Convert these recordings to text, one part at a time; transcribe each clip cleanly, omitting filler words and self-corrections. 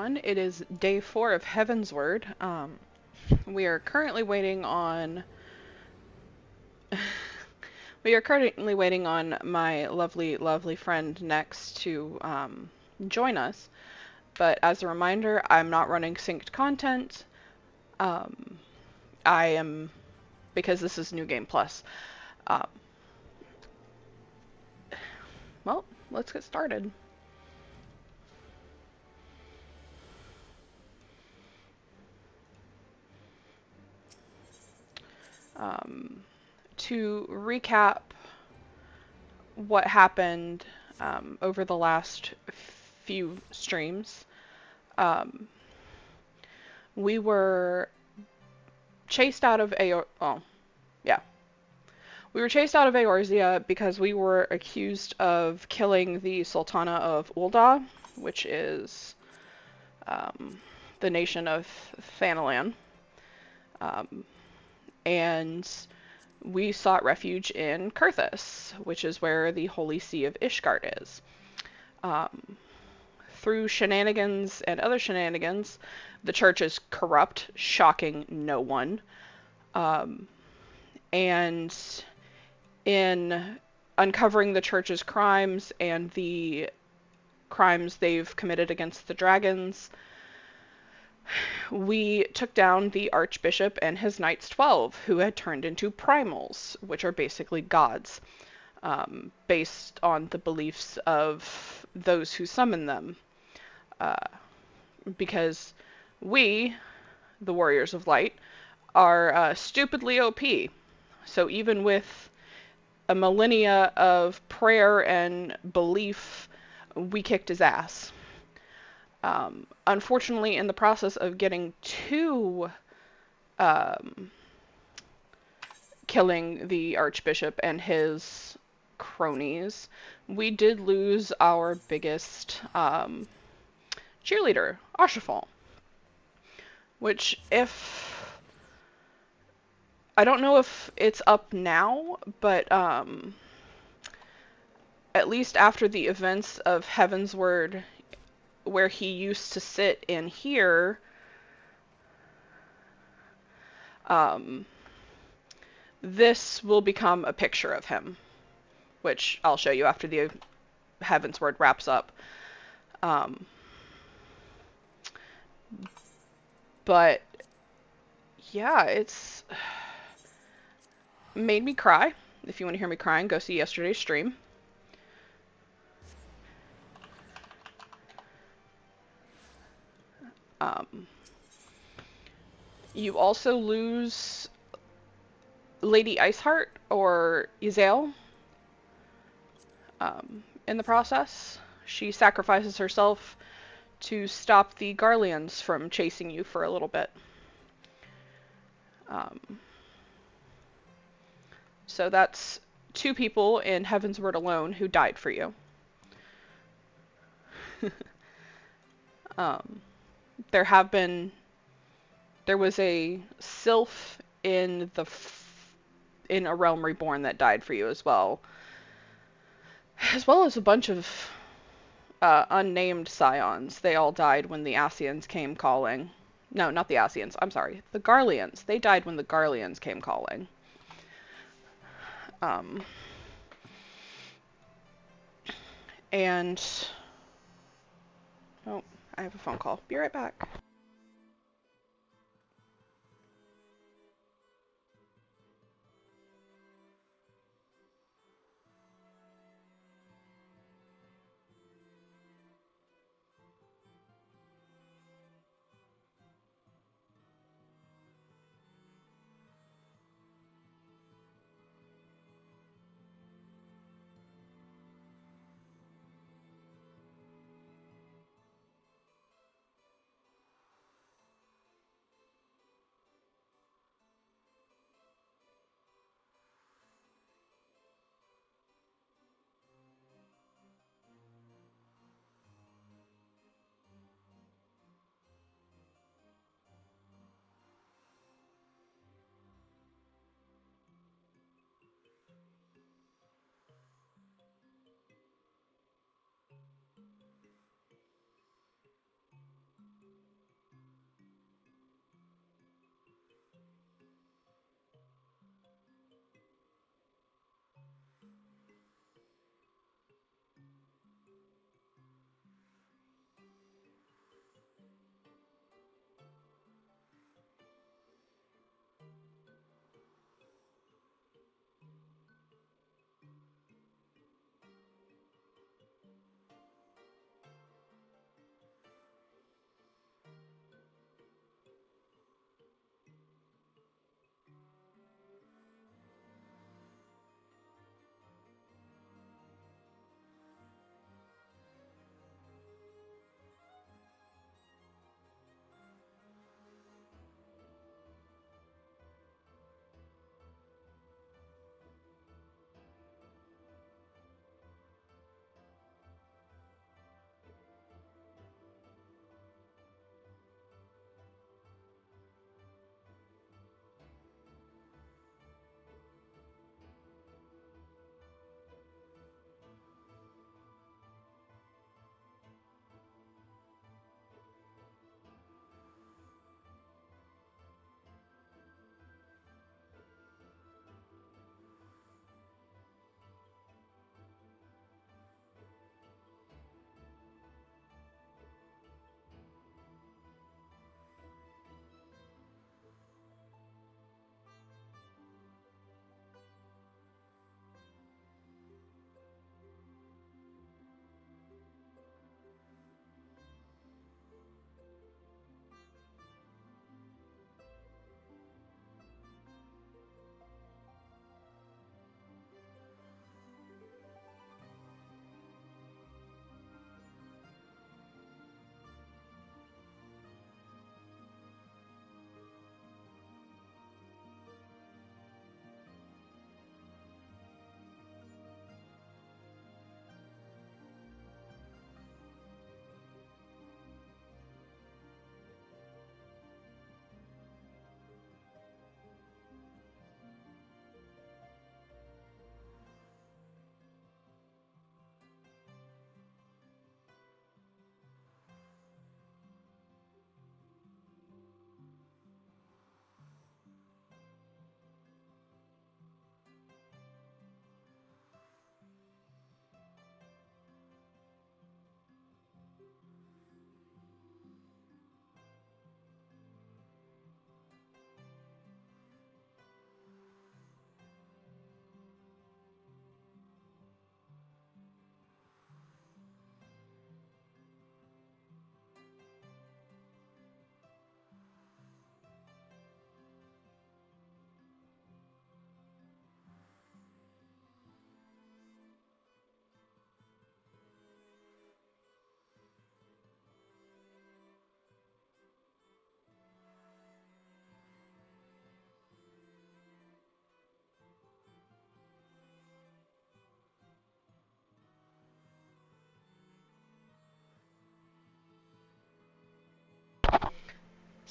everyone. It is day 4 of Heavensward. We are currently waiting on my lovely friend Next to join us. But as a reminder, I'm not running synced content. Um, I am, because this is New Game Plus. Uh, well, let's get started. To recap what happened over the last few streams, we were chased out of we were chased out of Eorzea because we were accused of killing the Sultana of Ul'dah, which is the nation of Thanalan. And we sought refuge in Kurthus, which is where the Holy See of Ishgard is. Through shenanigans and other shenanigans, the church is corrupt, shocking no one. And in uncovering the church's crimes and the crimes they've committed against the dragons, we took down the Archbishop and his Knights 12, who had turned into primals, which are basically gods, based on the beliefs of those who summon them. Because we, the Warriors of Light, are stupidly OP. So even with a millennia of prayer and belief, we kicked his ass. Unfortunately, in the process of getting to killing the Archbishop and his cronies, we did lose our biggest cheerleader, Ashafal. Which, I don't know if it's up now, but at least after the events of Heavensward, where he used to sit in here, this will become a picture of him, which I'll show you after the Heavensward wraps up. But yeah, it's made me cry. If you want to hear me crying, go see yesterday's stream. You also lose Lady Iceheart, or Izael, in the process. She sacrifices herself to stop the Garleans from chasing you for a little bit. So that's 2 people in Heavensward alone who died for you. There was a sylph in A Realm Reborn that died for you as well as a bunch of unnamed scions. They all died when the Ascians came calling. No, not the Ascians. I'm sorry. The Garleans. They died when the Garleans came calling. And oh, I have a phone call. Be right back.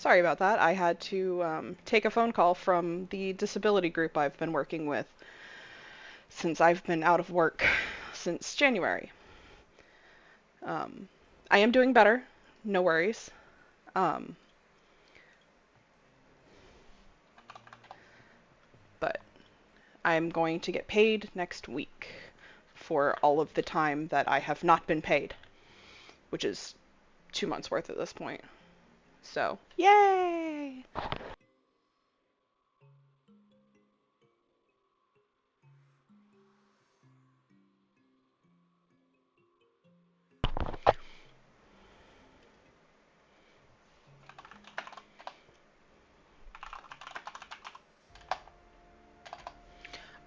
Sorry about that. I had to take a phone call from the disability group I've been working with since I've been out of work since January. I am doing better, no worries. Um, but I'm going to get paid next week for all of the time that I have not been paid, which is 2 months worth at this point. So, yay!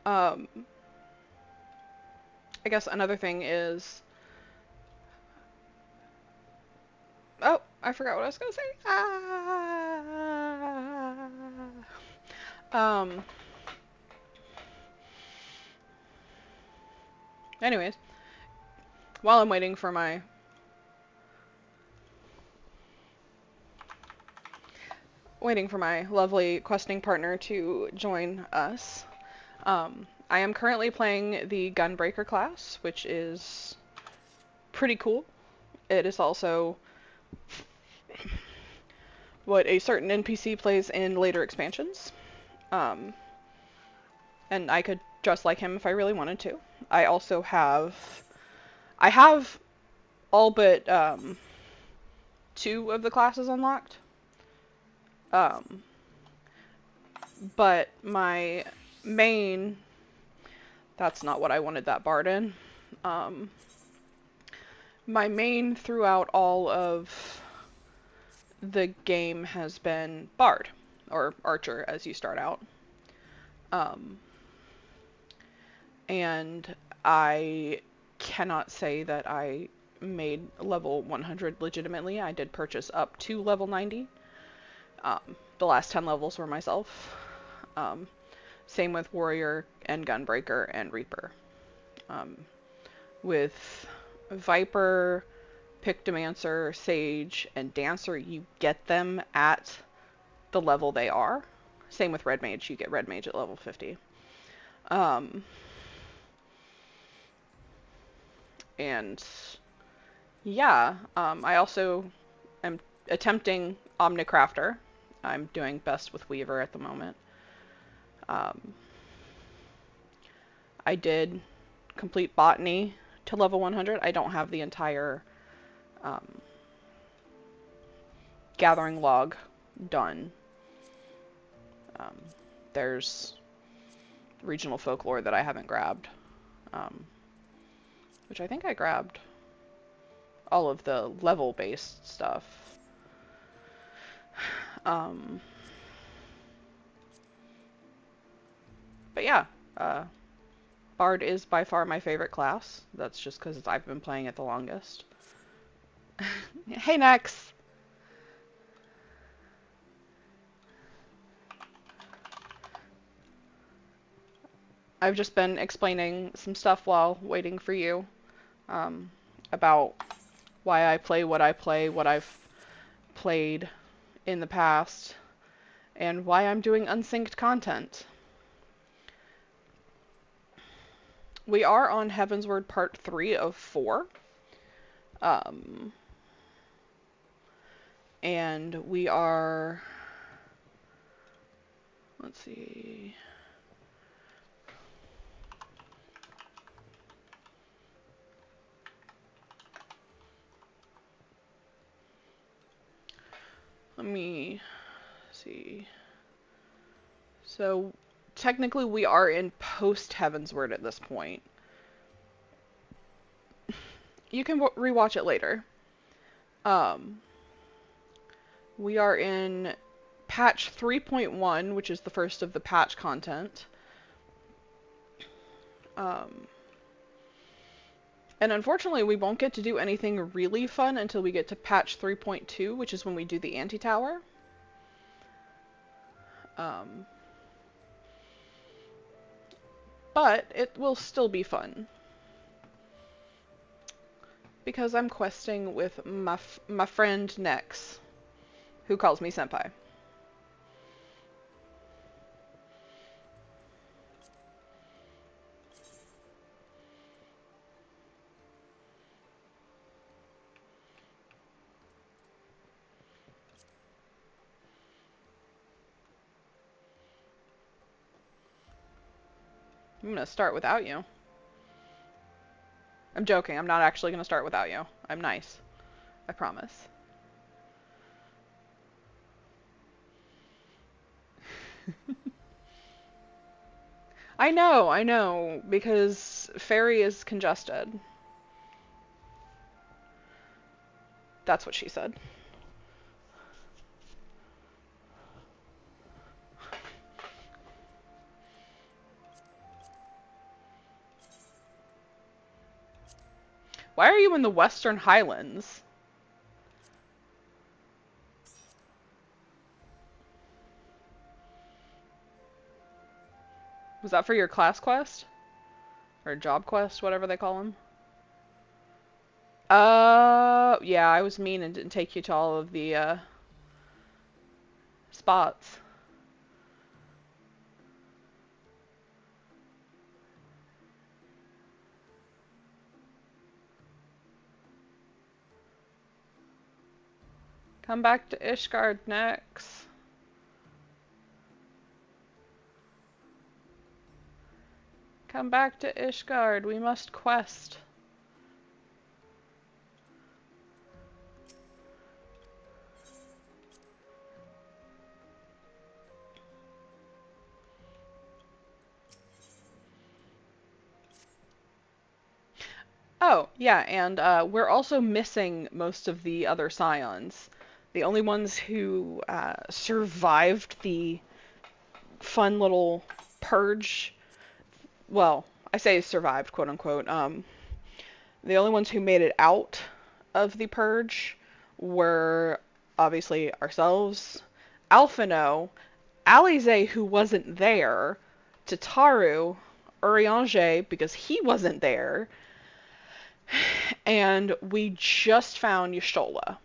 Um, I guess another thing is, oh, I forgot what I was gonna say. Um, anyways, while I'm waiting for my lovely questing partner to join us, I am currently playing the Gunbreaker class, which is pretty cool. It is also what a certain NPC plays in later expansions. Um, and I could dress like him if I really wanted to. I have all but 2 of the classes unlocked. Um, but my main, that's not what I wanted that bard in. My main throughout all of the game has been bard, or archer as you start out. And I cannot say that I made level 100 legitimately. I did purchase up to level 90. The last 10 levels were myself. Same with warrior and gunbreaker and reaper. With viper, pictomancer, sage, and dancer, you get them at the level they are. Same with red mage, you get red mage at level 50. And yeah, I also am attempting Omnicrafter. I'm doing best with Weaver at the moment. I did complete botany to level 100. I don't have the entire gathering log done. There's regional folklore that I haven't grabbed, which I think I grabbed all of the level-based stuff. But yeah, Bard is by far my favorite class. That's just because I've been playing it the longest. Hey, Nex! I've just been explaining some stuff while waiting for you, about why I play, what I've played in the past, and why I'm doing unsynced content. We are on Heavensward Part 3 of 4. And we are... Let's see... Let me see. So, technically we are in post-Heavensward at this point. You can rewatch it later. We are in patch 3.1, which is the first of the patch content. And unfortunately, we won't get to do anything really fun until we get to patch 3.2, which is when we do the anti-tower. But it will still be fun. Because I'm questing with my friend Nex, Who calls me senpai? I'm gonna start without you. I'm joking. I'm not actually gonna start without you. I'm nice. I promise. I know, because ferry is congested. That's what she said. Why are you in the Western Highlands? Was that for your class quest? Or job quest, whatever they call them? Yeah, I was mean and didn't take you to all of the, spots. Come back to Ishgard next. Come back to Ishgard. We must quest. Oh, yeah, and we're also missing most of the other scions. The only ones who survived the fun little purge, well, I say survived, quote unquote, the only ones who made it out of the purge were obviously ourselves, Alphino, Alize, who wasn't there, Tataru, Urianger, because he wasn't there, and we just found Y'shtola.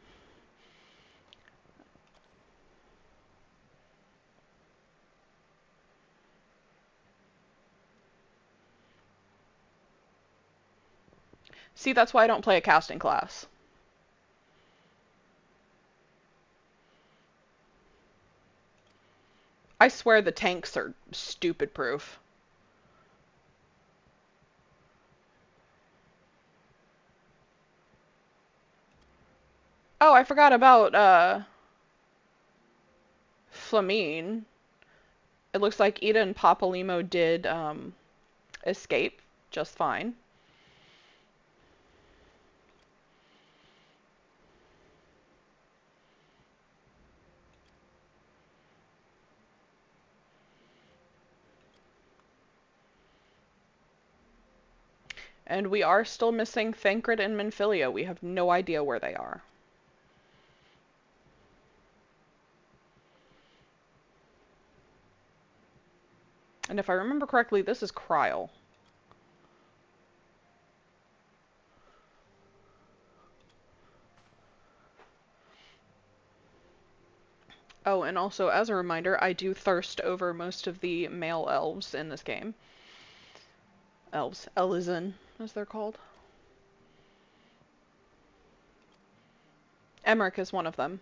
See, that's why I don't play a casting class. I swear the tanks are stupid proof. Oh, I forgot about Flamine. It looks like Ida and Papalimo did escape just fine. And we are still missing Thancred and Menfilia. We have no idea where they are. And if I remember correctly, this is Kryl. Oh, and also, as a reminder, I do thirst over most of the male elves in this game. Elves. Elizen, as they're called. Emmerich is one of them.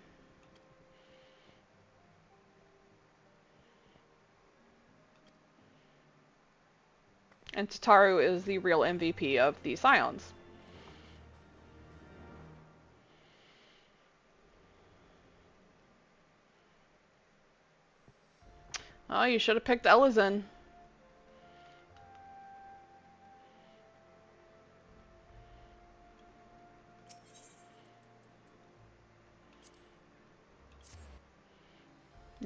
And Tataru is the real MVP of the Scions. Oh, you should have picked Elizen.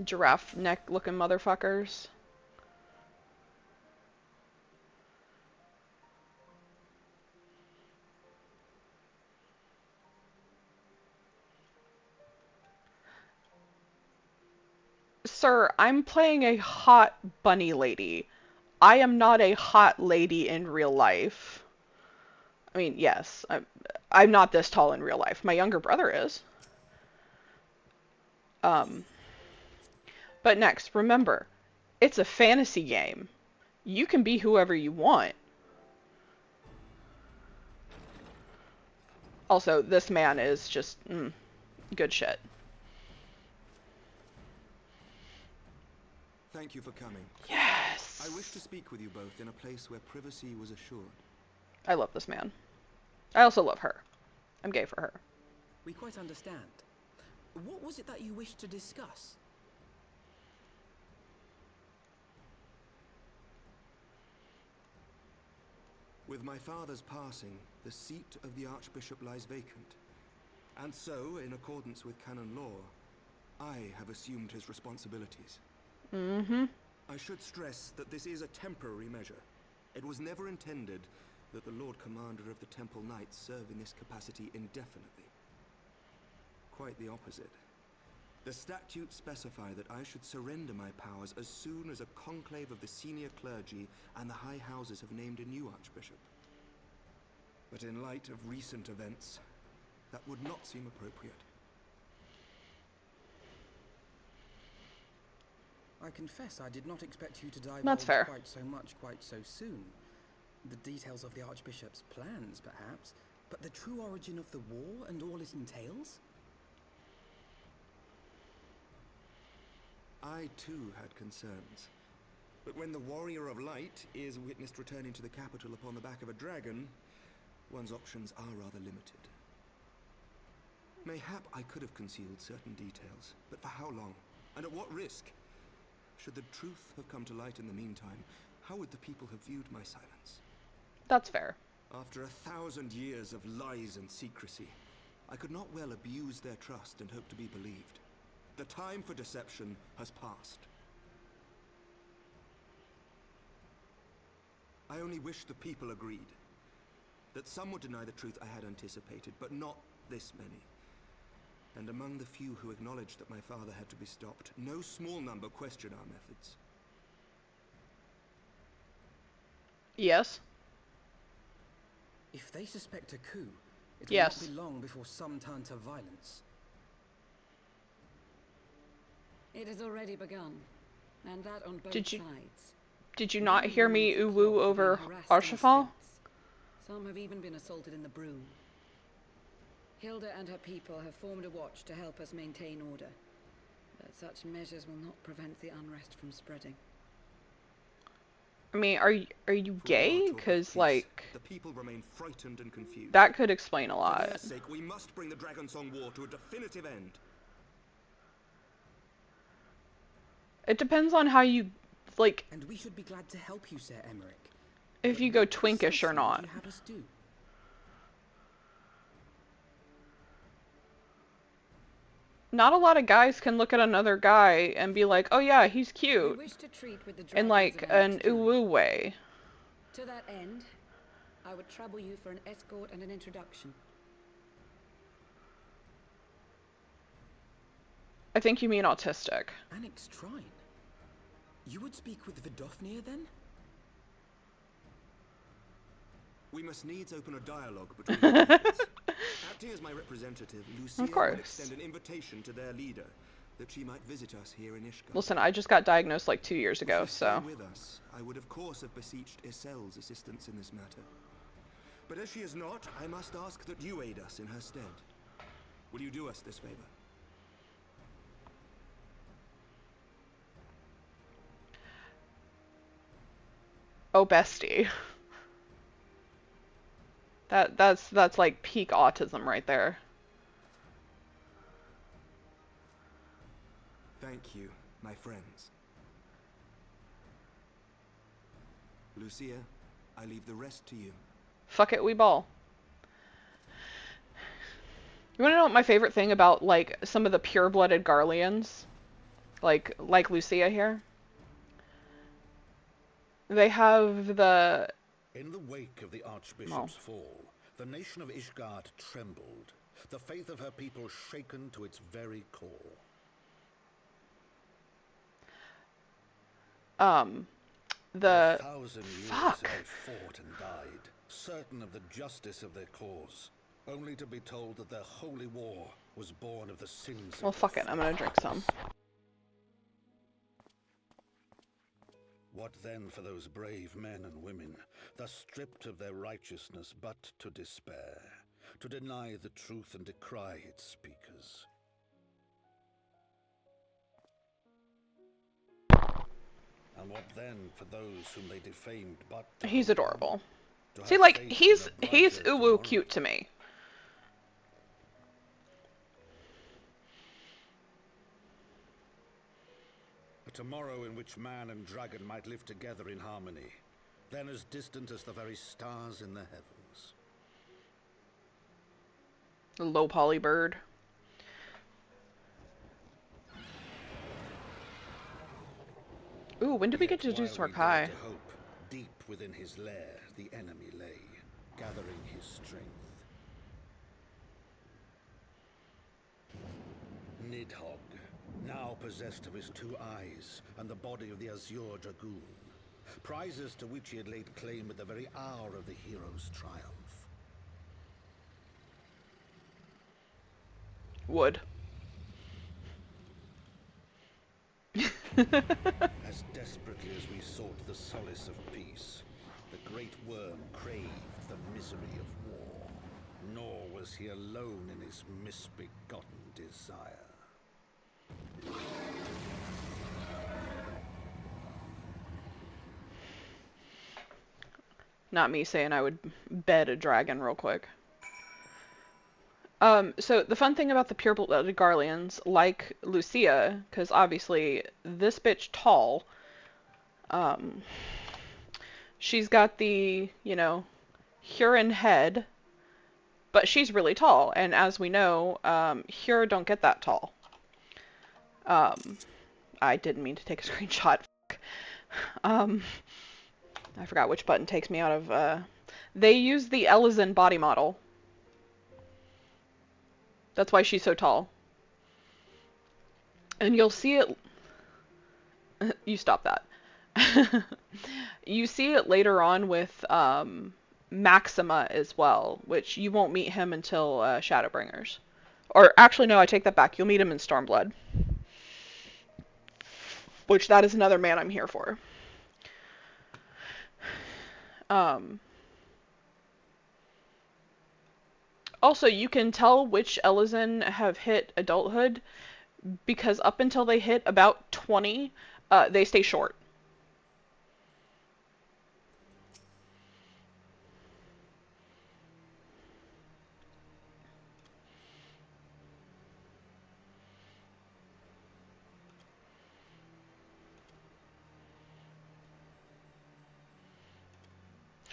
Giraffe neck looking motherfuckers. Sir, I'm playing a hot bunny lady. I am not a hot lady in real life. I mean, yes, I'm not this tall in real life. My younger brother is. Um, but next, remember, it's a fantasy game. You can be whoever you want. Also, this man is just good shit. Thank you for coming. Yes. I wish to speak with you both in a place where privacy was assured. I love this man. I also love her. I'm gay for her. We quite understand. What was it that you wished to discuss? With my father's passing, the seat of the Archbishop lies vacant. And so, in accordance with canon law, I have assumed his responsibilities. I should stress that this is a temporary measure. It was never intended that the Lord Commander of the Temple Knights serve in this capacity indefinitely. Quite the opposite. The statutes specify that I should surrender my powers as soon as a conclave of the senior clergy and the high houses have named a new archbishop. But in light of recent events, that would not seem appropriate. I confess I did not expect you to divulge That's fair. quite so much quite so soon. The details of the Archbishop's plans, perhaps, but the true origin of the war and all it entails? I too had concerns. But when the Warrior of Light is witnessed returning to the capital upon the back of a dragon, one's options are rather limited. Mayhap I could have concealed certain details, but for how long? And at what risk? Should the truth have come to light in the meantime, how would the people have viewed my silence? That's fair. After 1,000 years of lies and secrecy, I could not well abuse their trust and hope to be believed. The time for deception has passed. I only wish the people agreed. That some would deny the truth I had anticipated, but not this many. And among the few who acknowledged that my father had to be stopped, no small number question our methods. Yes. If they suspect a coup, it will Yes. not be long before some turn to violence. It has already begun, and that on both sides. Did you not Men hear and me women of ooh-woo cloth have over been harassed in the Arshafal? streets. Some have even been assaulted in the broom. Hilda and her people have formed a watch to help us maintain order, but such measures will not prevent the unrest from spreading. I mean, are you gay? Because like the people remain frightened and confused. that could explain a For lot. their sake, we must bring the Dragonsong War to a definitive end. It depends on how you like. And we should be glad to help you, Sir Emmerich. If But you go what twinkish precisely or would not. you have us do? Not a lot of guys can look at another guy and be like, oh yeah, he's We cute, wish to treat with the in dragons like of our an next time. ooh-woo way. To that end, I would trouble you for an escort and an introduction. I think you mean autistic. Annex Shrine? You would speak with Vidofnir then? We must needs open a dialogue between the peoples. Acting as my representative, Lucia will course. extend an invitation to their leader, that she might visit us here in Ishgard. Listen, I just got diagnosed like 2 years ago, If you so. stay with us, I would of course have beseeched Isel's assistance in this matter. But as she is not, I must ask that you aid us in her stead. Will you do us this favor? Oh, bestie. That's like peak autism right there. Thank you, my friends. Lucia, I leave the rest to you. Fuck it, we ball. You wanna know what my favorite thing about like some of the pure-blooded Garleans? Like Lucia here? They have the In the wake of the Archbishop's fall, the nation of Ishgard trembled, the faith of her people shaken to its very core. the 1,000 years fuck. they fought and died, certain of the justice of their cause. only to be told that their holy war was born of the sins Well, of fuck their it. I'm gonna drink some. What then for those brave men and women, thus stripped of their righteousness but to despair, to deny the truth and decry its speakers? And what then for those whom they defamed but to He's hope adorable. on, to See, have like, faith he's in a brighter uwu tomorrow? cute to me. A tomorrow in which man and dragon might live together in harmony, then as distant as the very stars in the heavens. The low poly bird. Ooh, when did we get to do While we Sorkai? dared to hope, deep within his lair the enemy lay, gathering his strength. Nidhogg, now possessed of his 2 eyes and the body of the Azure Dragoon, prizes to which he had laid claim at the very hour of the hero's triumph. Wood. As desperately as we sought the solace of peace, the great worm craved the misery of war. Nor was he alone in his misbegotten desire. Not me saying I would bed a dragon real quick. So the fun thing about the pure-blooded Garleans, like Lucia, because obviously this bitch tall, she's got the, you know, Huron head, but she's really tall, and as we know, Hur don't get that tall. I didn't mean to take a screenshot. I forgot which button takes me out of, they use the Elyzin body model. That's why she's so tall. And you'll see it... You stop that. You see it later on with Maxima as well, which you won't meet him until Shadowbringers. Or actually, no, I take that back. You'll meet him in Stormblood. Which, that is another man I'm here for. Also, you can tell which Elyzin have hit adulthood because up until they hit about 20, they stay short.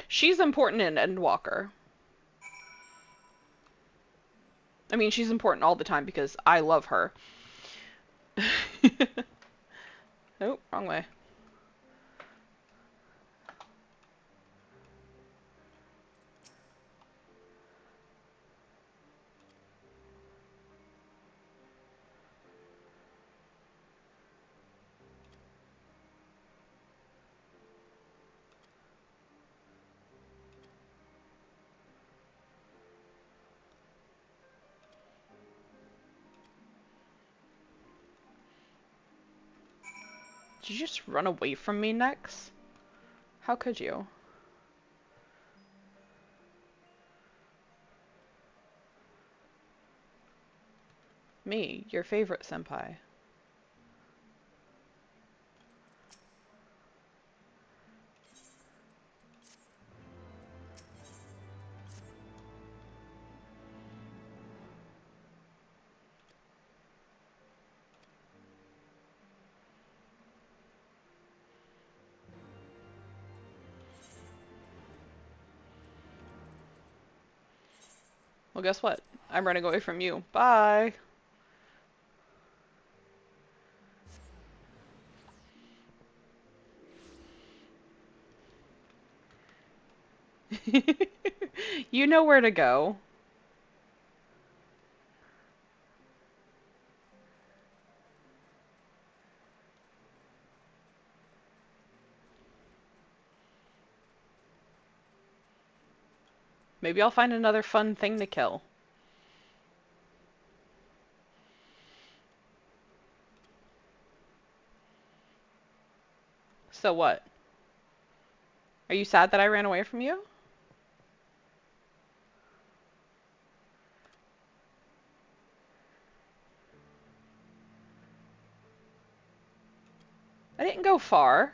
She's important in Endwalker. I mean, she's important all the time because I love her. Oh, wrong way. Did you just run away from me, Nex? How could you? Me, your favorite senpai. Well, guess what? I'm running away from you. Bye! You know where to go. Maybe I'll find another fun thing to kill. So what? Are you sad that I ran away from you? I didn't go far.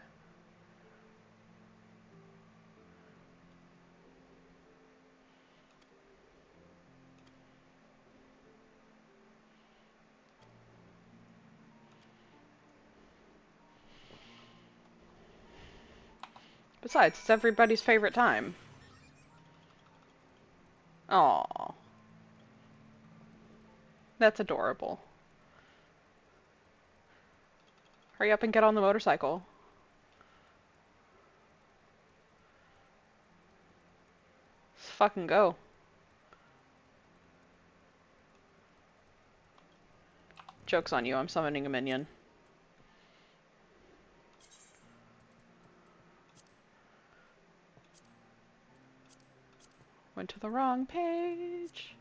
Besides, it's everybody's favorite time. Aww. That's adorable. Hurry up and get on the motorcycle. Let's fucking go. Joke's on you, I'm summoning a minion. Went to the wrong page.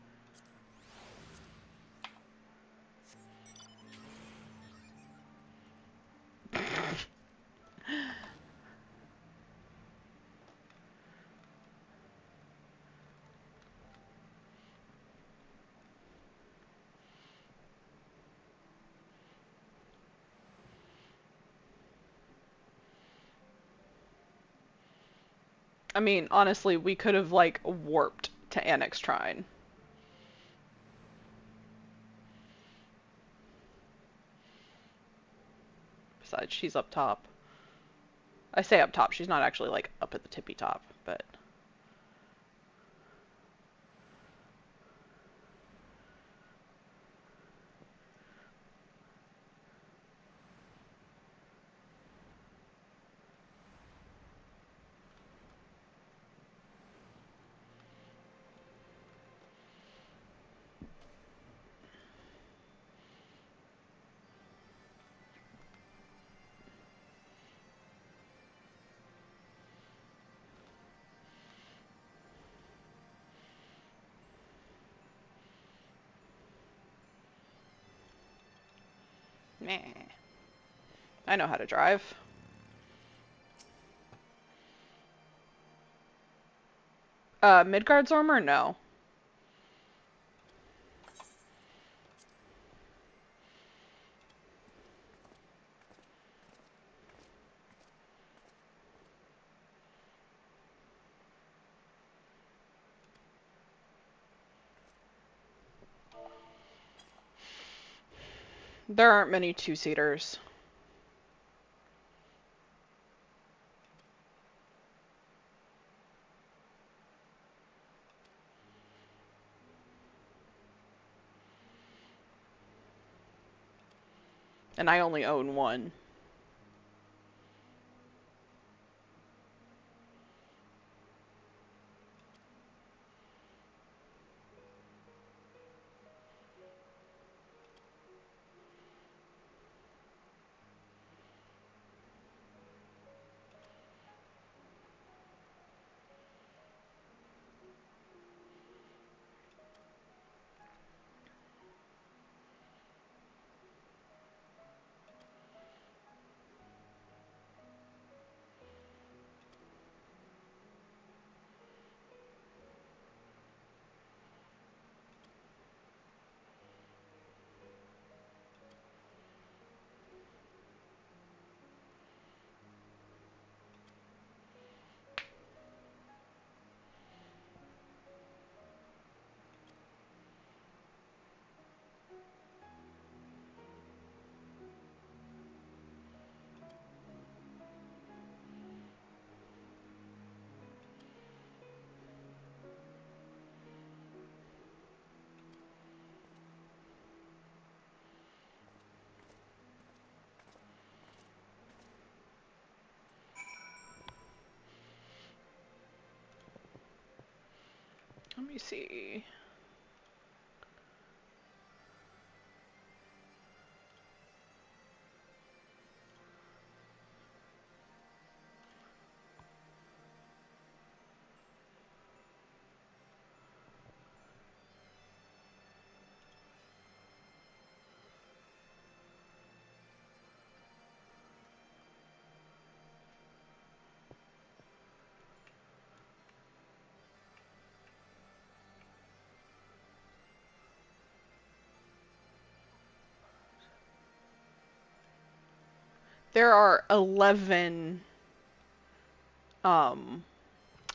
I mean, honestly, we could have, like, warped to Annex Trine. Besides, she's up top. I say up top, she's not actually, like, up at the tippy top, but... Meh. I know how to drive. Midgard's armor? No. There aren't many two-seaters. And I only own one. Let me see. There are 11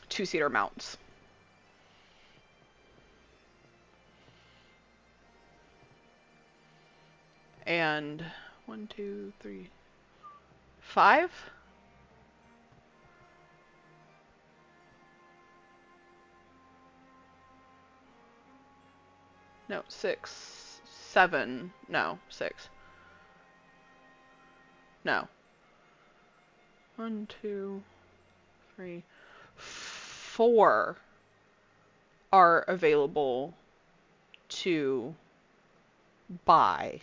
two-seater mounts. And 1, 2, 3, 5? No, 6, 7, no, 6. No. 1, 2, 3, 4 are available to buy.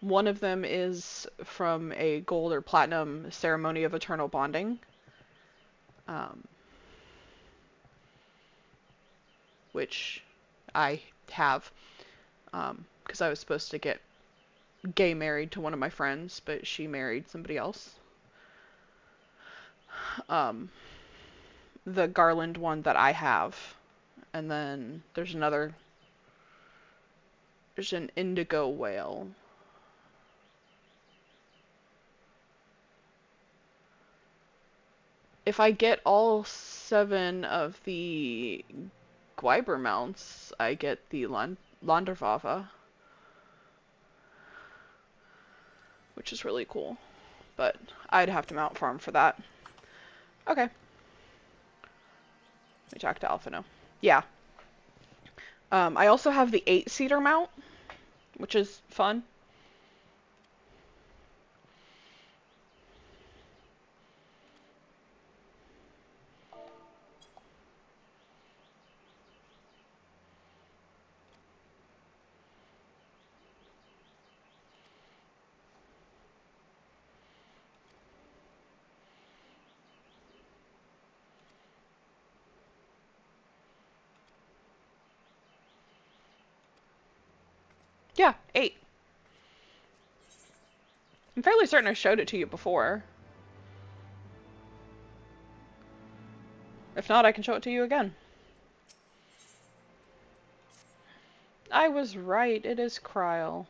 One of them is from a gold or platinum ceremony of eternal bonding, which I have, because I was supposed to get gay married to one of my friends, but she married somebody else. The garland one that I have, and then there's an indigo whale. If I get all 7 of the Gwyber mounts, I get the Landervava, which is really cool. But I'd have to mount farm for that. Okay. Let me talk to Alphino. Yeah. I also have the 8-seater mount, which is fun. Yeah, 8. I'm fairly certain I showed it to you before. If not, I can show it to you again. I was right, it is Kryl.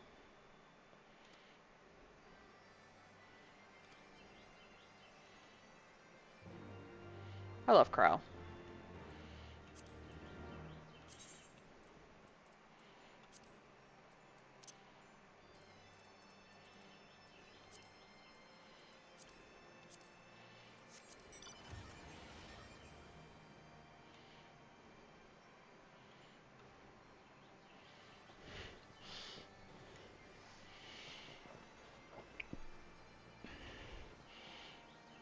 I love Kryl.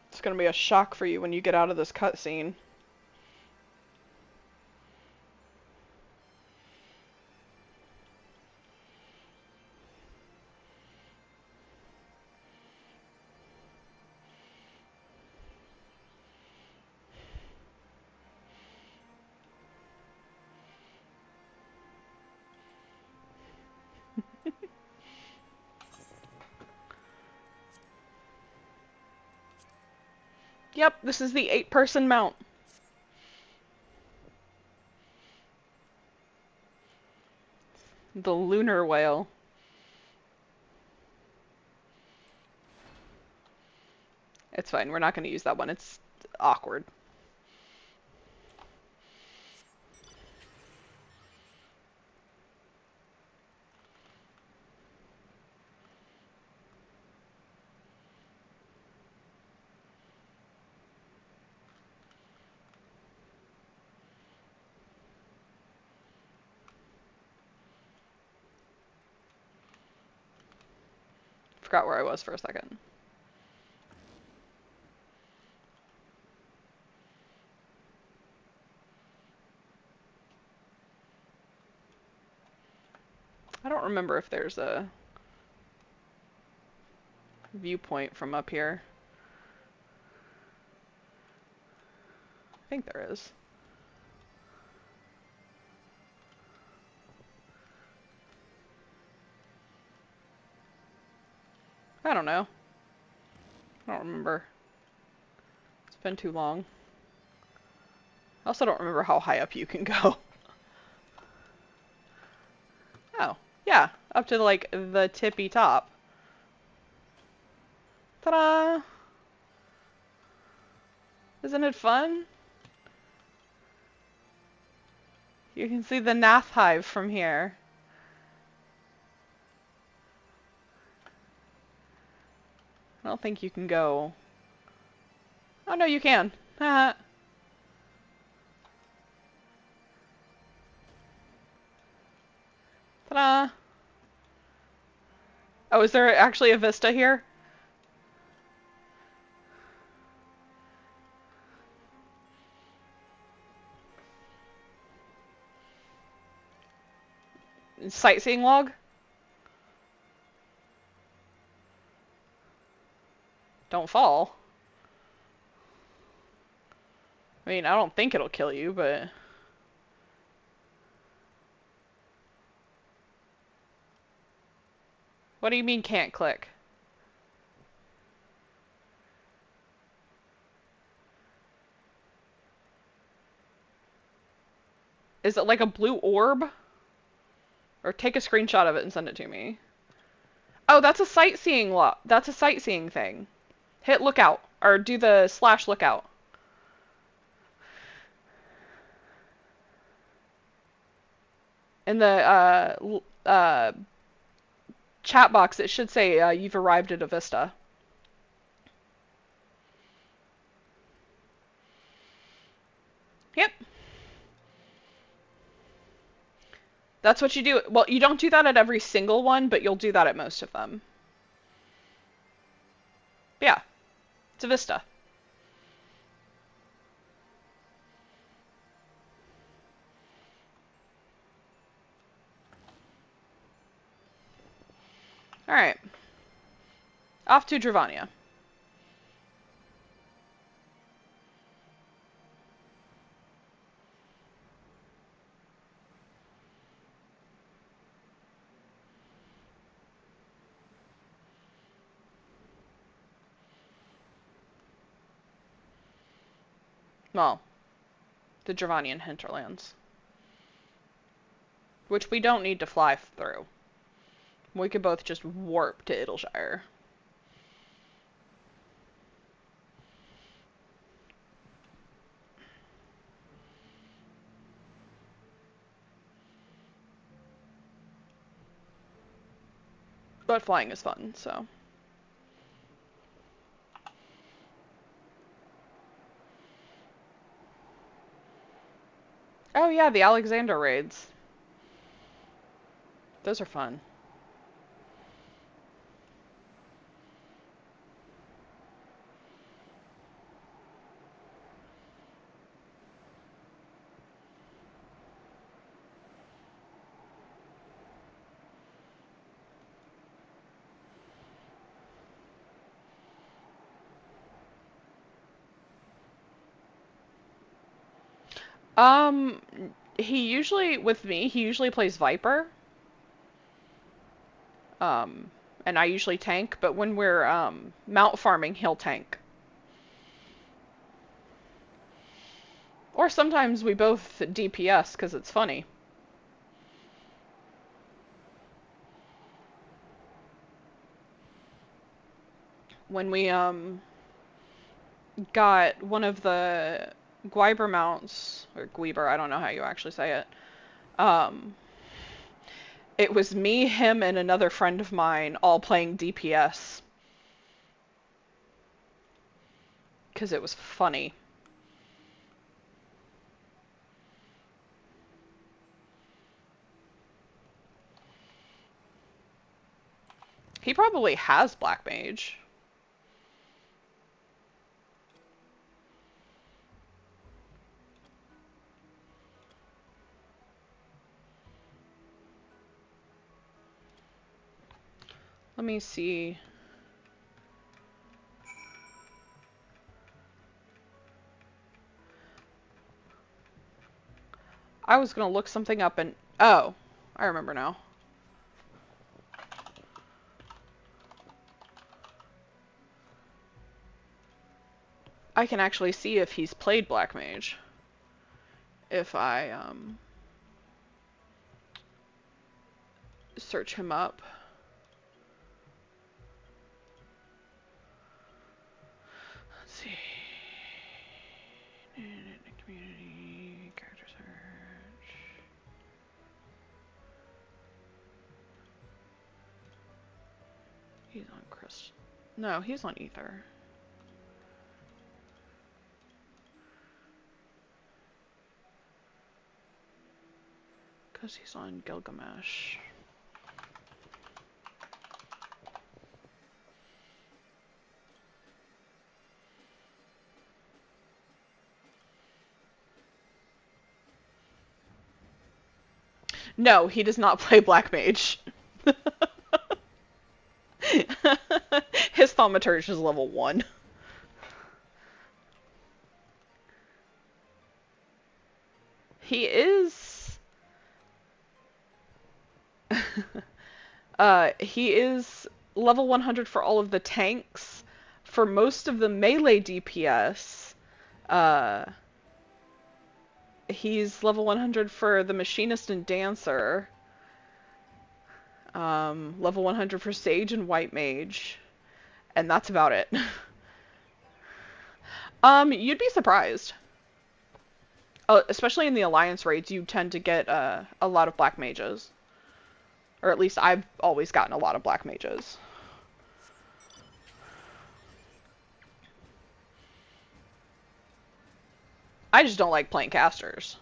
It's gonna be a shock for you when you get out of this cutscene. Yep, this is the 8-person mount. The lunar whale. It's fine, we're not going to use that one. It's awkward. Forgot where I was for a second. I don't remember if there's a viewpoint from up here. I think there is. I don't know. I don't remember. It's been too long. I also don't remember how high up you can go. Oh, yeah. up to like the tippy top. Ta-da! Isn't it fun? You can see the Nath Hive from here. I don't think you can go. Oh no, you can. Haha. Ta-da! Oh, is there actually a vista here? Sightseeing log? Don't fall. I mean, I don't think it'll kill you, but... What do you mean can't click? Is it like a blue orb? Or take a screenshot of it and send it to me. Oh, that's a sightseeing that's a sightseeing thing. Hit lookout, or do the / lookout. In the chat box, it should say you've arrived at a vista. Yep. That's what you do. Well, you don't do that at every single one, but you'll do that at most of them. Yeah. It's a vista. Alright. Off to Dravania. Well, the Dravanian hinterlands. Which we don't need to fly through. We could both just warp to Idyllshire. But flying is fun, so... Oh yeah, the Alexander raids. Those are fun. Um, he usually plays Viper. And I usually tank, but when we're mount farming, he'll tank. Or sometimes we both DPS because it's funny. When we got one of the Gwyber mounts, or Gwyber, I don't know how you actually say it. It was me, him, and another friend of mine all playing DPS. Because it was funny. He probably has Black Mage. Let me see. I was gonna look something up and... Oh, I remember now. I can actually see if he's played Black Mage. If I, search him up. Let's see. Community, character search. He's on Chris. No, he's on Ether. Because he's on Gilgamesh. No, he does not play Black Mage. His Thaumaturge is level 1. He is... he is level 100 for all of the tanks. For most of the melee DPS, he's level 100 for the Machinist and Dancer. Level 100 for Sage and White Mage. And that's about it. You'd be surprised. Especially in the Alliance raids, you tend to get a lot of Black Mages. Or at least I've always gotten a lot of Black Mages. I just don't like playing casters.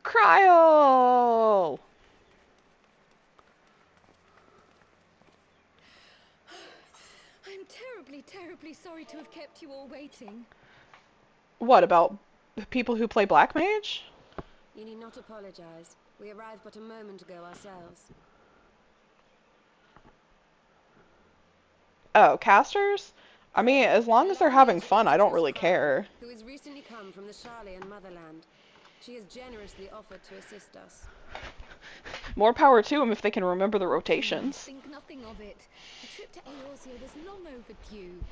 Cryo! I'm terribly, terribly sorry to have kept you all waiting. What, about people who play Black Mage? You need not apologize. We arrived but a moment ago ourselves. Oh, casters? I mean, as long as they're having fun, I don't really care. Who has recently come from the Sharlayan motherland. She has generously offered to assist us. More power to them if they can remember the rotations. Think nothing of it. A trip to Eorzea was long overdue.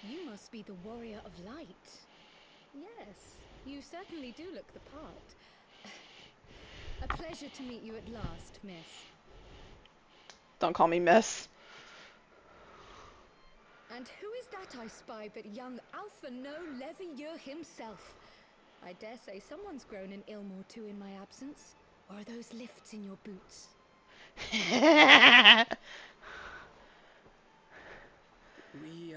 You must be the warrior of light. Yes, you certainly do look the part. A pleasure to meet you at last, miss. Don't call me miss. And who is that I spy but young Alpha No Levieur himself? I dare say someone's grown an ilm or two in my absence. Or are those lifts in your boots? We,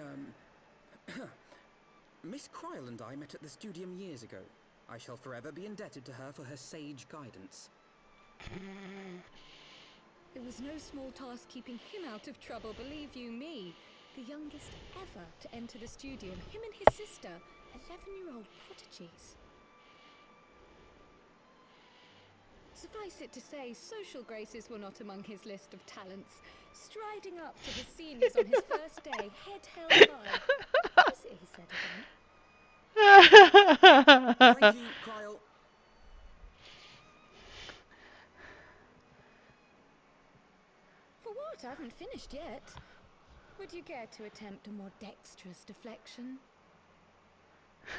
Miss Cryle and I met at the Studium years ago. I shall forever be indebted to her for her sage guidance. It was no small task keeping him out of trouble, believe you me. The youngest ever to enter the Studium, him and his sister, 11-year-old prodigies. Suffice it to say, social graces were not among his list of talents. Striding up to the seniors on his first day, head held high. What was it he said again? Thank you, Cryle. For what? I haven't finished yet. Would you care to attempt a more dexterous deflection?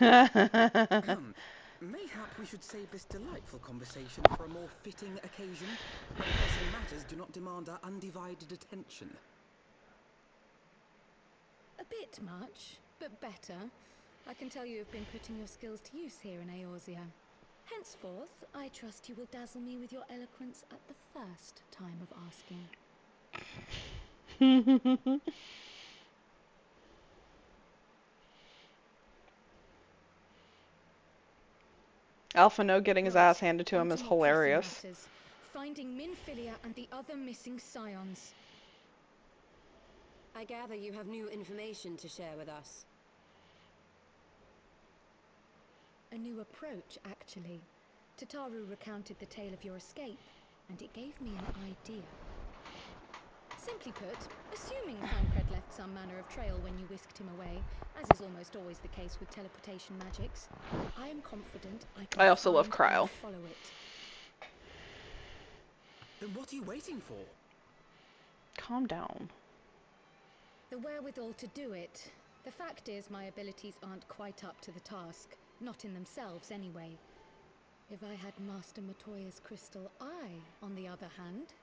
Mayhap we should save this delightful conversation for a more fitting occasion, when pressing matters do not demand our undivided attention. A bit much, but better. I can tell you have been putting your skills to use here in Eorzea. Henceforth, I trust you will dazzle me with your eloquence at the first time of asking. Alpha No getting his ass handed to him is hilarious. Finding Minfilia and the other missing scions. I gather you have new information to share with us. A new approach, actually. Tataru recounted the tale of your escape, and it gave me an idea. Simply put, assuming Thancred left some manner of trail when you whisked him away, as is almost always the case with teleportation magics, I am confident I can I also love find Cryo. and follow it. Then what are you waiting for? Calm down. The wherewithal to do it. The fact is, my abilities aren't quite up to the task. Not in themselves, anyway. If I had Master Matoya's crystal eye, on the other hand...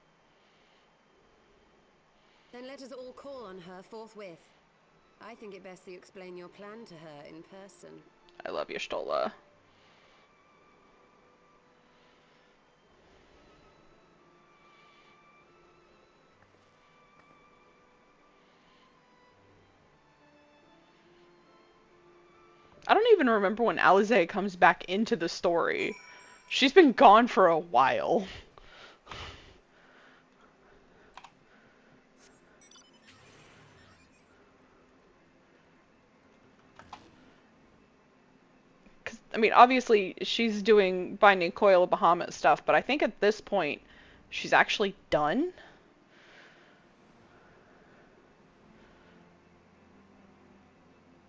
Then let us all call on her forthwith. I think it best that you explain your plan to her in person. I love your Stola. I don't even remember when Alize comes back into the story. She's been gone for a while. I mean, obviously, she's doing Binding Coil of Bahamut stuff, but I think at this point, she's actually done.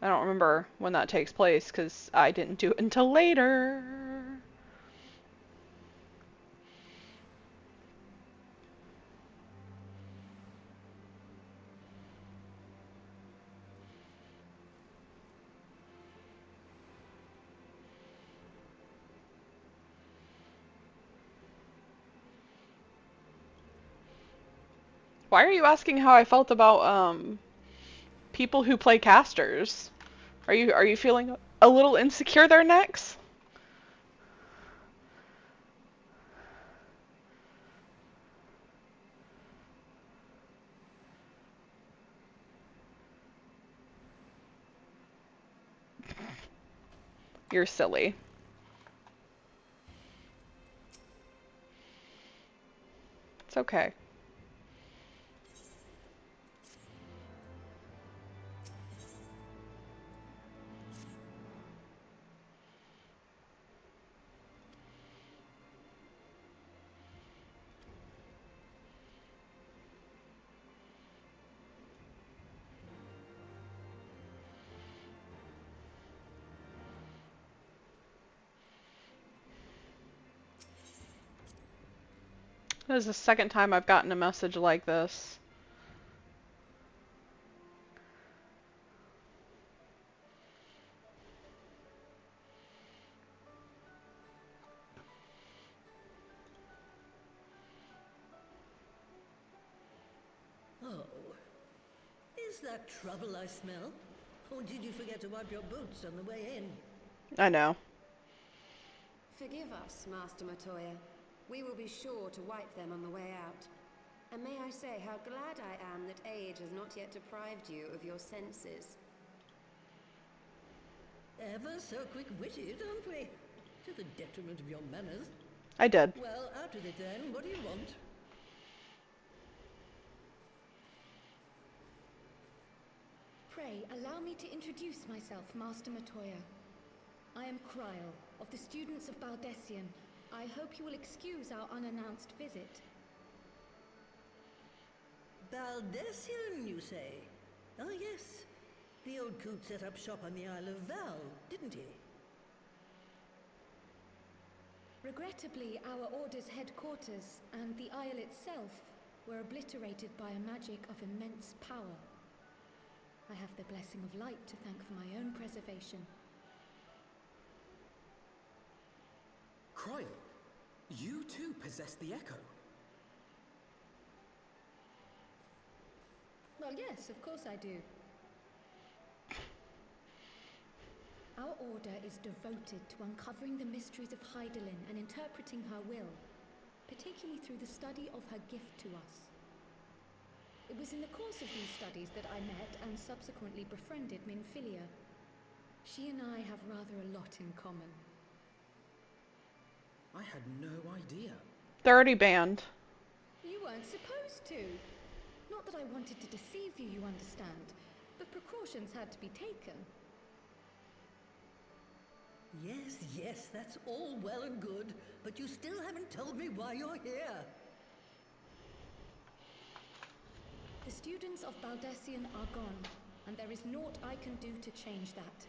I don't remember when that takes place, because I didn't do it until later. Why are you asking how I felt about, people who play casters? Are you feeling a little insecure there, Nex? You're silly. It's okay. This is the second time I've gotten a message like this. Oh, is that trouble I smell? Or did you forget to wipe your boots on the way in? I know. Forgive us, Master Matoya. We will be sure to wipe them on the way out. And may I say how glad I am that age has not yet deprived you of your senses. Ever so quick-witted, aren't we? To the detriment of your manners. I did. Well, out with it then. What do you want? Pray, allow me to introduce myself, Master Matoya. I am Cryo, of the students of Baldessian. I hope you will excuse our unannounced visit. Baldessian, you say? Ah, yes. The old coot set up shop on the Isle of Val, didn't he? Regrettably, our order's headquarters and the Isle itself were obliterated by a magic of immense power. I have the blessing of light to thank for my own preservation. Cryo, you too possess the Echo. Well, yes, of course I do. Our order is devoted to uncovering the mysteries of Hydaelyn and interpreting her will, particularly through the study of her gift to us. It was in the course of these studies that I met and subsequently befriended Minfilia. She and I have rather a lot in common. I had no idea. They're already banned. You weren't supposed to. Not that I wanted to deceive you, you understand, but precautions had to be taken. Yes, yes, that's all well and good, but you still haven't told me why you're here. The students of Baldessian are gone, and there is naught I can do to change that.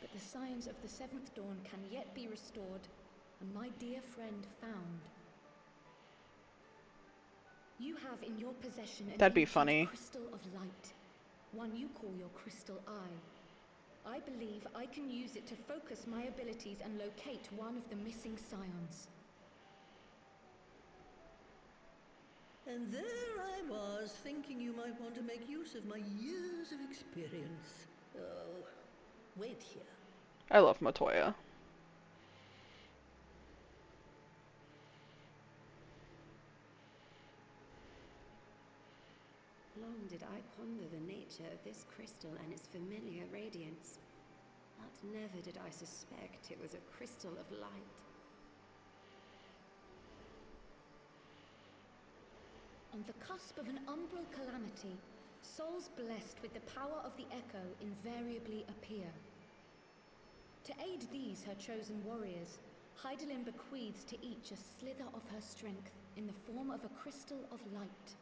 But the signs of the seventh dawn can yet be restored, and my dear friend found. You have in your possession an That'd be ancient funny. crystal of light, one you call your crystal eye. I believe I can use it to focus my abilities and locate one of the missing scions. And there I was, thinking you might want to make use of my years of experience. Oh, wait here. I love Matoya. Long did I ponder the nature of this crystal and its familiar radiance, but never did I suspect it was a crystal of light. On the cusp of an umbral calamity, souls blessed with the power of the Echo invariably appear. To aid these, her chosen warriors, Hydaelyn bequeaths to each a slither of her strength in the form of a crystal of light.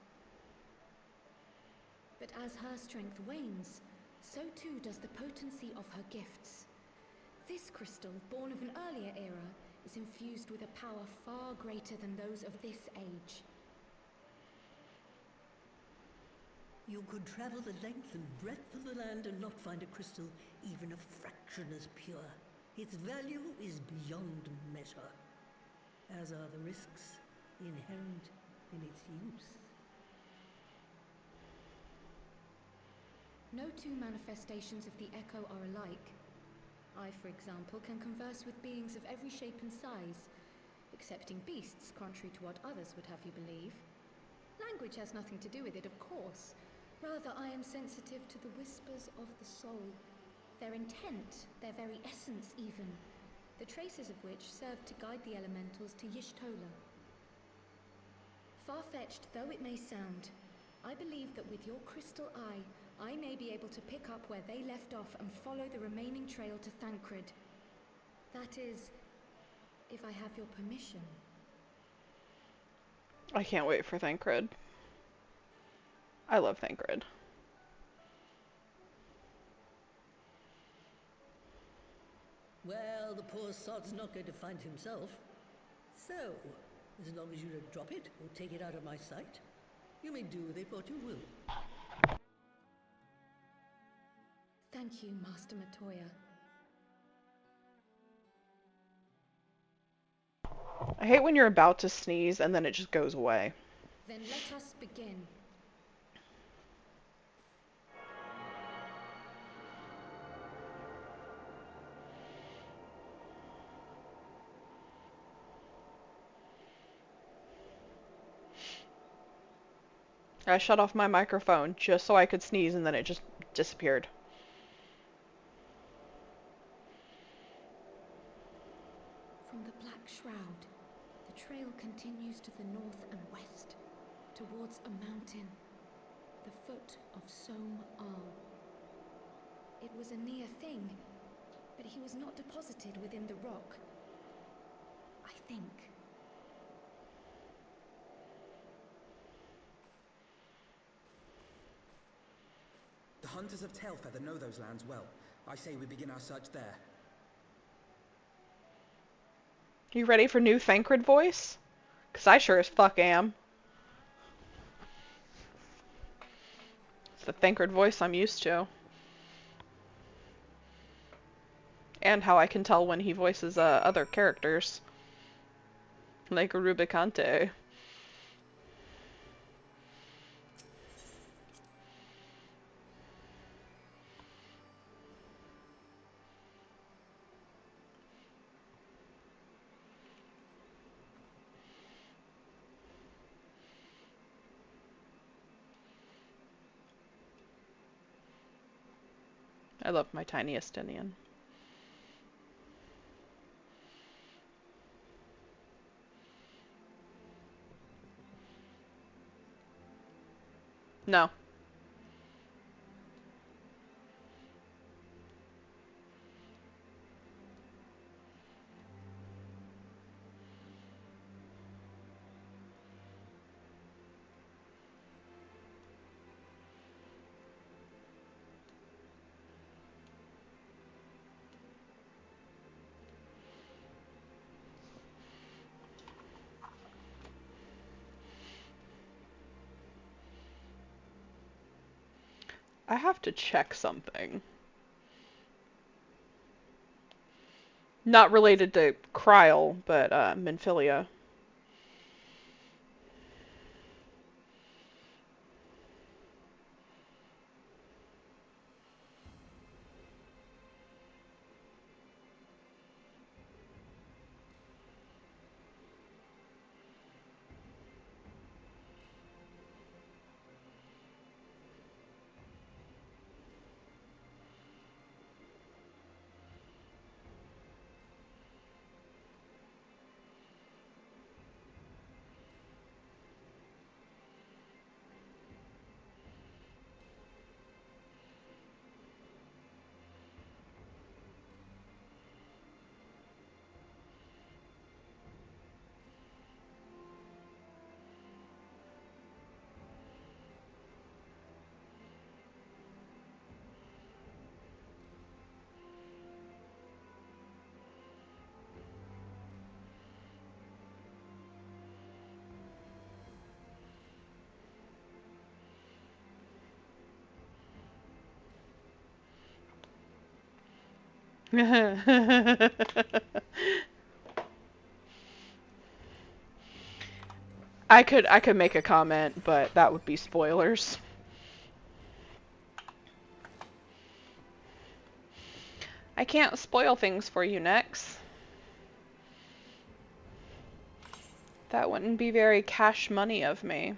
But as her strength wanes, so too does the potency of her gifts. This crystal, born of an earlier era, is infused with a power far greater than those of this age. You could travel the length and breadth of the land and not find a crystal even a fraction as pure. Its value is beyond measure, as are the risks inherent in its use. No two manifestations of the Echo are alike. I, for example, can converse with beings of every shape and size, excepting beasts, contrary to what others would have you believe. Language has nothing to do with it, of course. Rather, I am sensitive to the whispers of the soul, their intent, their very essence even, the traces of which serve to guide the elementals to Y'shtola. Far-fetched though it may sound, I believe that with your crystal eye, I may be able to pick up where they left off and follow the remaining trail to Thancred. That is, if I have your permission. I can't wait for Thancred. I love Thancred. Well, the poor sod's not going to find himself. So, as long as you don't drop it or take it out of my sight, you may do with it what you will. Thank you, Master Matoya. I hate when you're about to sneeze and then it just goes away. Then let us begin. I shut off my microphone just so I could sneeze and then it just disappeared. From the Black Shroud, the trail continues to the north and west, towards a mountain, the foot of Som Al. It was a near thing, but he was not deposited within the rock. I think. The hunters of Tailfeather know those lands well. I say we begin our search there. You ready for new Thancred voice? 'Cause I sure as fuck am. It's the Thancred voice I'm used to. And how I can tell when he voices other characters. Like Rubicante. I love my tiny Estinian. No. I have to check something. Not related to Kryl, but Minfilia. I could make a comment, but that would be spoilers. I can't spoil things for you, Nex. That wouldn't be very cash money of me.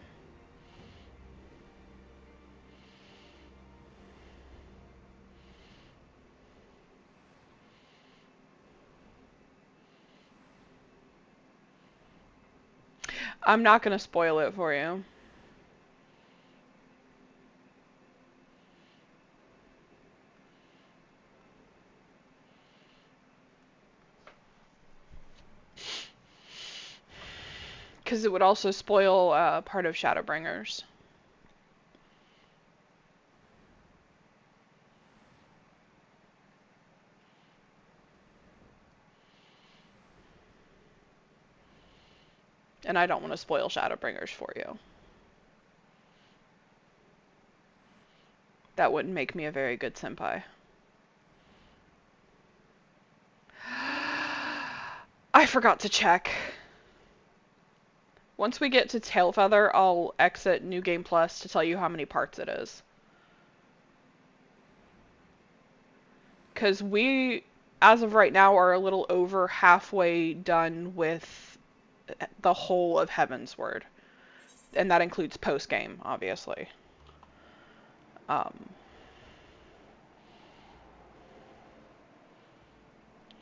I'm not gonna spoil it for you. Because it would also spoil part of Shadowbringers. And I don't want to spoil Shadowbringers for you. That wouldn't make me a very good senpai. I forgot to check. Once we get to Tailfeather, I'll exit New Game Plus to tell you how many parts it is. Because we, as of right now, are a little over halfway done with the whole of Heavensward. And that includes post-game, obviously.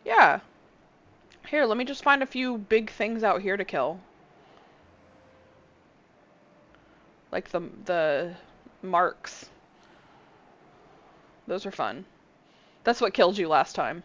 Yeah. Here, let me just find a few big things out here to kill. Like the marks. Those are fun. That's what killed you last time.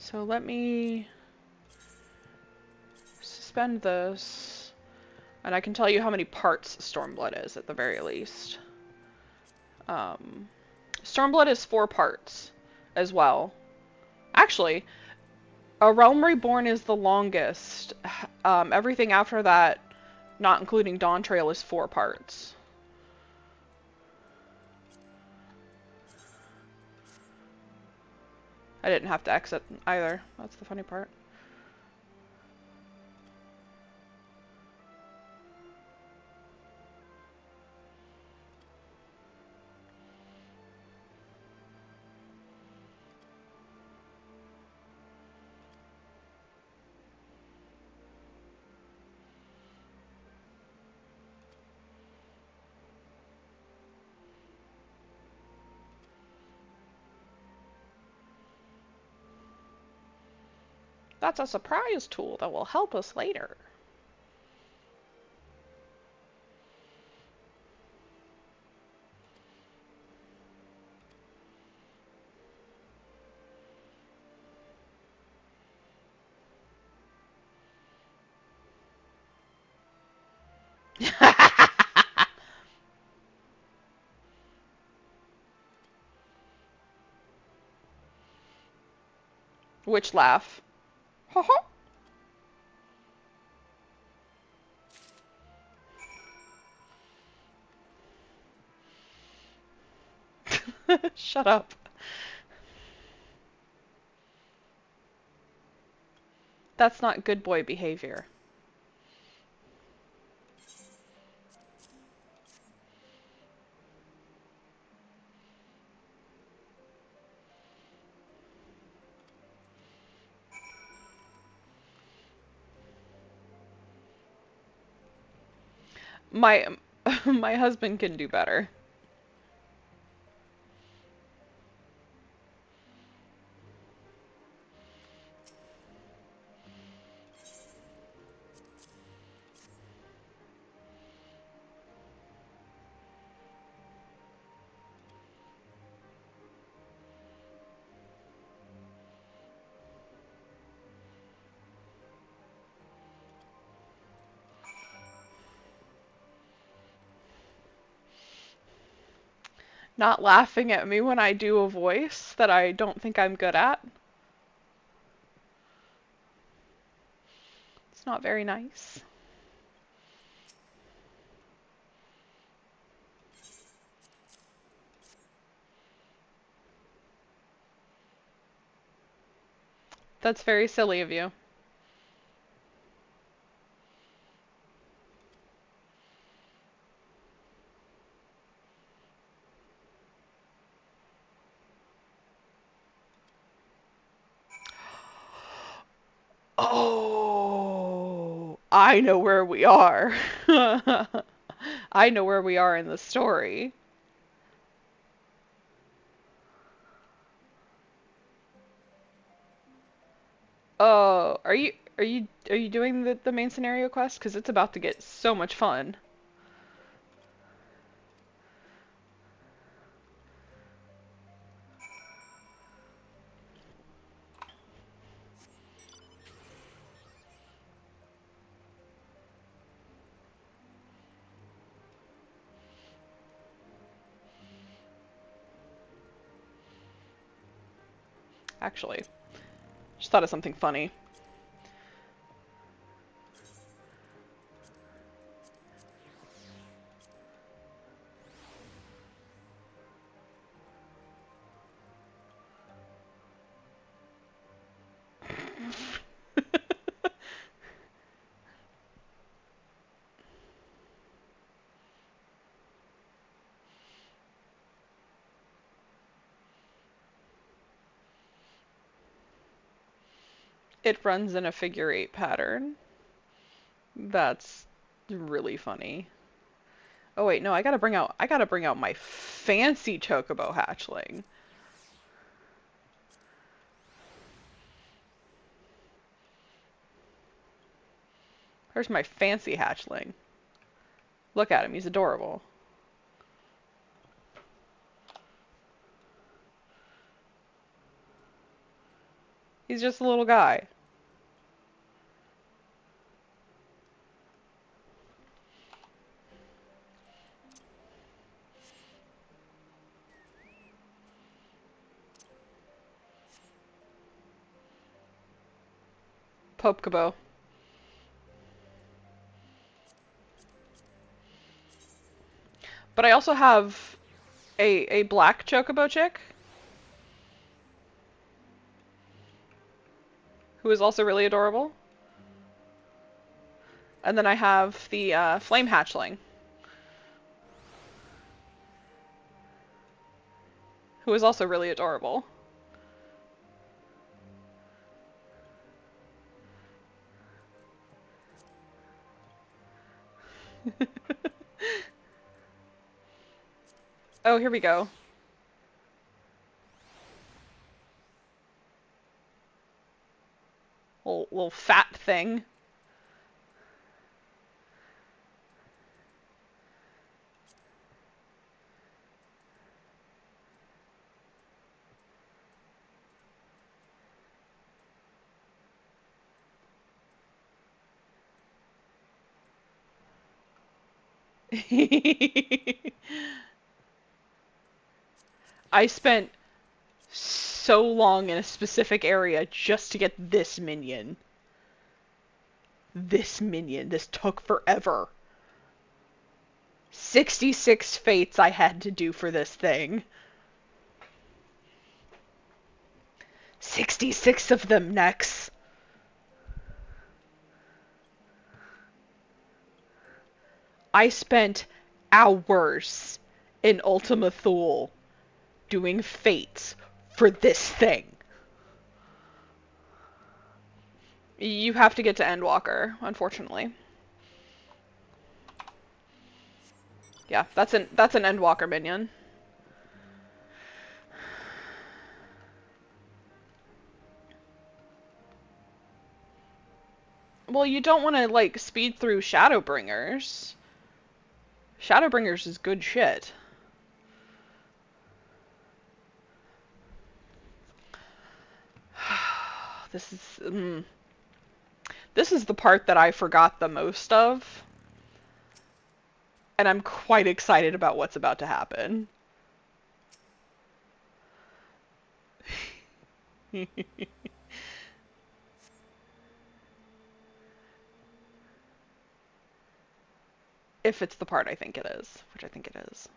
So let me suspend this, and I can tell you how many parts Stormblood is at the very least. Stormblood is 4 parts as well. Actually, A Realm Reborn is the longest. Everything after that, not including Dawn Trail, is 4 parts. I didn't have to exit either. That's the funny part. That's a surprise tool that will help us later. Which laugh? Ha ha. Shut up. That's not good boy behavior. My my husband can do better. Not laughing at me when I do a voice that I don't think I'm good at. It's not very nice. That's very silly of you. Oh, I know where we are. I know where we are in the story. Oh, are you doing the main scenario quest? Because it's about to get so much fun. Actually, just thought of something funny. It runs in a figure eight pattern. That's really funny. Oh wait, no, I gotta bring out my fancy chocobo hatchling. Here's my fancy hatchling. Look at him, he's adorable. He's just a little guy. Popekabo. But I also have a black chocobo chick who is also really adorable. And then I have the flame hatchling who is also really adorable. Oh, here we go. thing. I spent so long in a specific area just to get this minion. This minion. This took forever. 66 fates I had to do for this thing. 66 of them, Nex. I spent hours in Ultima Thule doing fates for this thing. You have to get to Endwalker, unfortunately. Yeah, that's an Endwalker minion. Well, you don't want to, like, speed through Shadowbringers. Shadowbringers is good shit. This is... This is the part that I forgot the most of. And I'm quite excited about what's about to happen. If it's the part I think it is, which I think it is.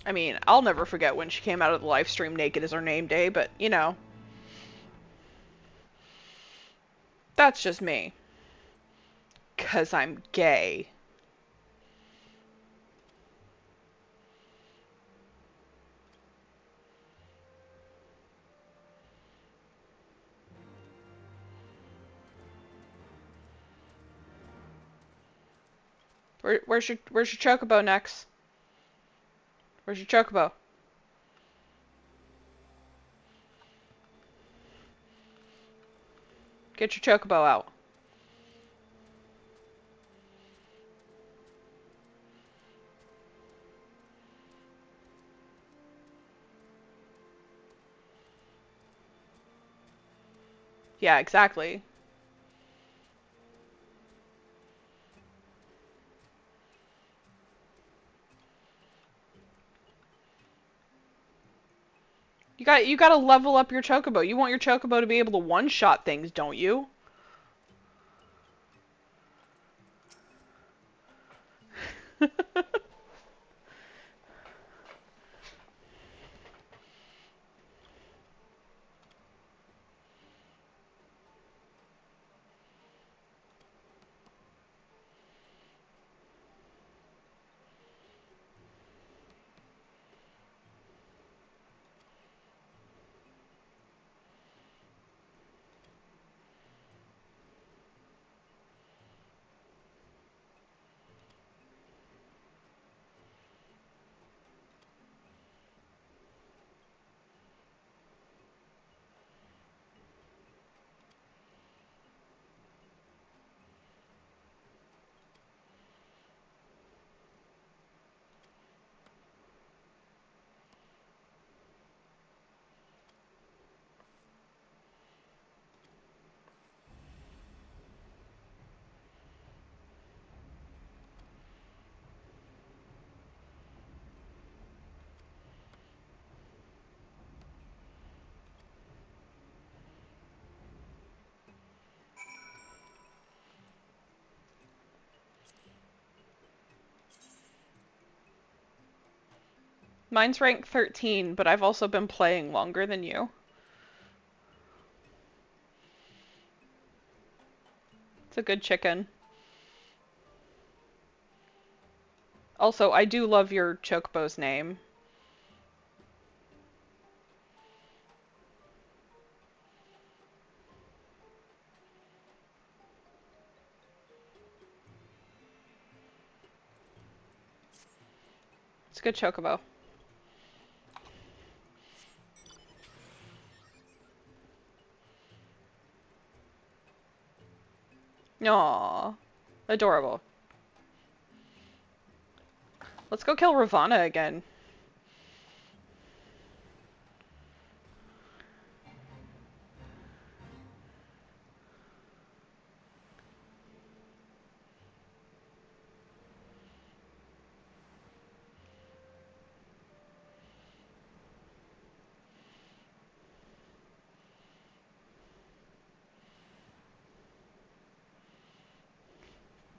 I mean, I'll never forget when she came out of the live stream naked as her name day, but, you know. That's just me. 'Cause I'm gay. Where's your chocobo, Nex? Where's your chocobo? Get your chocobo out. Yeah, exactly. You gotta level up your chocobo. You want your chocobo to be able to one-shot things, don't you? Mine's rank 13, but I've also been playing longer than you. It's a good chicken. Also, I do love your Chocobo's name. It's a good Chocobo. Aww. Adorable. Let's go kill Ravana again.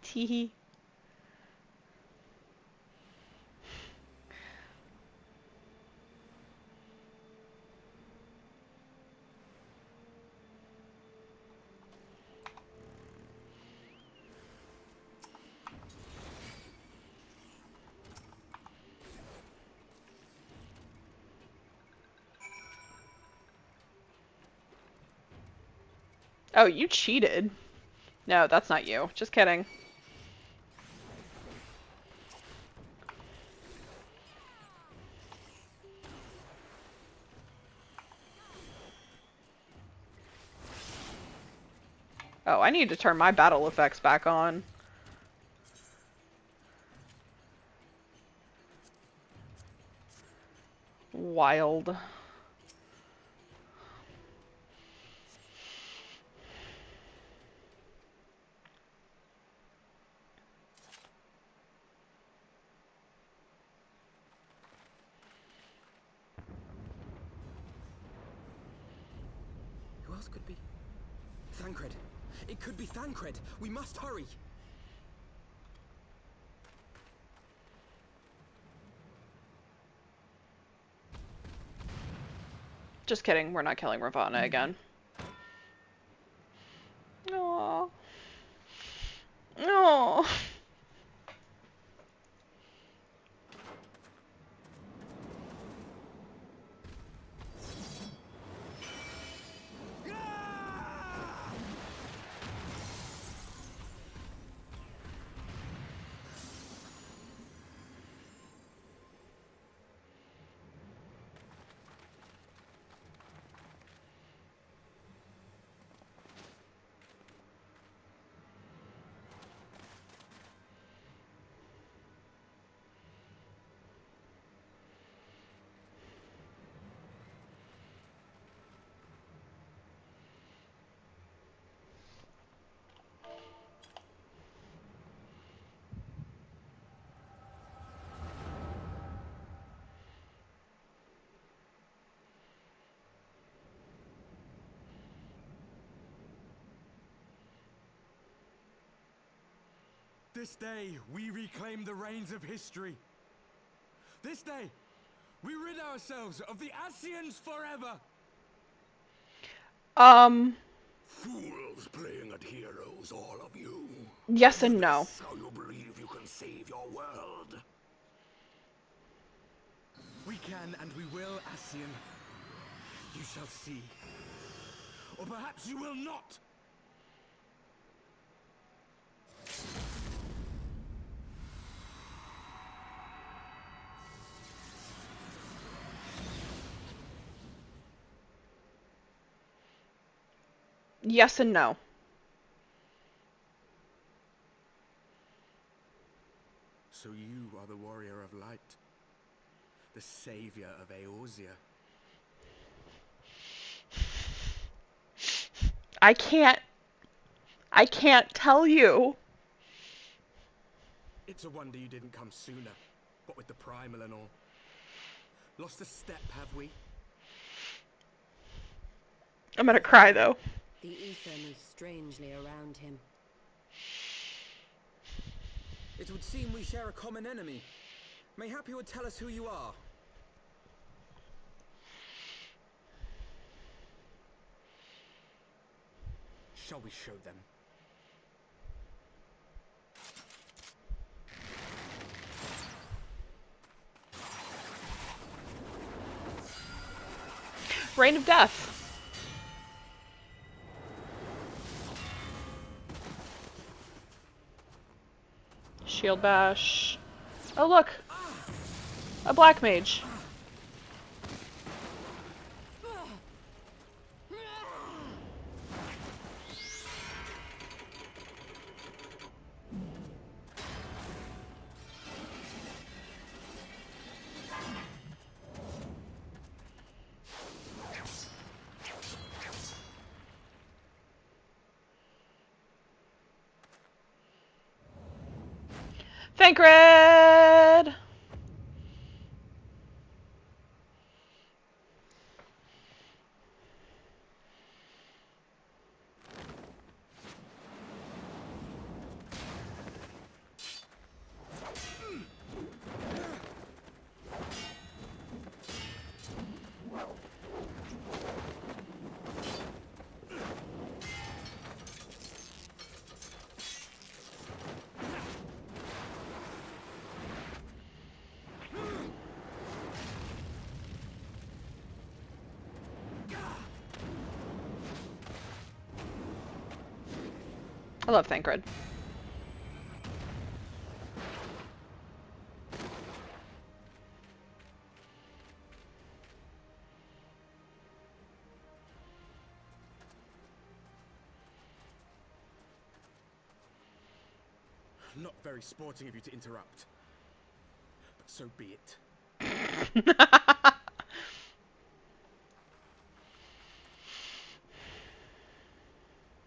Teehee. Oh, you cheated. No, that's not you. Just kidding. Oh, I need to turn my battle effects back on. Wild. Who else could be? Thancred. It could be Thancred. We must hurry. Just kidding. We're not killing Ravana again. Aww. Aww. This day, we reclaim the reins of history. This day, we rid ourselves of the Ascians forever. Fools playing at heroes, all of you. Yes and no. Is this how you believe you can save your world? We can and we will, Ascian. You shall see. Or perhaps you will not. Yes and no. So you are the warrior of light, the savior of Eorzea. I can't tell you. It's a wonder you didn't come sooner, what with the primal and all. Lost a step, have we? I'm gonna cry though. The ether moves strangely around him. It would seem we share a common enemy. Mayhap you would tell us who you are. shall we show them? Rain of Death. Shield bash. Oh look! A black mage. Thancred! I love Thancred. Not very sporting of you to interrupt, but so be it.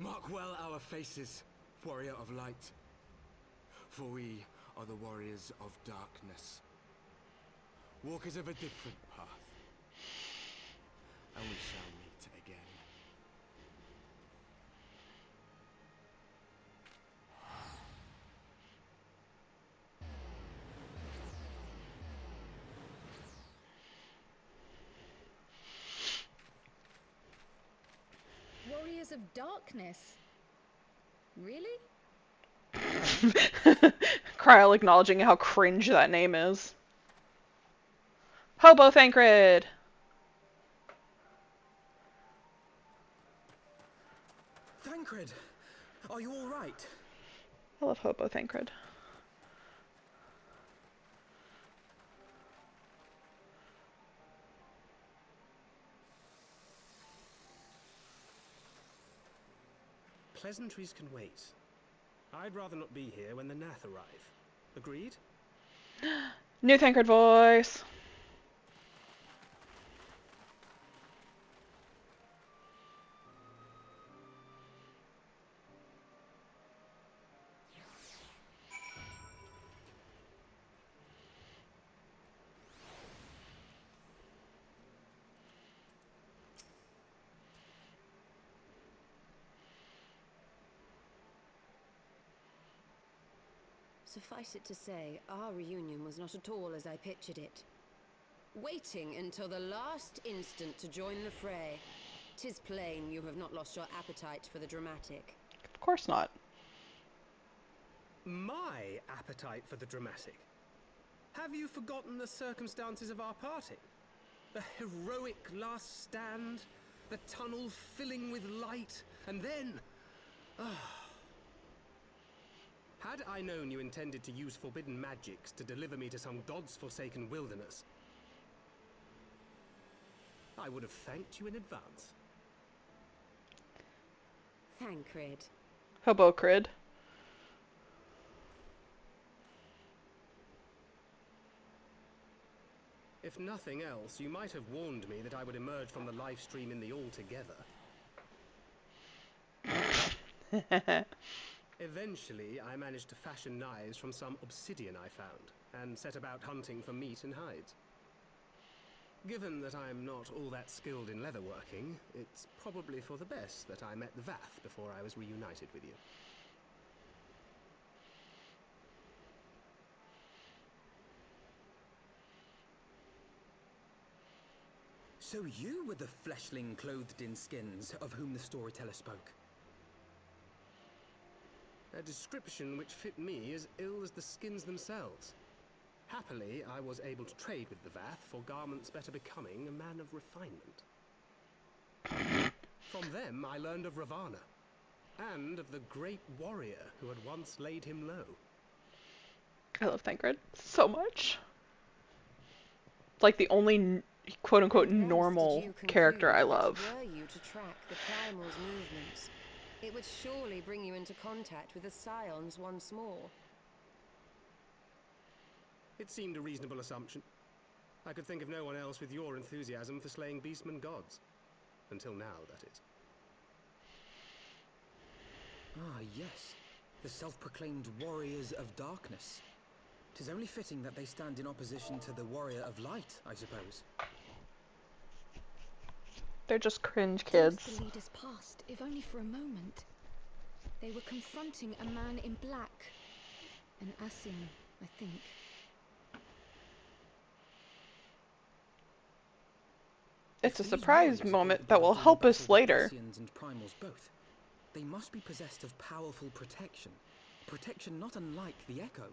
Mark well our faces, warrior of light, for we are the warriors of darkness, walkers of a different path, and we shall meet again. Warriors of Darkness? Really? Cryle acknowledging how cringe that name is. Hobo Thancred! Thancred, are you all right? I love Hobo Thancred. Pleasantries can wait. I'd rather not be here when the Nath arrive. Agreed? New Thancred voice! Suffice it to say, our reunion was not at all as I pictured it. Waiting until the last instant to join the fray. 'Tis plain you have not lost your appetite for the dramatic. Of course not. My appetite for the dramatic? Have you forgotten the circumstances of our parting? The heroic last stand, the tunnel filling with light, and then... Had I known you intended to use forbidden magics to deliver me to some god's forsaken wilderness, I would have thanked you in advance. Thancred. Hobo Crid. If nothing else, you might have warned me that I would emerge from the live stream in the altogether. Eventually, I managed to fashion knives from some obsidian I found, and set about hunting for meat and hides. Given that I'm not all that skilled in leatherworking, it's probably for the best that I met the Vath before I was reunited with you. So you were the fleshling clothed in skins of whom the storyteller spoke? A description which fit me as ill as the skins themselves. Happily, I was able to trade with the Vath for garments better becoming a man of refinement. From them, I learned of Ravana, and of the great warrior who had once laid him low. I love Thancred so much. It's like the only quote-unquote normal character I love. Were you to track the Primal's movements, it would surely bring you into contact with the Scions once more. It seemed a reasonable assumption. I could think of no one else with your enthusiasm for slaying beastmen gods. Until now, that is. Ah, yes. The self-proclaimed Warriors of Darkness. 'Tis only fitting that they stand in opposition to the Warrior of Light, I suppose. They're just cringe Glimpsed kids. the leaders past, if only for a moment. They were confronting a man in black. An Ascian, I think. It's a These surprise warriors are moment that capable will of doing help battle us with later. Ascians and Primals both. They must be possessed of powerful protection. Protection not unlike the Echo.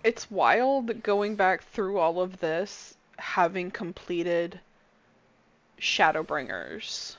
It's wild going back through all of this, having completed Shadowbringers.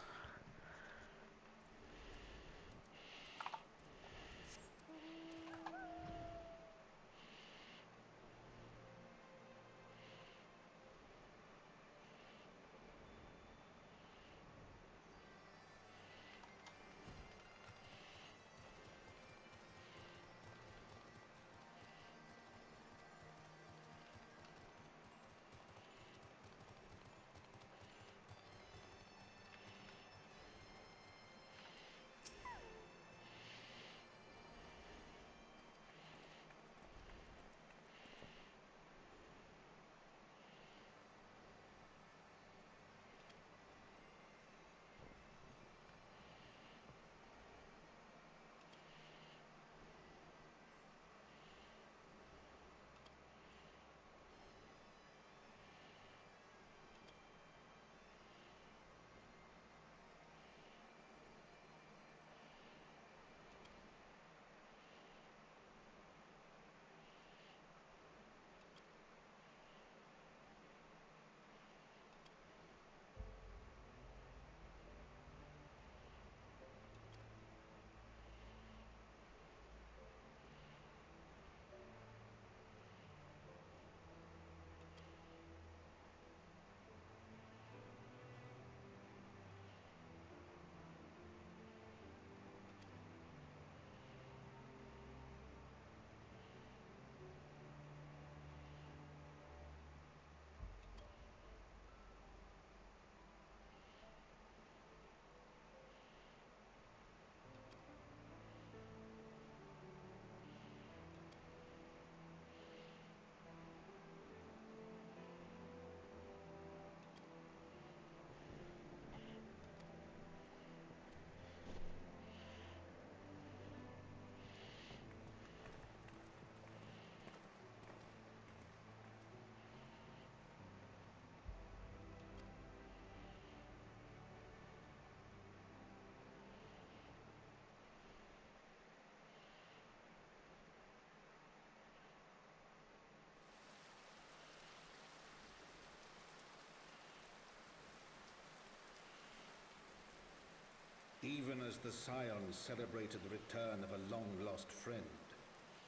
as the Scions celebrated the return of a long-lost friend,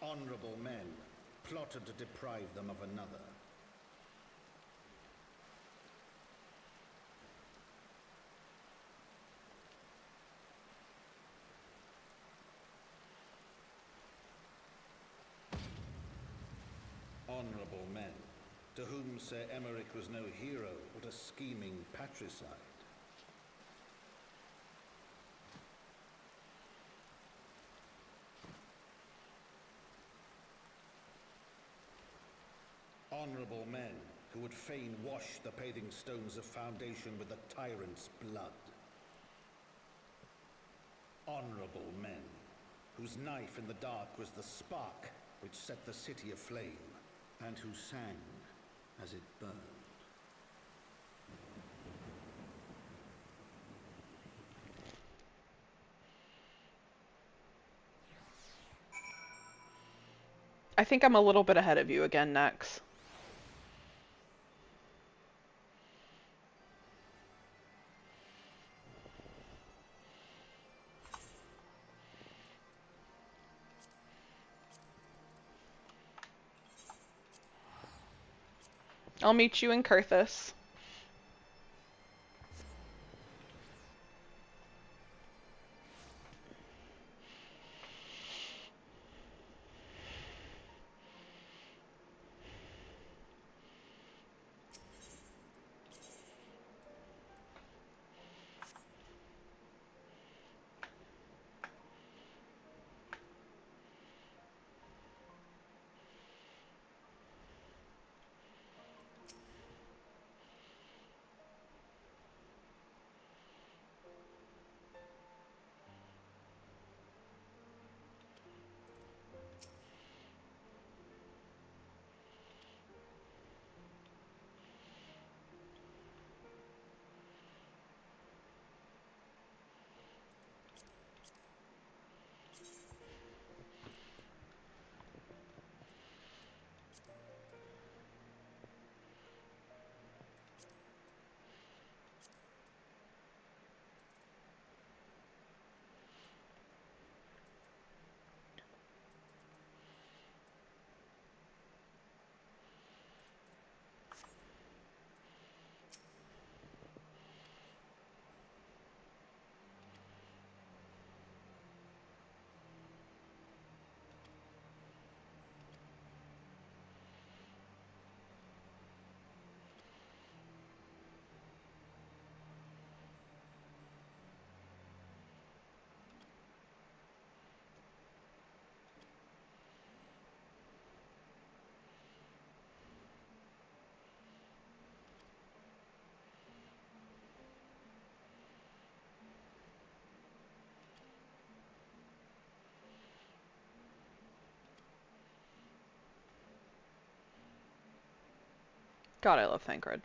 honorable men plotted to deprive them of another. Honorable men, to whom Sir Emmerich was no hero, but a scheming patricide. Honorable men who would fain wash the paving stones of foundation with the tyrant's blood. Honorable men whose knife in the dark was the spark which set the city aflame, and who sang as it burned. I think I'm a little bit ahead of you again, Nex. I'll meet you in Kurthus. God, I love Thancred.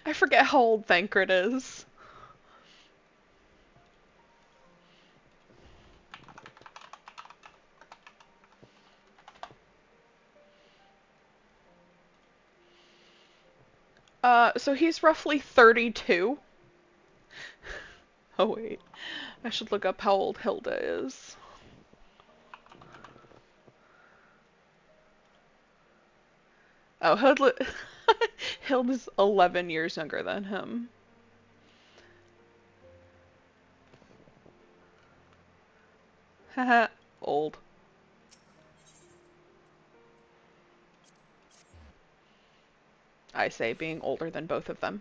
I forget how old Thancred is. So he's roughly 32. Oh wait, I should look up how old Hilda is. Oh, Hilda's 11 years younger than him. Haha, old. I say, being older than both of them.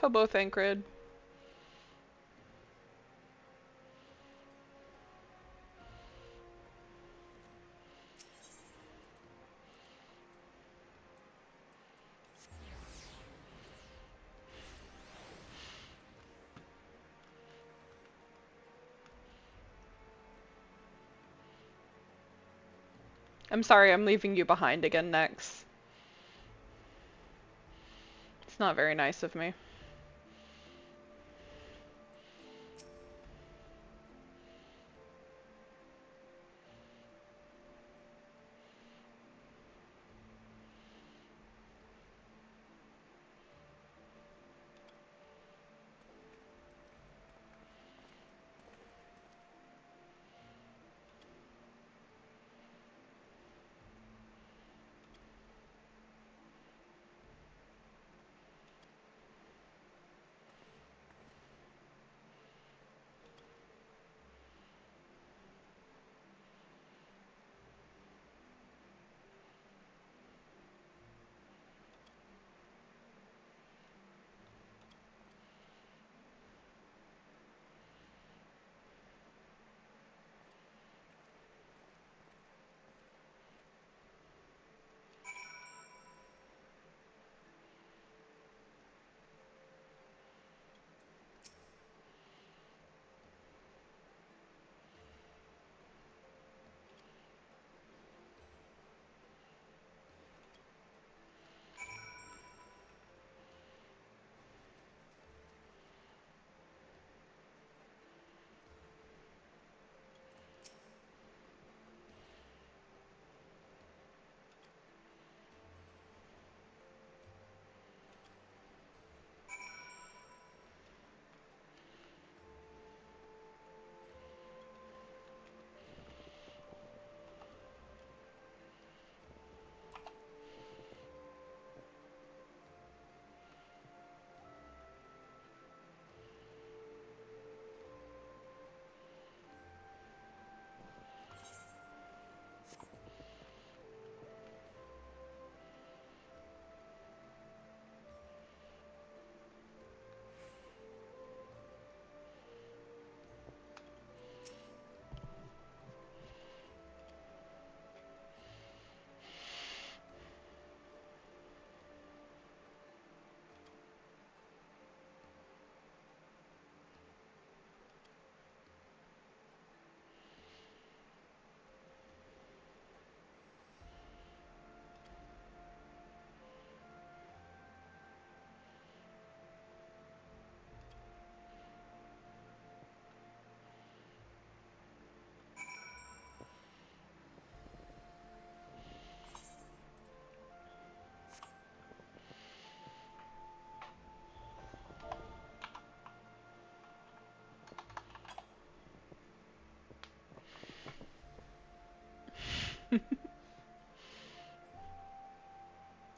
Hobo Thancred. I'm sorry, I'm leaving you behind again next. It's not very nice of me.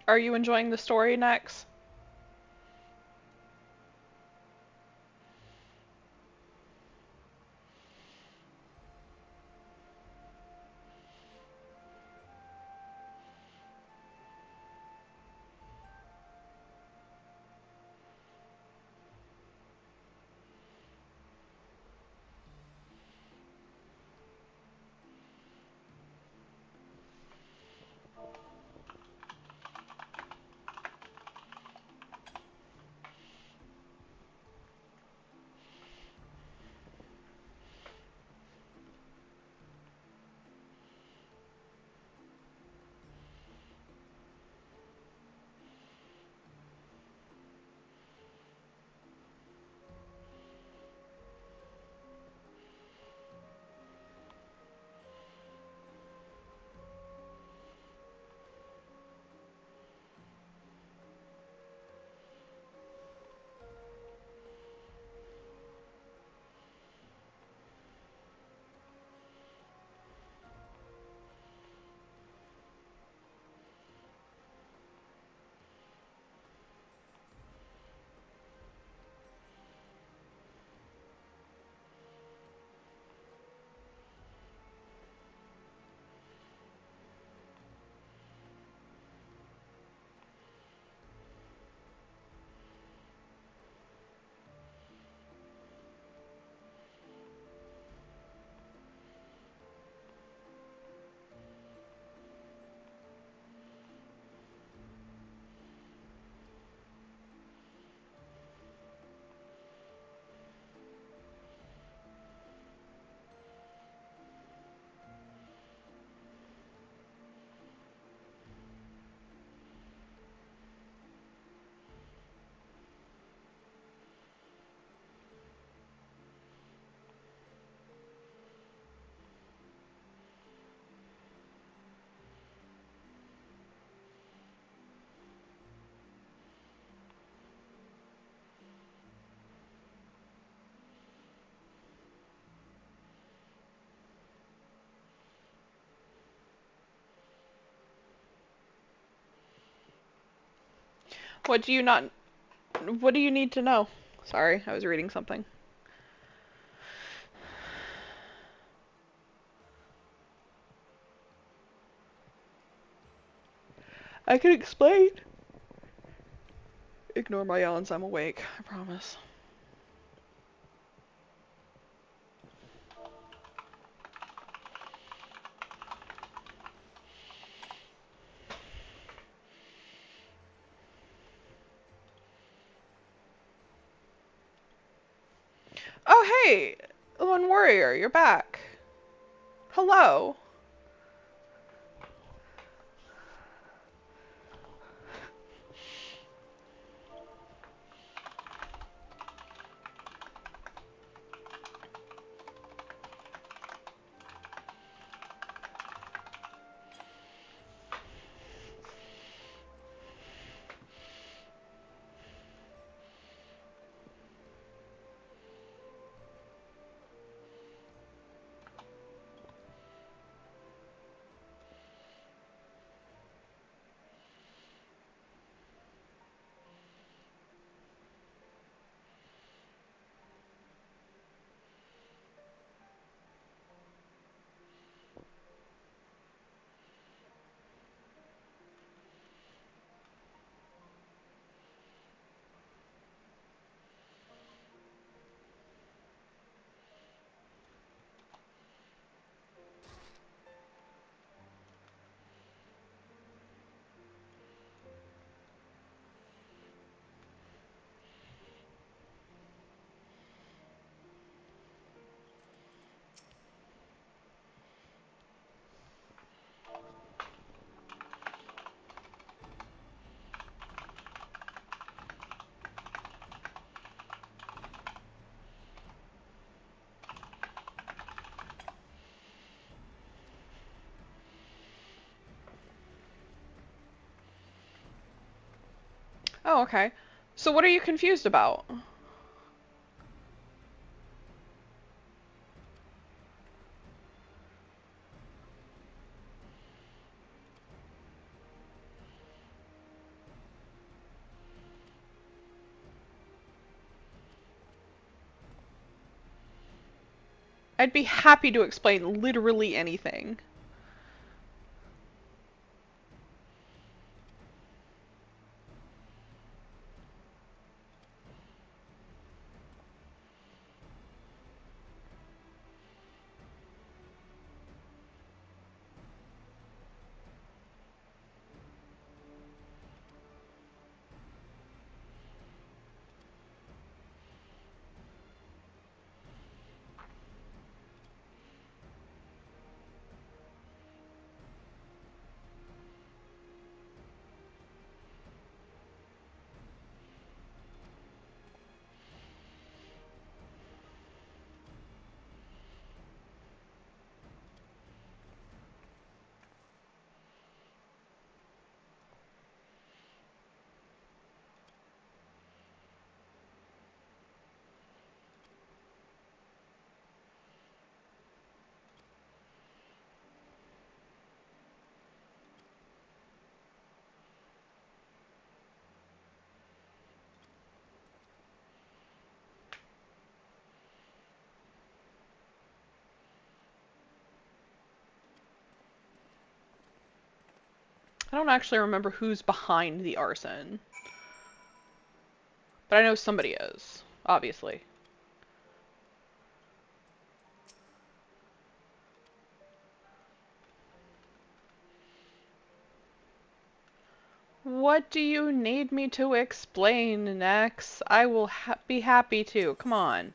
Are you enjoying the story, Nex? What do you not... What do you need to know? Sorry, I was reading something. I can explain. Ignore my yawns, I'm awake, I promise. Oh, hey! Lone Warrior, you're back. Hello. Oh, okay. So what are you confused about? I'd be happy to explain literally anything. I don't actually remember who's behind the arson. But I know somebody is, obviously. What do you need me to explain, Nex? I will be happy to. Come on.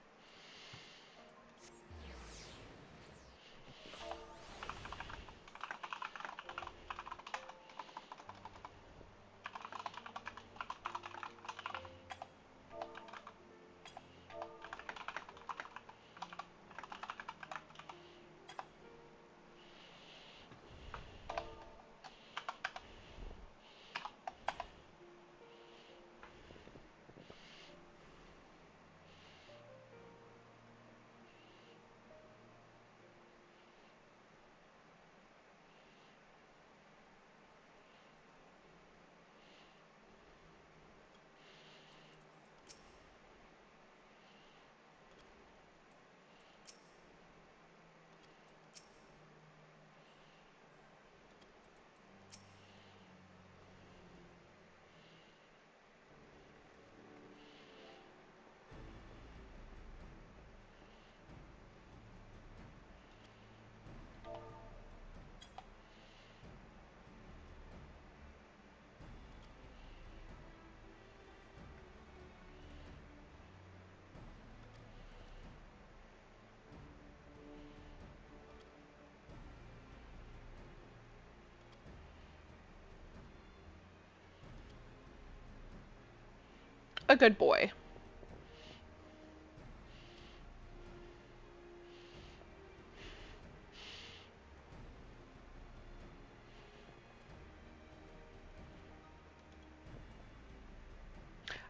A good boy.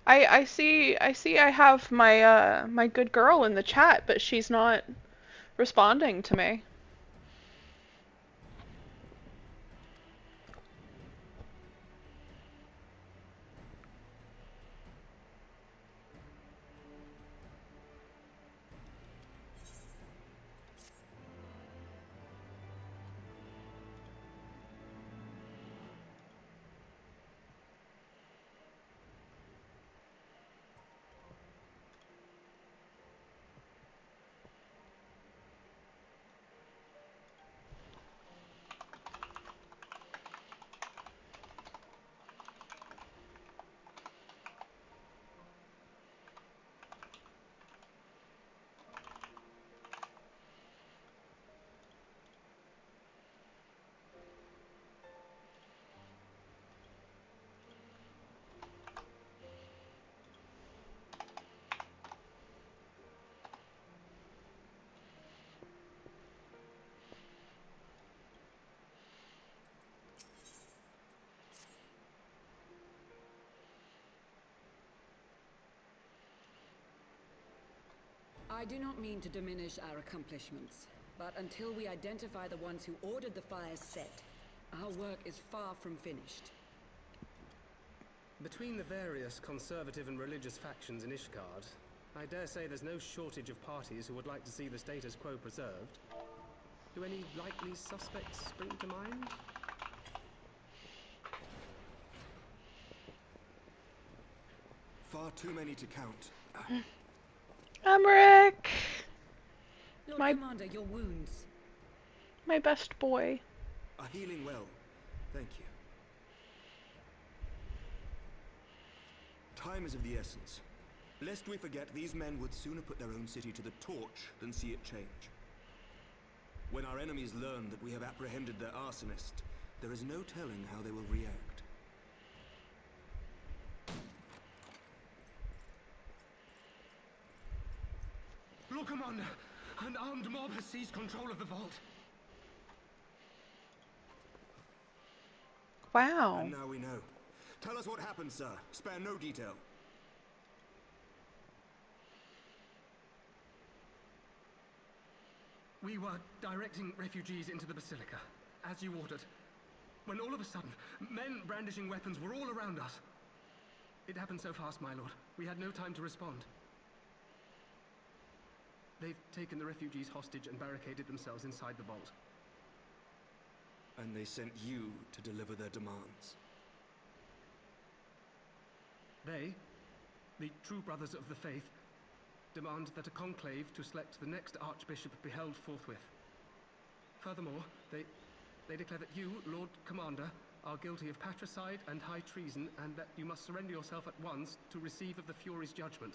I see I have my my good girl in the chat, but she's not responding to me. I do not mean to diminish our accomplishments, but until we identify the ones who ordered the fires set, our work is far from finished. Between the various conservative and religious factions in Ishgard, I dare say there's no shortage of parties who would like to see the status quo preserved. Do any likely suspects spring to mind? Far too many to count. Emmerich! Lord My- Commander, your wounds. My best boy. Are healing well. Thank you. Time is of the essence. Lest we forget, these men would sooner put their own city to the torch than see it change. When our enemies learn that we have apprehended their arsonist, there is no telling how they will react. Lord Commander, an armed mob has seized control of the vault. Wow. And now we know. Tell us what happened, sir. Spare no detail. We were directing refugees into the Basilica, as you ordered, when all of a sudden, men brandishing weapons were all around us. It happened so fast, my lord. We had no time to respond. They've taken the refugees hostage and barricaded themselves inside the vault. And they sent you to deliver their demands. They, the true brothers of the faith, demand that a conclave to select the next archbishop be held forthwith. Furthermore, they declare that you, Lord Commander, are guilty of patricide and high treason, and that you must surrender yourself at once to receive of the Fury's judgment.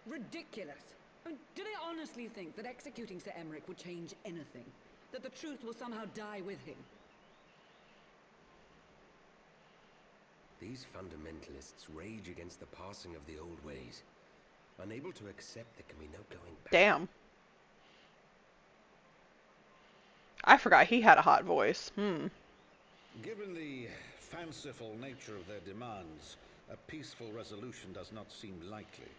Ridiculous! I mean, do they honestly think that executing Sir Emmerich would change anything? That the truth will somehow die with him? These fundamentalists rage against the passing of the old ways, unable to accept there can be no going back. Damn. I forgot he had a hot voice. Given the fanciful nature of their demands, a peaceful resolution does not seem likely.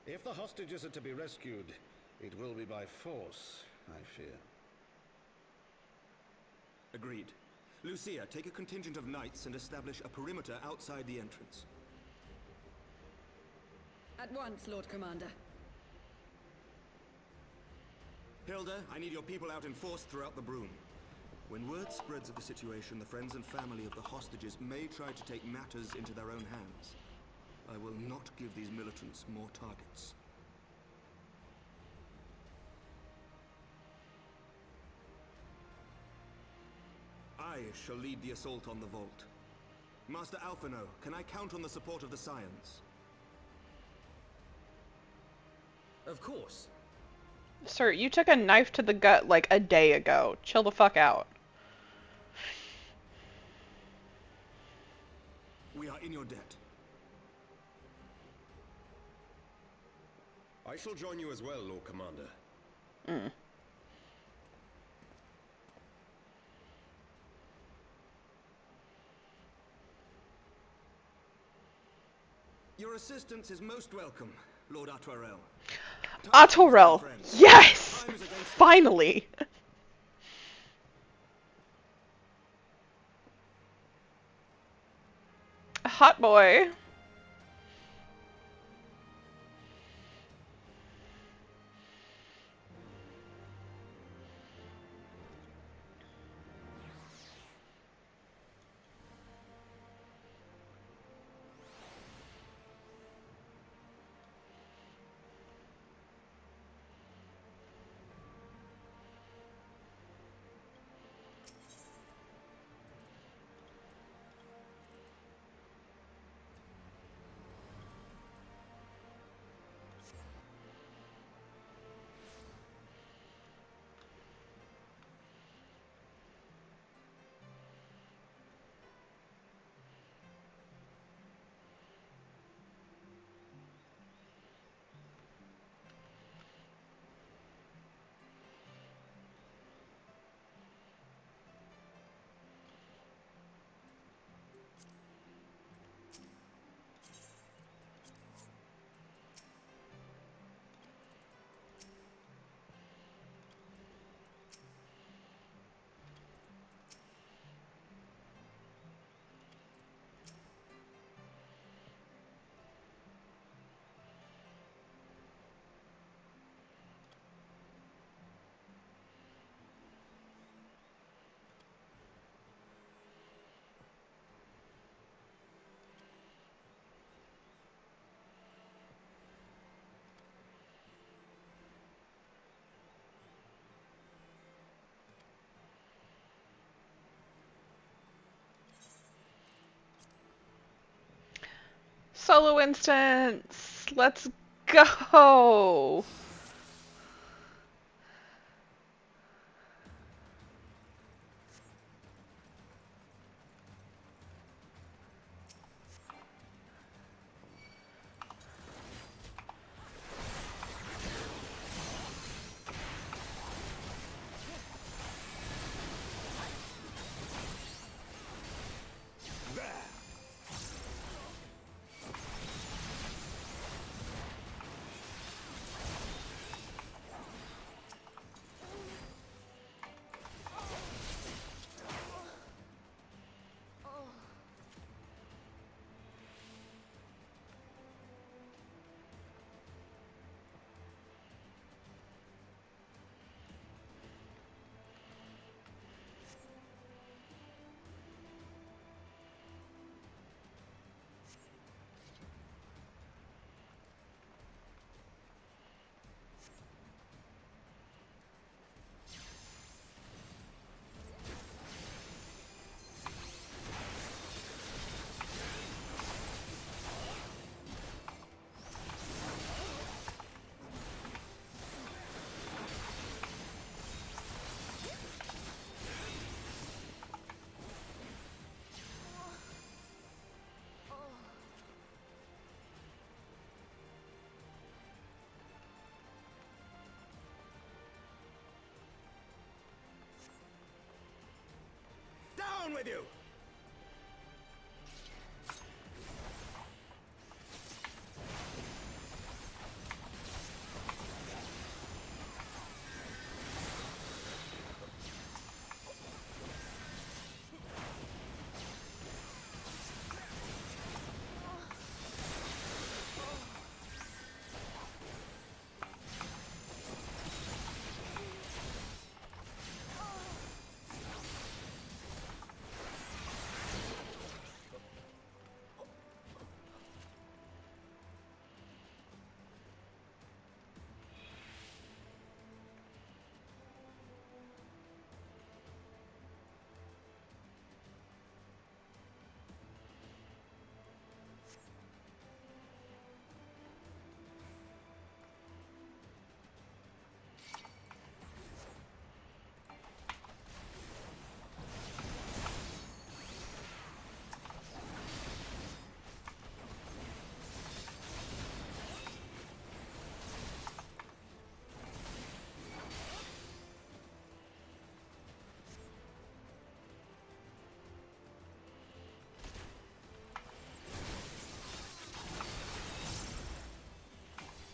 If the hostages are to be rescued, it will be by force, I fear. Agreed. Lucia, take a contingent of knights and establish a perimeter outside the entrance. At once, Lord Commander. Hilda, I need your people out in force throughout the Broom. When word spreads of the situation, the friends and family of the hostages may try to take matters into their own hands. I will not give these militants more targets. I shall lead the assault on the vault. Master Alphino, can I count on the support of the Scions? Of course. Sir, you took a knife to the gut like a day ago. Chill the fuck out. We are in your debt. I shall join you as well, Lord Commander. Your assistance is most welcome, Lord Atwarel. Atwarel! Yes! Finally! Hot boy. Solo instance! Let's go! Down with you!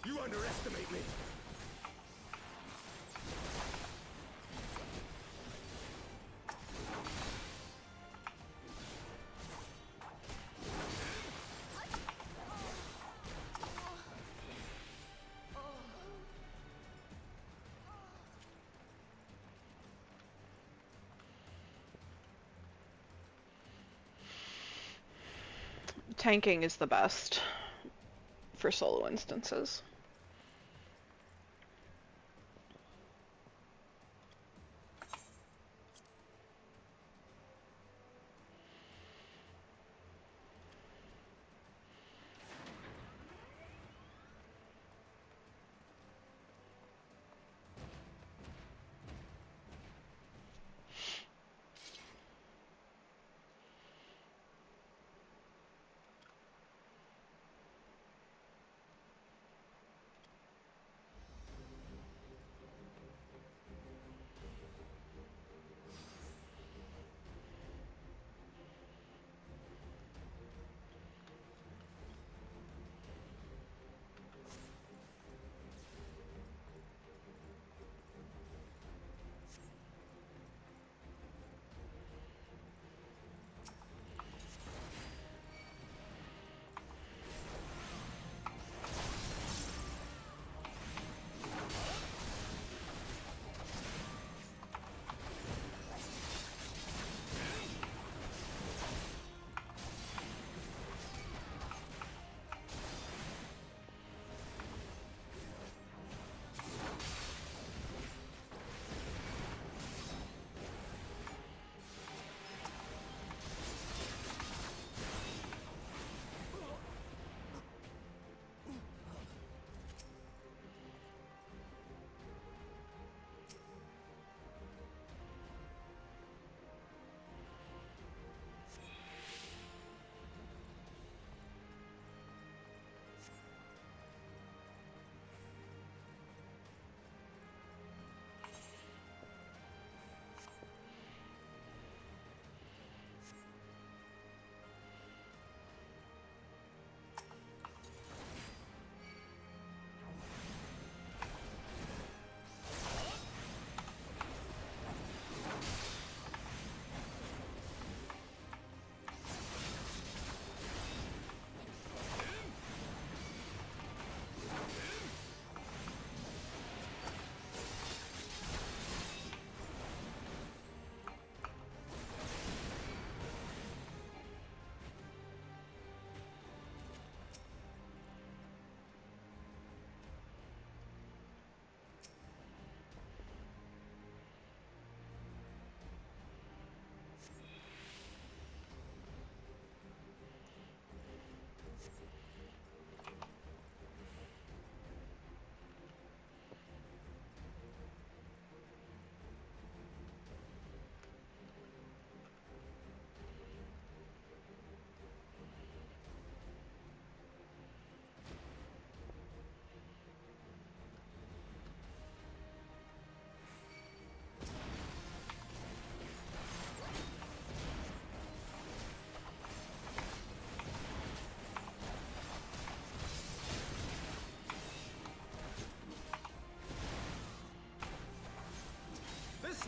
You underestimate me. Tanking is the best for solo instances.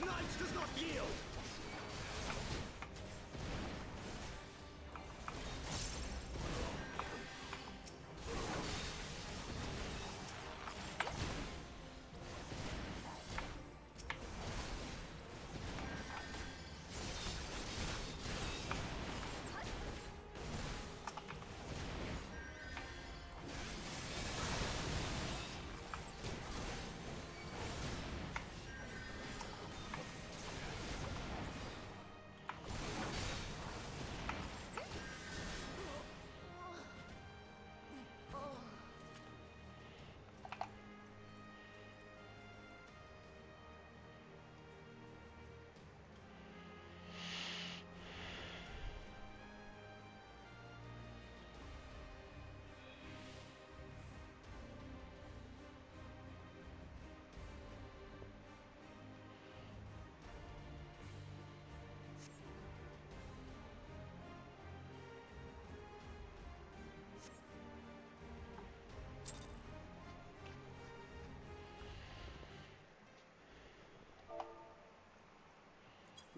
knight does not yield!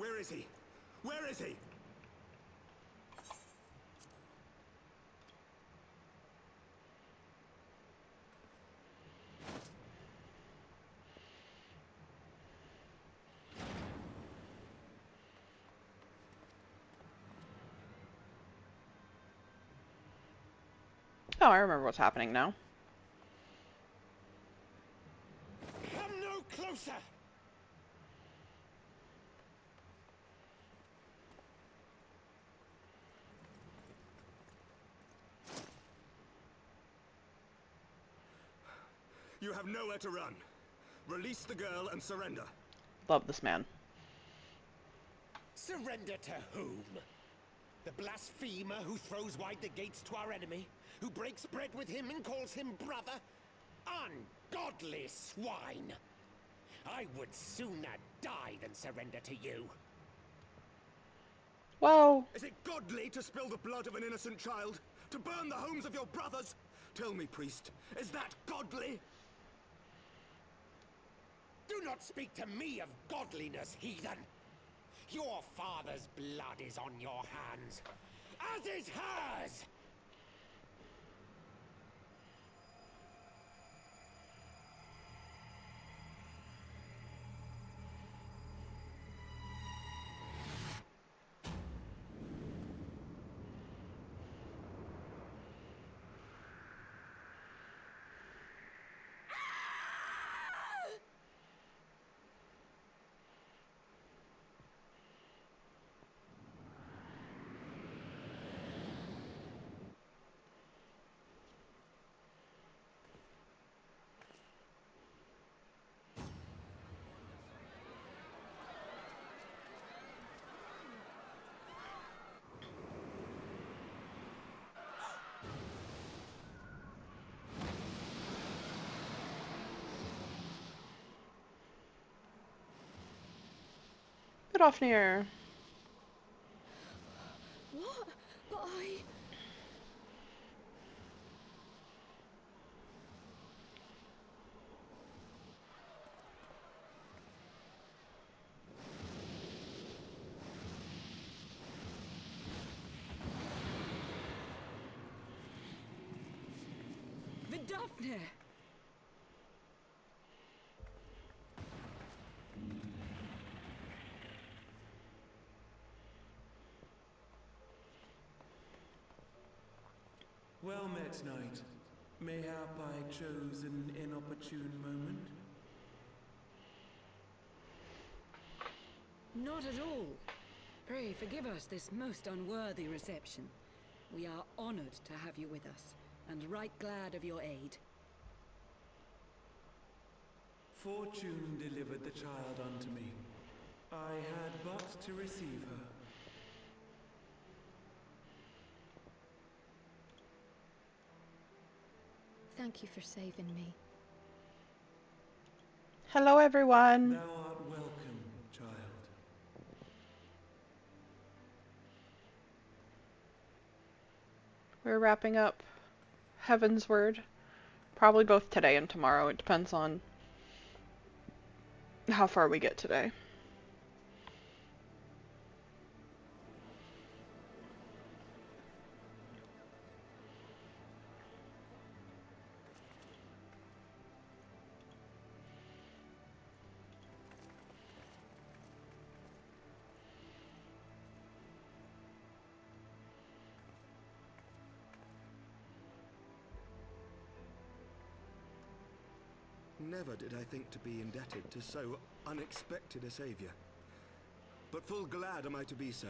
Where is he? Where is he? Oh, I remember what's happening now. Come no closer! You have nowhere to run. Release the girl and surrender. Love this man. Surrender to whom? The blasphemer who throws wide the gates to our enemy? Who breaks bread with him and calls him brother? Ungodly swine! I would sooner die than surrender to you. Well, Is it godly to spill the blood of an innocent child? To burn the homes of your brothers? Tell me, priest, is that godly? Do not speak to me of godliness, heathen! Your father's blood is on your hands, as is hers! get off near. What? But I... Vidofne! Well met, knight. Mayhap I chose an inopportune moment? Not at all. Pray forgive us this most unworthy reception. We are honored to have you with us, and right glad of your aid. Fortune delivered the child unto me. I had but to receive her. Thank you for saving me. Hello, everyone. Thou art welcome, child. We're wrapping up Heavensward. Probably both today and tomorrow. It depends on how far we get today. Never did I think to be indebted to so unexpected a savior. But full glad am I to be so.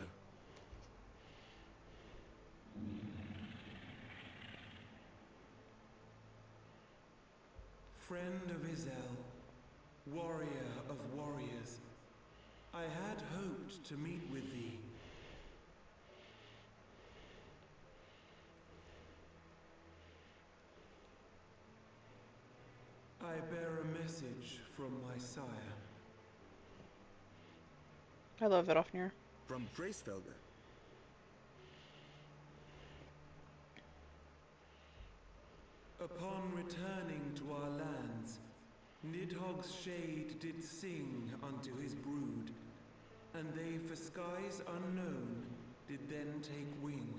Friend of Izel, warrior of warriors, I had hoped to meet with thee. I bear a message from my sire. I love Vidofnir. From Bracefelder. Upon returning to our lands, Nidhogg's shade did sing unto his brood, and they for skies unknown did then take wing.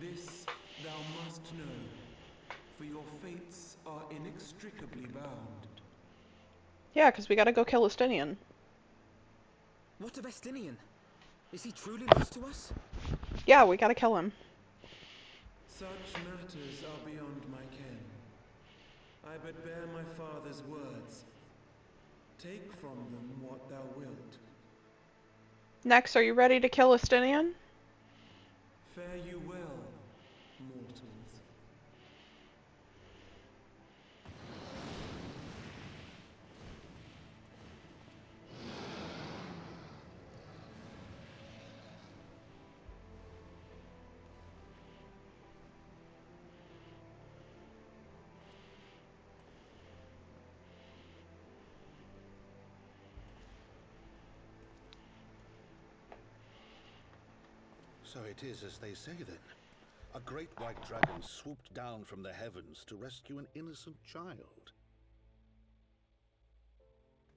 This thou must know, for your fates are inextricably bound. Yeah, because we gotta go kill Estinian. What of Estinian? Is he truly lost to us? Yeah, we gotta kill him. Such matters are beyond my ken. I but bear my father's words. Take from them what thou wilt. Next, are you ready to kill Estinian? Fare you well, mortals. So it is as they say then. A great white dragon swooped down from the heavens to rescue an innocent child.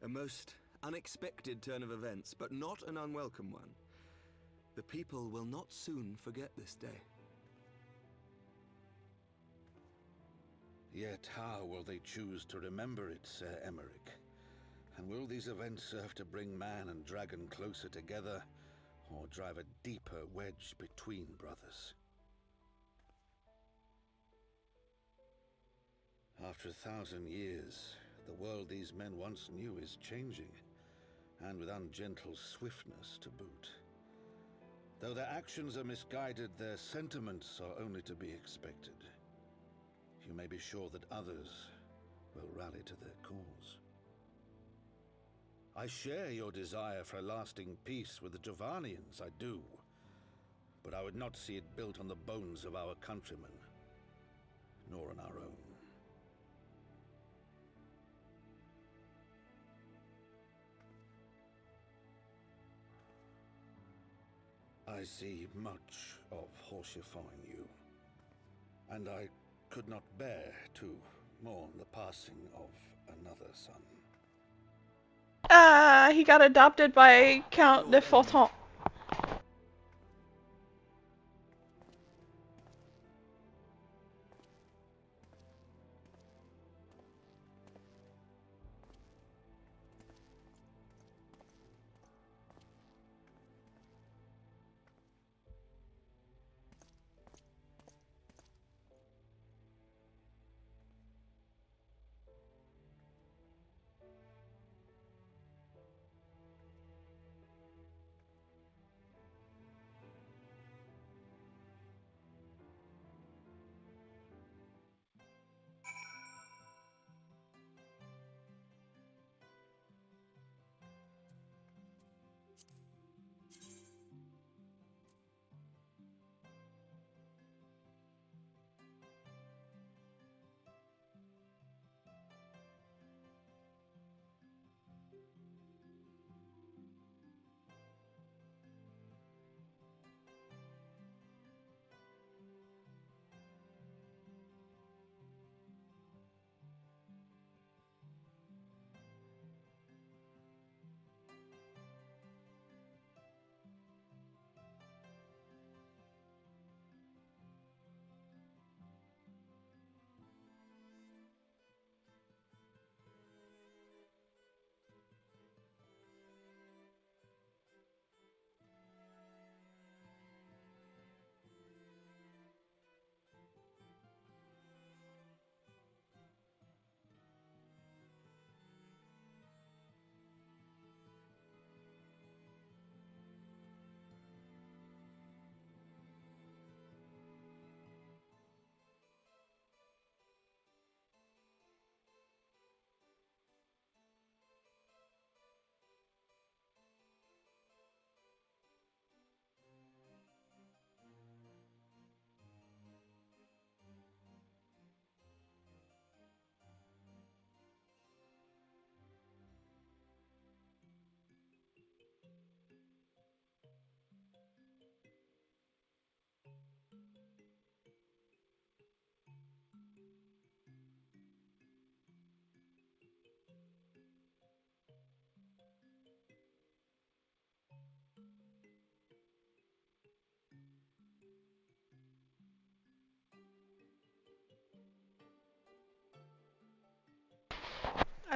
A most unexpected turn of events, but not an unwelcome one. The people will not soon forget this day. Yet how will they choose to remember it, Sir Emmerich? And will these events serve to bring man and dragon closer together, or drive a deeper wedge between brothers? After 1,000 years, the world these men once knew is changing, and with ungentle swiftness to boot. Though their actions are misguided, their sentiments are only to be expected. You may be sure that others will rally to their cause. I share your desire for a lasting peace with the Jovanians, I do. But I would not see it built on the bones of our countrymen, nor on our own. I see much of horsifying you, and I could not bear to mourn the passing of another son. Ah, he got adopted by Count de Fontaine.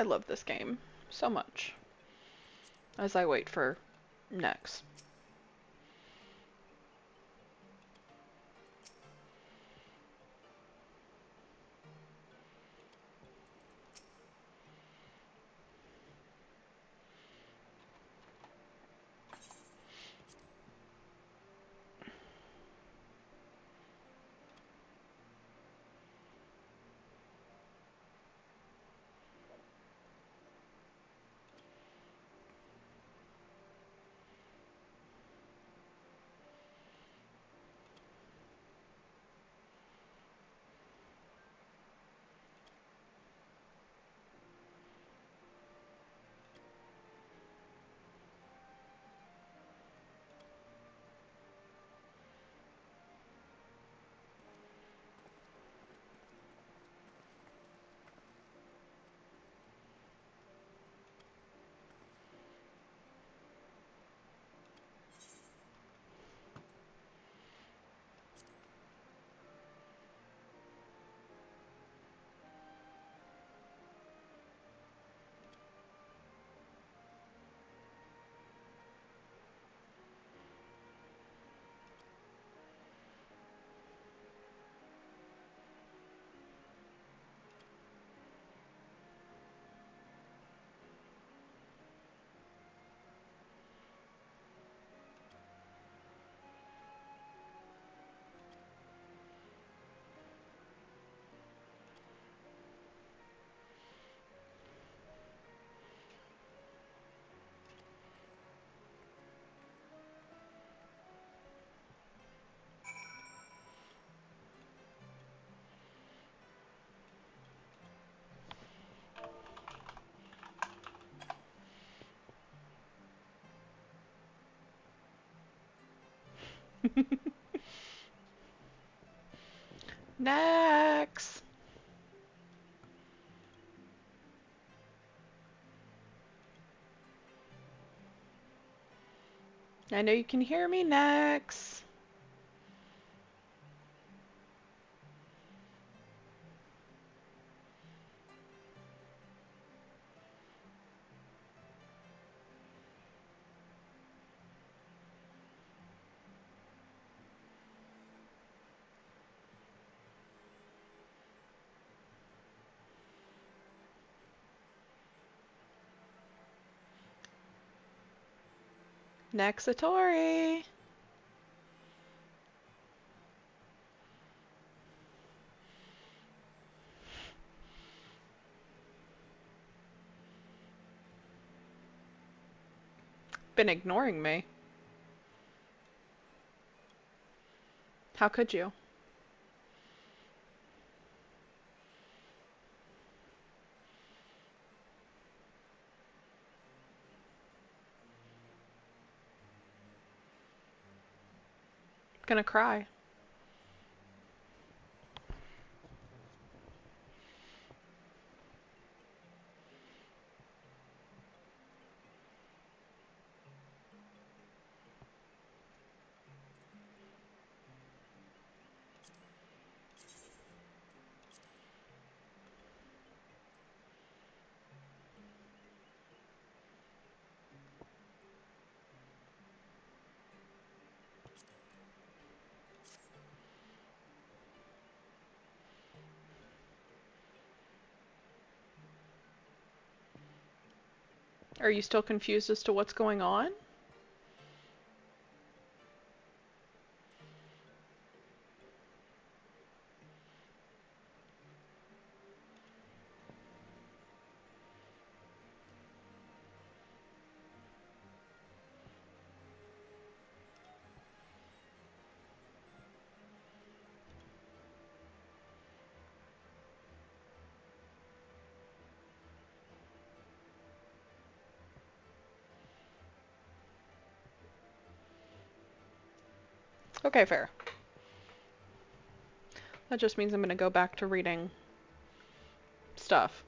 I love this game so much. As I wait for next. Next! I know you can hear me, Next. Nexatori! Been ignoring me. How could you? Gonna cry. Are you still confused as to what's going on? Okay, fair. That just means I'm gonna go back to reading stuff.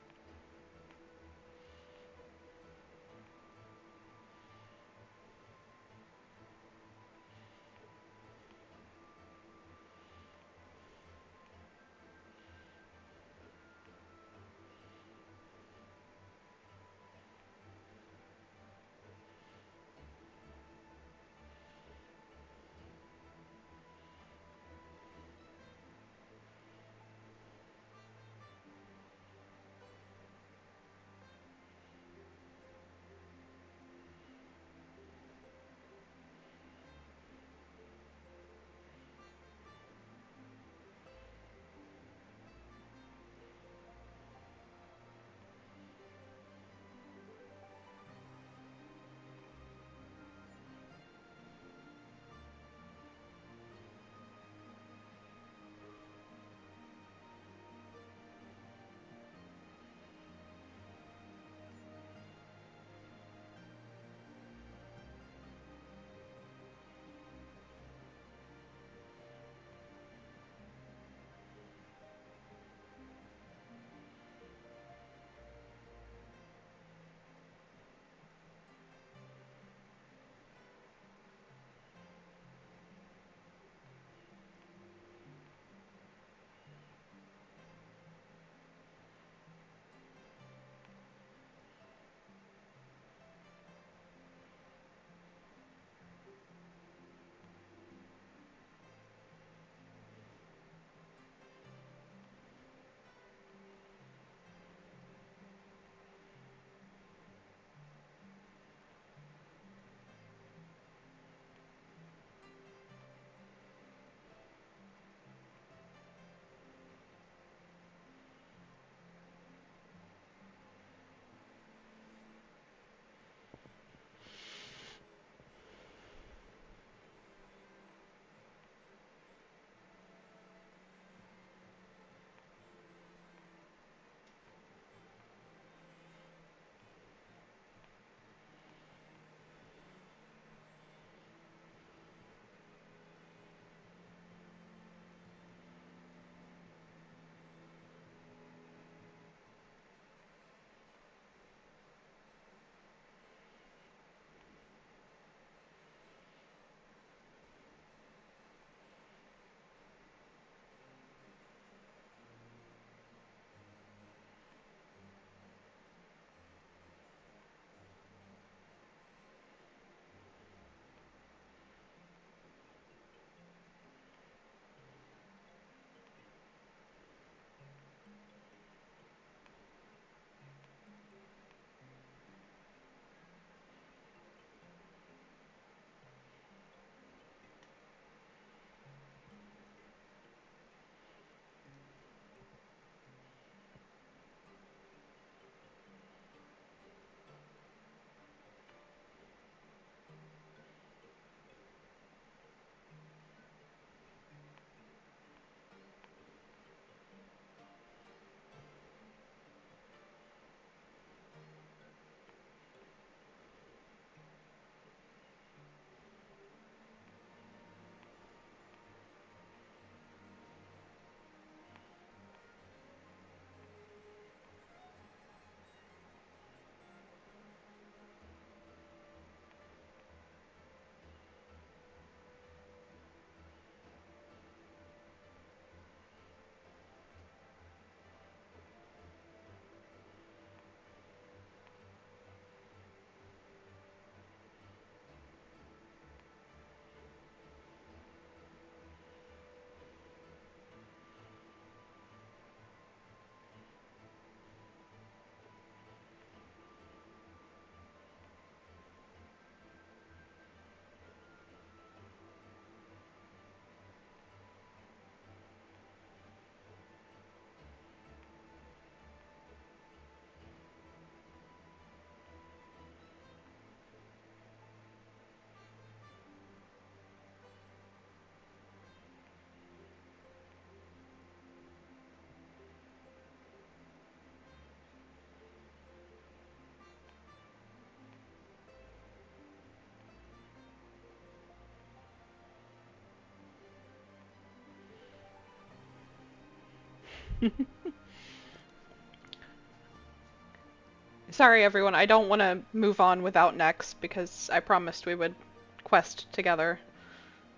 Sorry, everyone. I don't want to move on without Nex because I promised we would quest together.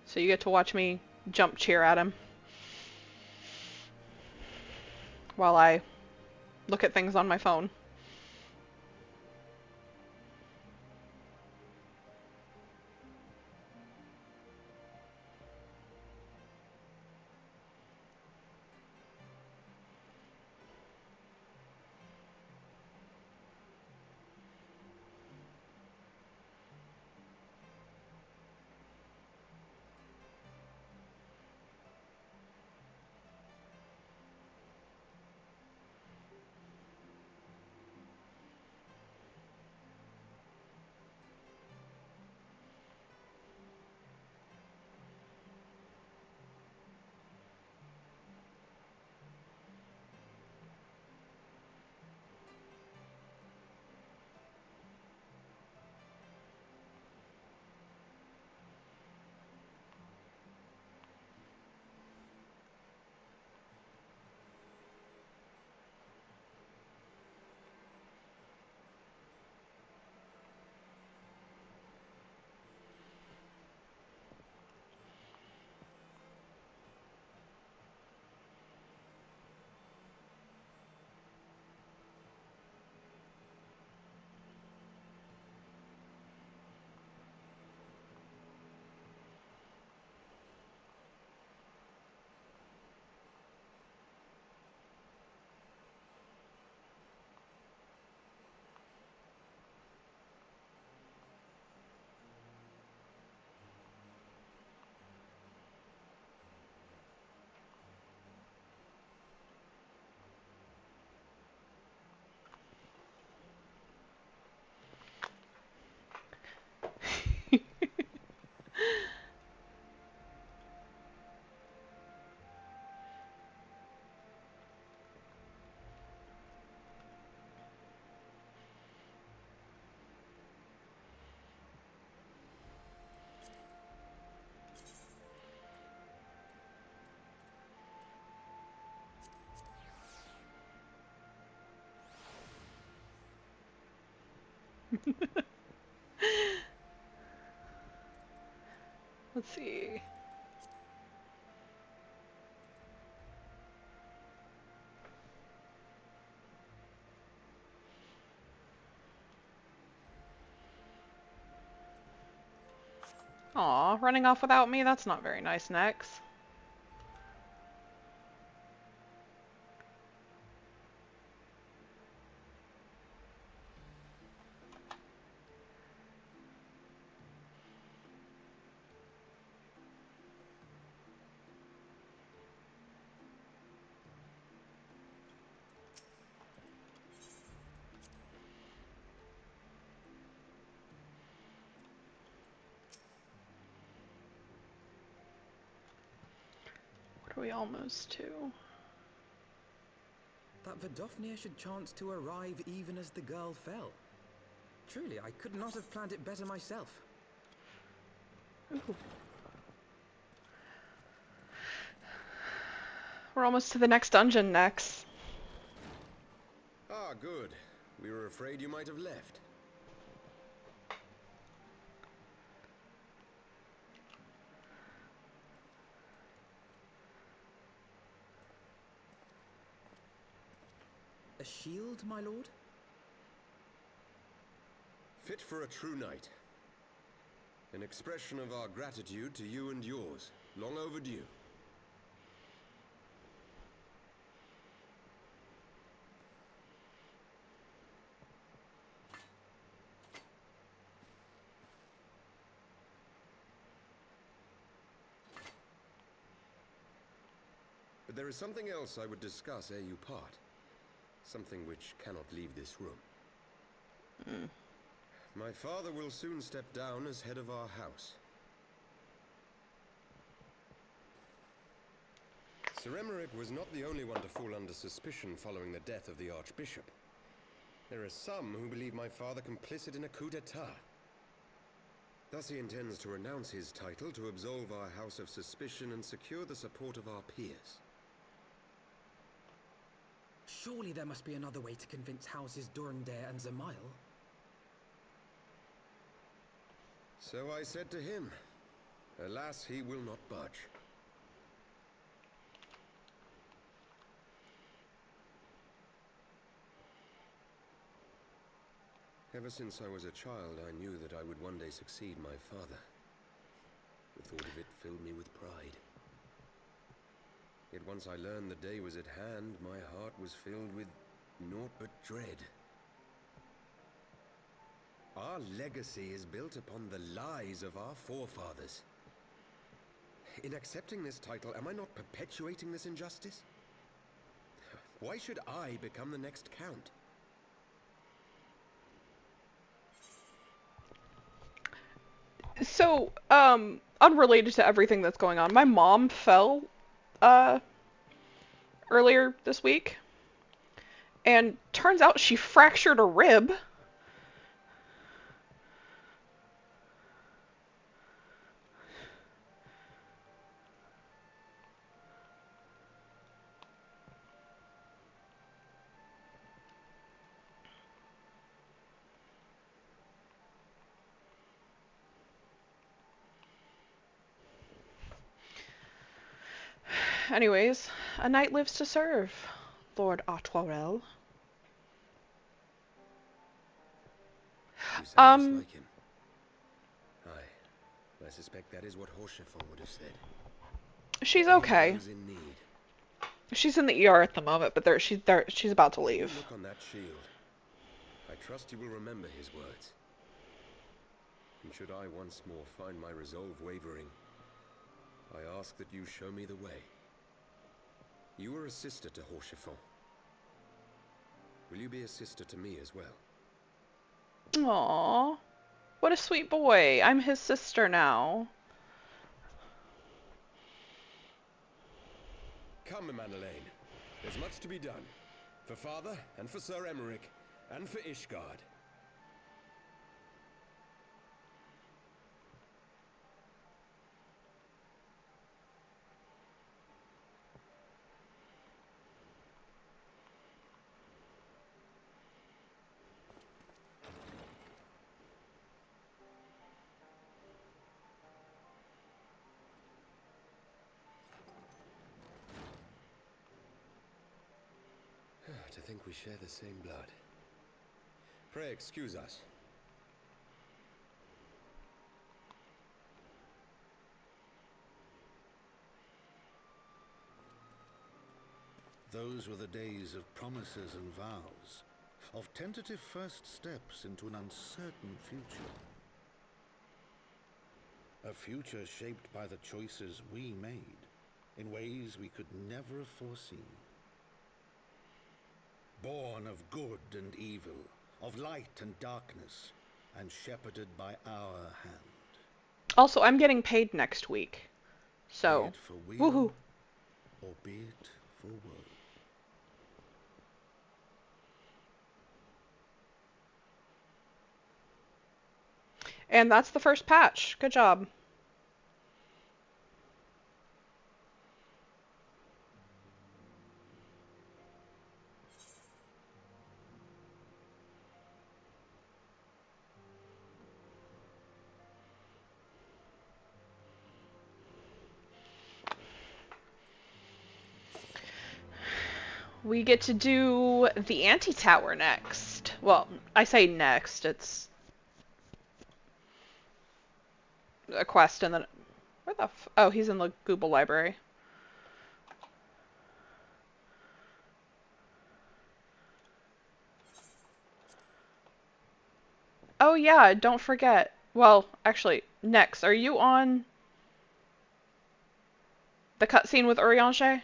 So you get to watch me jump cheer at him while I look at things on my phone. Let's see. Aw, running off without me? That's not very nice, Nex. What are we almost to? That Vidofnir should chance to arrive even as the girl fell. Truly, I could not have planned it better myself. Ooh. We're almost to the next dungeon, Nex. Ah, good. We were afraid you might have left. A shield, my lord? Fit for a true knight. An expression of our gratitude to you and yours. Long overdue. But there is something else I would discuss ere you part. Something which cannot leave this room. My father will soon step down as head of our house. Sir Emmerich was not the only one to fall under suspicion following the death of the Archbishop. There are some who believe my father complicit in a coup d'etat. Thus he intends to renounce his title to absolve our house of suspicion and secure the support of our peers. Surely there must be another way to convince Houses Durandare and Zamail. So I said to him. Alas, he will not budge. Ever since I was a child, I knew that I would one day succeed my father. The thought of it filled me with pride. Yet once I learned the day was at hand, my heart was filled with naught but dread. Our legacy is built upon the lies of our forefathers. In accepting this title, am I not perpetuating this injustice? Why should I become the next count? So, unrelated to everything that's going on, my mom fell, earlier this week, and turns out she fractured a rib. Anyways, a knight lives to serve, Lord Otwarel. You sound just like him. Aye. I suspect that is what Horsefall would have said. She's okay. Those in need. She's in the ER at the moment, but she's about to leave. Look on that shield. I trust you will remember his words. And should I once more find my resolve wavering, I ask that you show me the way. You were a sister to Horsefall. Will you be a sister to me as well? Aww. What a sweet boy. I'm his sister now. Come, Manelaine. There's much to be done. For father, and for Sir Emeric, and for Ishgard. To think we share the same blood. Pray excuse us. Those were the days of promises and vows, of tentative first steps into an uncertain future. A future shaped by the choices we made, in ways we could never have foreseen. Born of good and evil, of light and darkness, and shepherded by our hand. Also, I'm getting paid next week. So, be it for weal, woohoo. Or be it for woe. And that's the first patch. Good job. We get to do the anti-tower next. Well, I say next, it's a quest and then... Where the oh, he's in the Google library. Oh yeah, don't forget. Well, actually, next, are you on the cutscene with Urianger?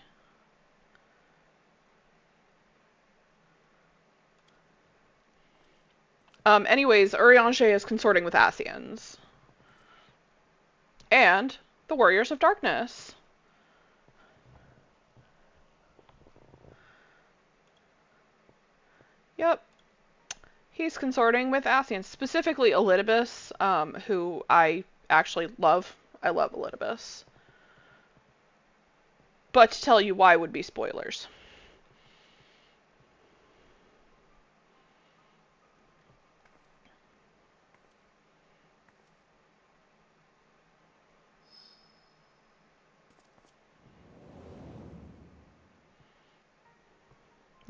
Anyways, Urianger is consorting with Ascians. And the Warriors of Darkness. Yep. He's consorting with Ascians, specifically Elidibus, who I actually love. I love Elidibus. But to tell you why would be spoilers.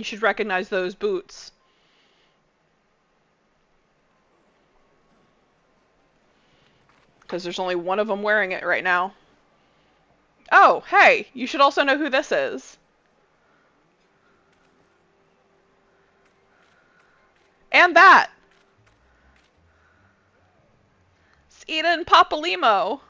You should recognize those boots. Because there's only one of them wearing it right now. Oh, hey, you should also know who this is. And that! It's Eden Papalimo.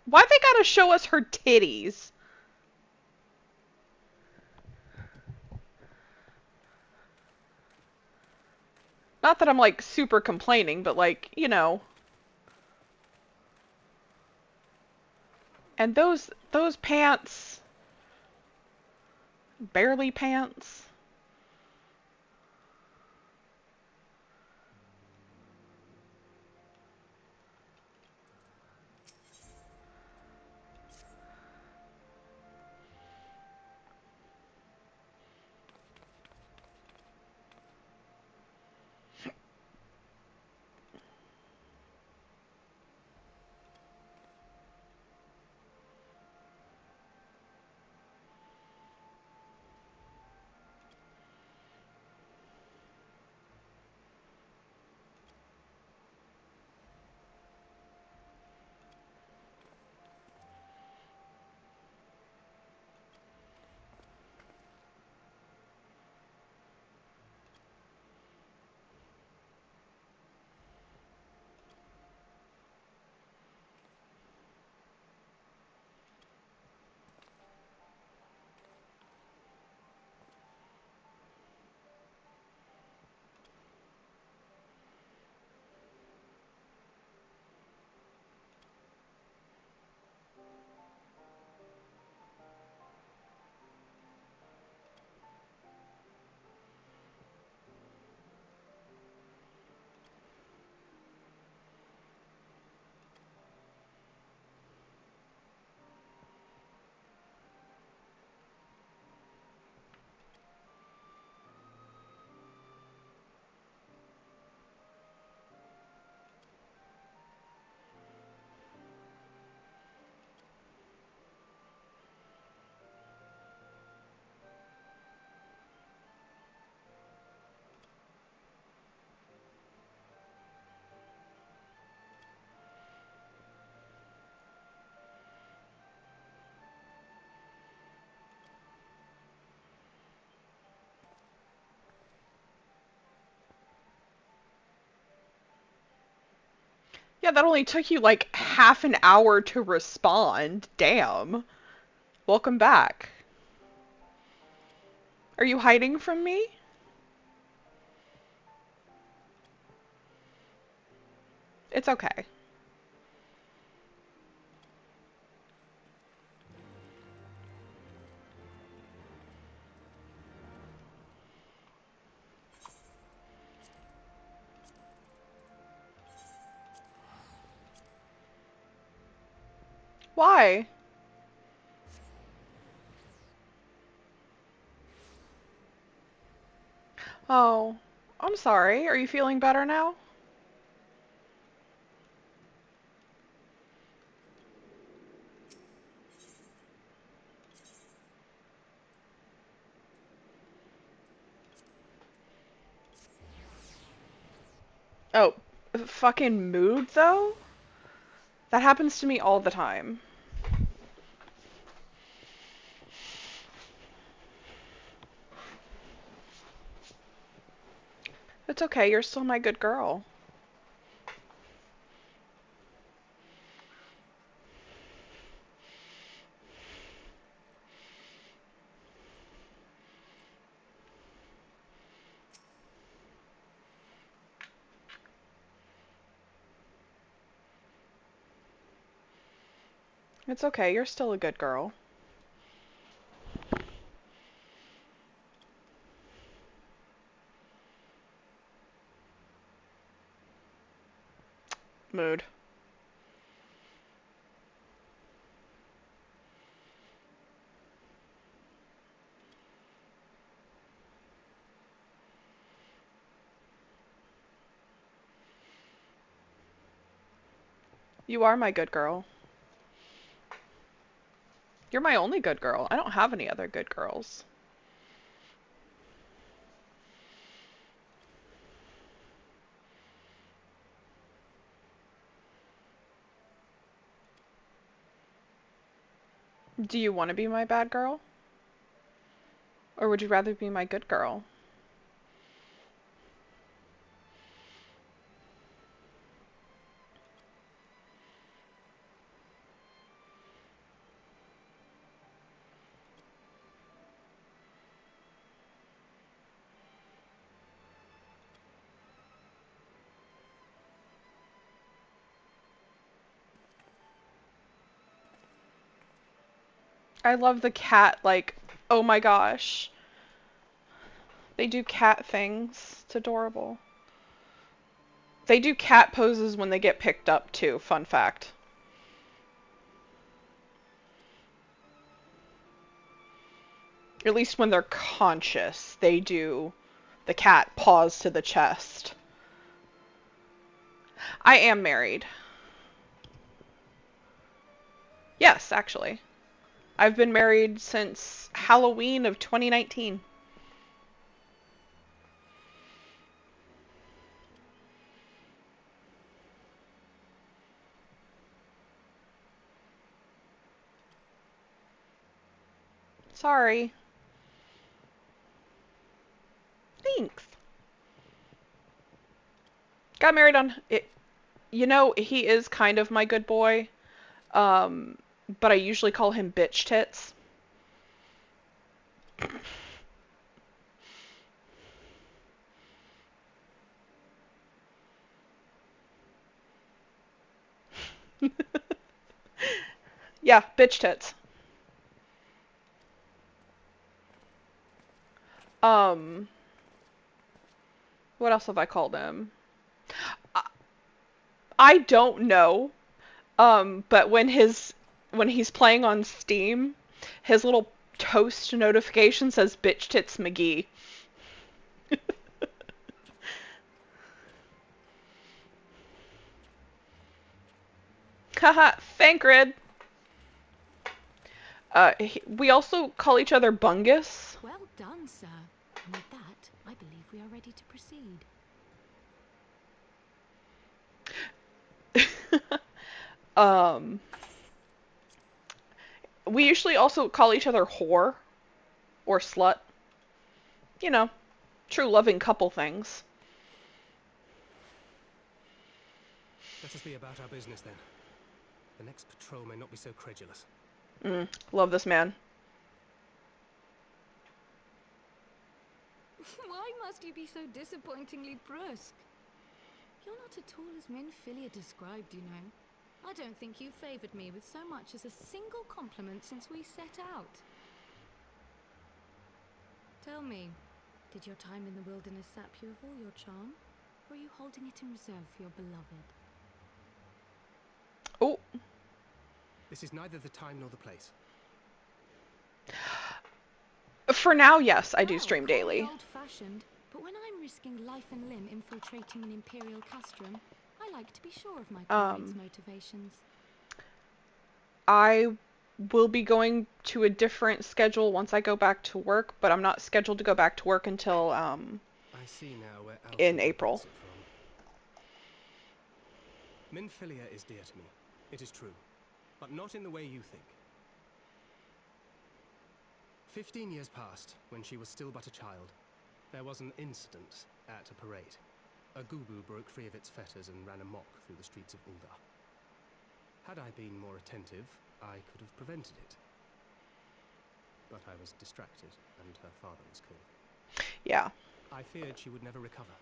Why they gotta show us her titties? Not that I'm, like, super complaining, but, like, you know. And those pants. Barely pants. Yeah, that only took you like half an hour to respond. Damn. Welcome back. Are you hiding from me? It's okay. Why? Oh, I'm sorry. Are you feeling better now? Oh, fucking mood though? That happens to me all the time. It's okay, you're still my good girl. It's okay, you're still a good girl. Mood. You are my good girl. You're my only good girl. I don't have any other good girls. Do you want to be my bad girl? Or would you rather be my good girl? I love the cat, like, oh my gosh. They do cat things. It's adorable. They do cat poses when they get picked up, too. Fun fact. At least when they're conscious, they do the cat paws to the chest. I am married. Yes, actually. I've been married since Halloween of 2019. Sorry. Thanks. Got married on it. You know, he is kind of my good boy. But I usually call him bitch tits. Yeah, bitch tits. What else have I called him? I don't know. But when he's playing on Steam, his little toast notification says bitch tits McGee. Haha, Thancred. We also call each other Bungus. Well done, sir. And with that, I believe we are ready to proceed. We usually also call each other whore or slut. You know, true loving couple things. Let us be about our business then. The next patrol may not be so credulous. Love this man. Why must you be so disappointingly brusque? You're not at all as Minfilia described, you know. I don't think you favoured me with so much as a single compliment since we set out. Tell me, did your time in the wilderness sap you of all your charm? Or are you holding it in reserve for your beloved? Oh. This is neither the time nor the place. For now, yes, I do stream daily. Old-fashioned, but when I'm risking life and limb infiltrating an Imperial castrum, I like to be sure of my comrades' motivations. I will be going to a different schedule once I go back to work, but I'm not scheduled to go back to work until I see now where in April. Minfilia is dear to me. It is true, but not in the way you think. 15 years passed when she was still but a child. There was an incident at a parade. A gubu broke free of its fetters and ran amok through the streets of Ul'dah. Had I been more attentive, I could have prevented it. But I was distracted, and her father was killed. Yeah. I feared she would never recover.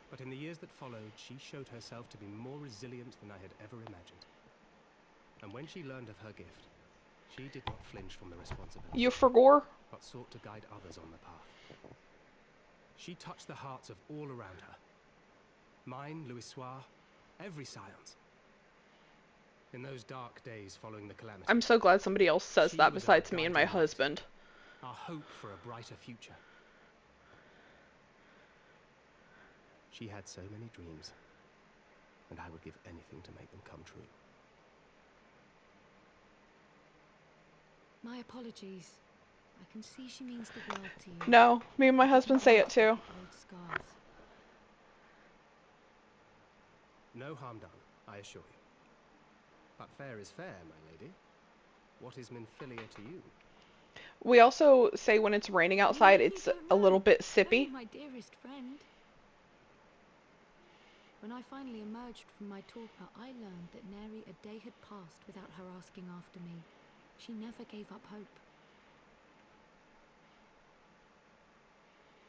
But in the years that followed, she showed herself to be more resilient than I had ever imagined. And when she learned of her gift, she did not flinch from the responsibility. You forgore? But sought to guide others on the path. She touched the hearts of all around her. Mine, Louisoire, every scions. In those dark days following the calamity, I'm so glad somebody else says that besides me and my husband. Our hope for a brighter future. She had so many dreams, and I would give anything to make them come true. My apologies. I can see she means the world to you. No, me and my husband say it too. Old scars. No harm done, I assure you. But fair is fair, my lady. What is Minfilia to you? We also say when it's raining outside, it's a little bit sippy. My dearest friend. When I finally emerged from my torpor, I learned that nary a day had passed without her asking after me. She never gave up hope.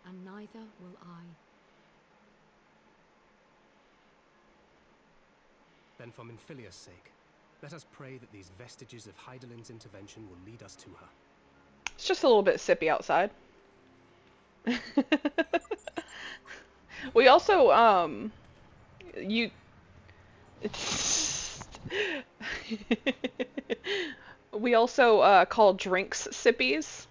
And neither will I. Then for Minfilia's sake, let us pray that these vestiges of Hydaelyn's intervention will lead us to her. It's just a little bit sippy outside. We also, we also, call drinks sippies.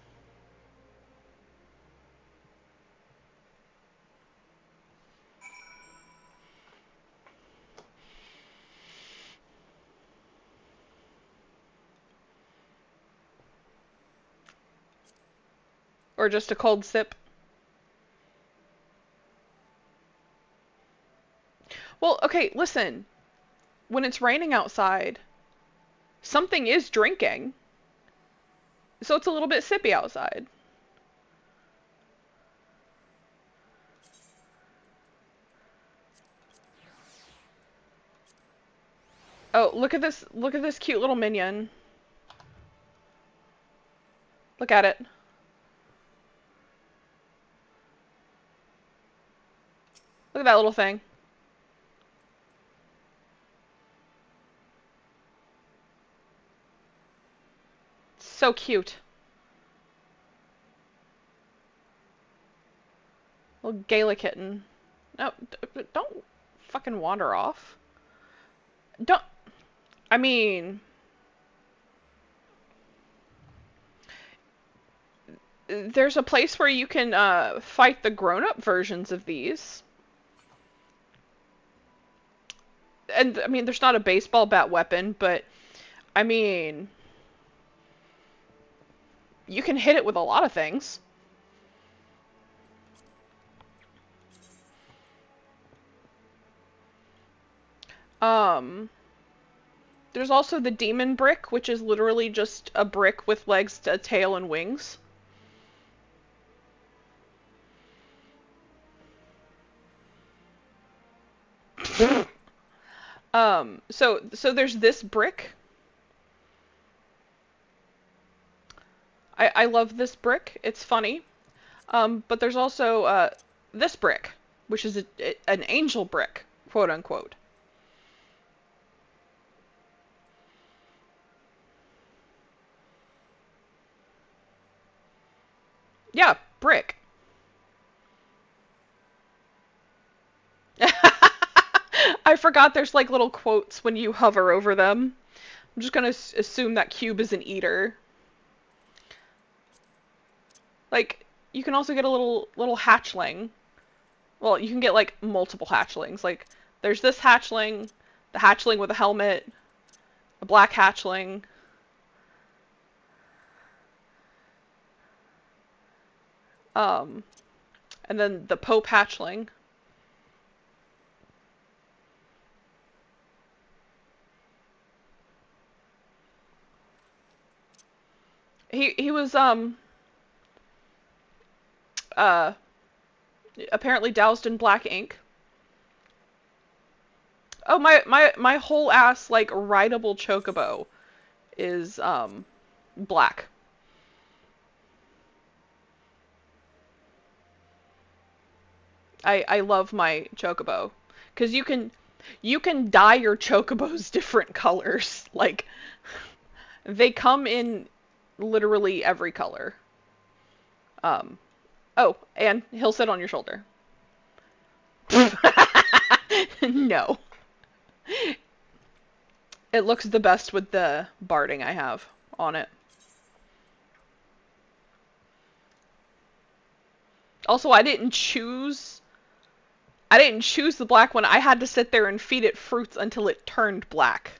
Or just a cold sip. Well, okay, listen. When it's raining outside, something is drinking. So it's a little bit sippy outside. Oh, look at this cute little minion. Look at it. Look at that little thing. So cute. Little Gala kitten. No, don't fucking wander off. Don't. I mean, there's a place where you can fight the grown-up versions of these. And, I mean, there's not a baseball bat weapon, but, I mean, you can hit it with a lot of things. There's also the demon brick, which is literally just a brick with legs, a tail, and wings. So there's this brick. I love this brick. It's funny. But there's also this brick, which is an angel brick, quote unquote. Yeah, brick. I forgot there's like little quotes when you hover over them. I'm just gonna assume that cube is an eater. Like, you can also get a little hatchling. Well, you can get like multiple hatchlings. Like, there's this hatchling, the hatchling with a helmet, a black hatchling. And then the Pope hatchling. He was apparently doused in black ink. Oh, my whole ass like rideable chocobo is black. I love my chocobo, because you can dye your chocobos different colors. Like, they come in literally every color. Oh, and he'll sit on your shoulder. No. It looks the best with the barding I have on it. Also, I didn't choose the black one. I had to sit there and feed it fruits until it turned black.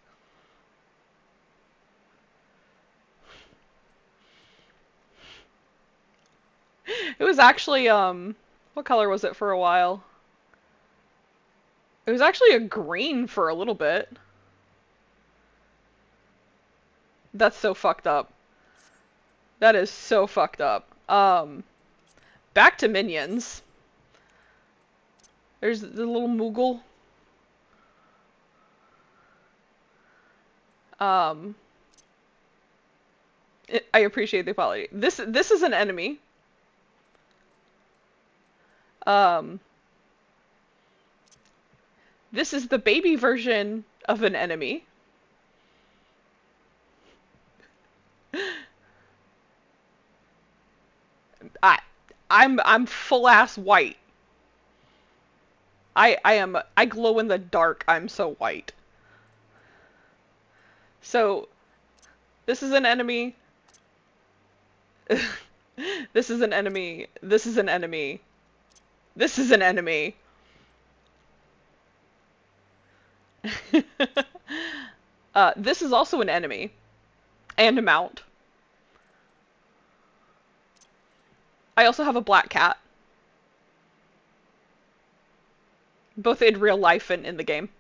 It was actually, what color was it for a while? It was actually a green for a little bit. That's so fucked up. That is so fucked up. Back to minions. There's the little Moogle. I appreciate the apology. This is an enemy. This is the baby version of an enemy. I'm full ass white. I glow in the dark. I'm so white. So this is an enemy. This is an enemy. This is an enemy. This is an enemy. This is also an enemy. And a mount. I also have a black cat. Both in real life and in the game.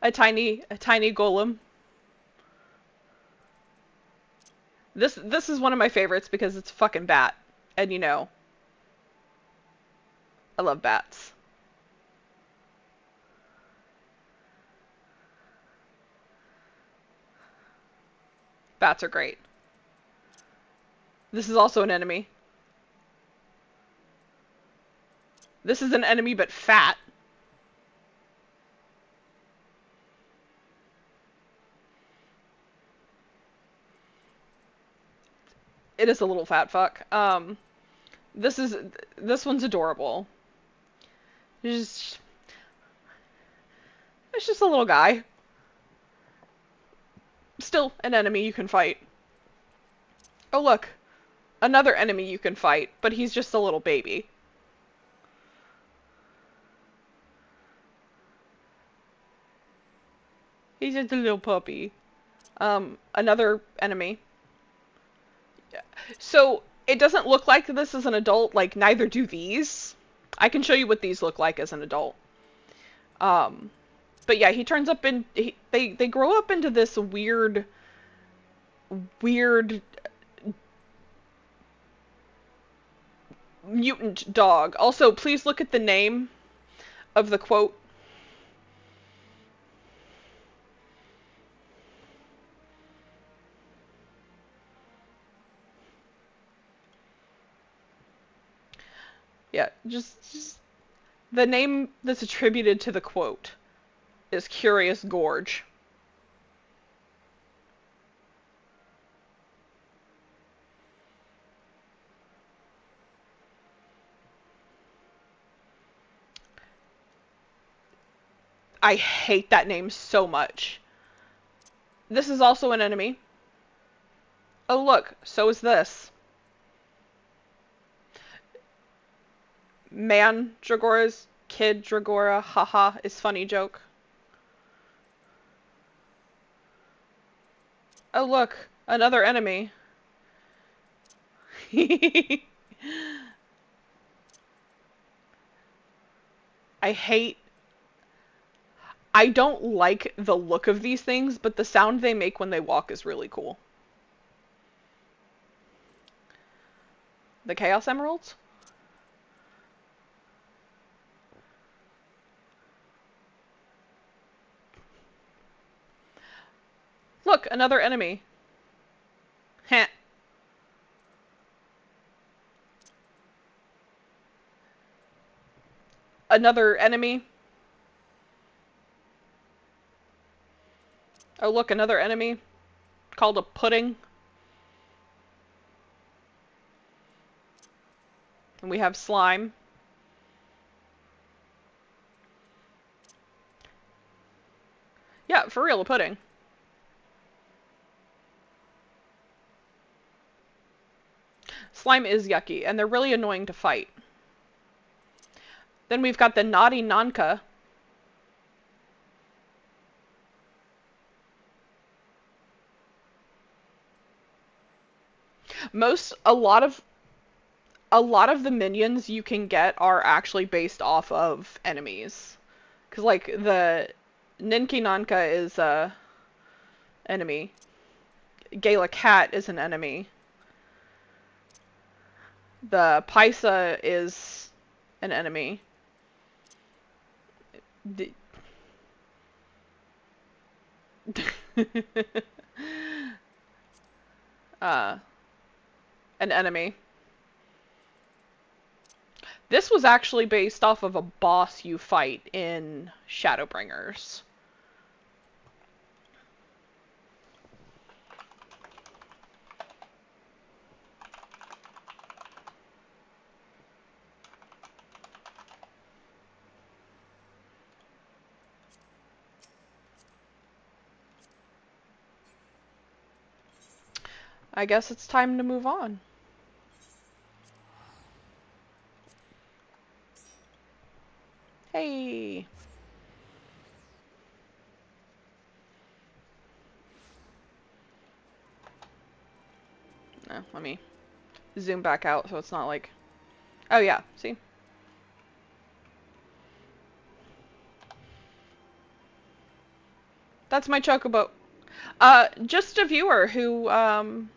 A tiny golem. This is one of my favorites because it's a fucking bat. And you know, I love bats. Bats are great. This is also an enemy. This is an enemy but fat. It is a little fat fuck. This one's adorable. It's just a little guy. Still an enemy you can fight. Oh look, another enemy you can fight, but he's just a little baby. He's just a little puppy. Another enemy. So, it doesn't look like this as an adult, like, neither do these. I can show you what these look like as an adult. But yeah, he turns up in... They grow up into this weird mutant dog. Also, please look at the name of the quote. Yeah, just the name that's attributed to the quote is Curious Gorge. I hate that name so much. This is also an enemy. Oh look, so is this. Man Dragora's kid Dragora, haha, is funny joke. Oh look, another enemy. I don't like the look of these things, but the sound they make when they walk is really cool. The Chaos Emeralds? Look, another enemy. Heh. Another enemy. Oh look, another enemy. Called a pudding. And we have slime. Yeah, for real, a pudding. Slime is yucky, and they're really annoying to fight. Then we've got the naughty Nanka. a lot of the minions you can get are actually based off of enemies. Cause like the Ninki Nanka is a enemy. Gala Cat is an enemy. The Paisa is an enemy. The an enemy. This was actually based off of a boss you fight in Shadowbringers. I guess it's time to move on. Hey! Let me zoom back out so it's not like... Oh yeah, see? That's my chocobo. Just a viewer who,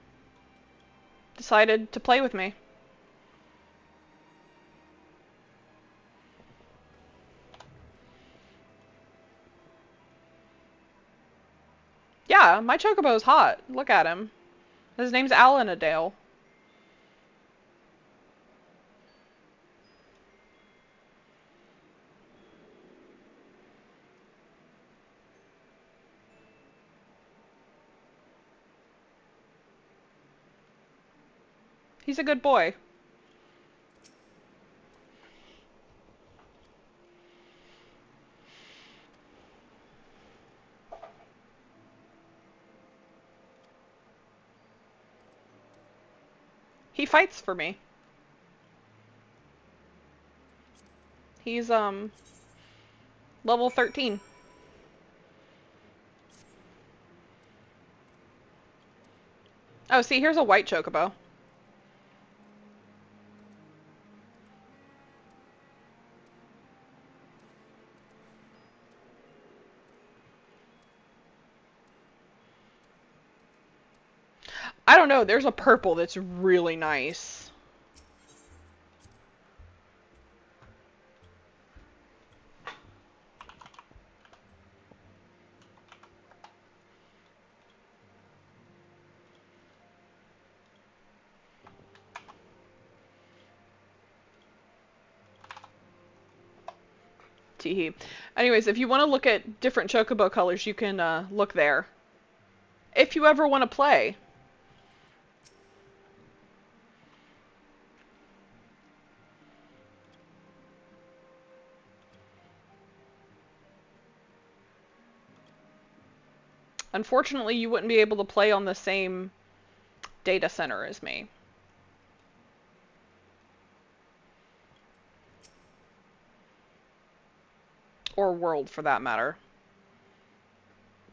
decided to play with me. Yeah, my chocobo's hot. Look at him. His name's Alanadale. He's a good boy. He fights for me. He's, level 13. Oh, see, here's a white chocobo. I don't know, there's a purple that's really nice. Teehee. Anyways, if you want to look at different chocobo colors, you can look there. If you ever want to play. Unfortunately, you wouldn't be able to play on the same data center as me. Or world, for that matter.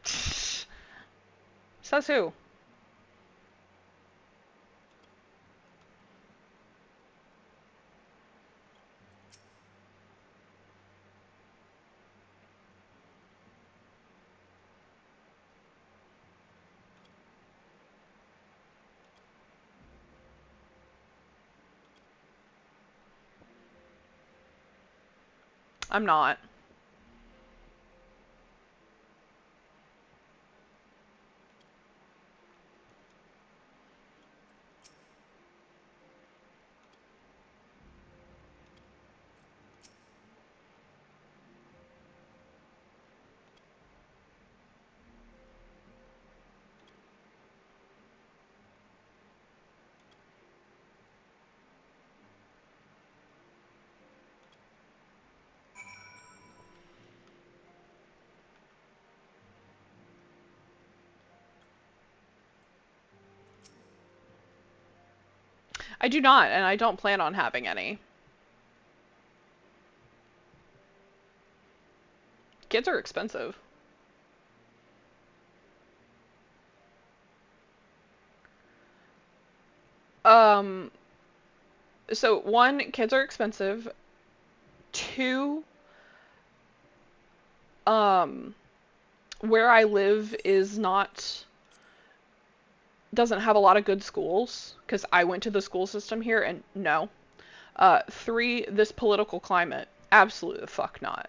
Says who? I'm not. I do not, and I don't plan on having any. Kids are expensive. Um, so one, kids are expensive. Two, where I live doesn't have a lot of good schools, because I went to the school system here, and no. Three, this political climate, absolutely the fuck not.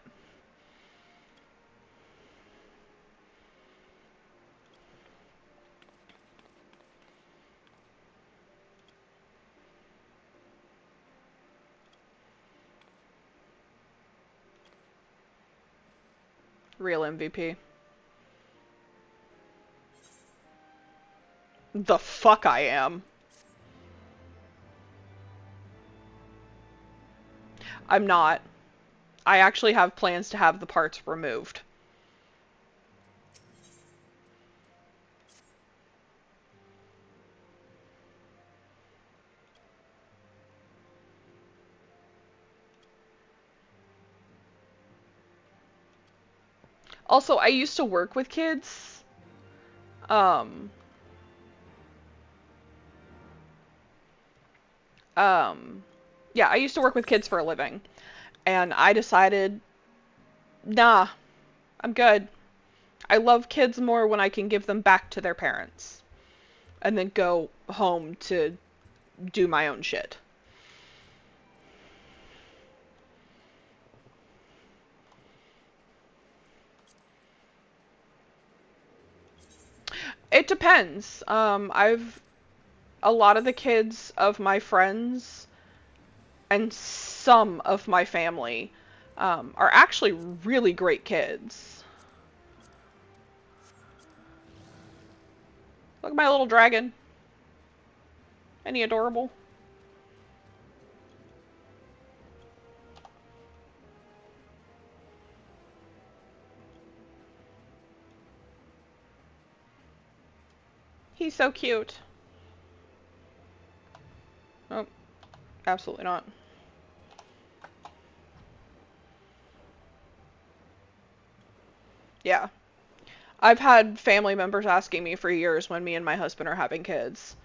Real MVP. The fuck I am. I'm not. I actually have plans to have the parts removed. Also, I used to work with kids. Um, yeah, I used to work with kids for a living. And I decided, nah, I'm good. I love kids more when I can give them back to their parents. And then go home to do my own shit. It depends. A lot of the kids of my friends and some of my family are actually really great kids. Look at my little dragon. Ain't he adorable? He's so cute. Oh, absolutely not. Yeah. I've had family members asking me for years when me and my husband are having kids.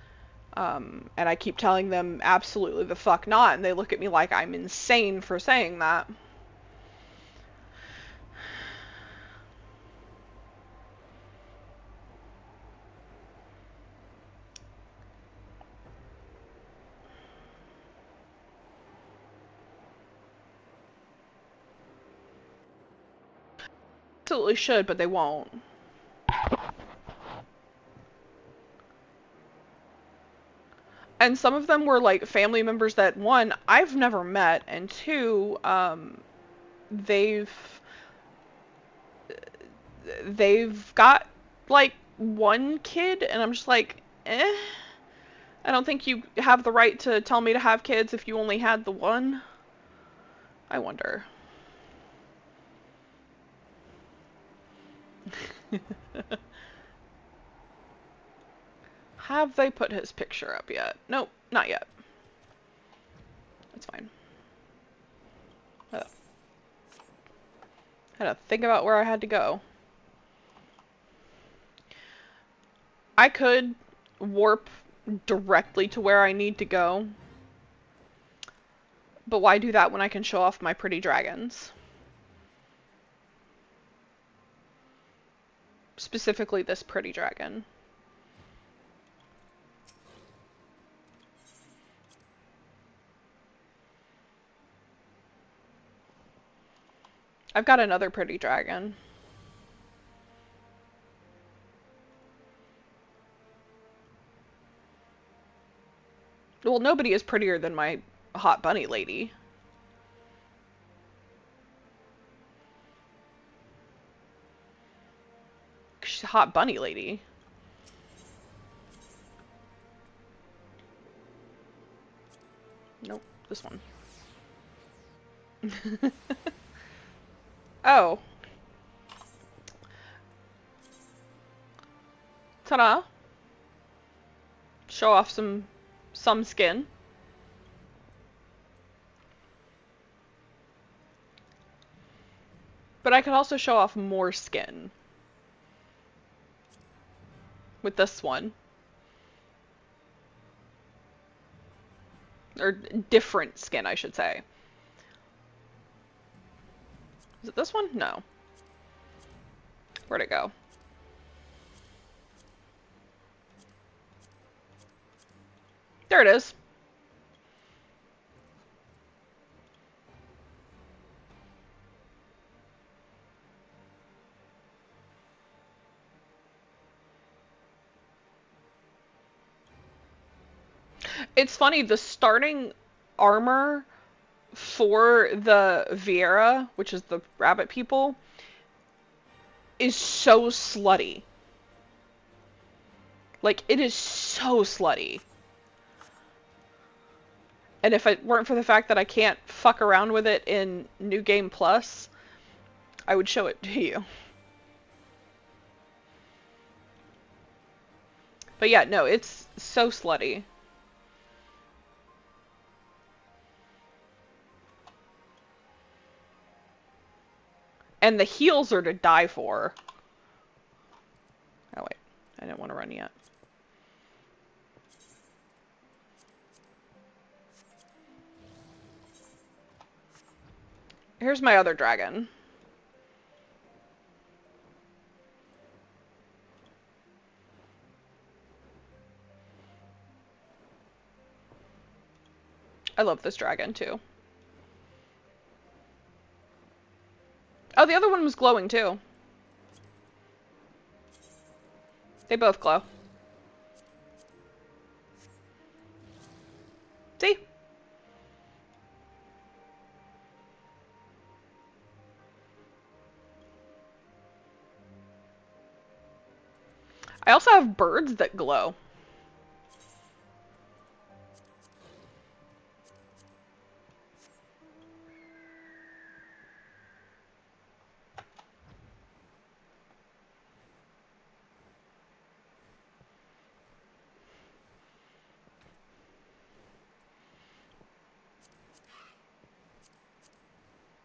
And I keep telling them absolutely the fuck not, and they look at me like I'm insane for saying that. Absolutely should, but they won't. And some of them were like family members that, one, I've never met, and two, they've got like one kid, and I'm just like, eh. I don't think you have the right to tell me to have kids if you only had the one. I wonder. Have they put his picture up yet? Nope, not yet. That's fine. I had to think about where I had to go. I could warp directly to where I need to go. But why do that when I can show off my pretty dragons? Specifically this pretty dragon. I've got another pretty dragon. Well, nobody is prettier than my hot bunny lady. She's a hot bunny lady. Nope, this one. Oh. Ta-da. Show off some skin. But I could also show off more skin. With this one. Or different skin, I should say. Is it this one? No. Where'd it go? There it is. It's funny, the starting armor for the Viera, which is the rabbit people, is so slutty. Like, it is so slutty. And if it weren't for the fact that I can't fuck around with it in New Game Plus, I would show it to you. But yeah, no, it's so slutty. And the heels are to die for. Oh wait, I didn't want to run yet. Here's my other dragon. I love this dragon too. Oh, the other one was glowing too. They both glow. See? I also have birds that glow.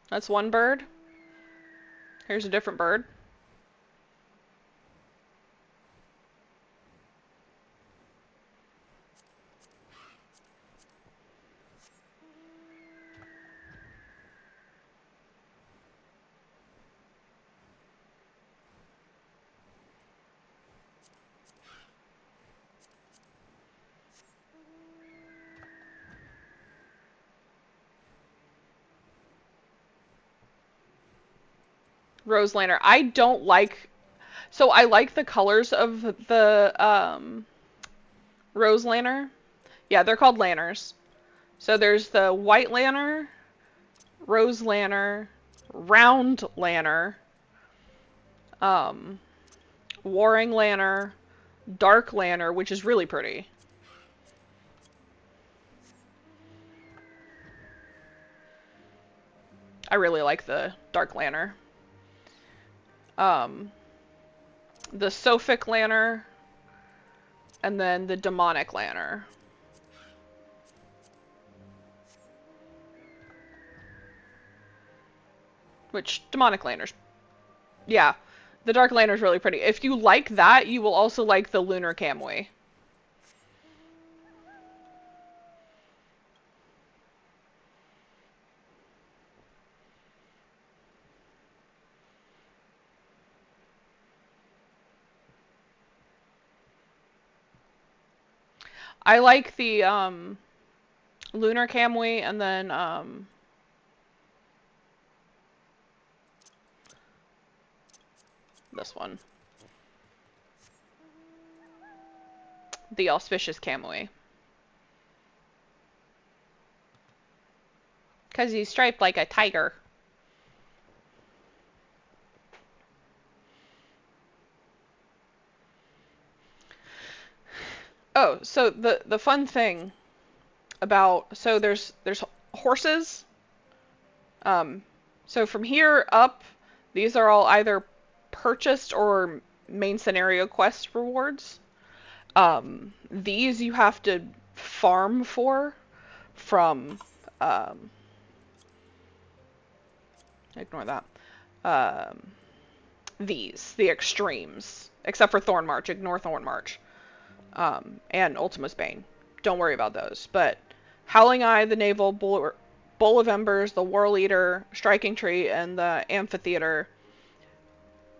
That's one bird. Here's a different bird. Rose Lantern. I don't like... So I like the colors of the Rose Lantern. Yeah, they're called lanterners. So there's the White Lantern, Rose Lantern, Round Lantern, Warring Lantern, Dark Lantern, which is really pretty. I really like the Dark Lantern. The Sophic Lantern, and then the Demonic Lantern. Which, Demonic Lantern's... Yeah, the Dark Lantern's really pretty. If you like that, you will also like the Lunar Kamui. I like the Lunar Kamui, and then this one. The Auspicious Kamui. Because he's striped like a tiger. Oh, so the fun thing about... So there's horses. So from here up, these are all either purchased or main scenario quest rewards. These you have to farm for from... ignore that. The extremes. Except for Thornmarch. Ignore Thornmarch. And Ultima's Bane. Don't worry about those. But Howling Eye, the Naval Bowl of Embers, the War Leader, Striking Tree, and the Amphitheater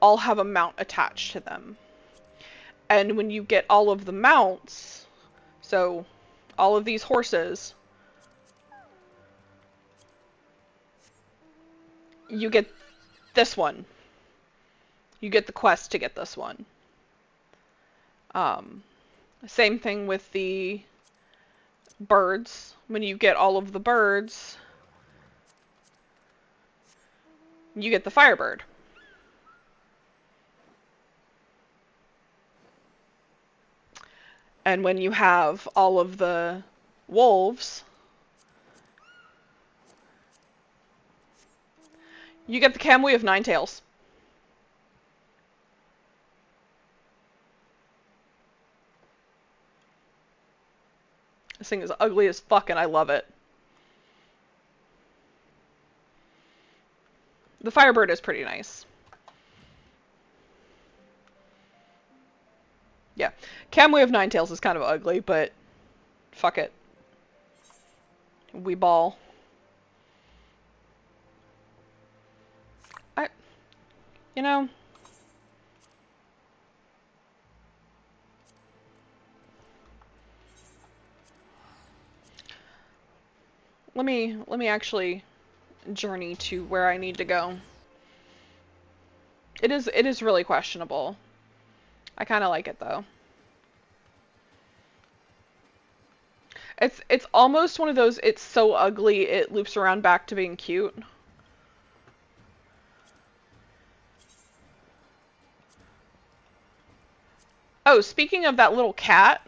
all have a mount attached to them. And when you get all of the mounts, so all of these horses, you get this one. You get the quest to get this one. Same thing with the birds. When you get all of the birds, you get the Firebird. And when you have all of the wolves, you get the Kamui of Nine Tails. This thing is ugly as fuck and I love it. The Firebird is pretty nice. Yeah. Kamui of Nine Tails is kind of ugly, but fuck it. We ball. You know, let me actually journey to where I need to go. It is really questionable. I kind of like it though. It's almost one of those, it's so ugly it loops around back to being cute. Oh, speaking of that little cat,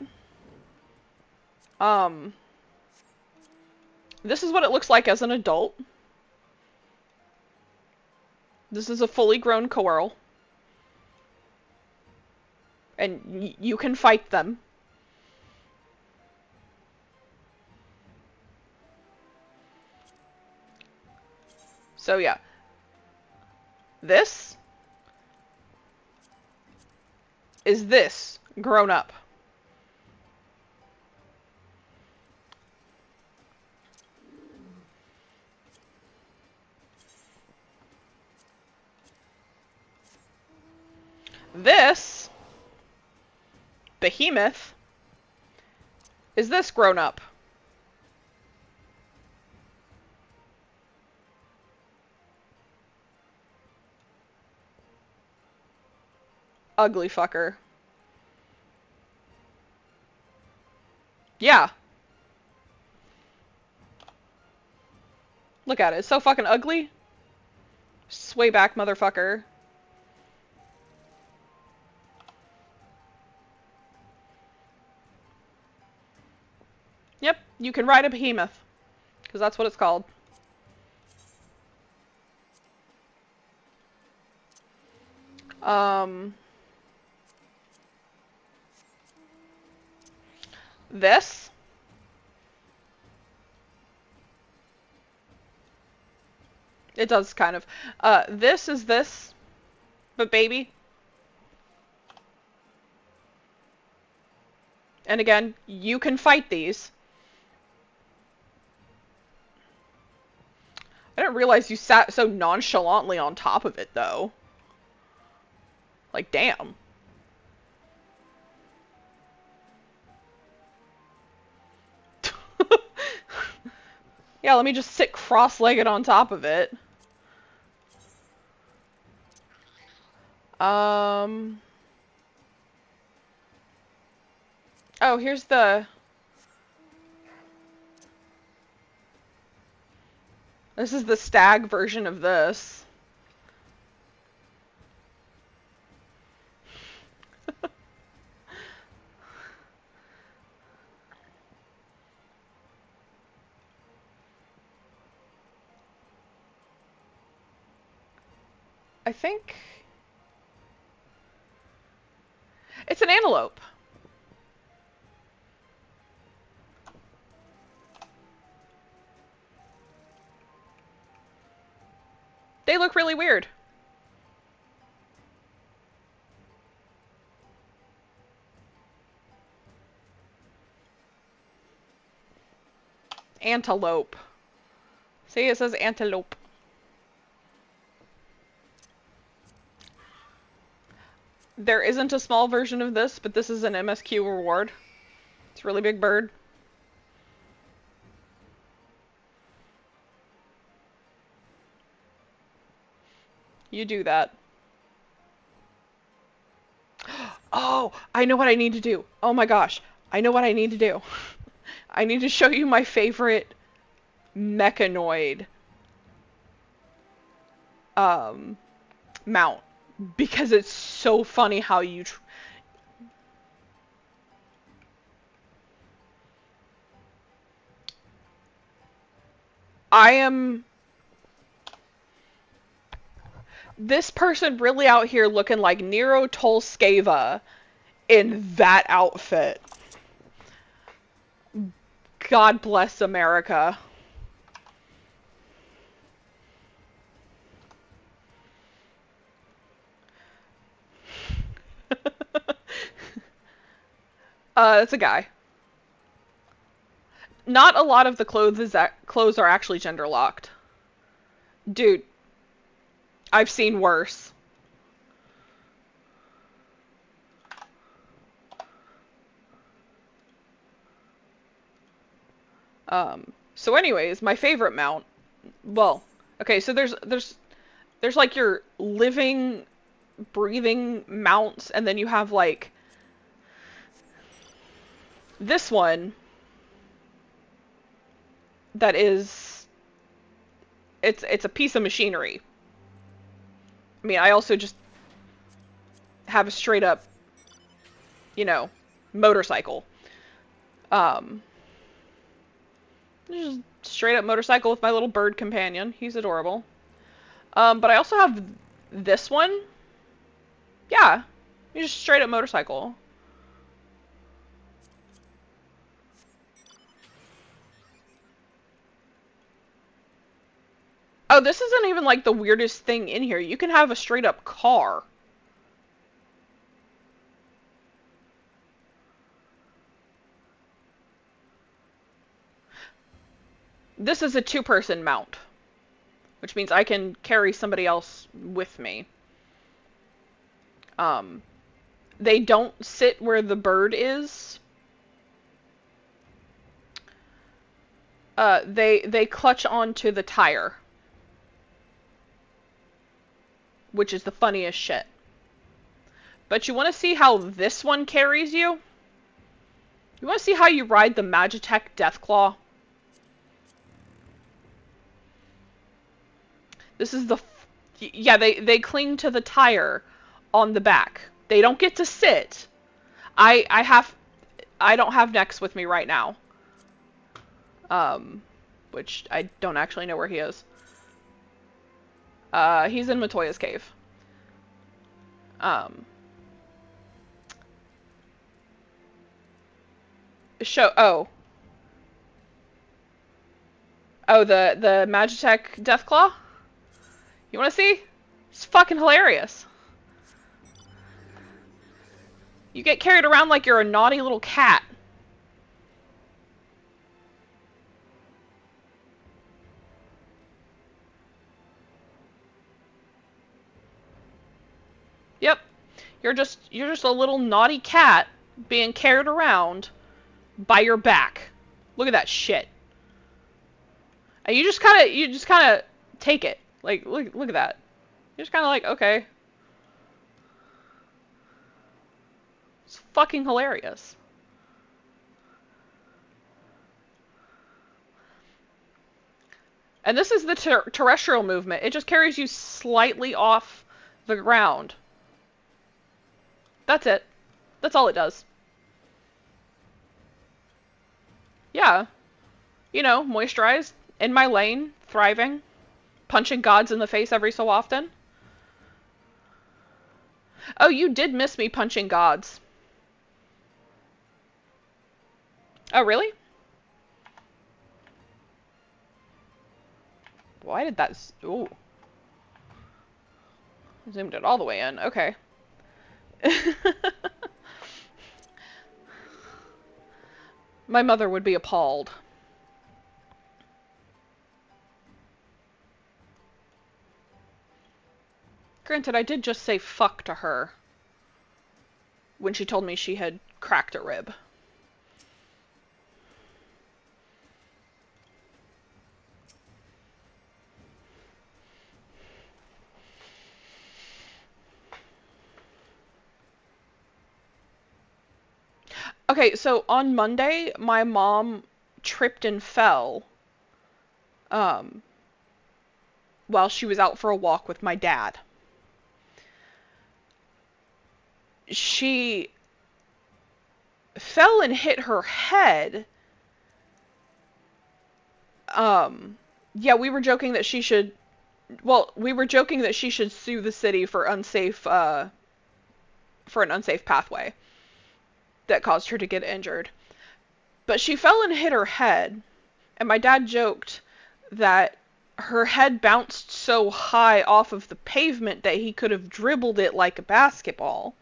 this is what it looks like as an adult. This is a fully grown coral. And you can fight them. So yeah. This is this grown up. This behemoth is this grown up. Ugly fucker. Yeah. Look at it. It's so fucking ugly. Sway back, motherfucker. Yep, you can ride a behemoth. Because that's what it's called. This. It does kind of. This is this, but baby. And again, you can fight these. I didn't realize you sat so nonchalantly on top of it, though. Like, damn. Yeah, let me just sit cross-legged on top of it. Oh, here's the... This is the stag version of this. I think... It's an antelope. They look really weird. Antelope. See, it says antelope. There isn't a small version of this, but this is an MSQ reward. It's a really big bird. You do that. Oh, I know what I need to do. Oh my gosh. I know what I need to do. I need to show you my favorite mechanoid mount. Because it's so funny how you... I am... This person really out here looking like Nero Tolskeva in that outfit. God bless America. It's a guy. Not a lot of the clothes are actually gender locked. Dude, I've seen worse. So anyways, my favorite mount, well, okay, so there's like your living, breathing mounts, and then you have like this one that is, it's a piece of machinery. I mean, I also just have a straight up, you know, motorcycle. Just straight up motorcycle with my little bird companion. He's adorable. But I also have this one. Yeah, just straight up motorcycle. Oh, this isn't even like the weirdest thing in here. You can have a straight up car. This is a two-person mount, which means I can carry somebody else with me. They don't sit where the bird is. They clutch onto the tire, which is the funniest shit. But you want to see how this one carries you? You want to see how you ride the Magitech Deathclaw? This is the... Yeah, they cling to the tire on the back. They don't get to sit. I don't have Nex with me right now. Which I don't actually know where he is. He's in Matoya's cave. Oh, the Magitech Deathclaw? You wanna see? It's fucking hilarious. You get carried around like you're a naughty little cat. Yep. You're just a little naughty cat being carried around by your back. Look at that shit. And you just kind of take it. Like, look at that. You're just kind of like, okay. It's fucking hilarious. And this is the terrestrial movement. It just carries you slightly off the ground. That's it. That's all it does. Yeah. You know, moisturized, in my lane, thriving, punching gods in the face every so often. Oh, you did miss me punching gods. Oh, really? Why did that... Ooh. Zoomed it all the way in. Okay. My mother would be appalled. Granted, I did just say fuck to her when she told me she had cracked a rib. Okay, so on Monday, my mom tripped and fell while she was out for a walk with my dad. She fell and hit her head. Yeah, we were joking that she should sue the city for an unsafe pathway that caused her to get injured. But she fell and hit her head, and my dad joked that her head bounced so high off of the pavement that he could have dribbled it like a basketball.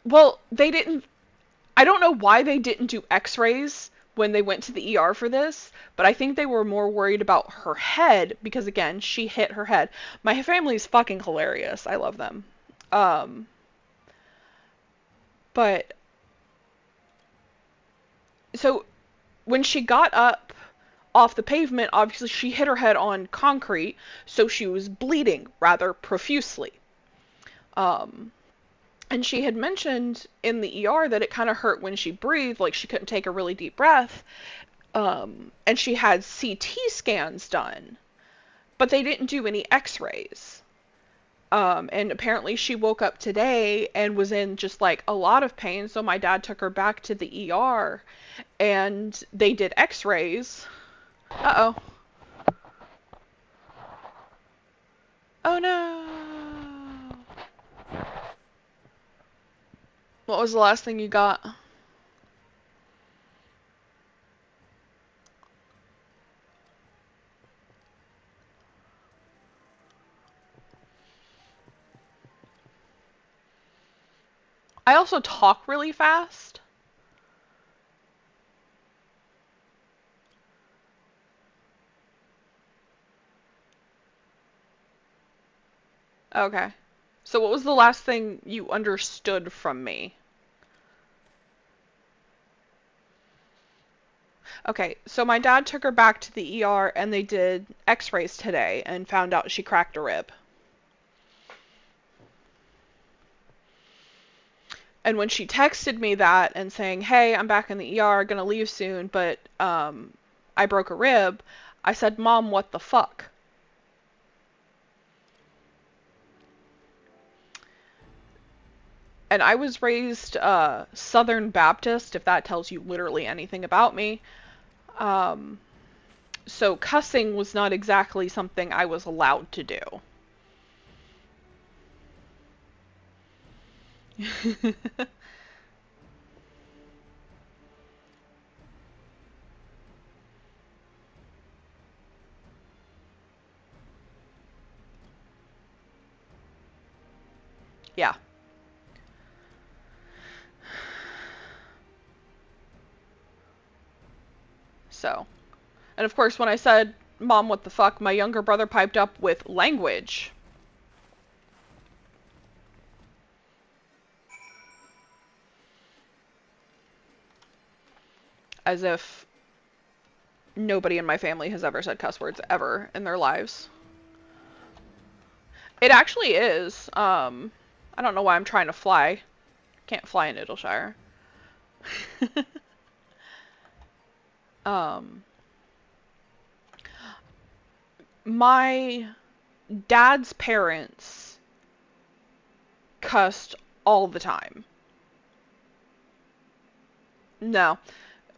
Well, I don't know why they didn't do x-rays when they went to the ER for this, but I think they were more worried about her head because, again, she hit her head. My family's fucking hilarious. I love them. But so when she got up off the pavement, obviously she hit her head on concrete, so she was bleeding rather profusely. And she had mentioned in the ER that it kind of hurt when she breathed, like she couldn't take a really deep breath. And she had CT scans done, but they didn't do any x-rays. And apparently she woke up today and was in just like a lot of pain, so my dad took her back to the ER and they did x-rays. Uh-oh. Oh no. What was the last thing you got? I also talk really fast. Okay. So what was the last thing you understood from me? Okay, so my dad took her back to the ER and they did x-rays today and found out she cracked a rib. And when she texted me that and saying, hey, I'm back in the ER, gonna leave soon, but I broke a rib, I said, Mom, what the fuck? And I was raised Southern Baptist, if that tells you literally anything about me. So cussing was not exactly something I was allowed to do. Yeah. So, and of course when I said, Mom, what the fuck, my younger brother piped up with language. As if nobody in my family has ever said cuss words ever in their lives. It actually is. I don't know why I'm trying to fly. Can't fly in Idleshire. My dad's parents cussed all the time. No,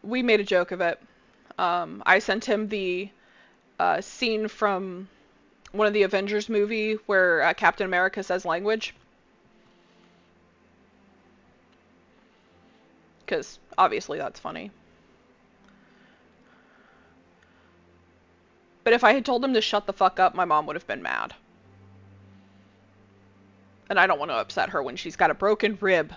we made a joke of it. I sent him the scene from one of the Avengers movie where Captain America says language. Because obviously that's funny. But if I had told him to shut the fuck up, my mom would have been mad. And I don't want to upset her when she's got a broken rib.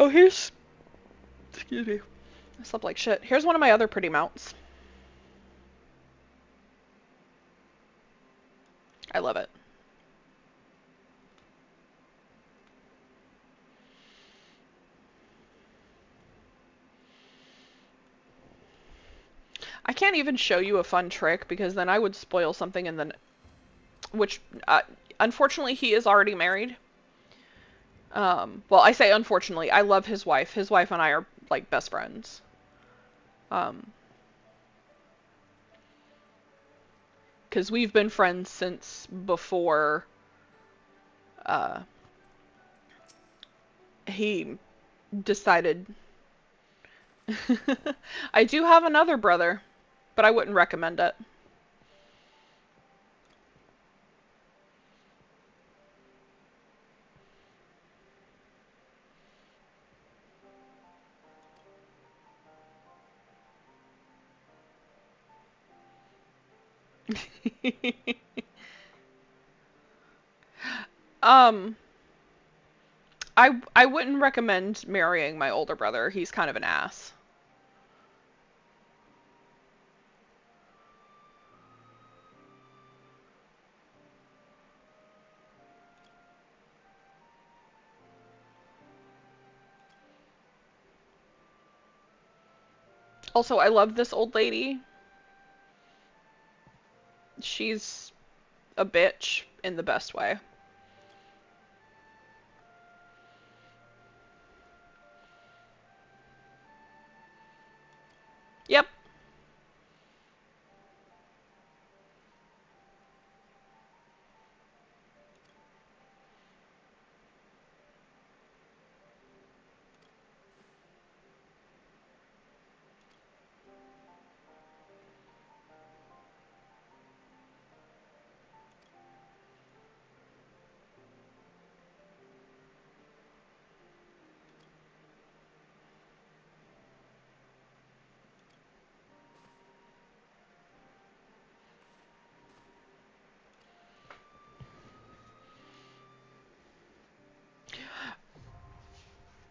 Oh, here's... Excuse me. I slept like shit. Here's one of my other pretty mounts. I love it. I can't even show you a fun trick because then I would spoil something and then... Which, unfortunately, he is already married. Well, I say unfortunately. I love his wife. His wife and I are, like, best friends. Because we've been friends since before he decided... I do have another brother, but I wouldn't recommend it. I wouldn't recommend marrying my older brother. He's kind of an ass. Also, I love this old lady. She's a bitch in the best way. Yep.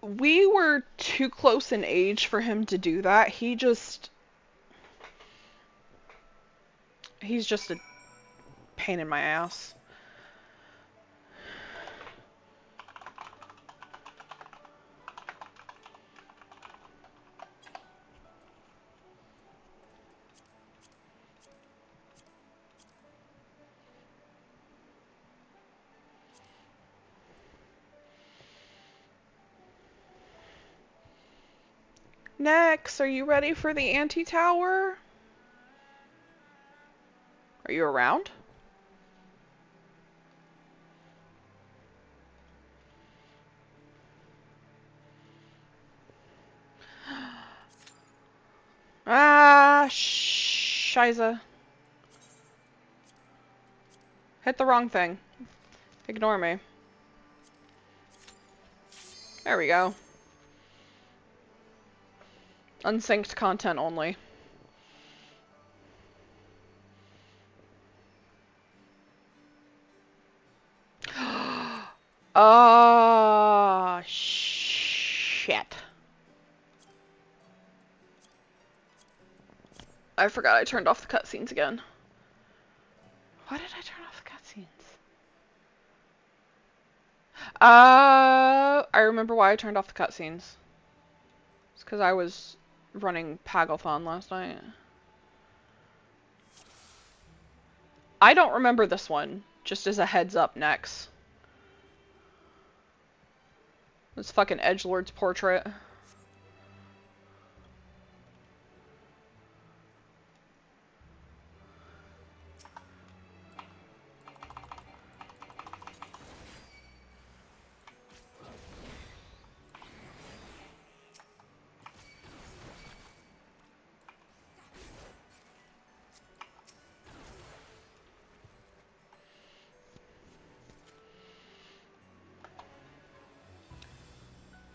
We were too close in age for him to do that. He's just a pain in my ass. Next, are you ready for the anti-tower? Are you around? Ah, Shiza. Hit the wrong thing. Ignore me. There we go. Unsynced content only. Oh, shit. I forgot I turned off the cutscenes again. Why did I turn off the cutscenes? I remember why I turned off the cutscenes. It's because I was running Paglethon last night. I don't remember this one, just as a heads up next. This fucking edgelord's portrait.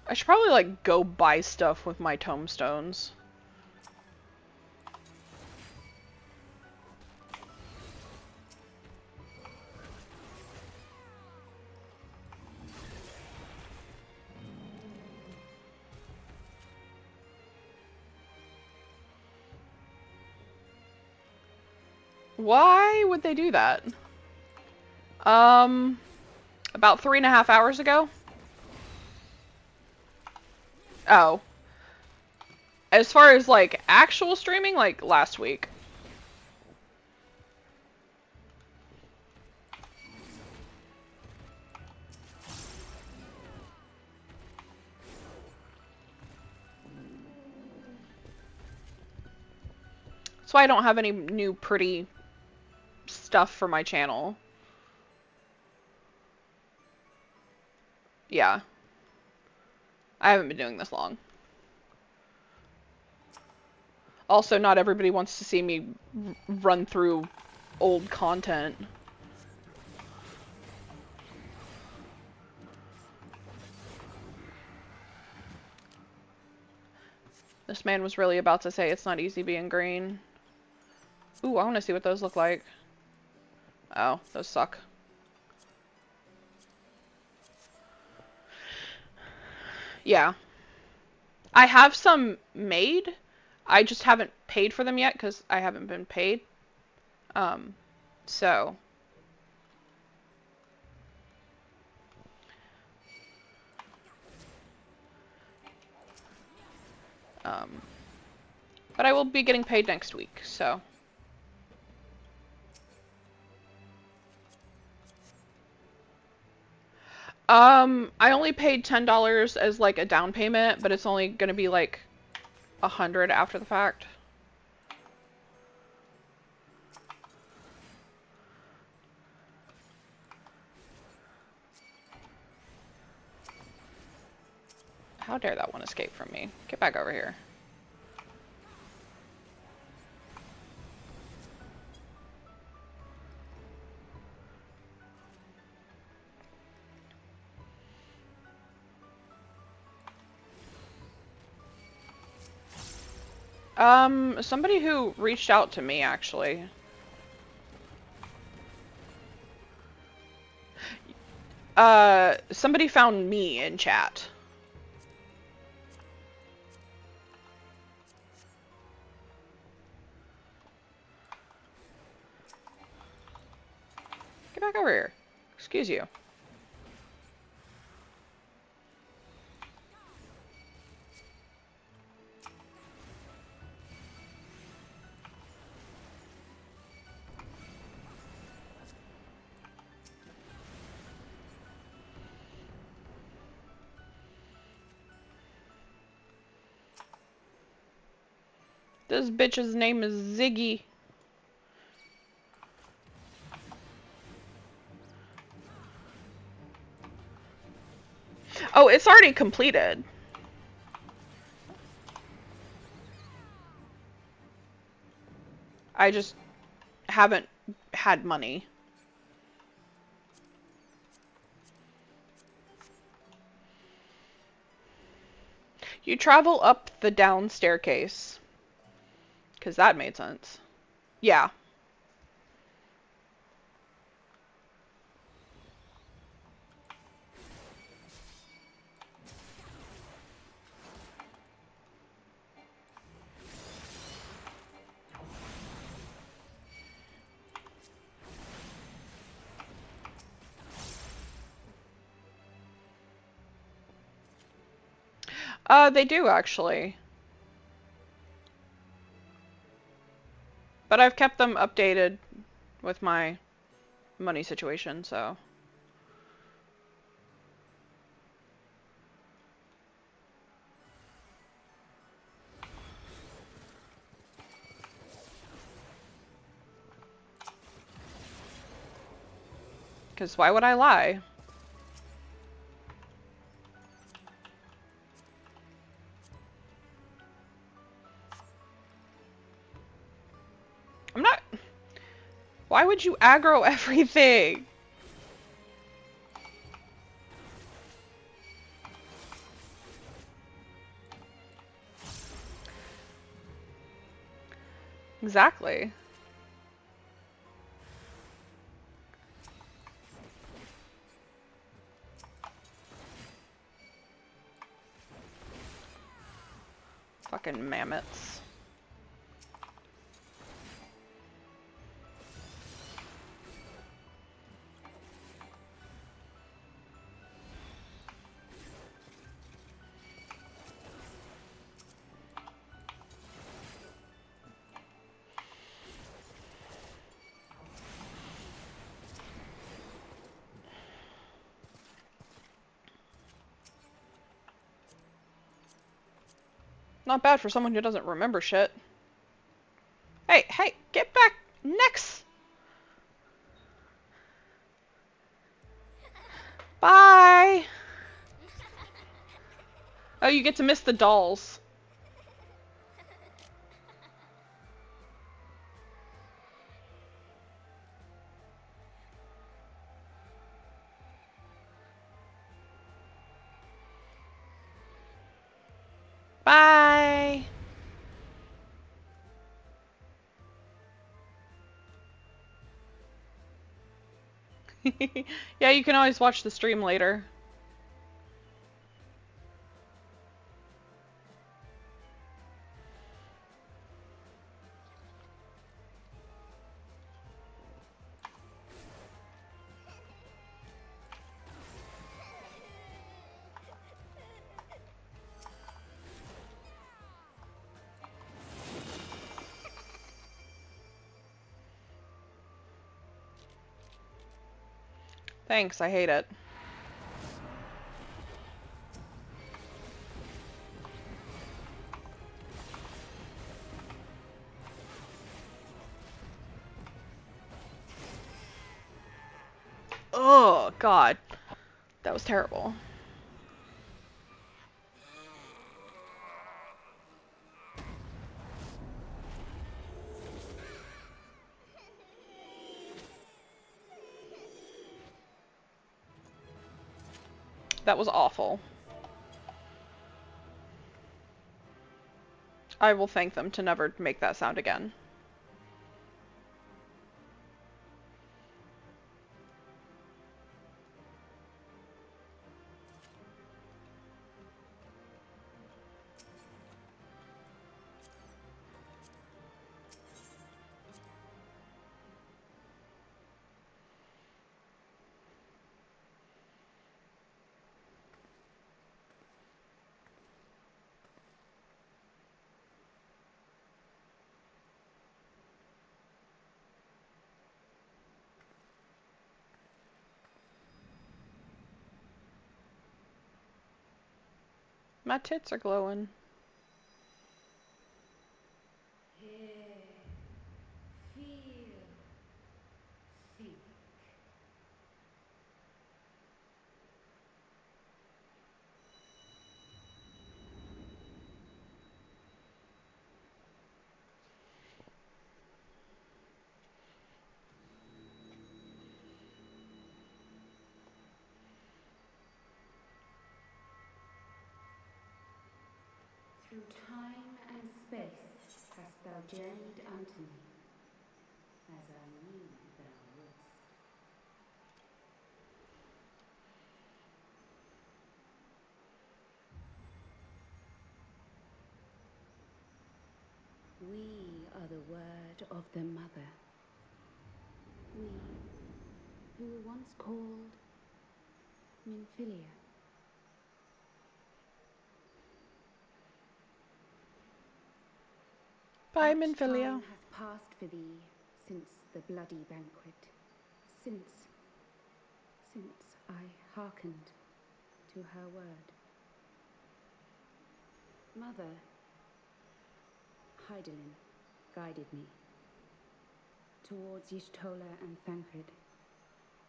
I should probably, like, go buy stuff with my tomestones. Why would they do that? About 3.5 hours ago. Oh. As far as, like, actual streaming, like, last week. That's why I don't have any new pretty stuff for my channel. Yeah. I haven't been doing this long. Also, not everybody wants to see me run through old content. This man was really about to say it's not easy being green. Ooh, I want to see what those look like. Oh, those suck. Yeah. I have some made. I just haven't paid for them yet because I haven't been paid. So. But I will be getting paid next week, so. I only paid $10 as like a down payment, but it's only gonna be like 100 after the fact. How dare that one escape from me? Get back over here. Somebody who reached out to me, actually. Somebody found me in chat. Get back over here. Excuse you. This bitch's name is Ziggy. Oh, it's already completed. I just haven't had money. You travel up the down staircase. Because that made sense. Yeah. They do, actually. But I've kept them updated with my money situation, so. Because why would I lie? I'm not... Why would you aggro everything? Exactly. Fucking mammoths. Not bad for someone who doesn't remember shit. Hey, hey, get back! Next! Bye! Oh, you get to miss the dolls. Bye! Yeah, you can always watch the stream later. Thanks, I hate it. Oh, God. That was terrible. That was awful. I will thank them to never make that sound again. My tits are glowing. Through time and space hast thou journeyed unto me, as I knew thou wouldst. We are the word of the Mother. We, who were once called Minfilia. Bye, Much Minfilia. time hath passed for thee since the bloody banquet, since I hearkened to her word. Mother, Hydaelyn guided me towards Y'shtola and Thancred,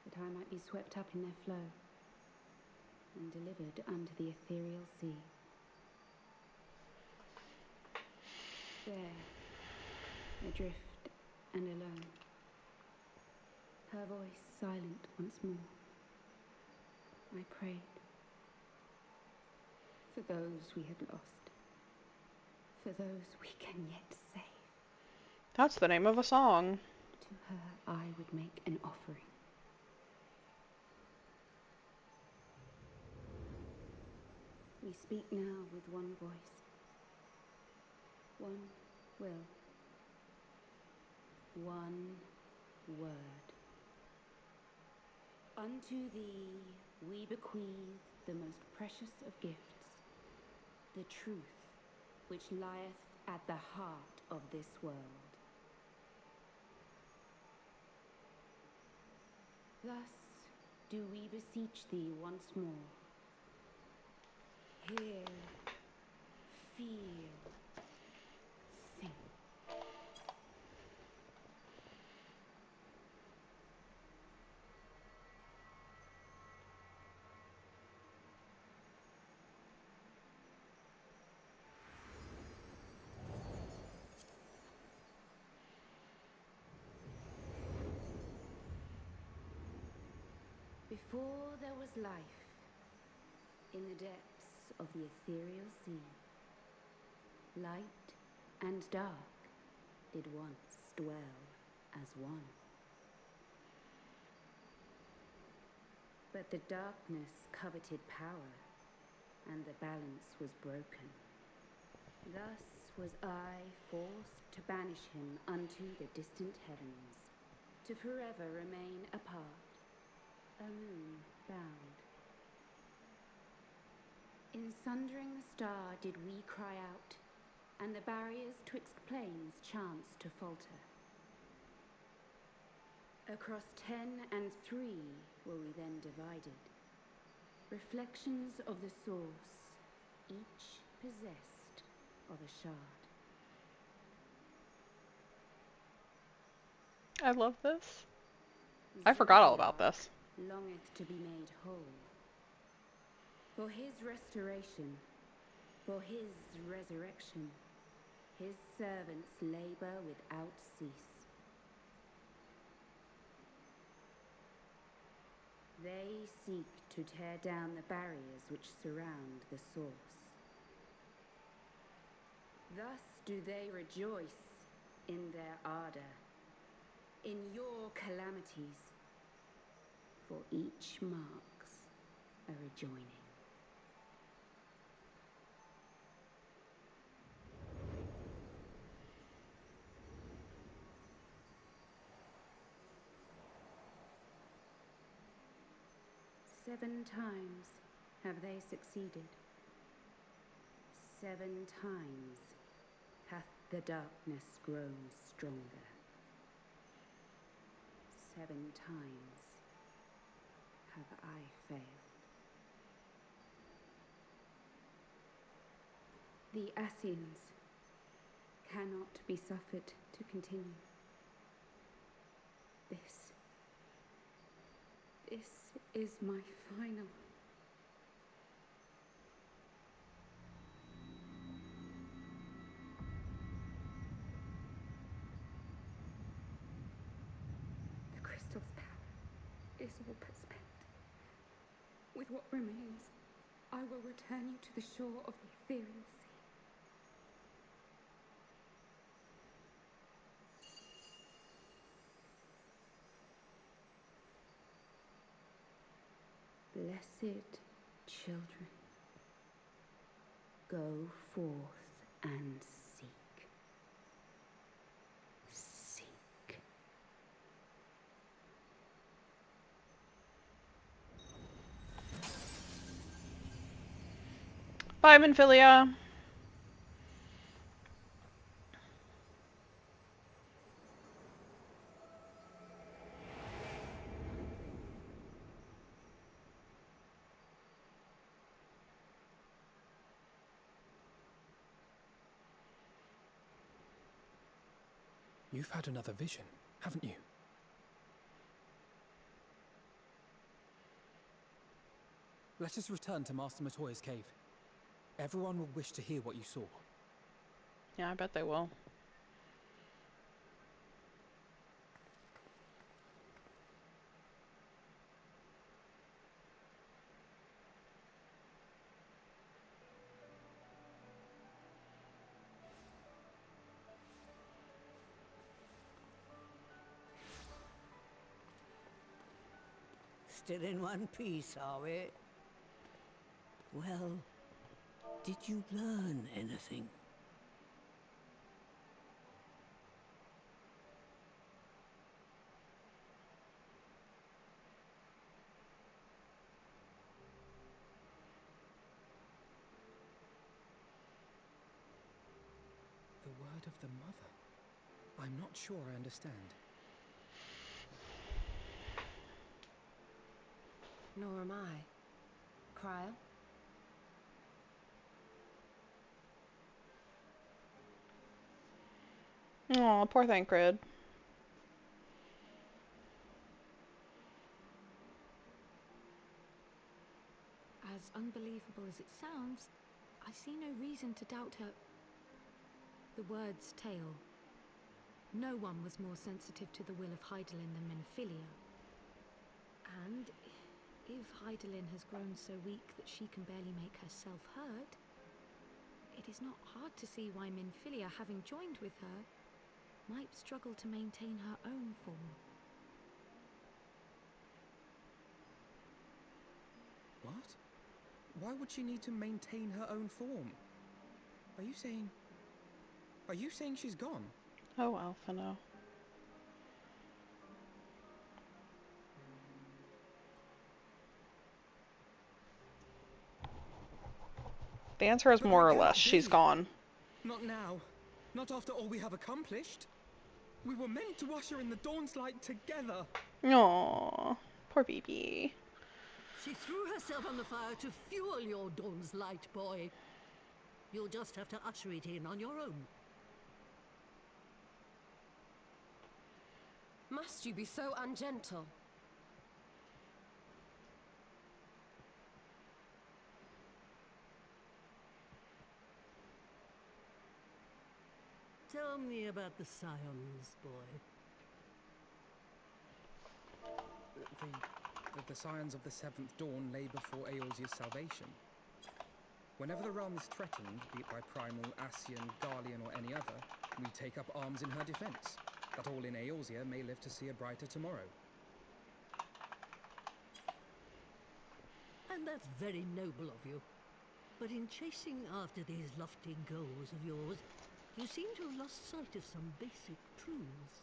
that I might be swept up in their flow and delivered unto the ethereal sea. There, adrift and alone, her voice silent once more, I prayed for those we had lost, for those we can yet save. That's the name of a song. To her I would make an offering. We speak now with one voice, one will, one word. Unto thee we bequeath the most precious of gifts, the truth which lieth at the heart of this world. Thus do we beseech thee once more. Hear, Feel. Think. Before there was life, in the depths of the ethereal sea, light and dark did once dwell as one. But the darkness coveted power, and the balance was broken. Thus was I forced to banish him unto the distant heavens, to forever remain apart, a moon bound. In sundering the star did we cry out, and the barriers twixt planes chanced to falter. Across 10 and 3 were we then divided, reflections of the source, each possessed of a shard. I love this. I forgot all about this. Longeth to be made whole. For his restoration, for his resurrection, his servants labor without cease. They seek to tear down the barriers which surround the source. Thus do they rejoice in their ardor, in your calamities, for each marks a rejoining. Seven times have they succeeded. 7 times hath the darkness grown stronger. 7 times have I failed. The Ascians cannot be suffered to continue. This is my final. The crystal's power is all but spent. With what remains, I will return you to the shore of the ethereal sea. Blessed children, go forth and seek. Seek. Bye, Minfilia. You've had another vision, haven't you? Let us return to Master Matoya's cave. Everyone will wish to hear what you saw. Yeah, I bet they will. Still in one piece, are we? Well, did you learn anything? The word of the mother? I'm not sure I understand. Nor am I. Cryo? Aw, poor Thancred. As unbelievable as it sounds, I see no reason to doubt her. The word's tale. No one was more sensitive to the will of Hydaelyn than Minfilia. And if Hydaelyn has grown so weak that she can barely make herself heard, it is not hard to see why Minfilia, having joined with her, might struggle to maintain her own form. What? Why would she need to maintain her own form? Are you saying she's gone? Oh, Alphino. The answer is But more that or cannot less, she's be. gone. Not now. Not after all we have accomplished. We were meant to usher in the dawn's light together. Aww, poor baby. She threw herself on the fire to fuel your dawn's light, boy. You'll just have to usher it in on your own. Must you be so ungentle? Tell me about the Scions, boy. The scions of the Seventh Dawn lay before Eorzea's salvation. Whenever the realm is threatened, be it by Primal, Ascian, Garlean, or any other, we take up arms in her defense, that all in Eorzea may live to see a brighter tomorrow. And that's very noble of you. But in chasing after these lofty goals of yours, you seem to have lost sight of some basic truths.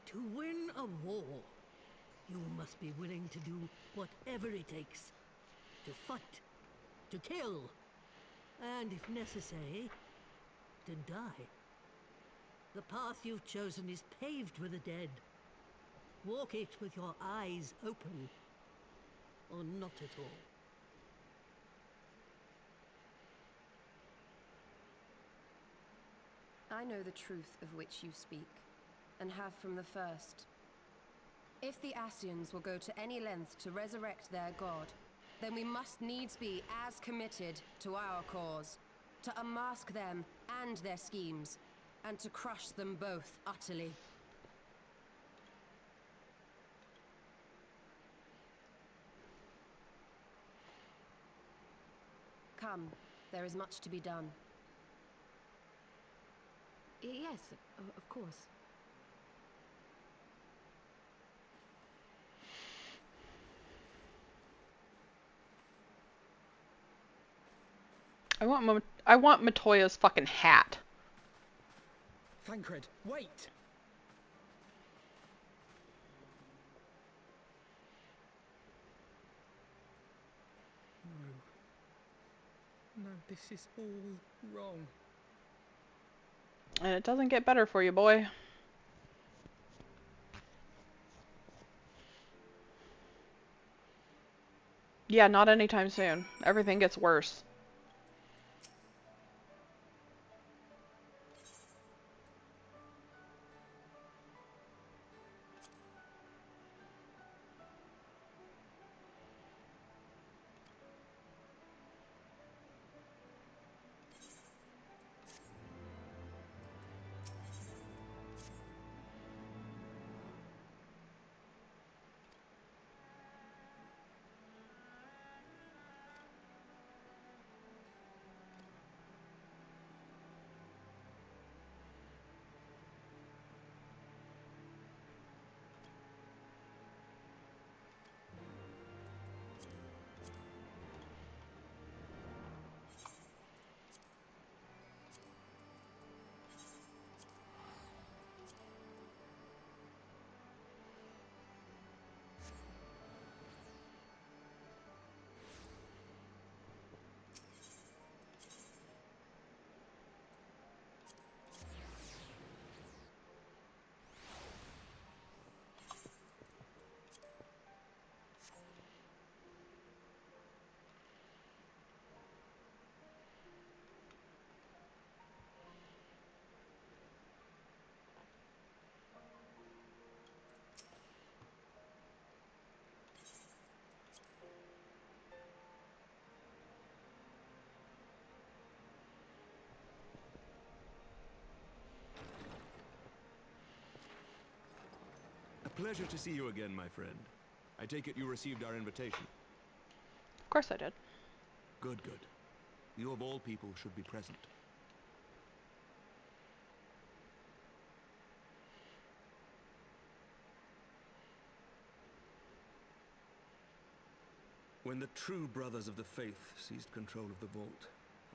To win a war, you must be willing to do whatever it takes. To fight, to kill, and if necessary, to die. The path you've chosen is paved with the dead. Walk it with your eyes open, or not at all. I know the truth of which you speak, and have from the first. If the Ascians will go to any length to resurrect their god, then we must needs be as committed to our cause, to unmask them and their schemes, and to crush them both utterly. Come, there is much to be done. Yes, of course. I want Matoya's fucking hat. Thancred, wait! No, this is all wrong. And it doesn't get better for you, boy. Yeah, not anytime soon. Everything gets worse. Pleasure to see you again, my friend. I take it you received our invitation. Of course I did. Good, good. You of all people should be present. When the true brothers of the faith seized control of the vault,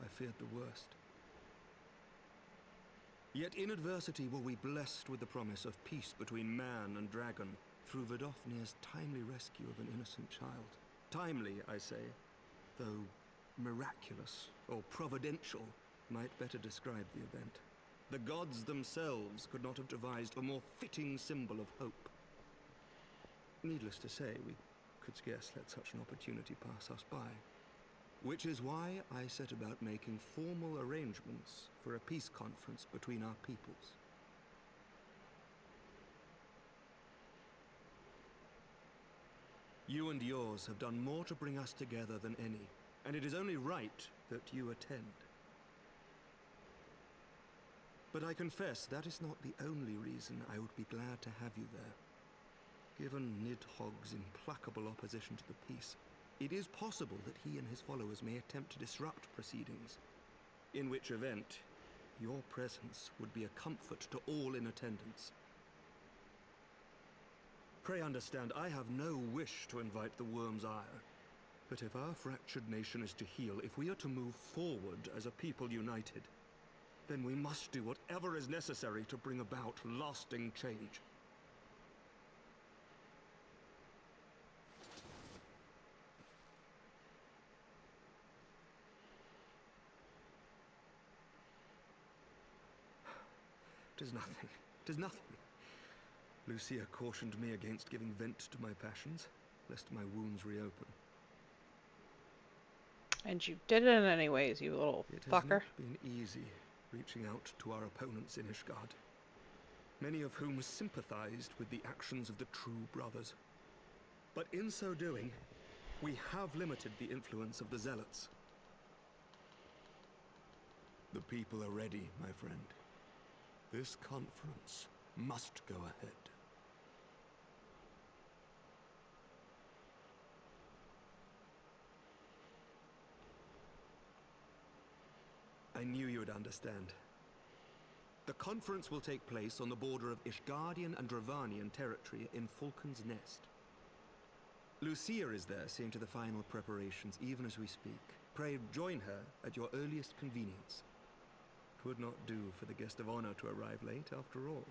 I feared the worst. Yet in adversity were we blessed with the promise of peace between man and dragon through Vidofnir's timely rescue of an innocent child. Timely, I say, though miraculous or providential might better describe the event. The gods themselves could not have devised a more fitting symbol of hope. Needless to say, we could scarce let such an opportunity pass us by. Which is why I set about making formal arrangements for a peace conference between our peoples. You and yours have done more to bring us together than any, and it is only right that you attend. But I confess that is not the only reason I would be glad to have you there. Given Nidhogg's implacable opposition to the peace, it is possible that he and his followers may attempt to disrupt proceedings, in which event your presence would be a comfort to all in attendance. Pray understand, I have no wish to invite the worm's ire, but if our fractured nation is to heal, if we are to move forward as a people united, then we must do whatever is necessary to bring about lasting change. "'Tis nothing. 'Tis nothing." Lucia cautioned me against giving vent to my passions, lest my wounds reopen. And you did it anyways, you little fucker. It has not been easy reaching out to our opponents in Ishgard, many of whom sympathized with the actions of the true brothers. But in so doing, we have limited the influence of the zealots. The people are ready, my friend. This conference must go ahead. I knew you would understand. The conference will take place on the border of Ishgardian and Dravanian territory in Falcon's Nest. Lucia is there seeing to the final preparations even as we speak. Pray join her at your earliest convenience. 'Twould not do for the guest of honor to arrive late, after all.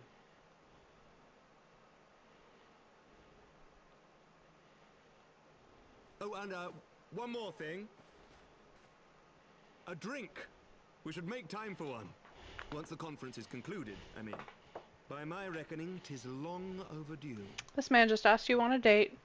Oh, and one more thing. A drink. We should make time for one. Once the conference is concluded, I mean. By my reckoning, 'tis long overdue. This man just asked you on a date.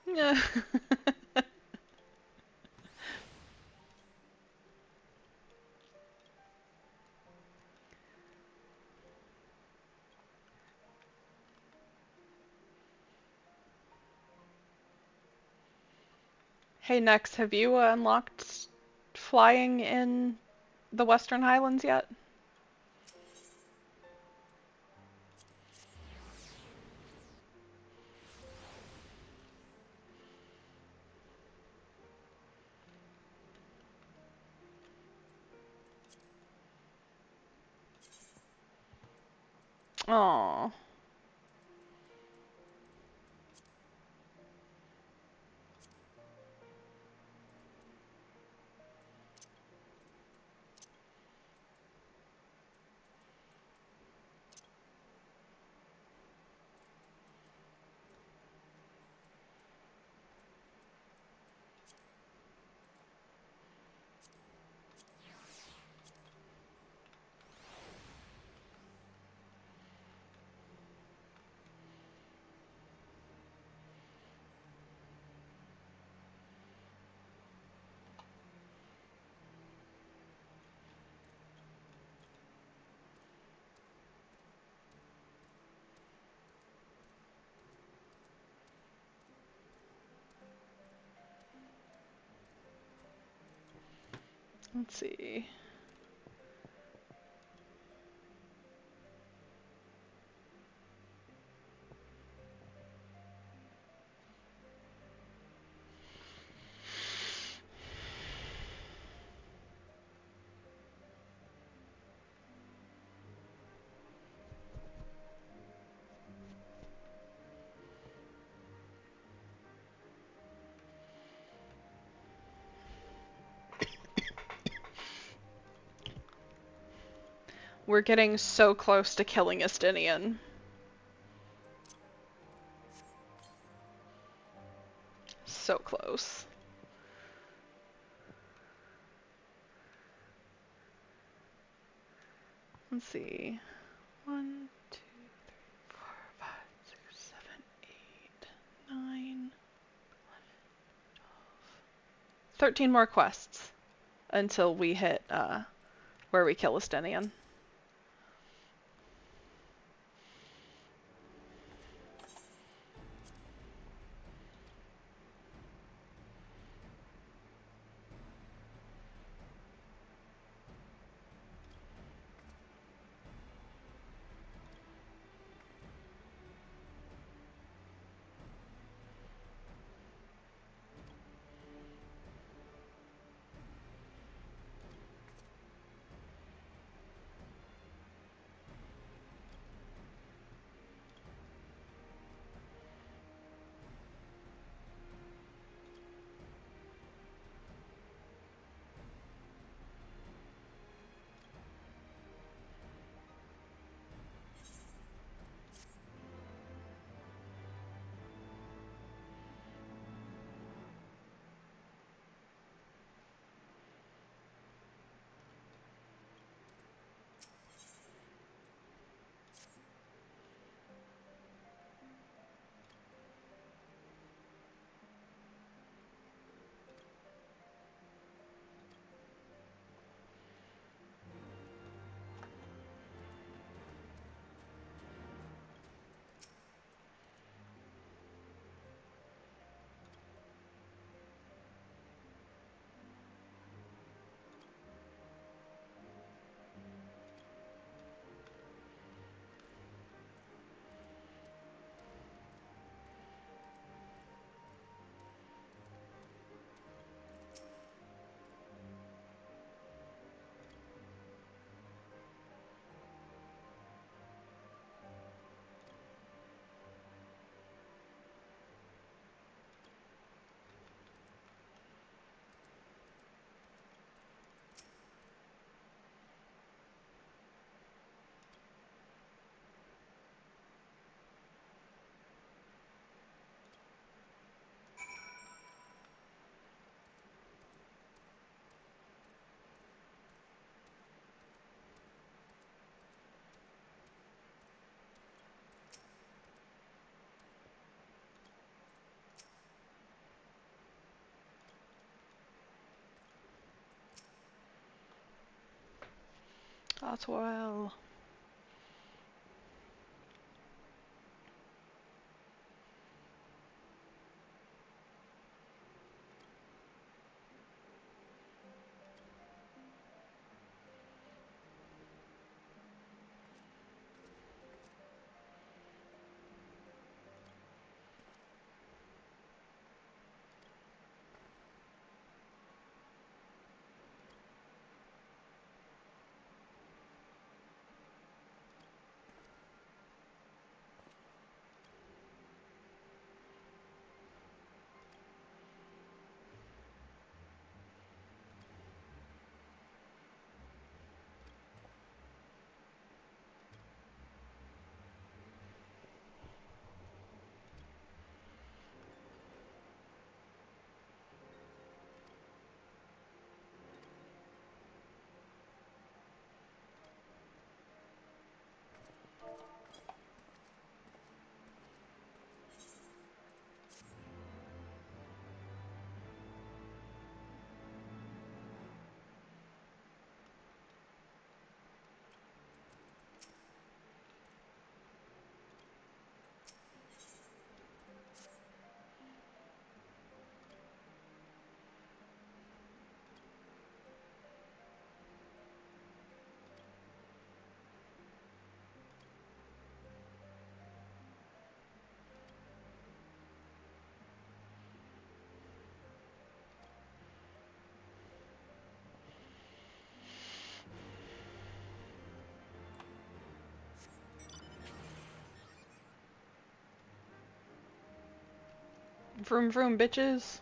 Yeah. Hey, Nex, have you unlocked flying in the Western Highlands yet? Aww. Let's see. We're getting so close to killing Estinian. So close. Let's see. 1, 2, 3, 4, 5, 6, 7, 8, 9, 11, 12. 13 more quests until we hit where we kill Estinian. That's well. Vroom vroom, bitches.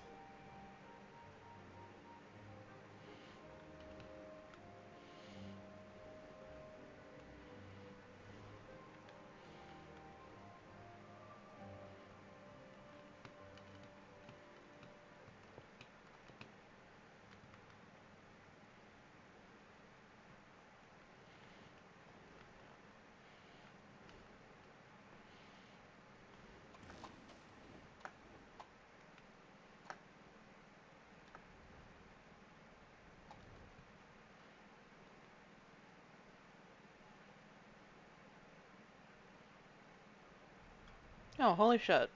Oh, holy shit.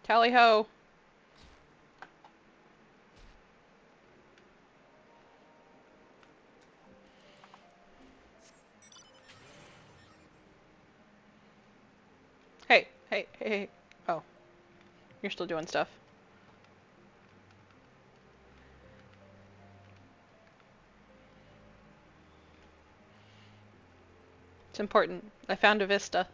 Tally ho. Hey, hey, hey, hey. Oh, you're still doing stuff. It's important. I found a vista.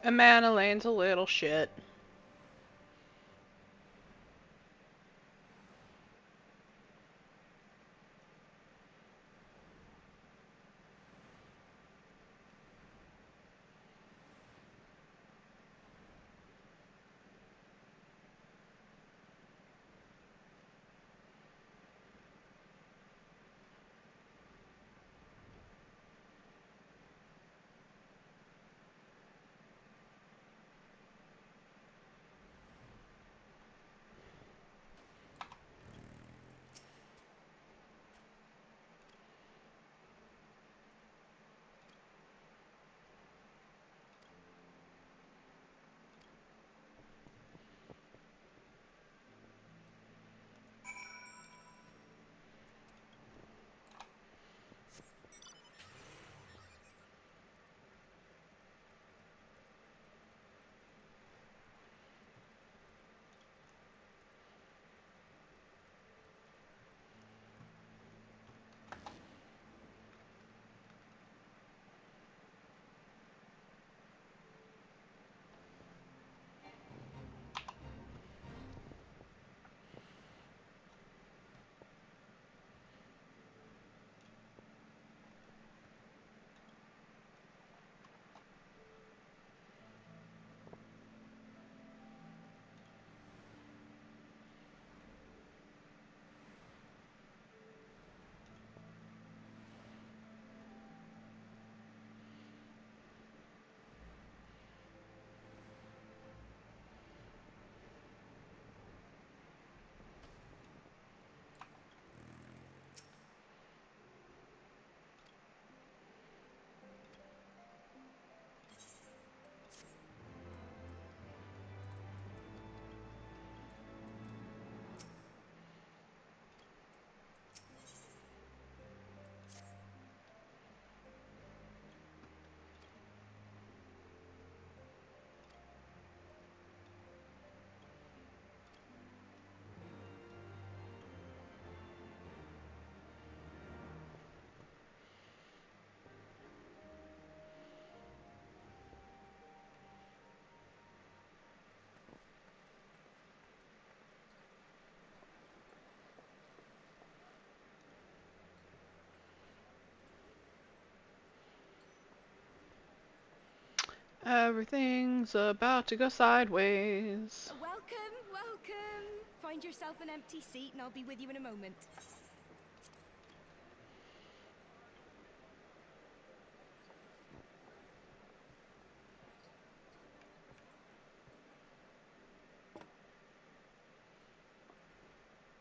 Amanda Lane's a little shit. Everything's about to go sideways. Welcome, welcome. Find yourself an empty seat and I'll be with you in a moment.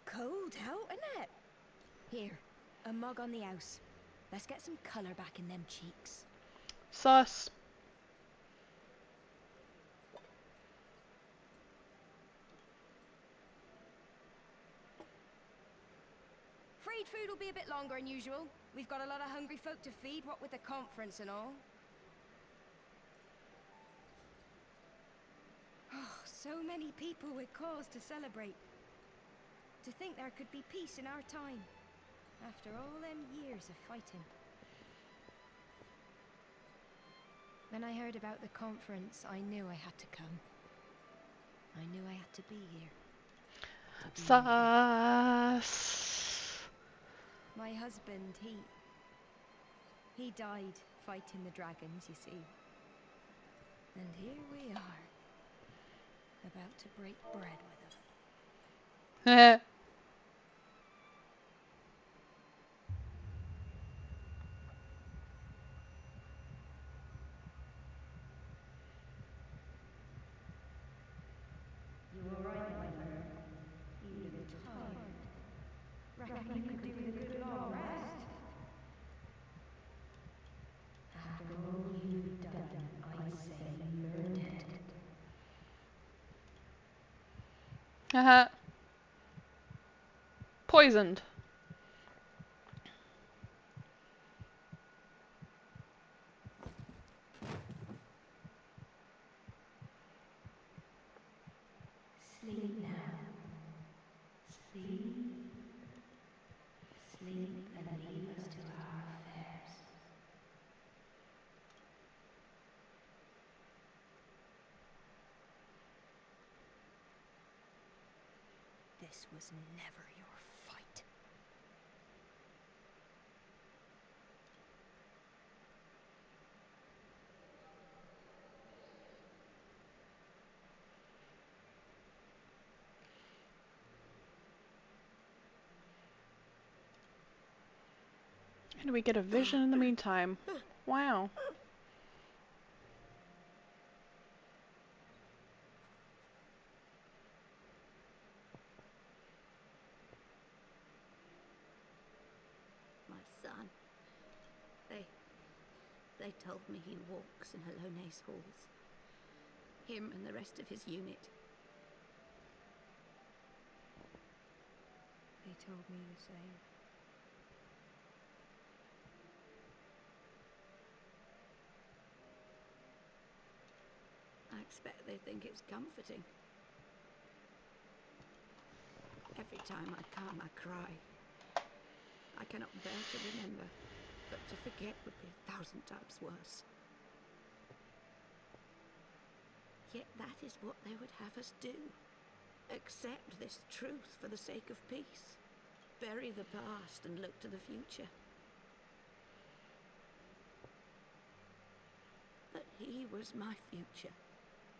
Cold out, innit? Here, a mug on the house. Let's get some colour back in them cheeks. Sus. Freed food will be a bit longer than usual. We've got a lot of hungry folk to feed, what with the conference and all. Oh, so many people with cause to celebrate. To think there could be peace in our time, after all them years of fighting. When I heard about the conference, I knew I had to come. I knew I had to be here. Sus. My husband, he died fighting the dragons, you see. And here we are, about to break bread with them. You were right, my friend. You look tired. Reckon you could do with a good long rest. After all you've done, I'd say you've earned it. Poisoned. Sleep now. Sleep. Sleep and leave us to our affairs. This was never your fight. And we get a vision in the meantime. Wow. My son. They told me he walks in Halone's halls. Him and the rest of his unit. They told me the same. I expect they think it's comforting. Every time I come, I cry. I cannot bear to remember, but to forget would be 1,000 times worse. Yet that is what they would have us do. Accept this truth for the sake of peace. Bury the past and look to the future. But he was my future.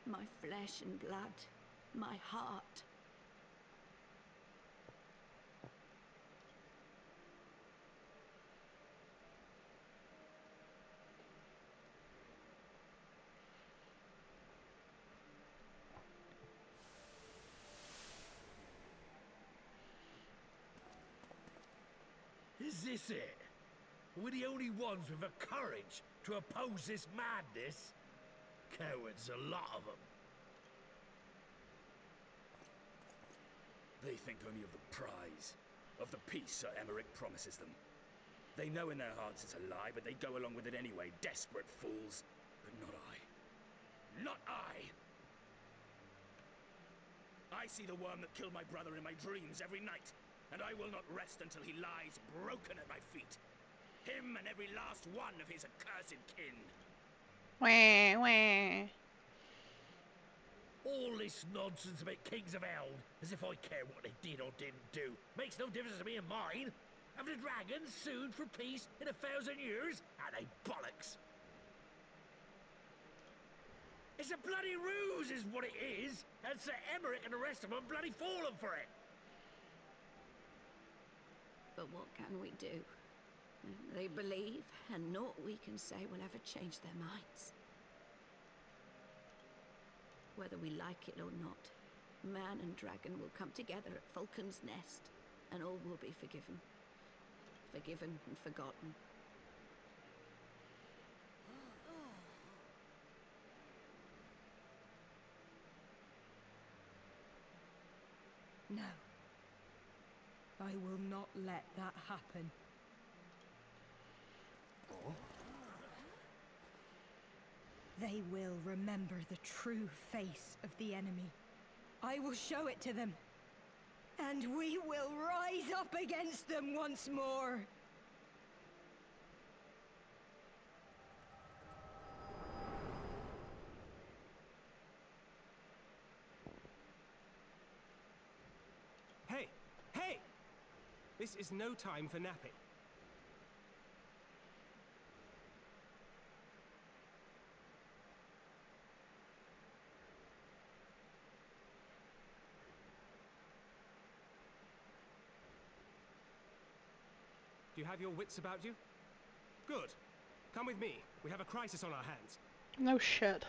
My flesh and blood. My heart. Is this it? We're the only ones with the courage to oppose this madness? Cowards, a lot of them. They think only of the prize, of the peace Sir Emmerich promises them. They know in their hearts it's a lie, but they go along with it anyway, desperate fools. But not I. Not I! I see the worm that killed my brother in my dreams every night, and I will not rest until he lies broken at my feet. Him and every last one of his accursed kin. Wah, wah. All this nonsense about Kings of Eld, as if I care what they did or didn't do. Makes no difference to me and mine. Have the dragons sued for peace in 1,000 years? Are they bollocks? It's a bloody ruse is what it is, and Sir Emmerich and the rest of them bloody fallen for it. But what can we do? They believe, and naught we can say will ever change their minds. Whether we like it or not, man and dragon will come together at Vulcan's Nest, and all will be forgiven. Forgiven and forgotten. No. I will not let that happen. They will remember the true face of the enemy. I will show it to them. And we will rise up against them once more. Hey! Hey! This is no time for napping. Do you have your wits about you? Good. Come with me. We have a crisis on our hands. No shit.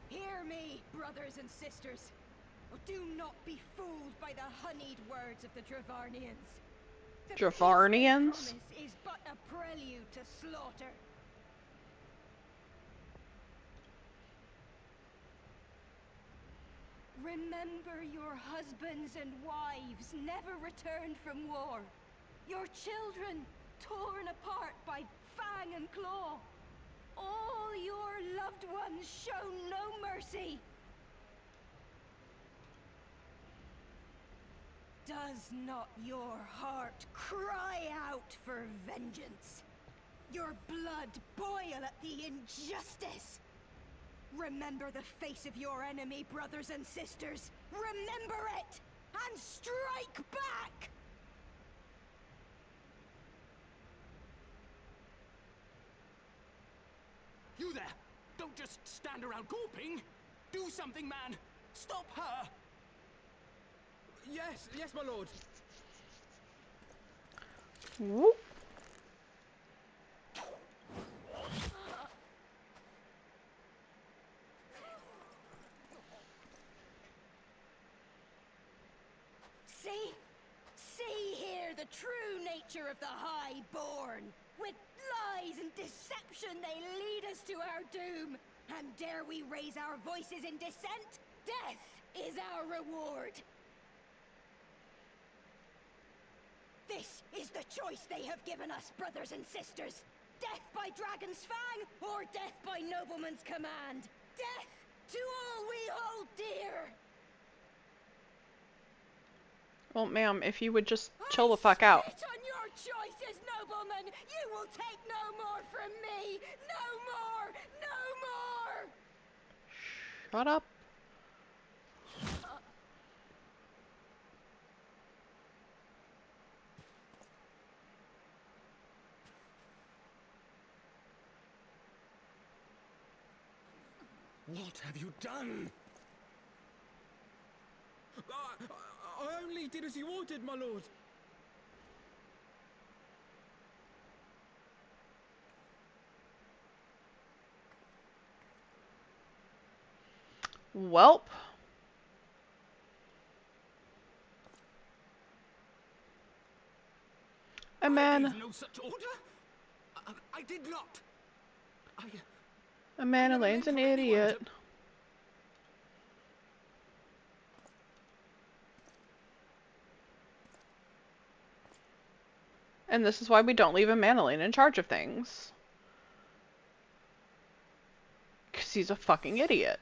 Hear me, brothers and sisters. Do not be fooled by the honeyed words of the Dravarnians. The Dravarnians? peace they promise is but a prelude to slaughter. Remember your husbands and wives never returned from war. Your children torn apart by fang and claw. All your loved ones shown no mercy. Does not your heart cry out for vengeance? Your blood boil at the injustice? Remember the face of your enemy, brothers and sisters. Remember it, and strike back! You there! Don't just stand around gawping! Do something, man! Stop her! Yes, yes, my lord. Whoop. See here the true nature of the Highborn. With lies and deception they lead us to our doom. And dare we raise our voices in dissent? Death is our reward. This is the choice they have given us, brothers and sisters. Death by dragon's fang, or death by nobleman's command. Death to all we hold dear. Well, ma'am, if you would just chill the fuck out. Spit on your choices, nobleman. You will take no more from me. No more. No more. Shut up. What have you done? I only did as you ordered, my lord. Welp. A man. I gave no such order. I did not. A man Elaine's an idiot. And this is why we don't leave a Manolane in charge of things. 'Cause he's a fucking idiot.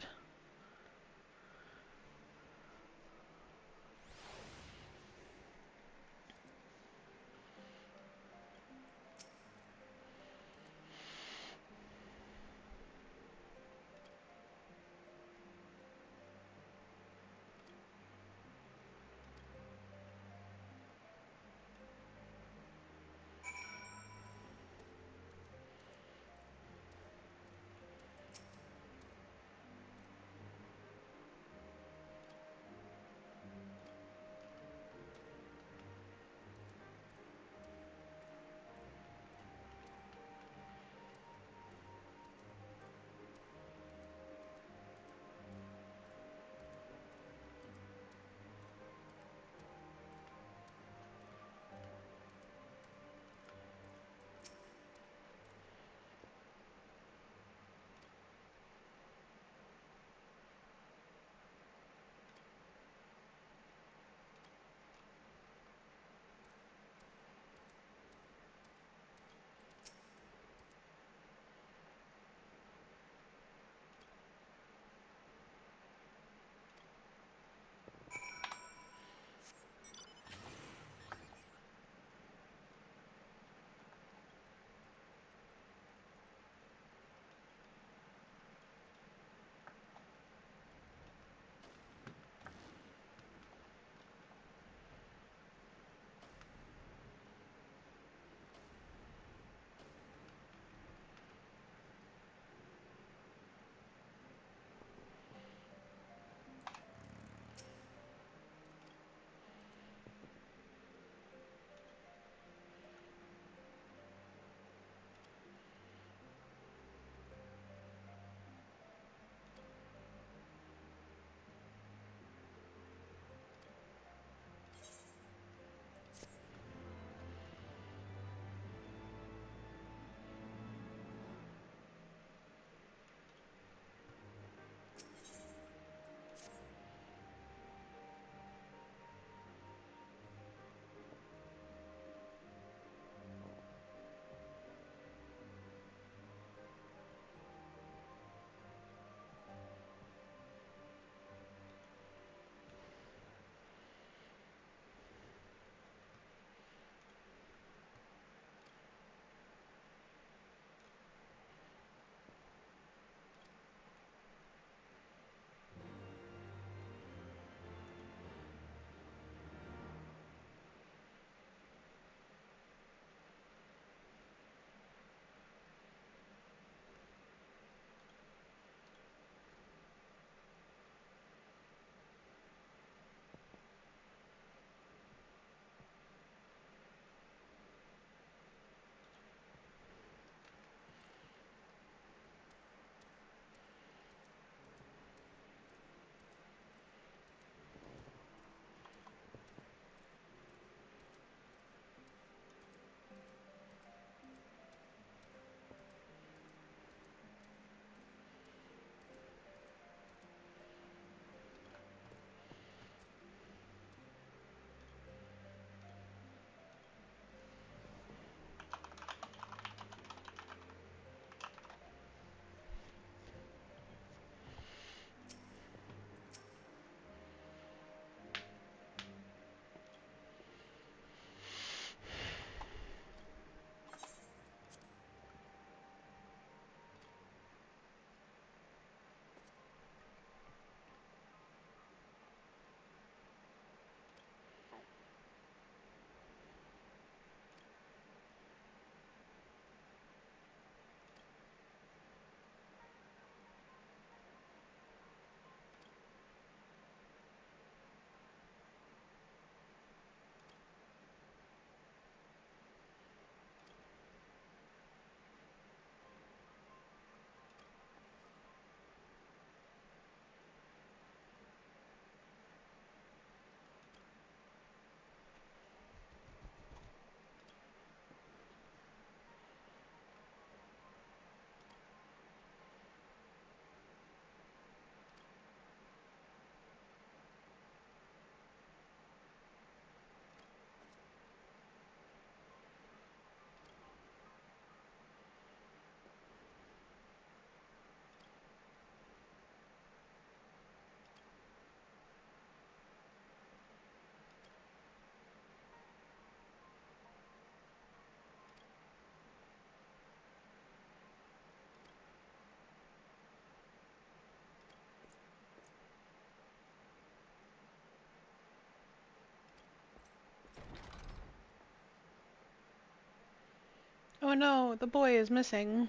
Oh no, the boy is missing.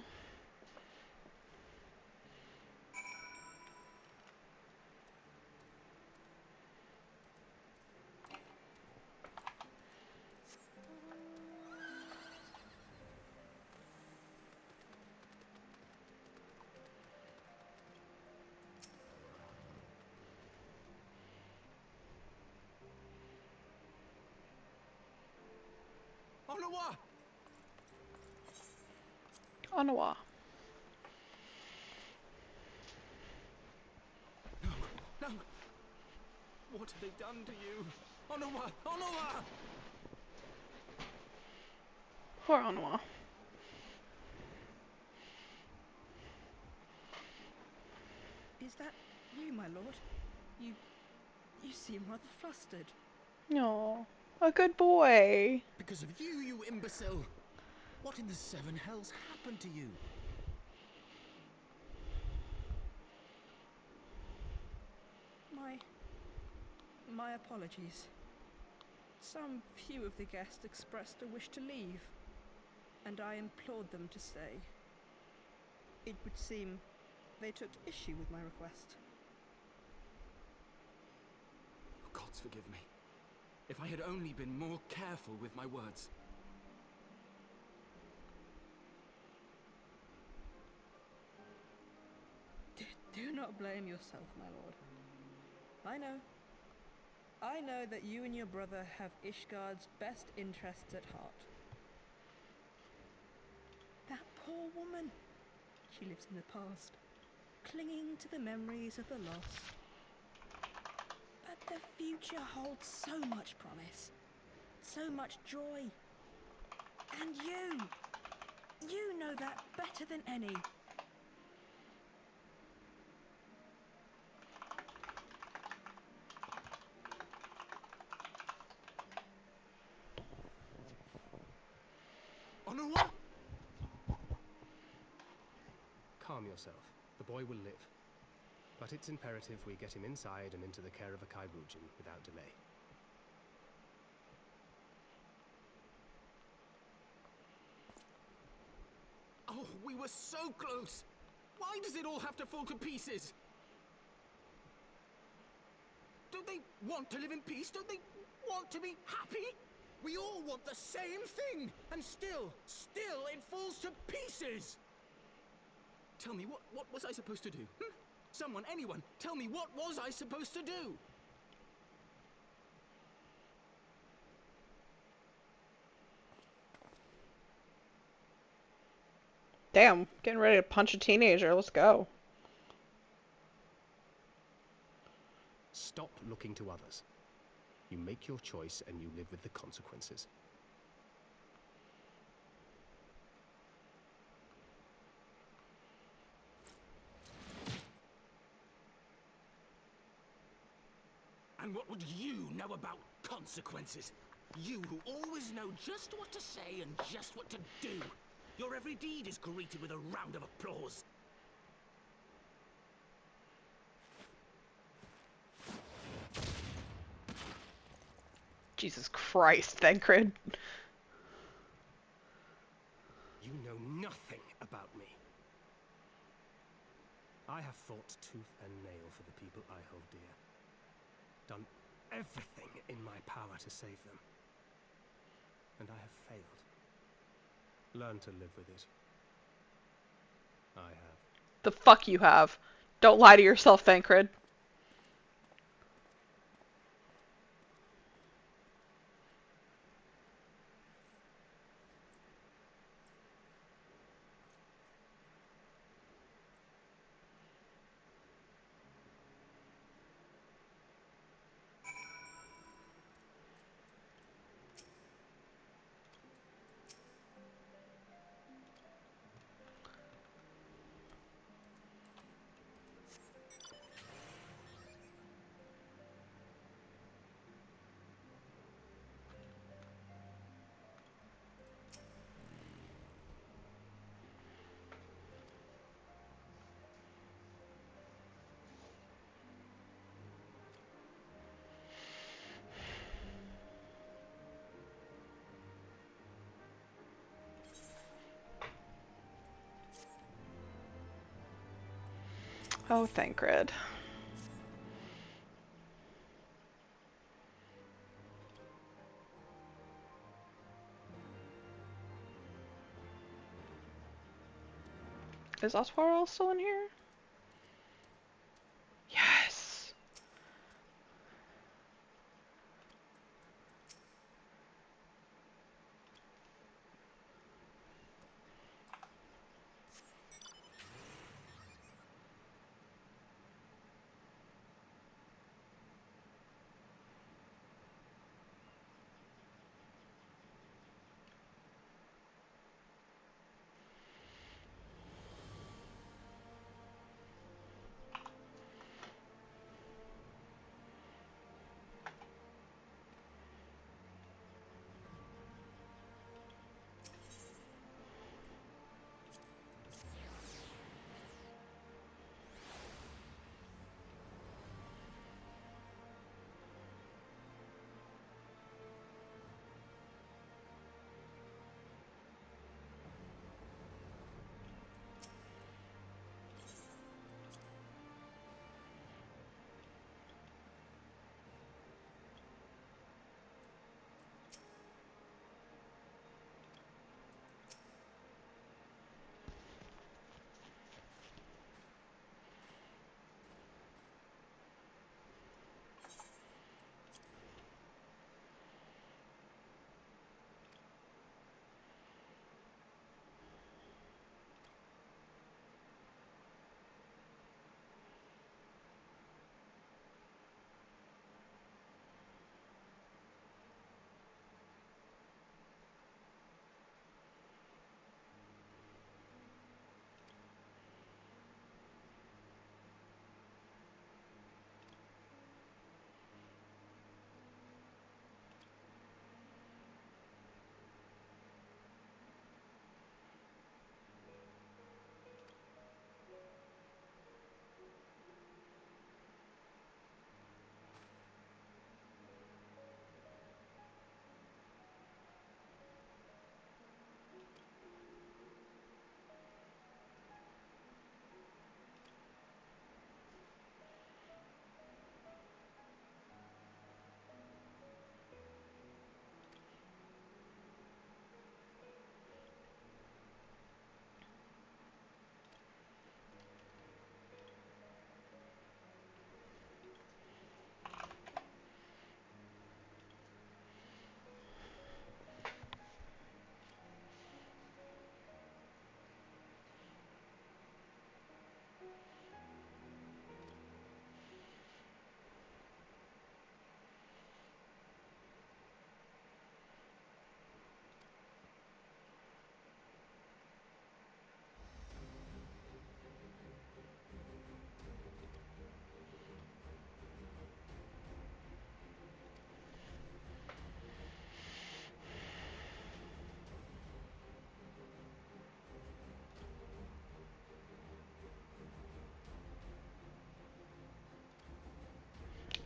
Onawa! Onawa. No! What have they done to you? Onawa! Onawa! Poor Onawa. Is that you, my lord? You seem rather flustered. No, a good boy. Because of you, you imbecile! What in the seven hells happened to you? My apologies. Some few of the guests expressed a wish to leave, and I implored them to stay. It would seem they took issue with my request. Oh, gods forgive me. If I had only been more careful with my words. Do not blame yourself, my lord. I know that you and your brother have Ishgard's best interests at heart. That poor woman. She lives in the past, clinging to the memories of the lost. But the future holds so much promise, so much joy. And you know that better than any. Onawa! Calm yourself. The boy will live. But it's imperative we get him inside and into the care of a Kairujin without delay. Oh, we were so close! Why does it all have to fall to pieces? Don't they want to live in peace? Don't they want to be happy? We all want the same thing! And still it falls to pieces! Tell me, what was I supposed to do? Someone, anyone, tell me, what was I supposed to do? Damn, getting ready to punch a teenager. Let's go. Stop looking to others. You make your choice and you live with the consequences. And what would you know about consequences? You who always know just what to say and just what to do. Your every deed is greeted with a round of applause. Jesus Christ, Thancred. You know nothing about me. I have fought tooth and nail for the people I hold dear. Done everything in my power to save them. And I have failed. Learn to live with it. I have. The fuck you have. Don't lie to yourself, Thancred. Oh, Thancred. Is Oswald still in here? Yes!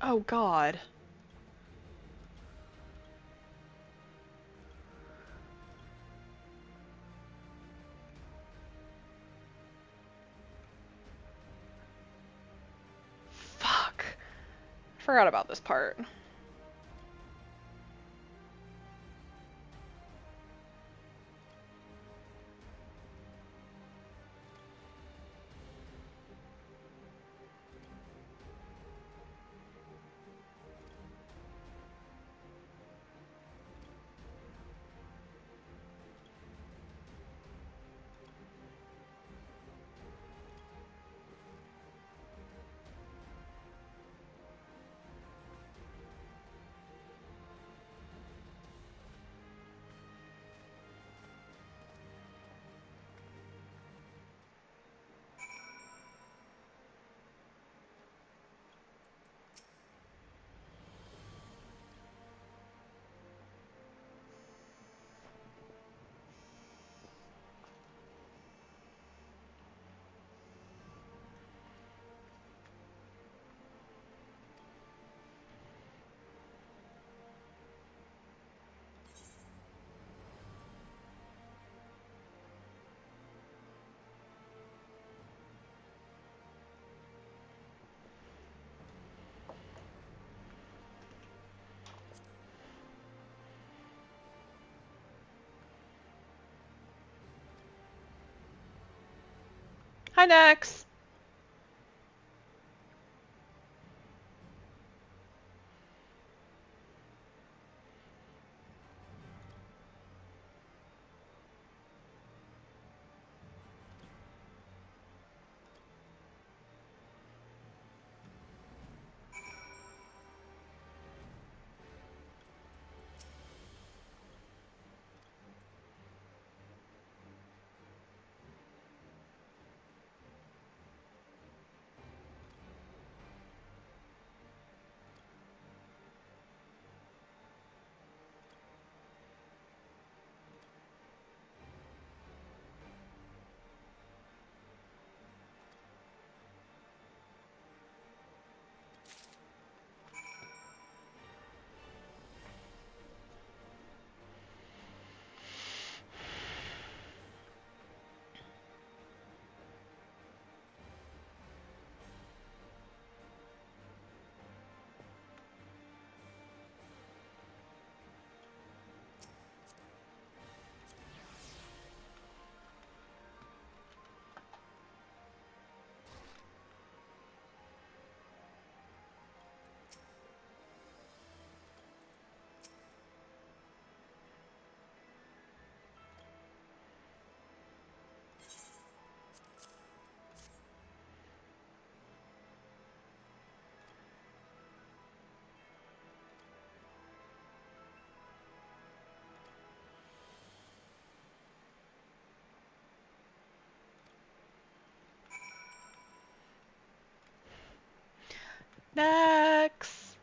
Oh, God. Fuck. Forgot about this part. Hi, Nex. Nex.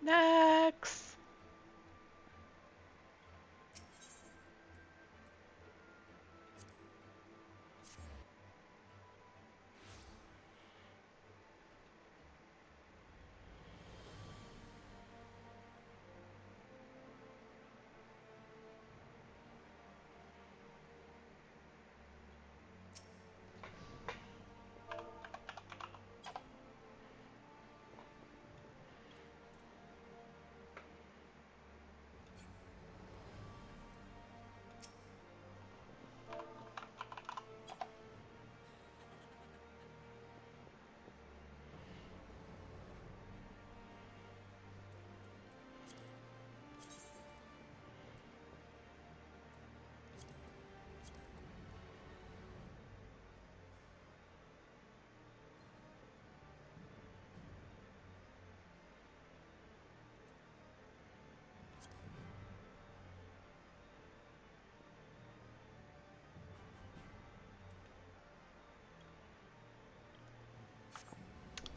Next.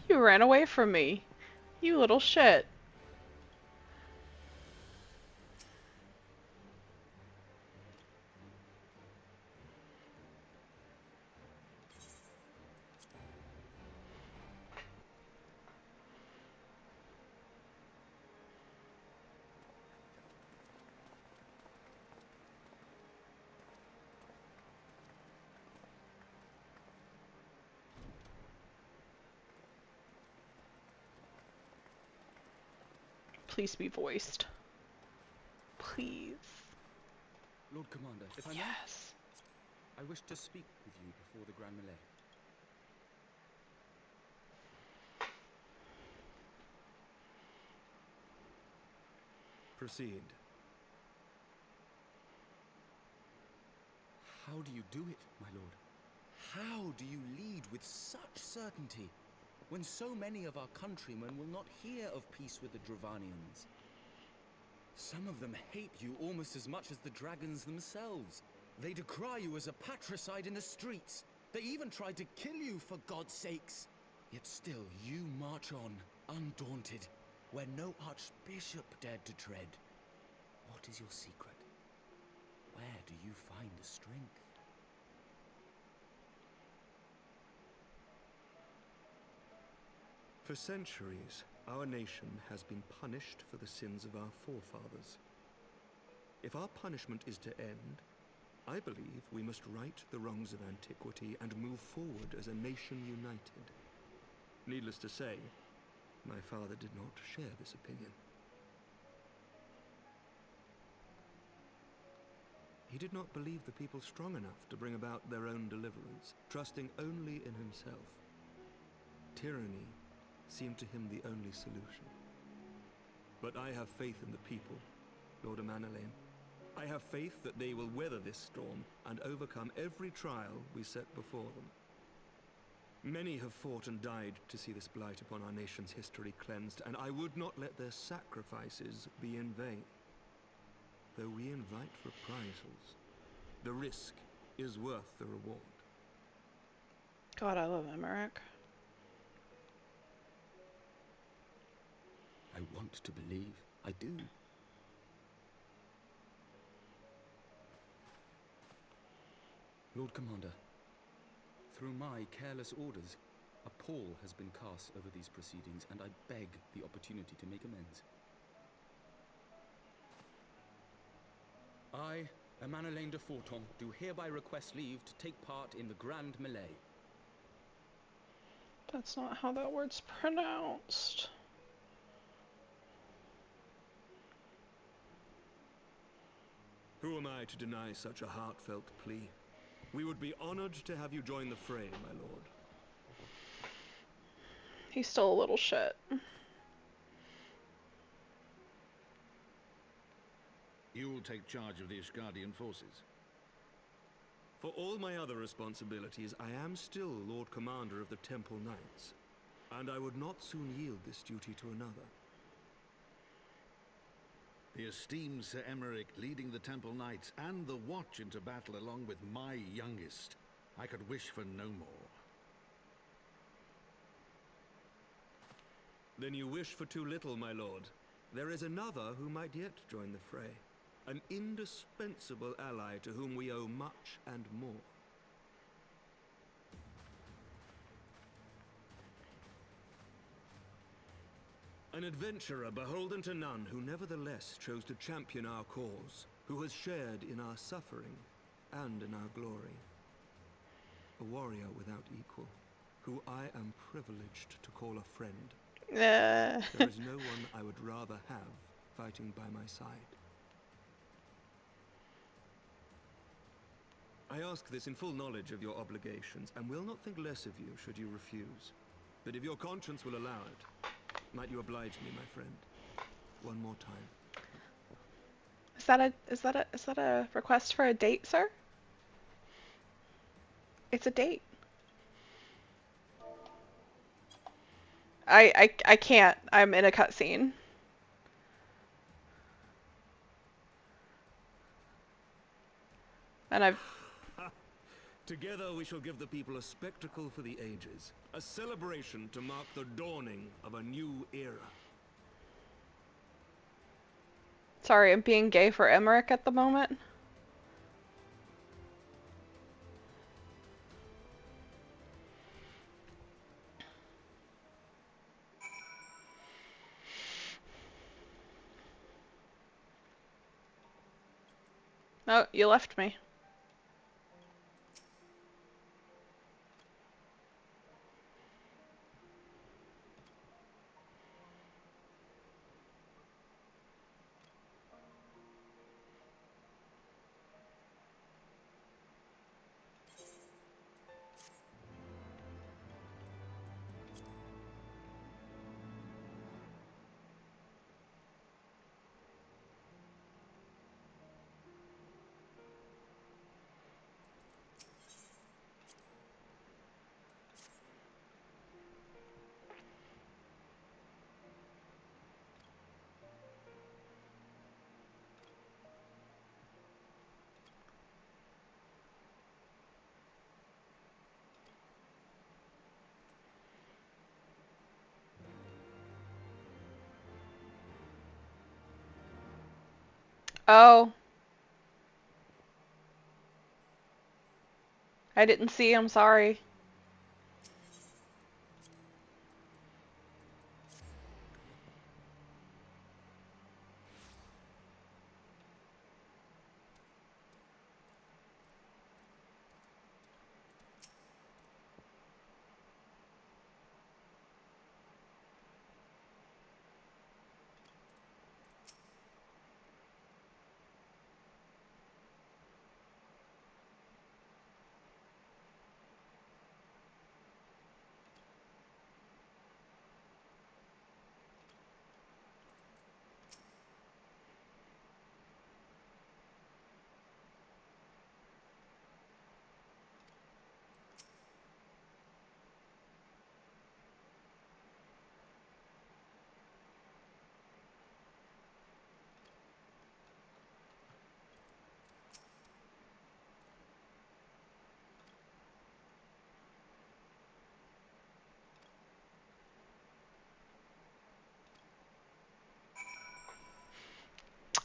You ran away from me. You little shit. Please be voiced. Please. Lord Commander, if I may? Yes. I wish to speak with you before the Grand Melee. Proceed. How do you do it, my lord? How do you lead with such certainty, when so many of our countrymen will not hear of peace with the Dravanians? Some of them hate you almost as much as the dragons themselves. They decry you as a patricide in the streets. They even tried to kill you, for God's sakes. Yet still you march on, undaunted, where no archbishop dared to tread. What is your secret? Where do you find the strength? For centuries, our nation has been punished for the sins of our forefathers. If our punishment is to end, I believe we must right the wrongs of antiquity and move forward as a nation united. Needless to say, my father did not share this opinion. He did not believe the people strong enough to bring about their own deliverance, trusting only in himself. Tyranny seemed to him the only solution. But I have faith in the people, Lord Amanalain. I have faith that they will weather this storm and overcome every trial we set before them. Many have fought and died to see this blight upon our nation's history cleansed, and I would not let their sacrifices be in vain. Though we invite reprisals, the risk is worth the reward. God, I love Emmerich. I want to believe. I do. Lord Commander, through my careless orders, a pall has been cast over these proceedings, and I beg the opportunity to make amends. I, Amanalain de Forton, do hereby request leave to take part in the Grand Melee. That's not how that word's pronounced. Who am I to deny such a heartfelt plea? We would be honored to have you join the fray, my lord. He's still a little shit. You will take charge of the Ishgardian forces. For all my other responsibilities, I am still Lord Commander of the Temple Knights, and I would not soon yield this duty to another. The esteemed Sir Emmerich leading the Temple Knights and the Watch into battle along with my youngest. I could wish for no more. Then you wish for too little, my lord. There is another who might yet join the fray. An indispensable ally to whom we owe much and more. An adventurer beholden to none, who nevertheless chose to champion our cause, who has shared in our suffering and in our glory. A warrior without equal, who I am privileged to call a friend. There is no one I would rather have fighting by my side. I ask this in full knowledge of your obligations, and will not think less of you should you refuse. But if your conscience will allow it, might you oblige me, my friend, one more time? Is that a request for a date, sir? It's a date. I can't. I'm in a cutscene. And I've... Together we shall give the people a spectacle for the ages. A celebration to mark the dawning of a new era. Sorry, I'm being gay for Emmerich at the moment. Oh, you left me. Oh. I didn't see, I'm sorry.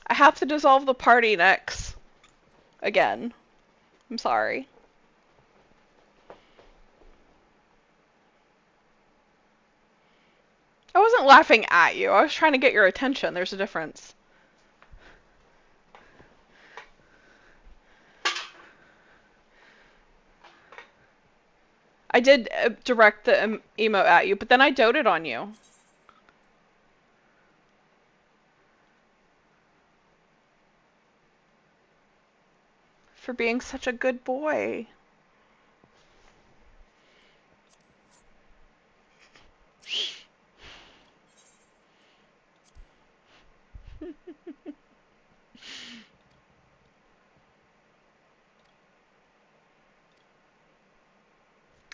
I have to dissolve the party next. Again. I'm sorry. I wasn't laughing at you. I was trying to get your attention. There's a difference. I did direct the emote at you, but then I doted on you. For being such a good boy.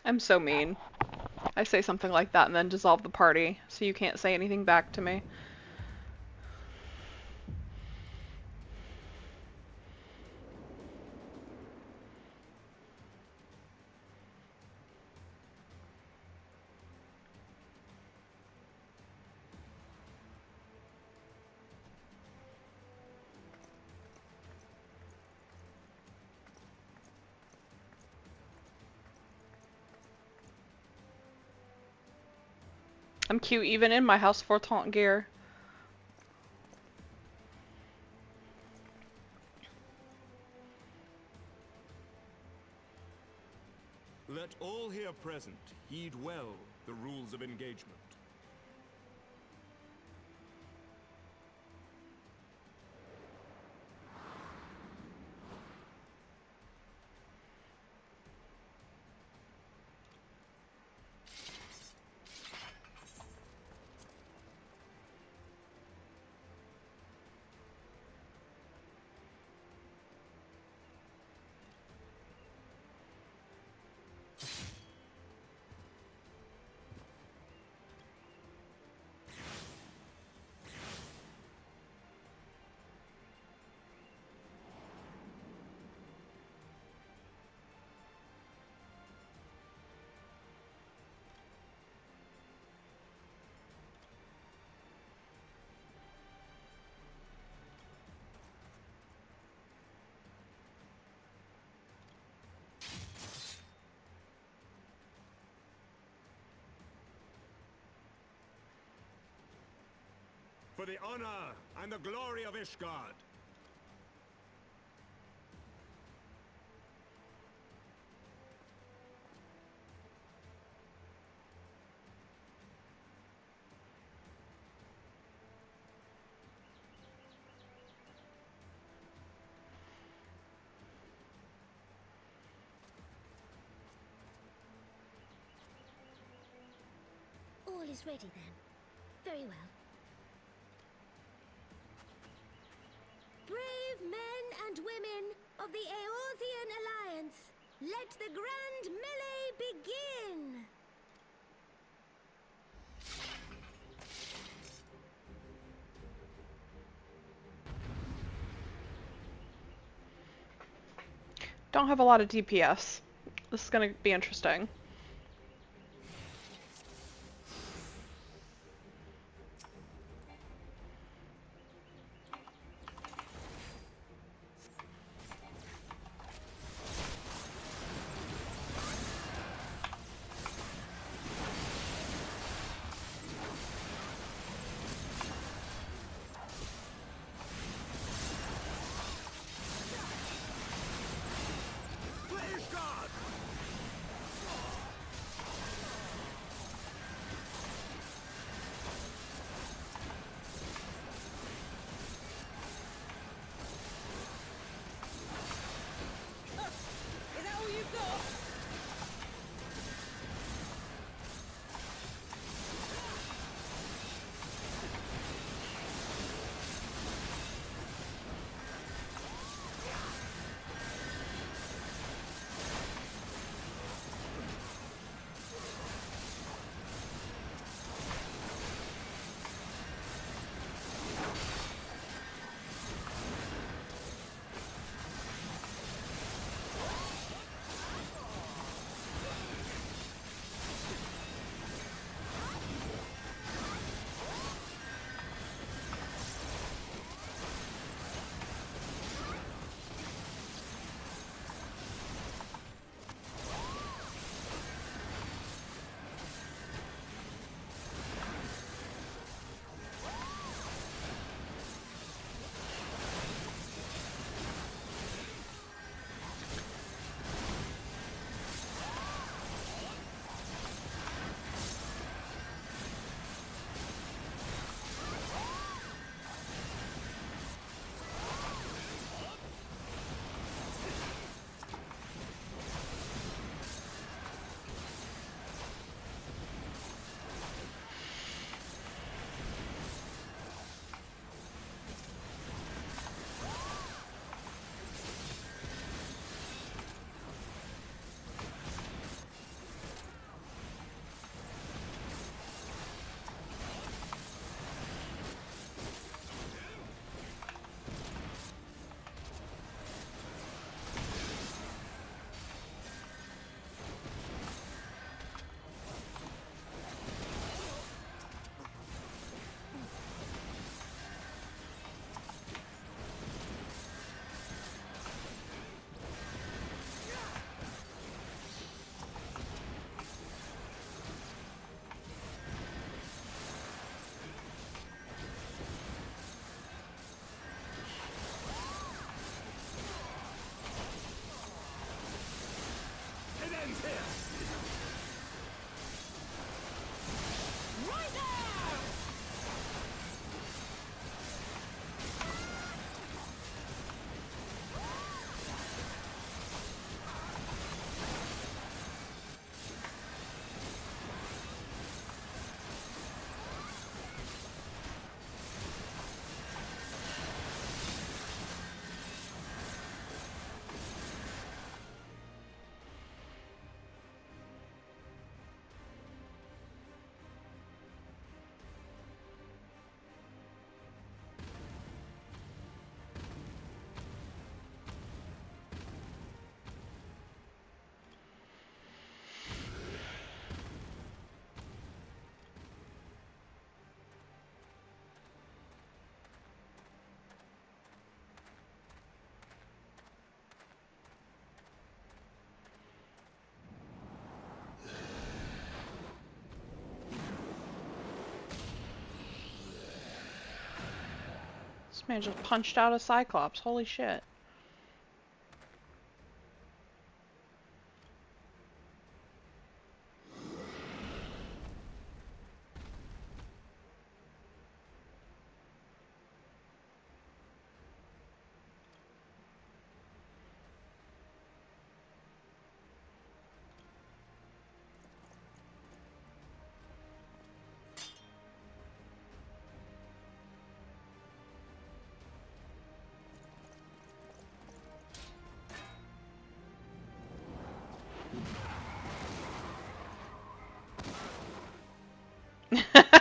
I'm so mean. I say something like that and then dissolve the party, so you can't say anything back to me. I'm cute even in my House Fortant gear. Let all here present heed well the rules of engagement. For the honor and the glory of Ishgard. All is ready then. Very well. Brave men and women of the Eorzean Alliance, let the grand melee begin! Don't have a lot of DPS. This is gonna be interesting. Man just punched out a Cyclops. Holy shit.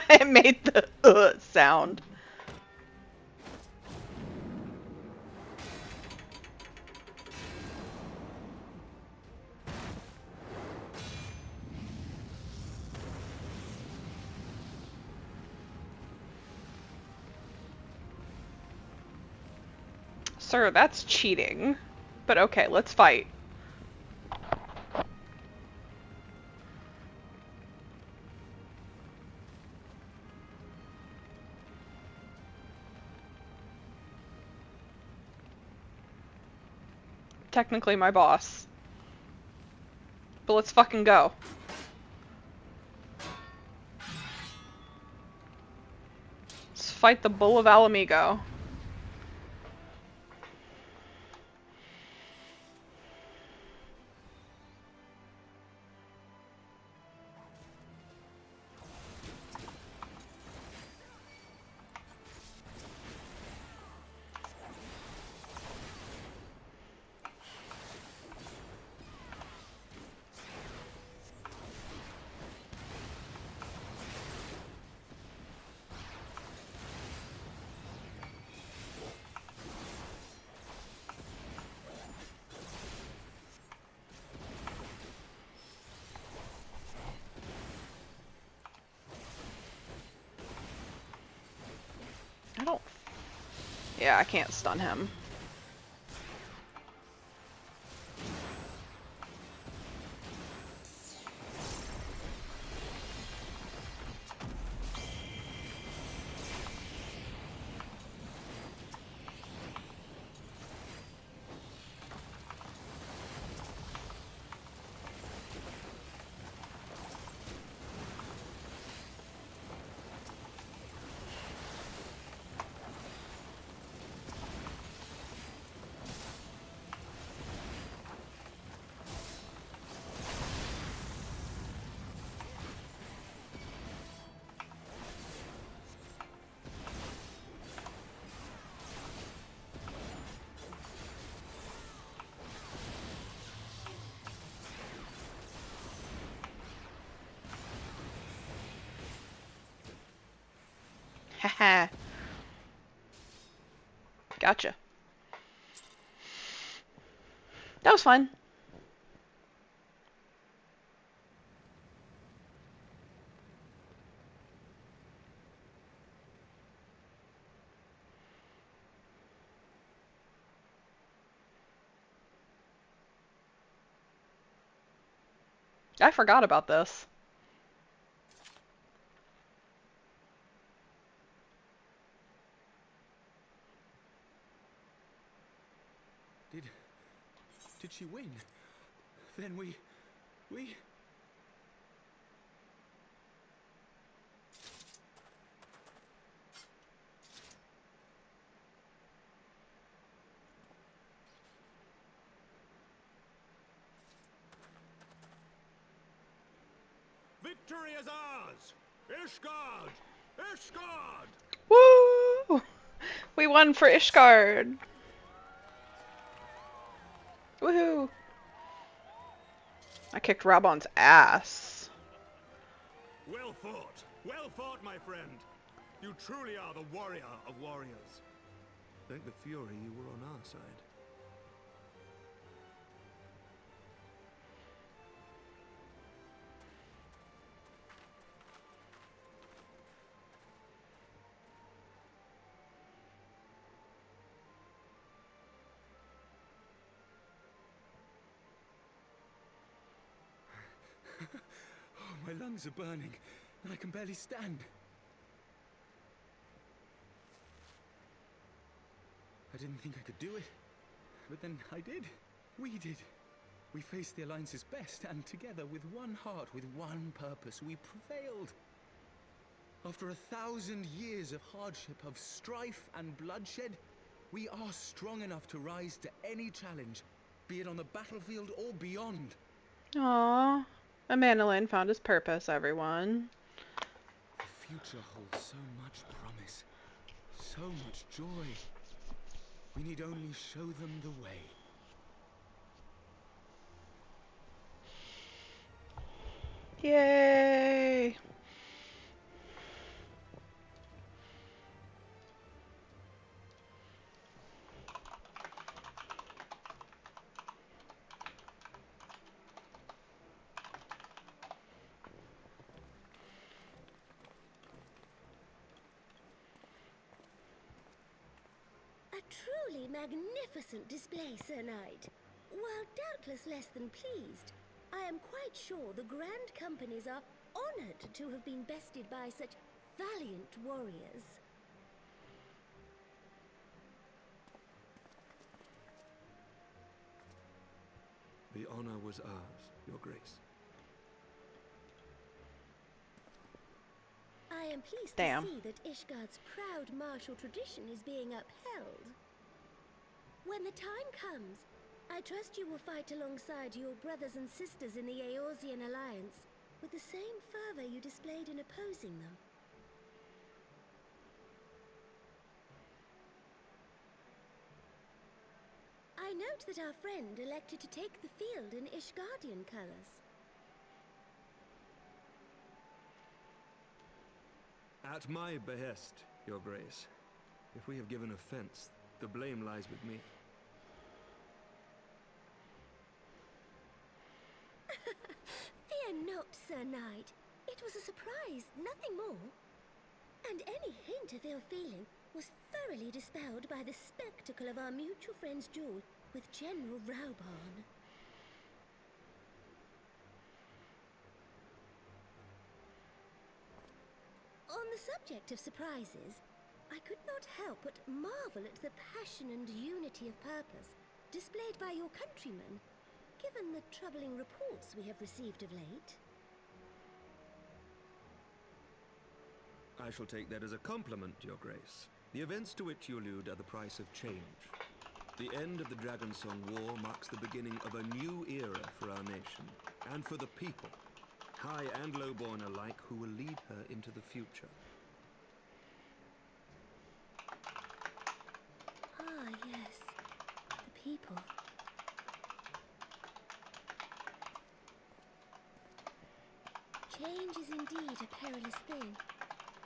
It made the sound. Sir, that's cheating. But okay, let's fight. Technically my boss. But let's fucking go. Let's fight the Bull of Alamigo. I don't... Yeah, I can't stun him. Haha. Gotcha. That was fun. I forgot about this. Did she win? Then we... Victory is ours! Ishgard! Ishgard! Woo! We won for Ishgard! Woohoo! I kicked Rabon's ass. Well fought, my friend. You truly are the warrior of warriors. Thank the Fury you were on our side. Oh, my lungs are burning, and I can barely stand. I didn't think I could do it. But then I did. We did. We faced the Alliance's best, and together, with one heart, with one purpose, we prevailed. After 1,000 years of hardship, of strife and bloodshed, we are strong enough to rise to any challenge, be it on the battlefield or beyond. Aww. Amandaline found his purpose, everyone. The future holds so much promise, so much joy. We need only show them the way. Yay! A truly magnificent display, Sir Knight. While doubtless less than pleased, I am quite sure the Grand Companies are honored to have been bested by such valiant warriors. The honor was ours, Your Grace. I am pleased Damn. to see that Ishgard's proud martial tradition is being upheld. When the time comes, I trust you will fight alongside your brothers and sisters in the Eorzean Alliance with the same fervor you displayed in opposing them. I note that our friend elected to take the field in Ishgardian colors. At my behest, Your Grace. If we have given offense, the blame lies with me. Fear not, Sir Knight. It was a surprise, nothing more. And any hint of ill feeling was thoroughly dispelled by the spectacle of our mutual friend's duel with General Raubarn. On the subject of surprises, I could not help but marvel at the passion and unity of purpose displayed by your countrymen, given the troubling reports we have received of late. I shall take that as a compliment, Your Grace. The events to which you allude are the price of change. The end of the Dragonsong War marks the beginning of a new era for our nation, and for the people, high and lowborn alike, who will lead her into the future. Ah, yes. The people. Change is indeed a perilous thing,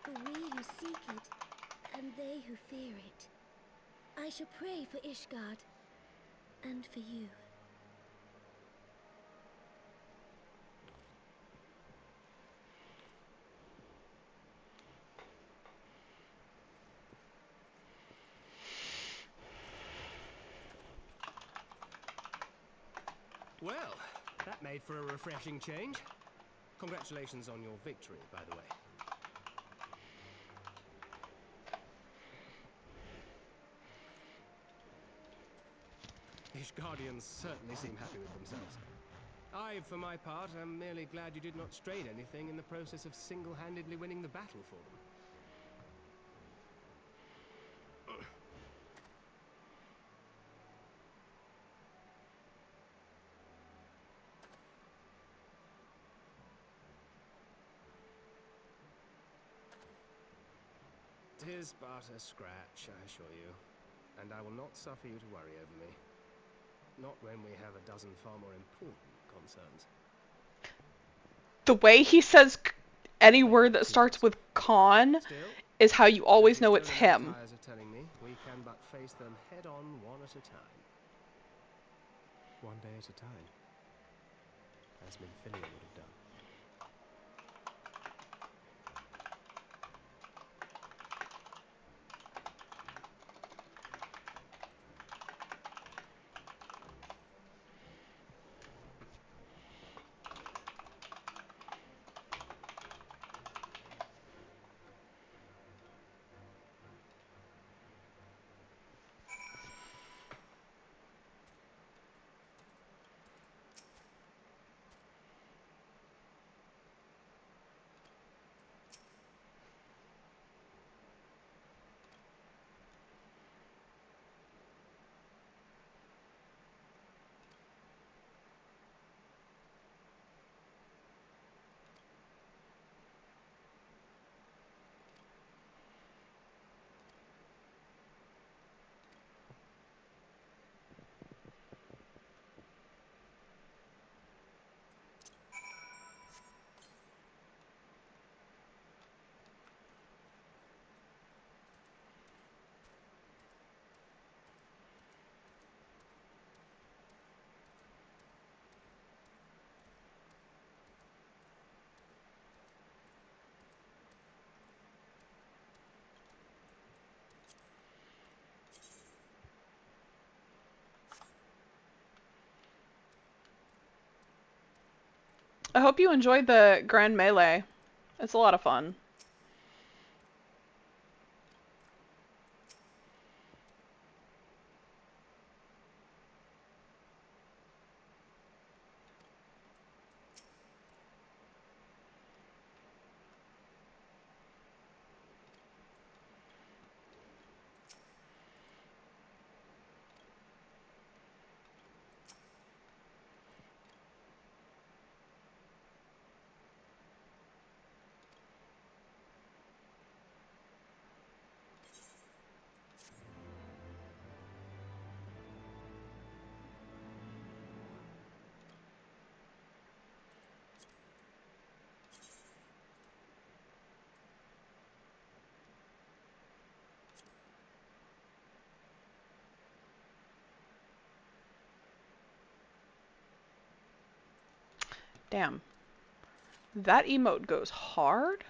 for we who seek it, and they who fear it. I shall pray for Ishgard, and for you. Well, that made for a refreshing change. Congratulations on your victory, by the way. Ishgardians certainly seem happy with themselves. I, for my part, am merely glad you did not strain anything in the process of single-handedly winning the battle for them. Tis but a scratch, I assure you, and I will not suffer you to worry over me. Not when we have a dozen far more important concerns. The way he says any word that starts with con is how you always know it's him. Tires are telling me we can but face them head on, one at a time. One day at a time, as Minfilia would have done. I hope you enjoyed the Grand Melee. It's a lot of fun. Damn. That emote goes hard?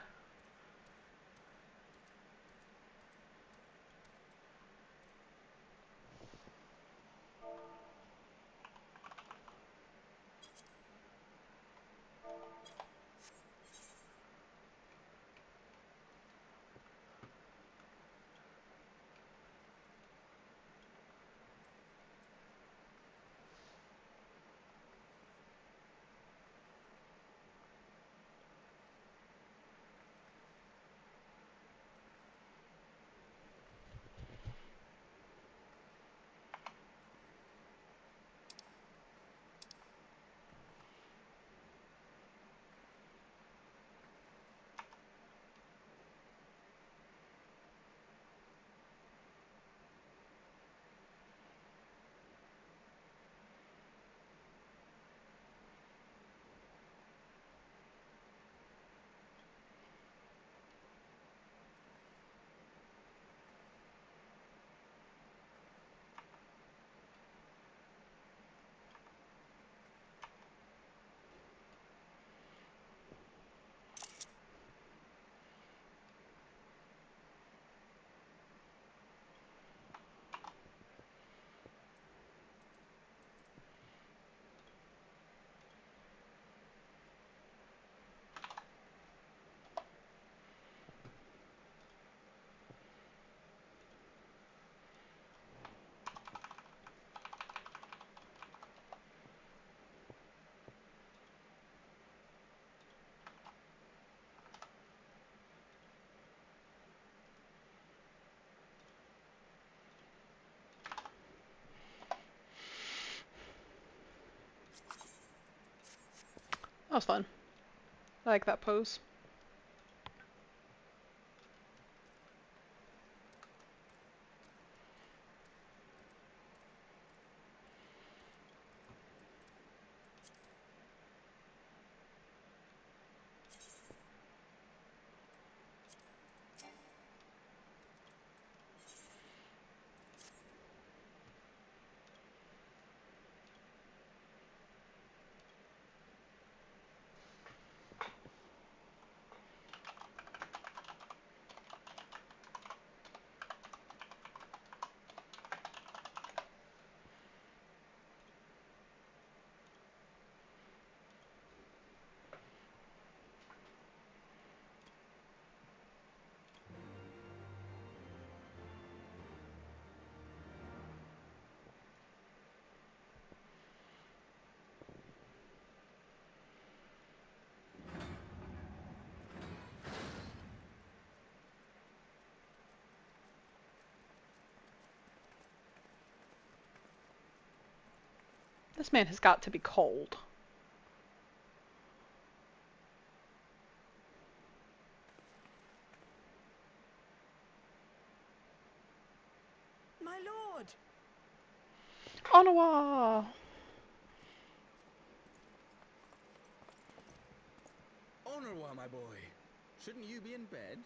That was fun. I like that pose. This man has got to be cold. My lord! Onawa! Onorwa, my boy. Shouldn't you be in bed?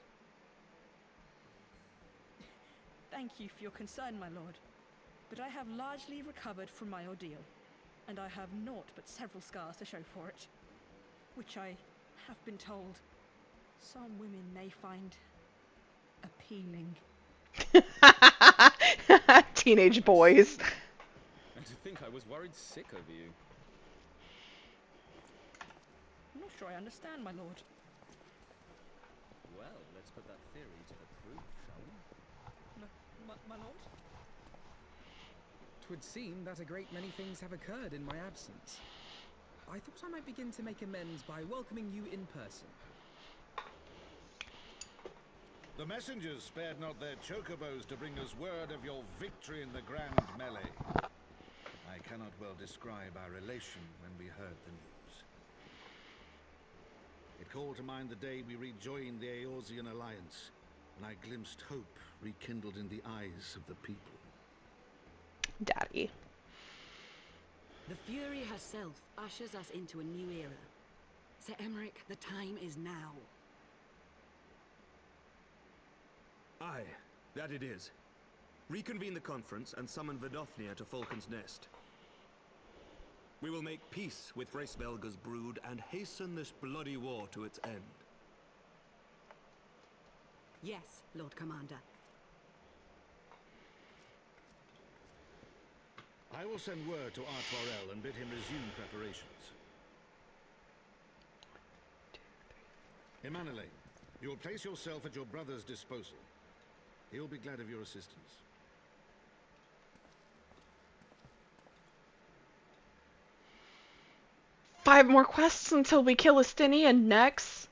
Thank you for your concern, my lord. But I have largely recovered from my ordeal, and I have naught but several scars to show for it, which I have been told some women may find appealing. Teenage boys. And to think I was worried sick of you. sure I understand, my lord. Well, let's put that theory to the proof, shall we? My lord? 'Twould seem that a great many things have occurred in my absence. I thought I might begin to make amends by welcoming you in person. The messengers spared not their chocobos to bring us word of your victory in the grand melee. I cannot well describe our elation when we heard the news. It called to mind the day we rejoined the Eorzean Alliance, and I glimpsed hope rekindled in the eyes of the people. Daddy. The Fury herself ushers us into a new era. Sir Emmerich, the time is now. Aye, that it is. Reconvene the conference and summon Vidofnir to Falcon's Nest. We will make peace with Hraesvelga's brood and hasten this bloody war to its end. Yes, Lord Commander. I will send word to Artoirel and bid him resume preparations. Immanole, you will place yourself at your brother's disposal. He will be glad of your assistance. 5 more quests until we kill Estinian next.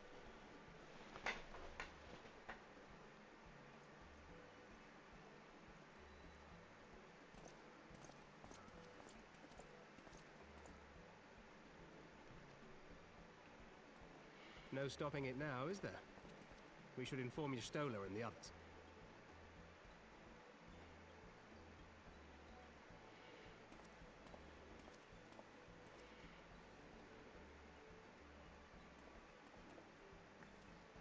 No stopping it now, is there? We should inform Stola and the others.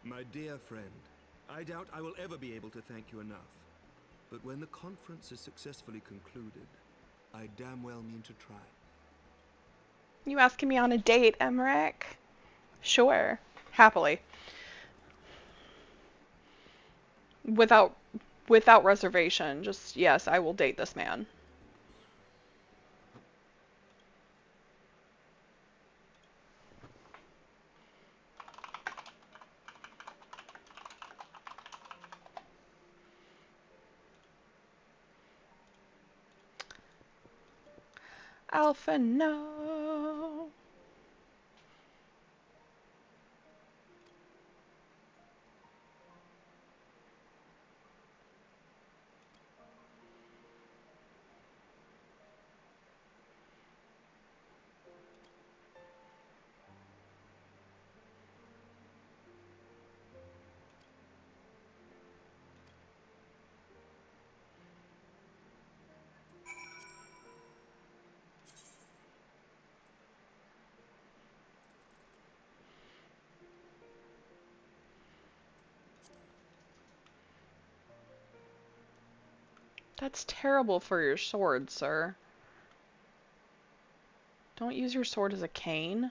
My dear friend, I doubt I will ever be able to thank you enough. But when the conference is successfully concluded, I damn well mean to try. You asking me on a date, Emmerich? Sure. Happily. Without reservation. Just, yes, I will date this man. Alpha, no. That's terrible for your sword, sir. Don't use your sword as a cane.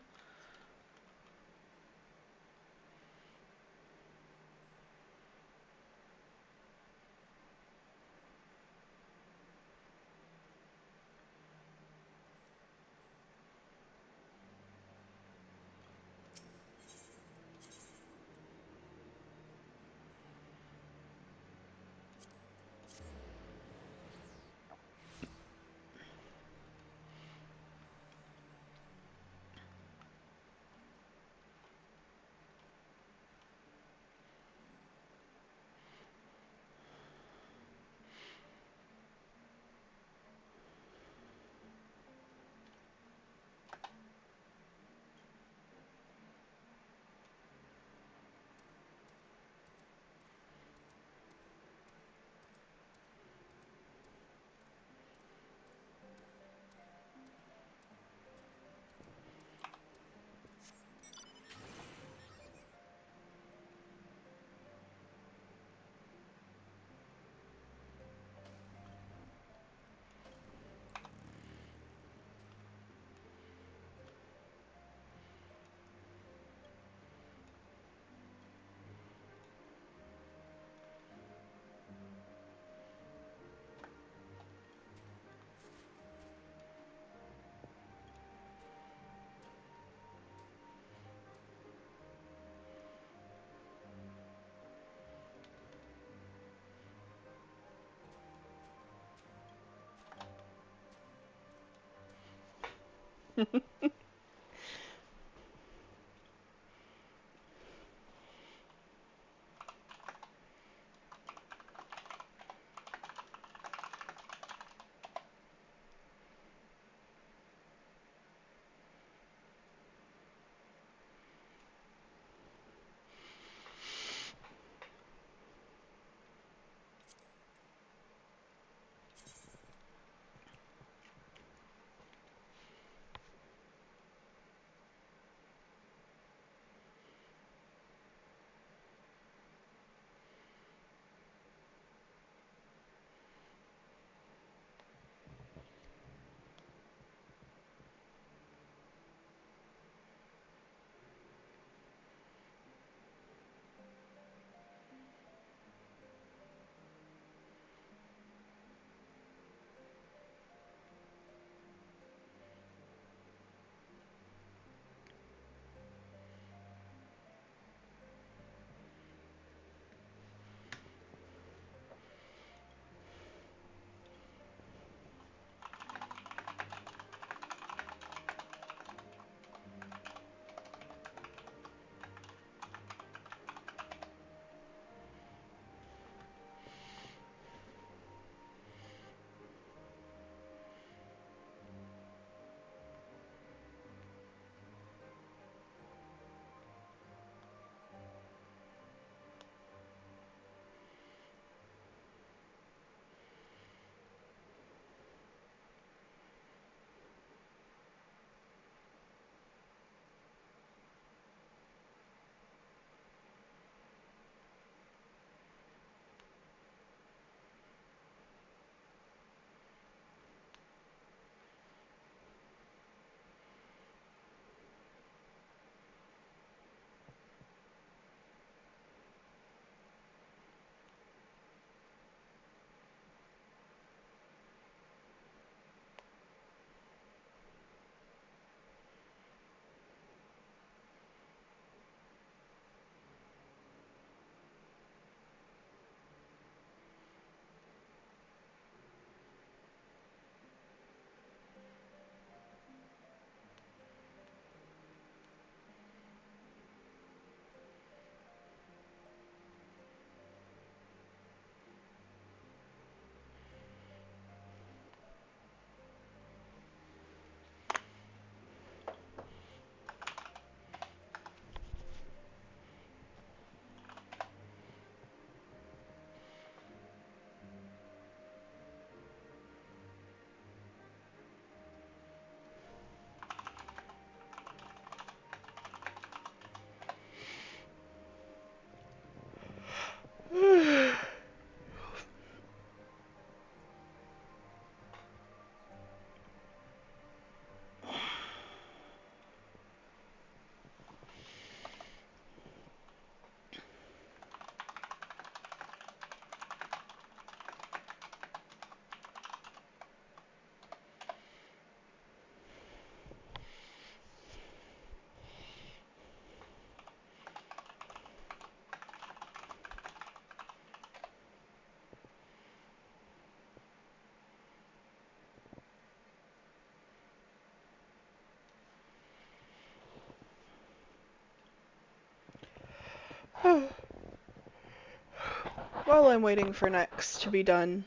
While I'm waiting for Nex to be done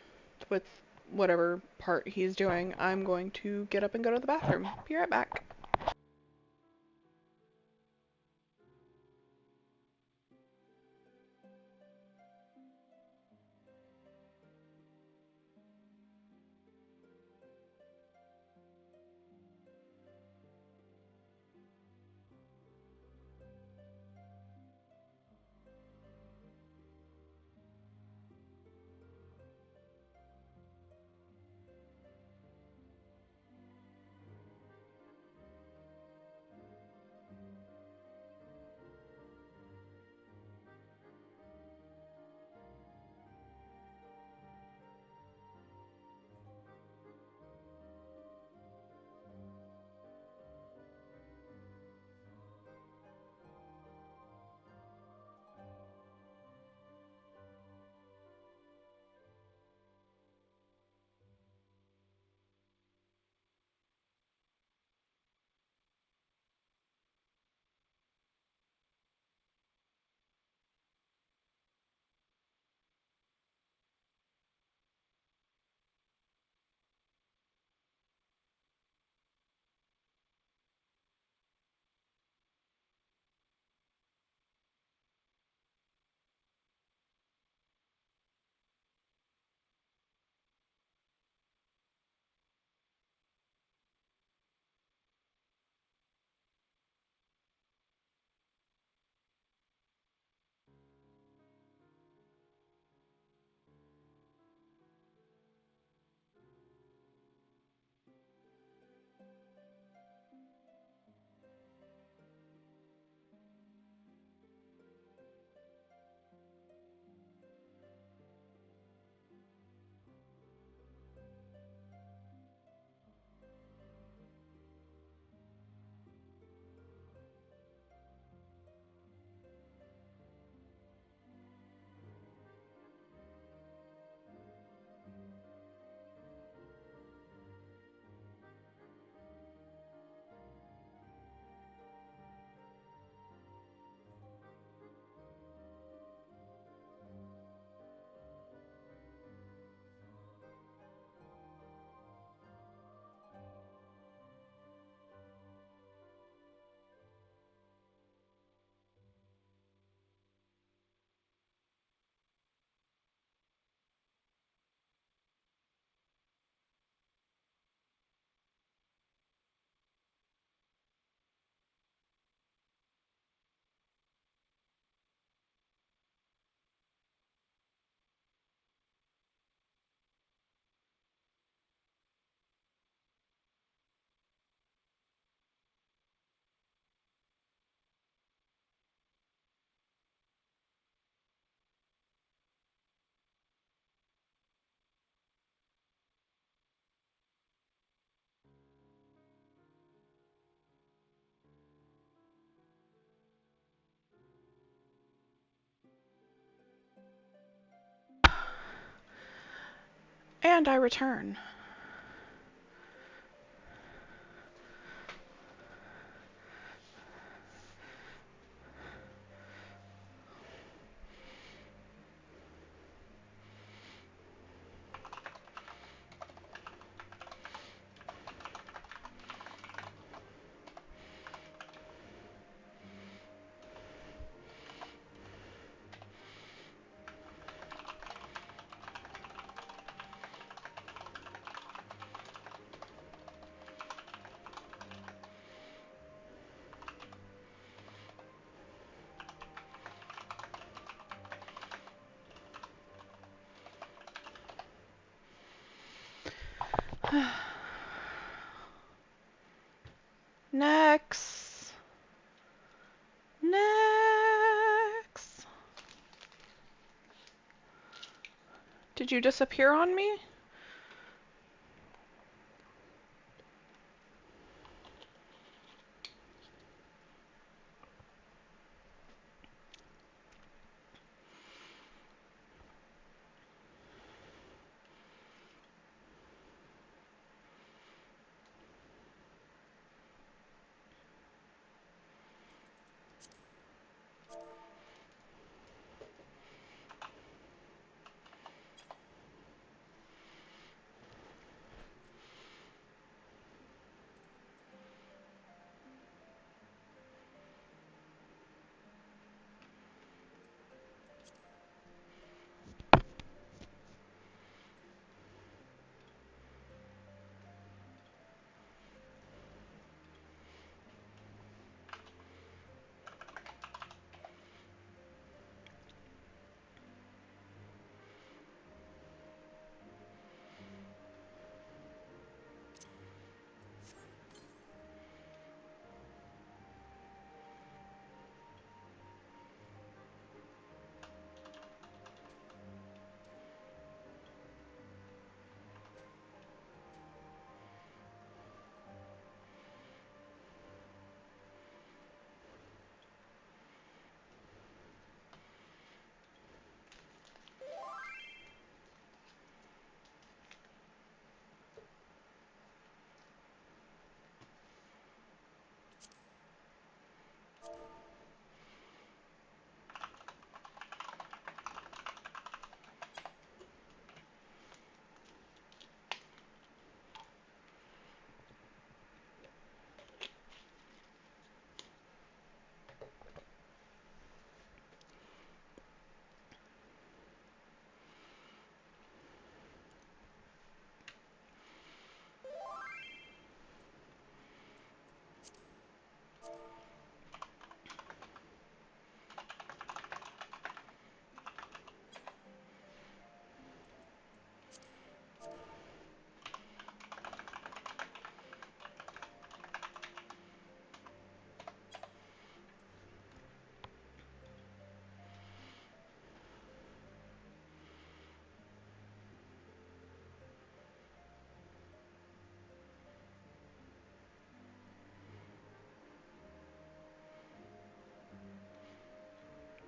with whatever part he's doing, I'm going to get up and go to the bathroom. Be right back. And I return. Next. Next. Did you disappear on me?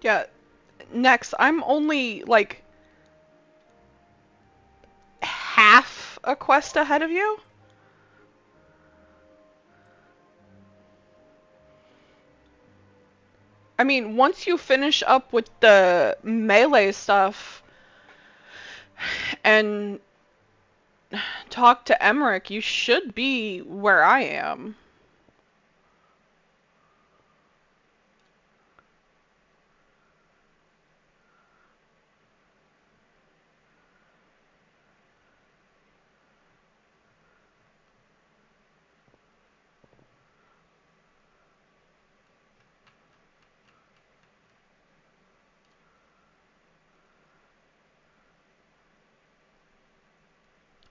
Yeah. Next, I'm only like half a quest ahead of you. I mean, once you finish up with the melee stuff and talk to Emmerich, you should be where I am.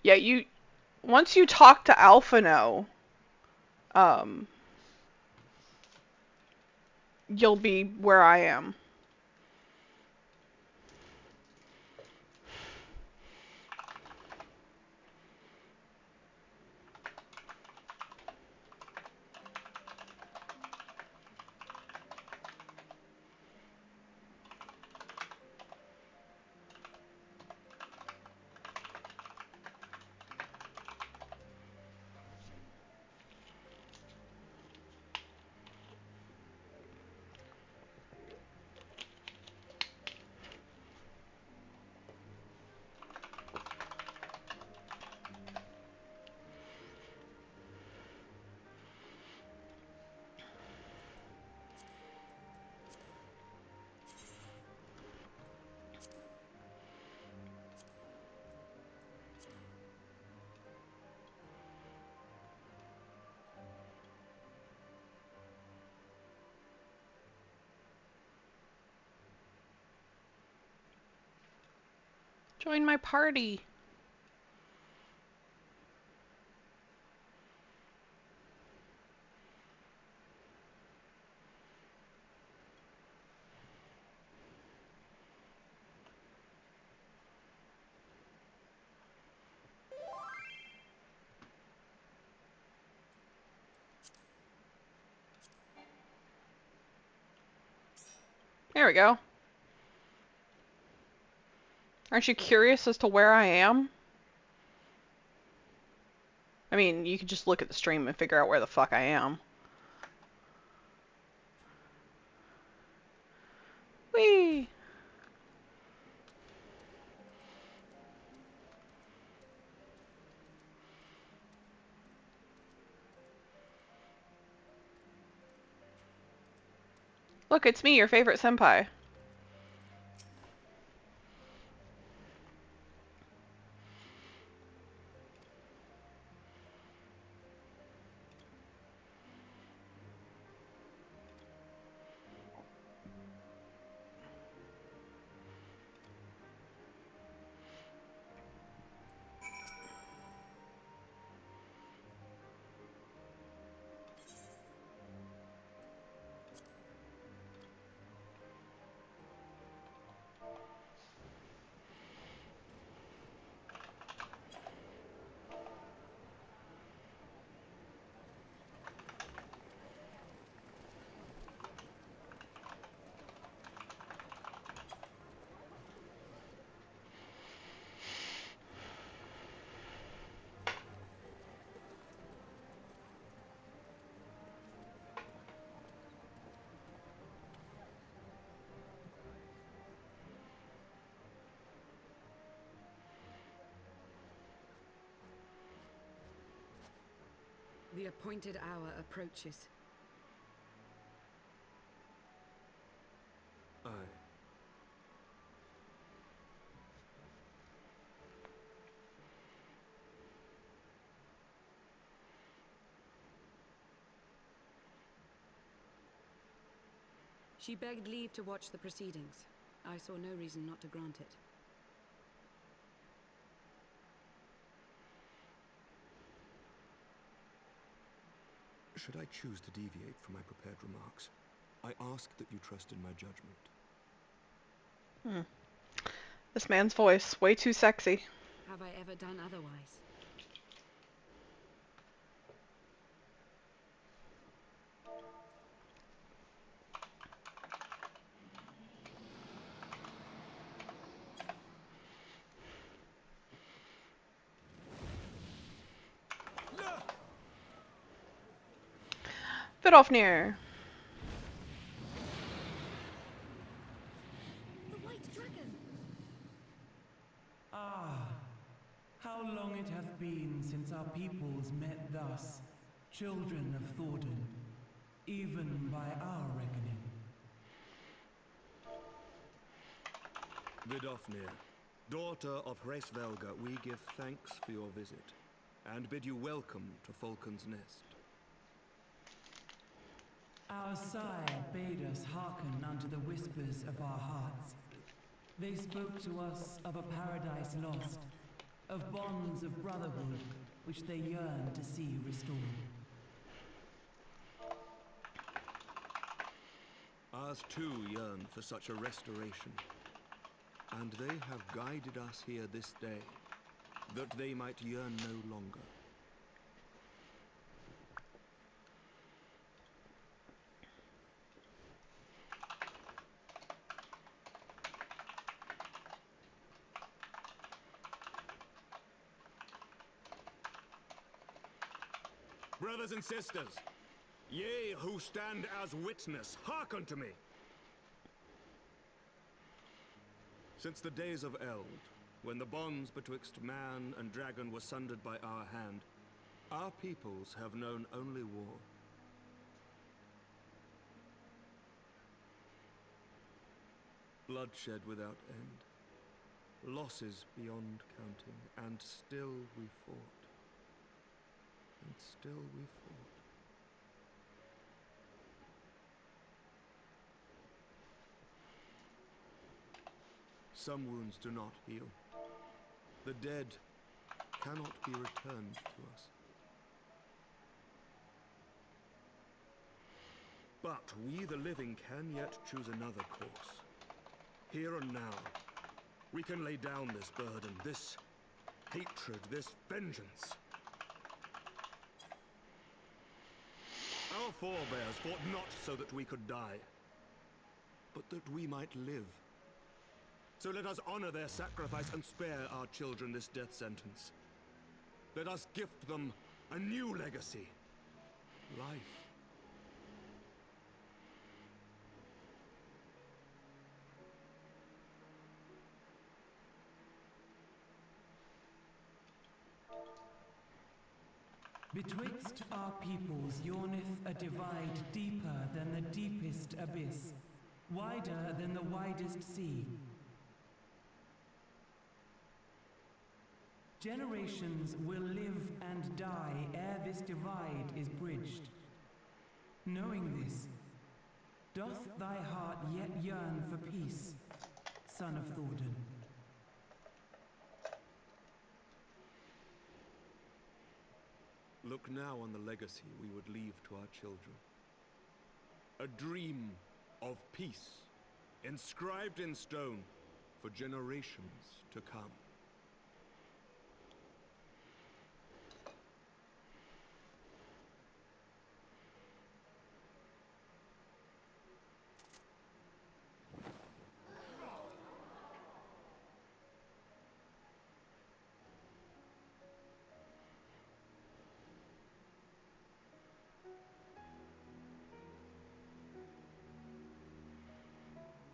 Yeah, once you talk to Alphino, um, you'll be where I am. Join my party. There we go. Aren't you curious as to where I am? I mean, you could just look at the stream and figure out where the fuck I am. Whee! Look, it's me, your favorite senpai. The appointed hour approaches. Aye. She begged leave to watch the proceedings. I saw no reason not to grant it. Should I choose to deviate from my prepared remarks, I ask that you trust in my judgment. This man's voice, way too sexy. Have I ever done otherwise? Vidofnir. The White Dragon! Ah, how long it hath been since our peoples met thus, children of Thordan, even by our reckoning. Vidofnir, daughter of Hraesvelga, we give thanks for your visit, and bid you welcome to Falcon's Nest. Our sire bade us hearken unto the whispers of our hearts. They spoke to us of a paradise lost, of bonds of brotherhood which they yearned to see restored. Ours too yearn for such a restoration, and they have guided us here this day, that they might yearn no longer. Brothers and sisters, ye who stand as witness, hearken to me. Since the days of Eld, when the bonds betwixt man and dragon were sundered by our hand, our peoples have known only war. Bloodshed without end, losses beyond counting, and still we fought. And still we fought. Some wounds do not heal, The dead cannot be returned to us. But we, the living, can yet choose another course. Here and now, we can lay down this burden, this hatred, this vengeance. Our forebears fought not so that we could die, but that we might live. So let us honor their sacrifice and spare our children this death sentence. Let us gift them a new legacy. Life. Betwixt our peoples yawneth a divide deeper than the deepest abyss, wider than the widest sea. Generations will live and die ere this divide is bridged. Knowing this, doth thy heart yet yearn for peace, son of Thordan? Look now on the legacy we would leave to our children. A dream of peace, inscribed in stone for generations to come.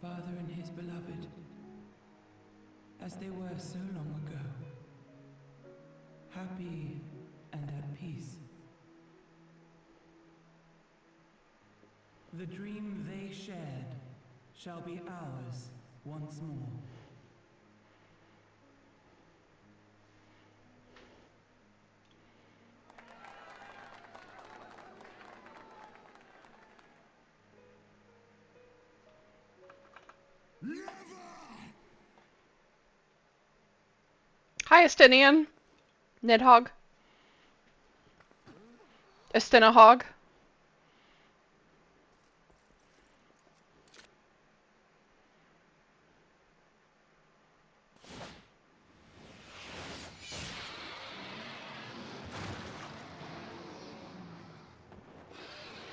Father and his beloved, as they were so long ago, happy and at peace. The dream they shared shall be ours once more. Hi, Estinian. Nidhogg. Estinahog.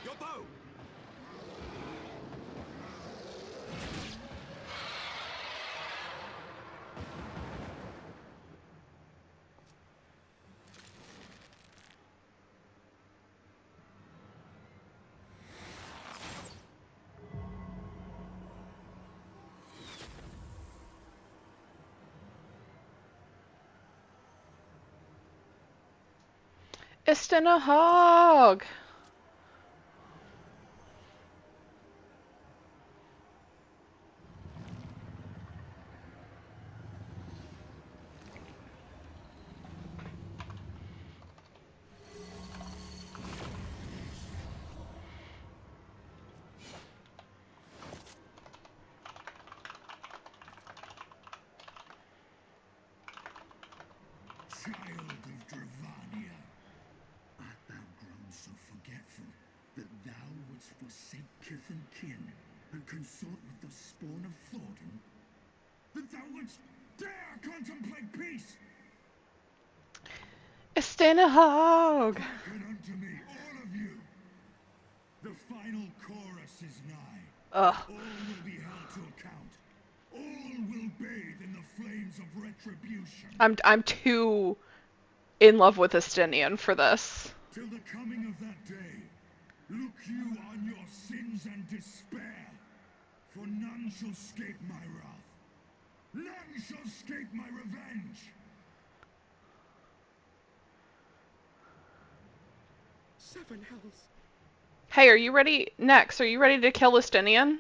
Your bow! Estinahog. Child of Dravania, art thou grown so forgetful that thou wouldst forsake kith and kin and consort with the spawn of Thordan? That thou wouldst dare contemplate peace? Estinahog. Hearken unto me, all of you. The final chorus is nigh. Ugh. All will be held to account. All will bathe in the flames of retribution. I'm too in love with Estinian for this. Till the coming of that day, look you on your sins and despair, for none shall escape my wrath. None shall escape my revenge. Seven hells. Hey, are you ready? Next, are you ready to kill Estinian?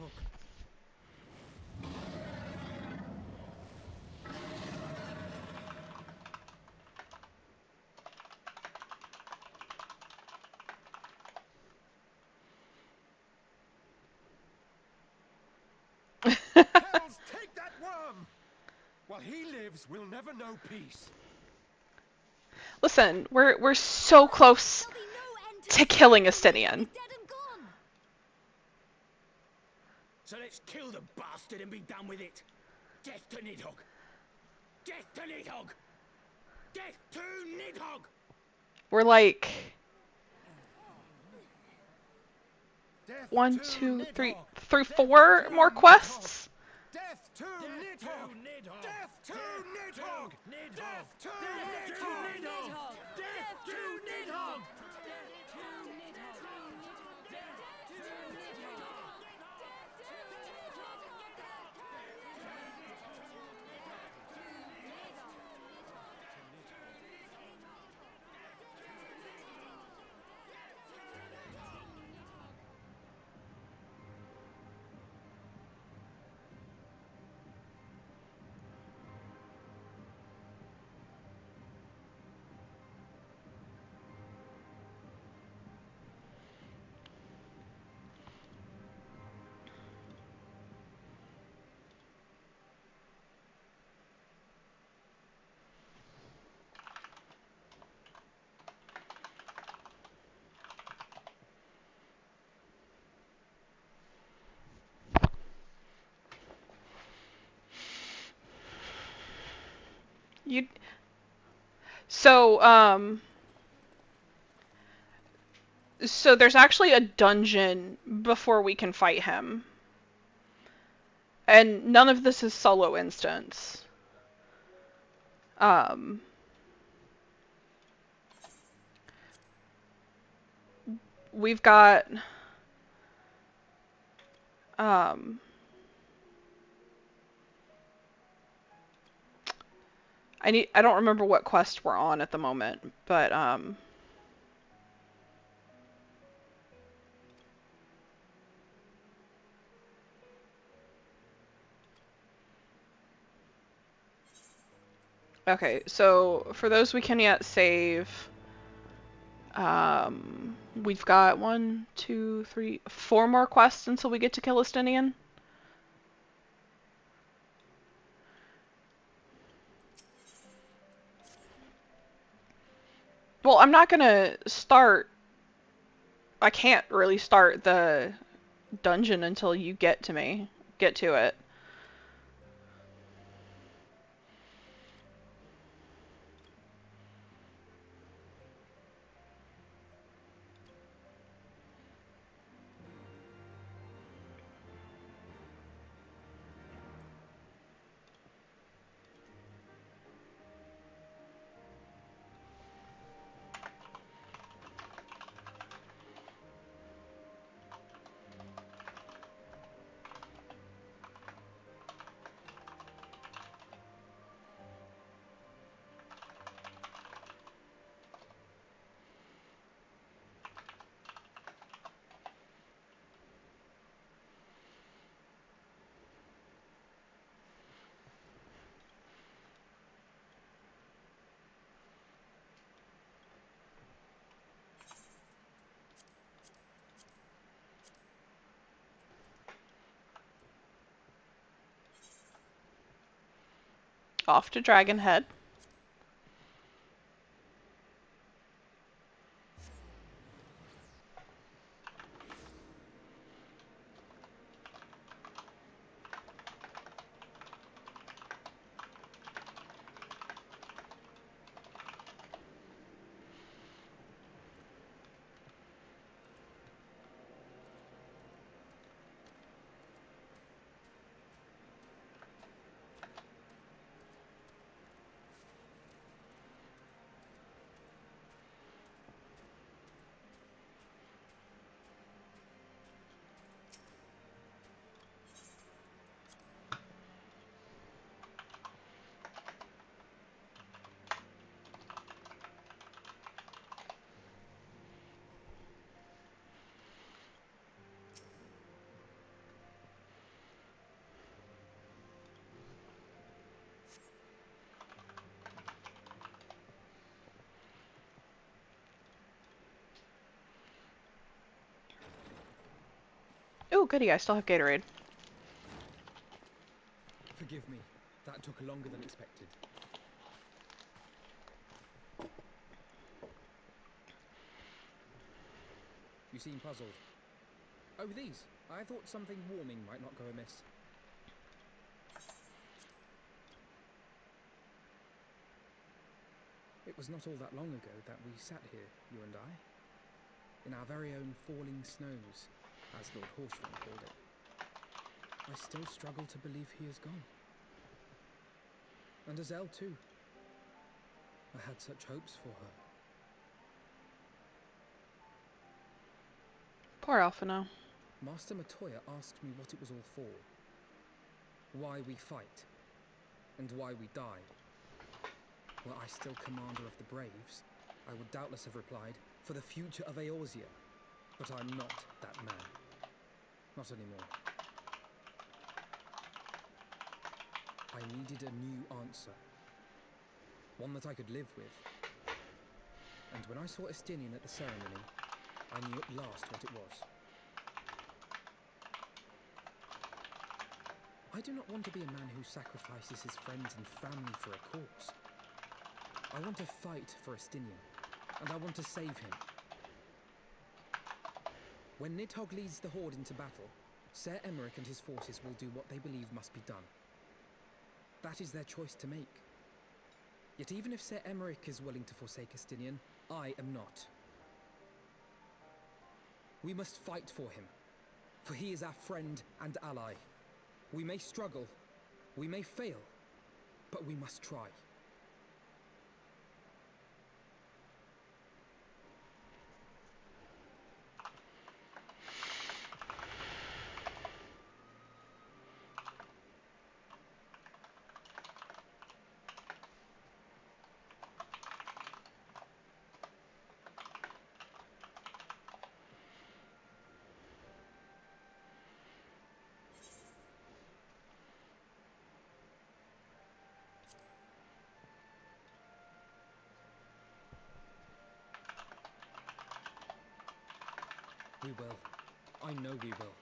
Nidhogg. Hells, take that worm! While he lives, we'll never know peace. Listen, we're so close to killing Estinian. So let's kill the bastard and be done with it. Death to Nidhogg! Death to Nidhogg! Death to Nidhogg! We're like Death 1, to 2, 3, Nidhogg. 3, 4 more quests. Death to Nidhogg! Death to Nidhogg! Death to Nidhogg! Death to Nidhogg! You. So so there's actually a dungeon before we can fight him. And none of this is solo instance. We've got I don't remember what quest we're on at the moment, but okay, so for those we can yet save, we've got 1, 2, 3, 4 more quests until we get to kill Estinian. Well, I'm not gonna start. I can't really start the dungeon until you get to it. Off to Dragonhead. Oh, goody, I still have Gatorade. Forgive me. That took longer than expected. You seem puzzled. Oh, these. I thought something warming might not go amiss. It was not all that long ago that we sat here, you and I, in our very own falling snows, as Lord Horsham called it. I still struggle to believe he is gone. And Azelle too. I had such hopes for her. Poor Alphino. Master Matoya asked me what it was all for. Why we fight. And why we die. Were I still commander of the Braves, I would doubtless have replied, for the future of Eorzea. But I'm not that man. Not anymore. I needed a new answer. One that I could live with. And when I saw Estinian at the ceremony, I knew at last what it was. I do not want to be a man who sacrifices his friends and family for a cause. I want to fight for Estinian, and I want to save him. When Nidhogg leads the Horde into battle, Ser Emeric and his forces will do what they believe must be done. That is their choice to make. Yet even if Ser Emeric is willing to forsake Estinian, I am not. We must fight for him, for he is our friend and ally. We may struggle, we may fail, but we must try. We will. I know we will.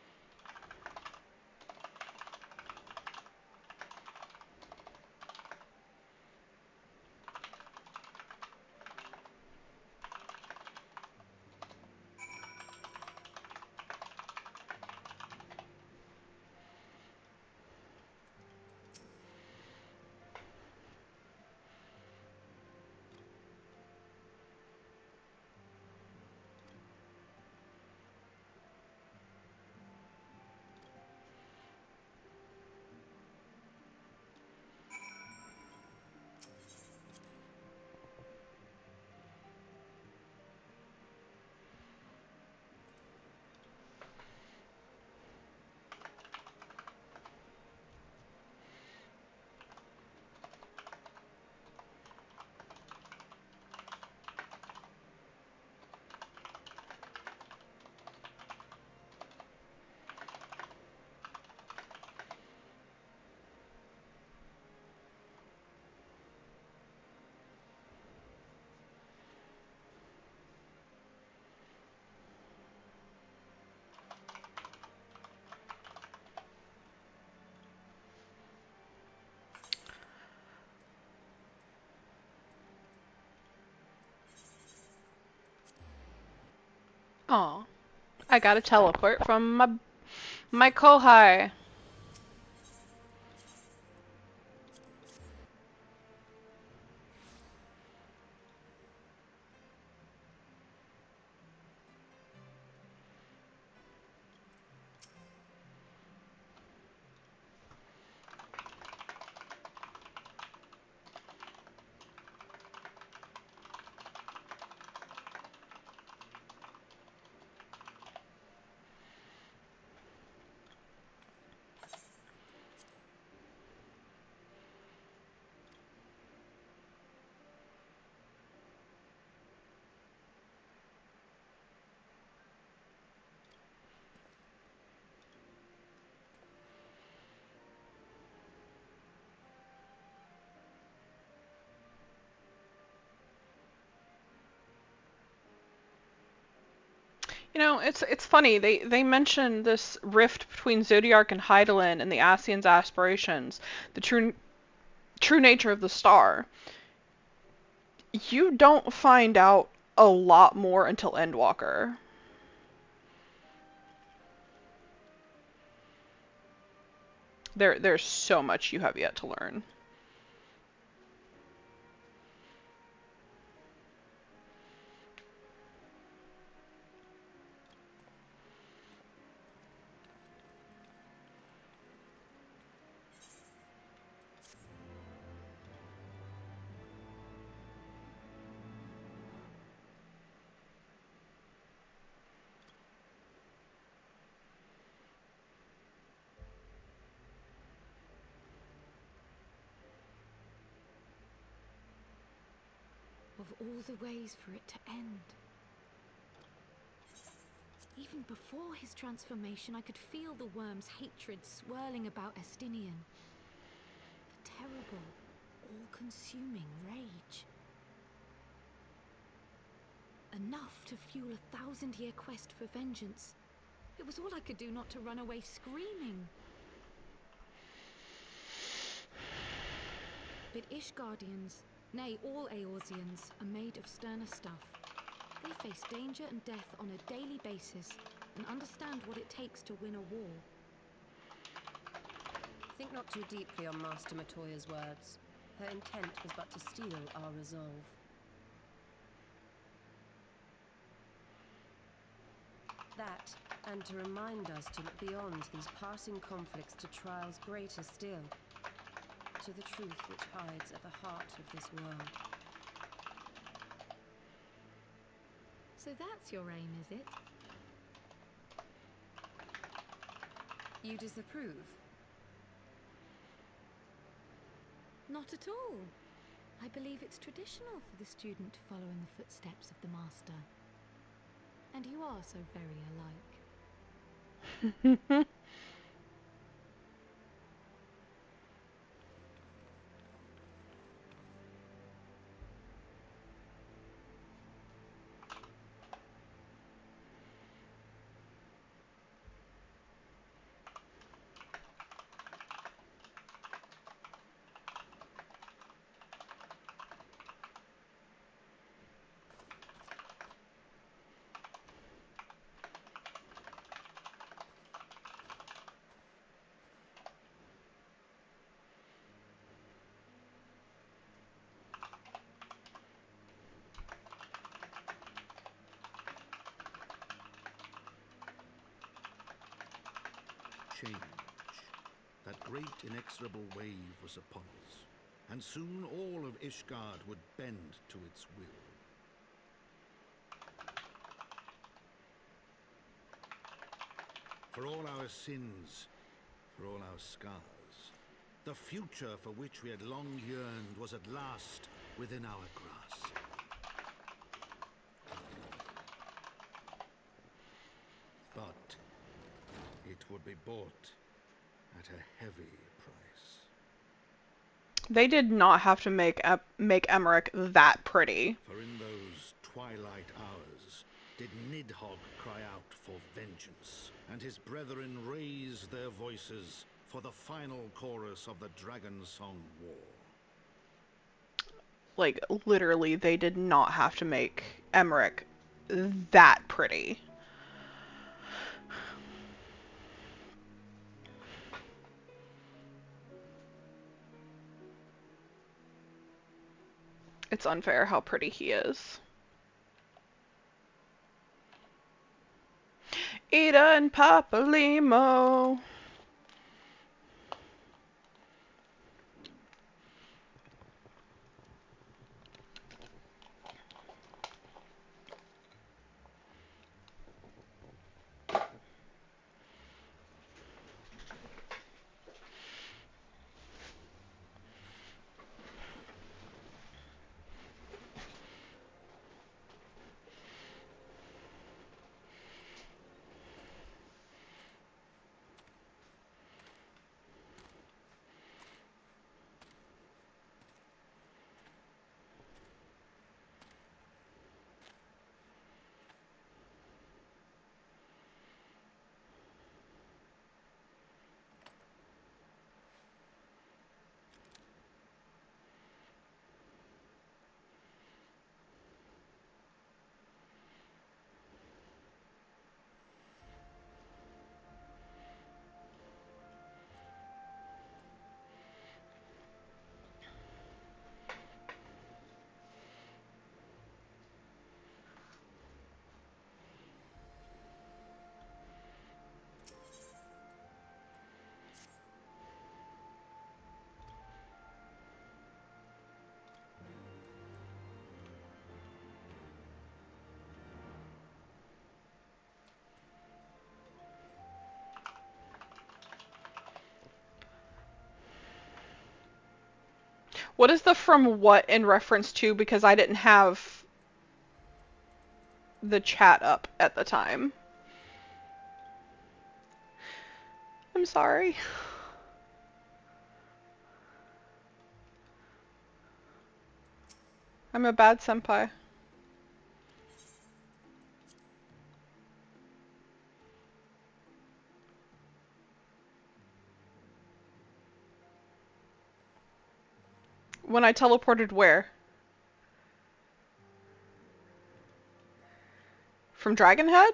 Aw. I got a teleport from my Kohai. You know, it's funny. They mention this rift between Zodiark and Hydaelyn and the Ascians' aspirations, the true nature of the star. You don't find out a lot more until Endwalker. There's so much you have yet to learn. Of all the ways for it to end. Even before his transformation, I could feel the worm's hatred swirling about Estinian. The terrible, all-consuming rage. Enough to fuel a 1,000-year quest for vengeance. It was all I could do not to run away screaming. But Ishgardians, nay, all Eorzeans, are made of sterner stuff. They face danger and death on a daily basis and understand what it takes to win a war. Think not too deeply on Master Matoya's words. Her intent was but to steal our resolve. That, and to remind us to look beyond these passing conflicts to trials greater still, to the truth which hides at the heart of this world. So that's your aim, is it? You disapprove? Not at all. I believe it's traditional for the student to follow in the footsteps of the master. And you are so very alike. Change. That great inexorable wave was upon us, and soon all of Ishgard would bend to its will. For all our sins, for all our scars, the future for which we had long yearned was at last within our grasp. But it would be bought at a heavy price. They did not have to make Emmerich that pretty. For in those twilight hours did Nidhogg cry out for vengeance, and his brethren raise their voices for the final chorus of the Dragon Song War. Like, literally, they did not have to make Emmerich that pretty. It's unfair how pretty he is. Ida and Papa Limo. What is the from what in reference to? Because I didn't have the chat up at the time. I'm sorry. I'm a bad senpai. When I teleported where? From Dragonhead?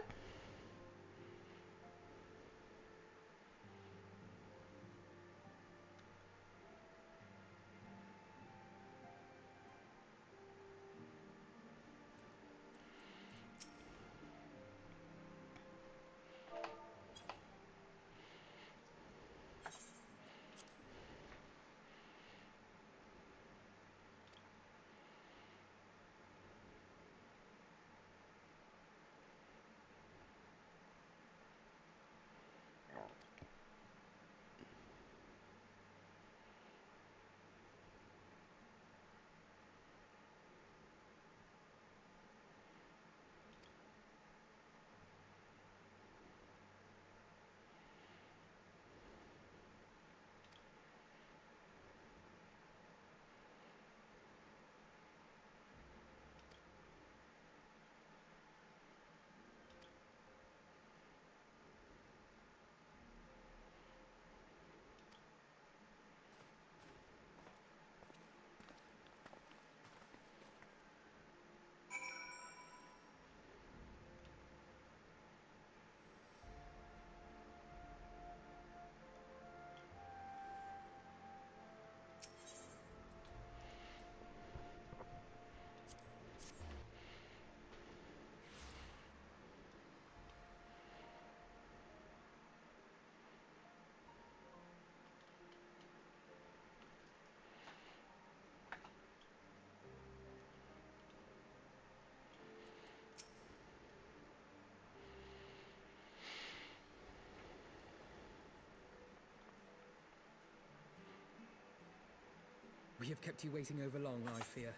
We have kept you waiting over long, I fear.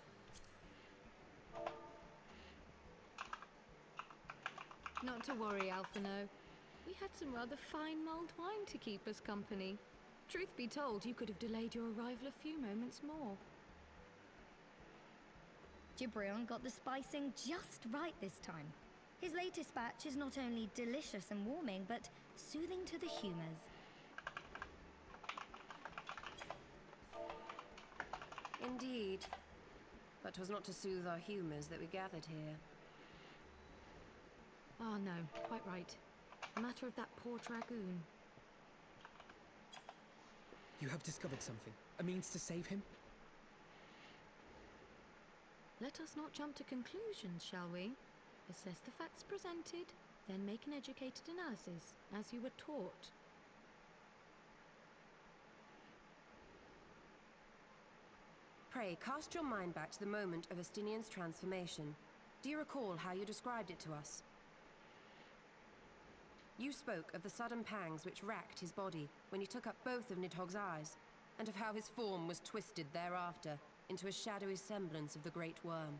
Not to worry, Alphino. We had some rather fine mulled wine to keep us company. Truth be told, you could have delayed your arrival a few moments more. Gibrion got the spicing just right this time. His latest batch is not only delicious and warming, but soothing to the humours. Indeed. But 'twas not to soothe our humours that we gathered here. Ah, no, quite right. A matter of that poor dragoon. You have discovered something. A means to save him? Let us not jump to conclusions, shall we? Assess the facts presented, then make an educated analysis, as you were taught. Pray, cast your mind back to the moment of Estinian's transformation. Do you recall how you described it to us? You spoke of the sudden pangs which racked his body when he took up both of Nidhogg's eyes, and of how his form was twisted thereafter into a shadowy semblance of the Great Worm.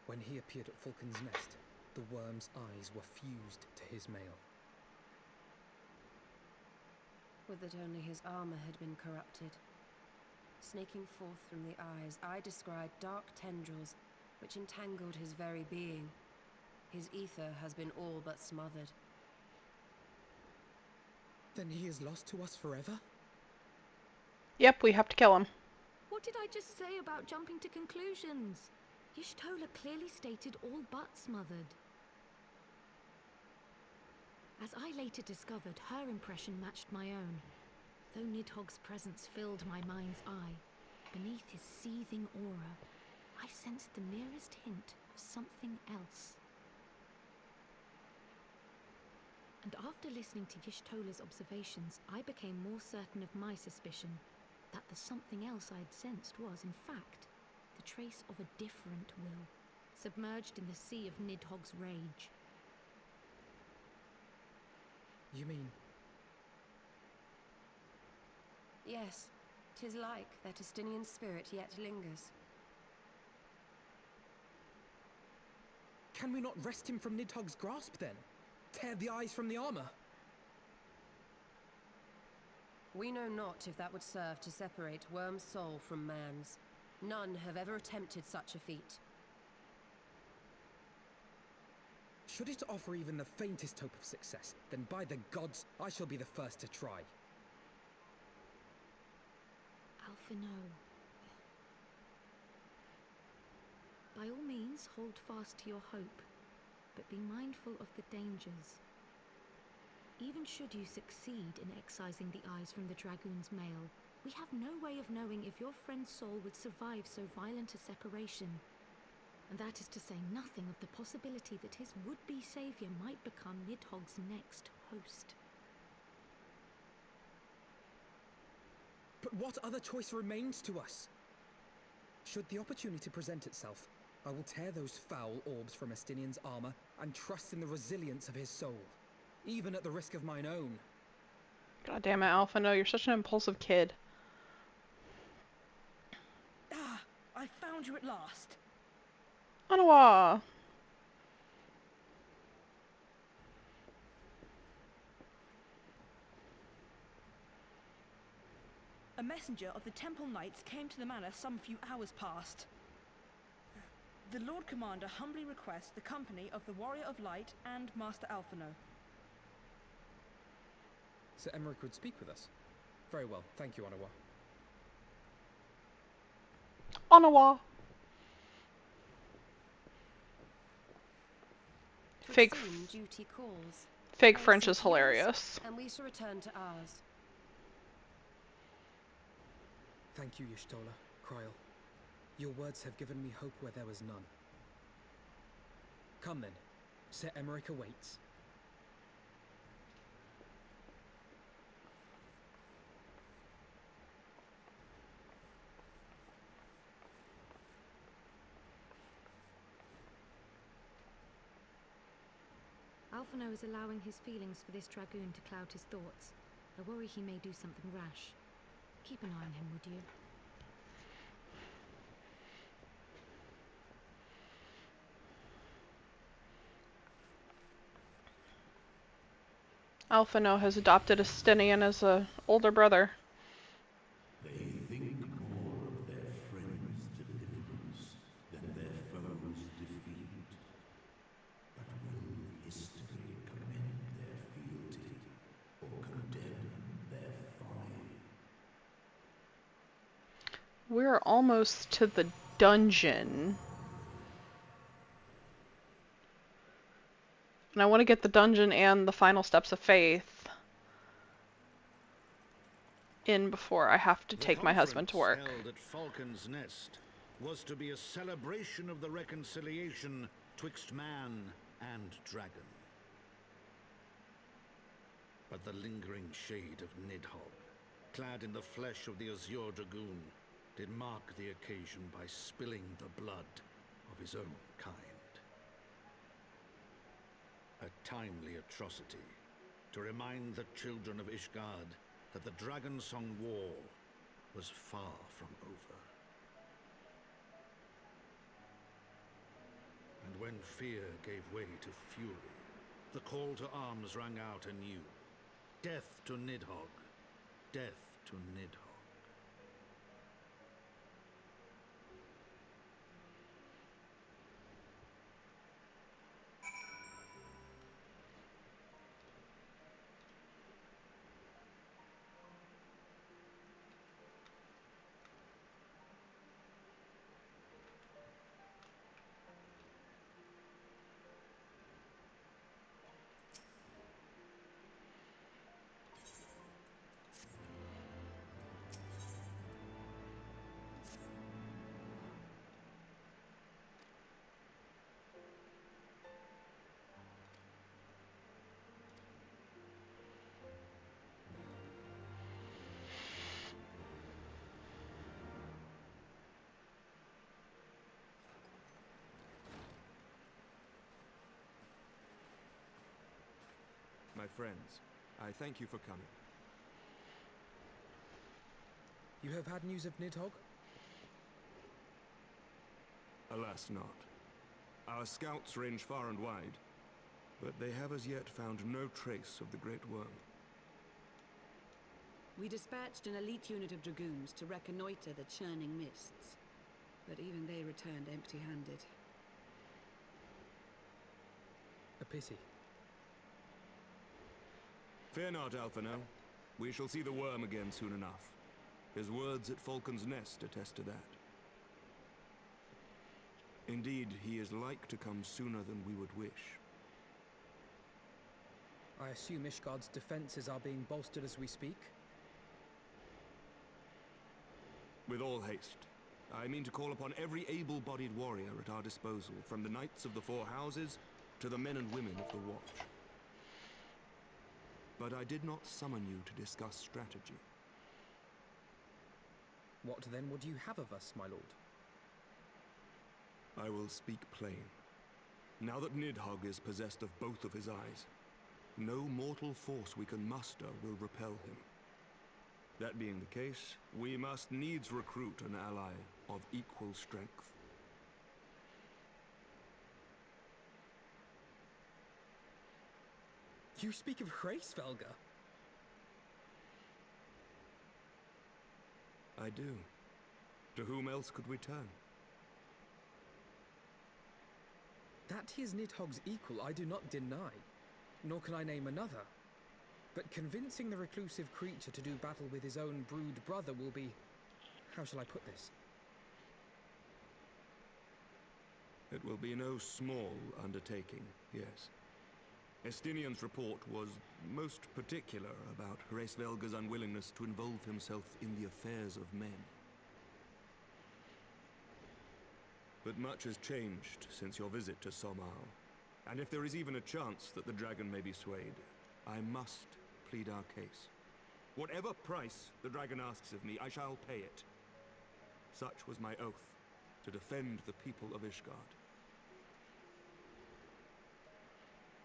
When he appeared at Falcon's Nest, the worm's eyes were fused to his mail. Would that only his armor had been corrupted. Snaking forth from the eyes, I descried dark tendrils which entangled his very being. His ether has been all but smothered. Then he is lost to us forever? Yep, we have to kill him. What did I just say about jumping to conclusions? Y'shtola clearly stated all but smothered. As I later discovered, her impression matched my own. Though Nidhogg's presence filled my mind's eye, beneath his seething aura, I sensed the merest hint of something else. And after listening to Y'shtola's observations, I became more certain of my suspicion that the something else I'd sensed was, in fact, the trace of a different will, submerged in the sea of Nidhogg's rage. You mean... Yes, 'tis like that Estinian spirit yet lingers. Can we not wrest him from Nidhogg's grasp, then? Tear the eyes from the armor? We know not if that would serve to separate Worm's soul from man's. None have ever attempted such a feat. Should it offer even the faintest hope of success, then by the gods, I shall be the first to try. Alphino. By all means, hold fast to your hope, but be mindful of the dangers. Even should you succeed in excising the eyes from the Dragoon's mail, we have no way of knowing if your friend's soul would survive so violent a separation. And that is to say nothing of the possibility that his would-be savior might become Nidhogg's next host. But what other choice remains to us? Should the opportunity present itself, I will tear those foul orbs from Estinian's armor and trust in the resilience of his soul, even at the risk of mine own. God damn it, Alphino, you're such an impulsive kid. Ah, I found you at last. Anawa! A messenger of the Temple Knights came to the manor some few hours past. The Lord Commander humbly requests the company of the Warrior of Light and Master Alphino. Sir Emmerich would speak with us. Very well, thank you, Anawa. Anawa! Fake duty calls. Fake French is hilarious. And we shall return to ours. Thank you, Y'shtola, Kryl. Your words have given me hope where there was none. Come then, Sir Emmerich awaits. Alphino is allowing his feelings for this Dragoon to cloud his thoughts. I worry he may do something rash. Keep an eye on him, would you? Alphino has adopted Estinian as an older brother. They think more of their friends' deliverance than their foes' defeat. But will history commend their fealty or condemn their folly? We're almost to the dungeon. And I want to get the dungeon and the final steps of faith in before I have to take my husband to work. The conference held at Falcon's Nest was to be a celebration of the reconciliation twixt man and dragon. But the lingering shade of Nidhogg, clad in the flesh of the Azure Dragoon, did mark the occasion by spilling the blood of his own kind. A timely atrocity to remind the children of Ishgard that the Dragonsong War was far from over. And when fear gave way to fury, the call to arms rang out anew. Death to Nidhogg! Death to Nidhogg! My friends, I thank you for coming. You have had news of Nidhogg? Alas not. Our scouts range far and wide, but they have as yet found no trace of the Great Worm. We dispatched an elite unit of dragoons to reconnoiter the churning mists, but even they returned empty-handed. A pity. Fear not, Alphino. We shall see the worm again soon enough. His words at Falcon's Nest attest to that. Indeed, he is like to come sooner than we would wish. I assume Ishgard's defenses are being bolstered as we speak? With all haste. I mean to call upon every able-bodied warrior at our disposal, from the Knights of the Four Houses to the men and women of the Watch. But I did not summon you to discuss strategy. What then would you have of us, my lord? I will speak plain. Now that Nidhogg is possessed of both of his eyes, no mortal force we can muster will repel him. That being the case, we must needs recruit an ally of equal strength. You speak of Hraesvelgr? I do. To whom else could we turn? That he is Nidhogg's equal, I do not deny, nor can I name another. But convincing the reclusive creature to do battle with his own brood brother will be... how shall I put this? It will be no small undertaking, yes. Estinian's report was most particular about Hraesvelgr's unwillingness to involve himself in the affairs of men. But much has changed since your visit to Somao, and if there is even a chance that the dragon may be swayed, I must plead our case. Whatever price the dragon asks of me, I shall pay it. Such was my oath, to defend the people of Ishgard.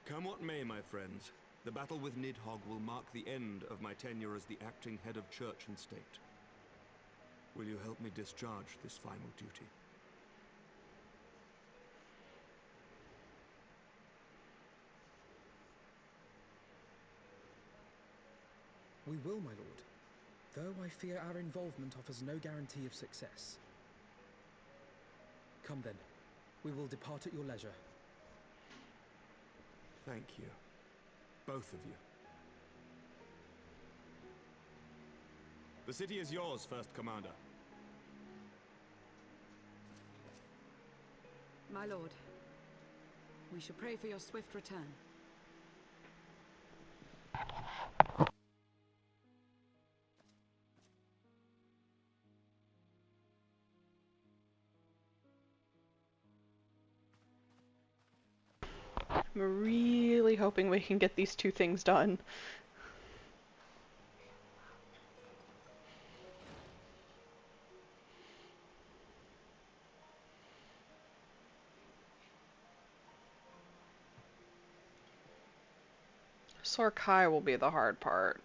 Come what may, my friends, the battle with Nidhogg will mark the end of my tenure as the acting head of church and state. Will you help me discharge this final duty? We will, my lord, though I fear our involvement offers no guarantee of success. Come then, we will depart at your leisure. Thank you. Both of you. The city is yours, First Commander. My lord, we shall pray for your swift return. I'm really hoping we can get these two things done. Sorkai will be the hard part.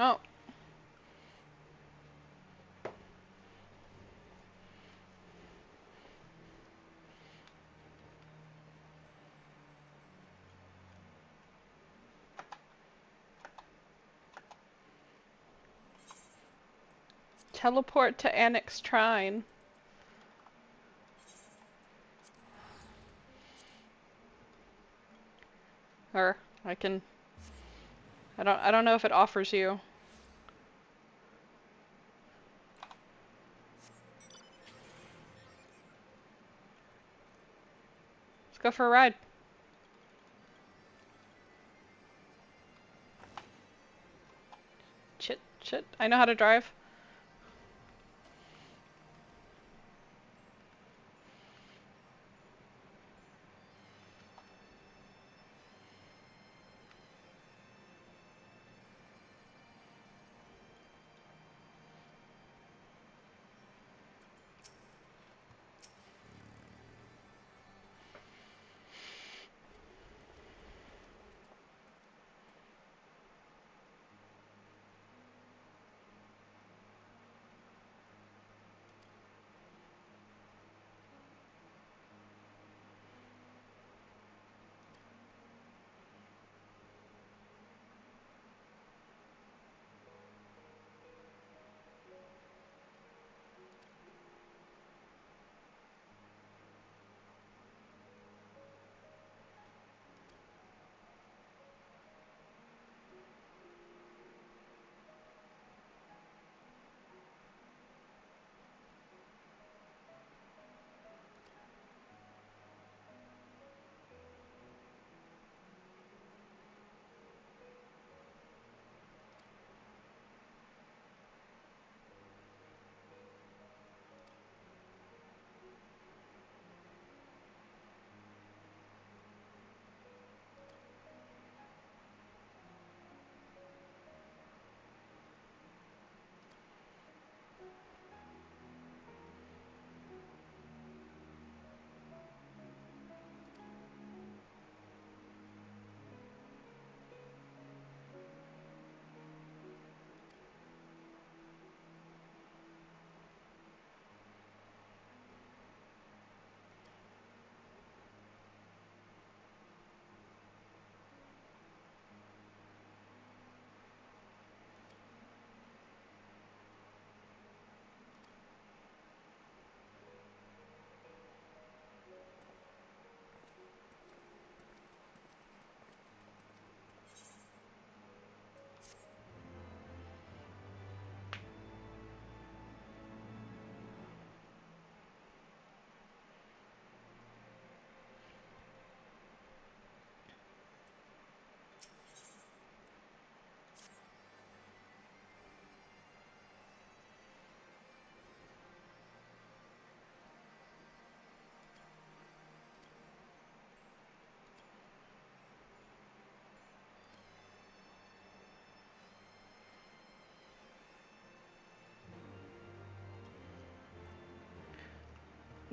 Oh. Teleport to Annex Trine. Or I can. I don't know if it offers you. Let's go for a ride. Shit. I know how to drive.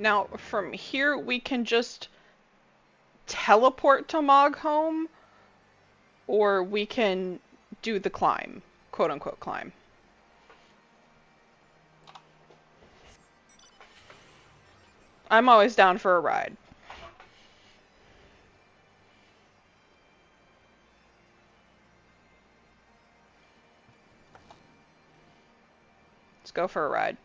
Now, from here, we can just teleport to Mogholm, or we can do the climb, quote-unquote climb. I'm always down for a ride. Let's go for a ride.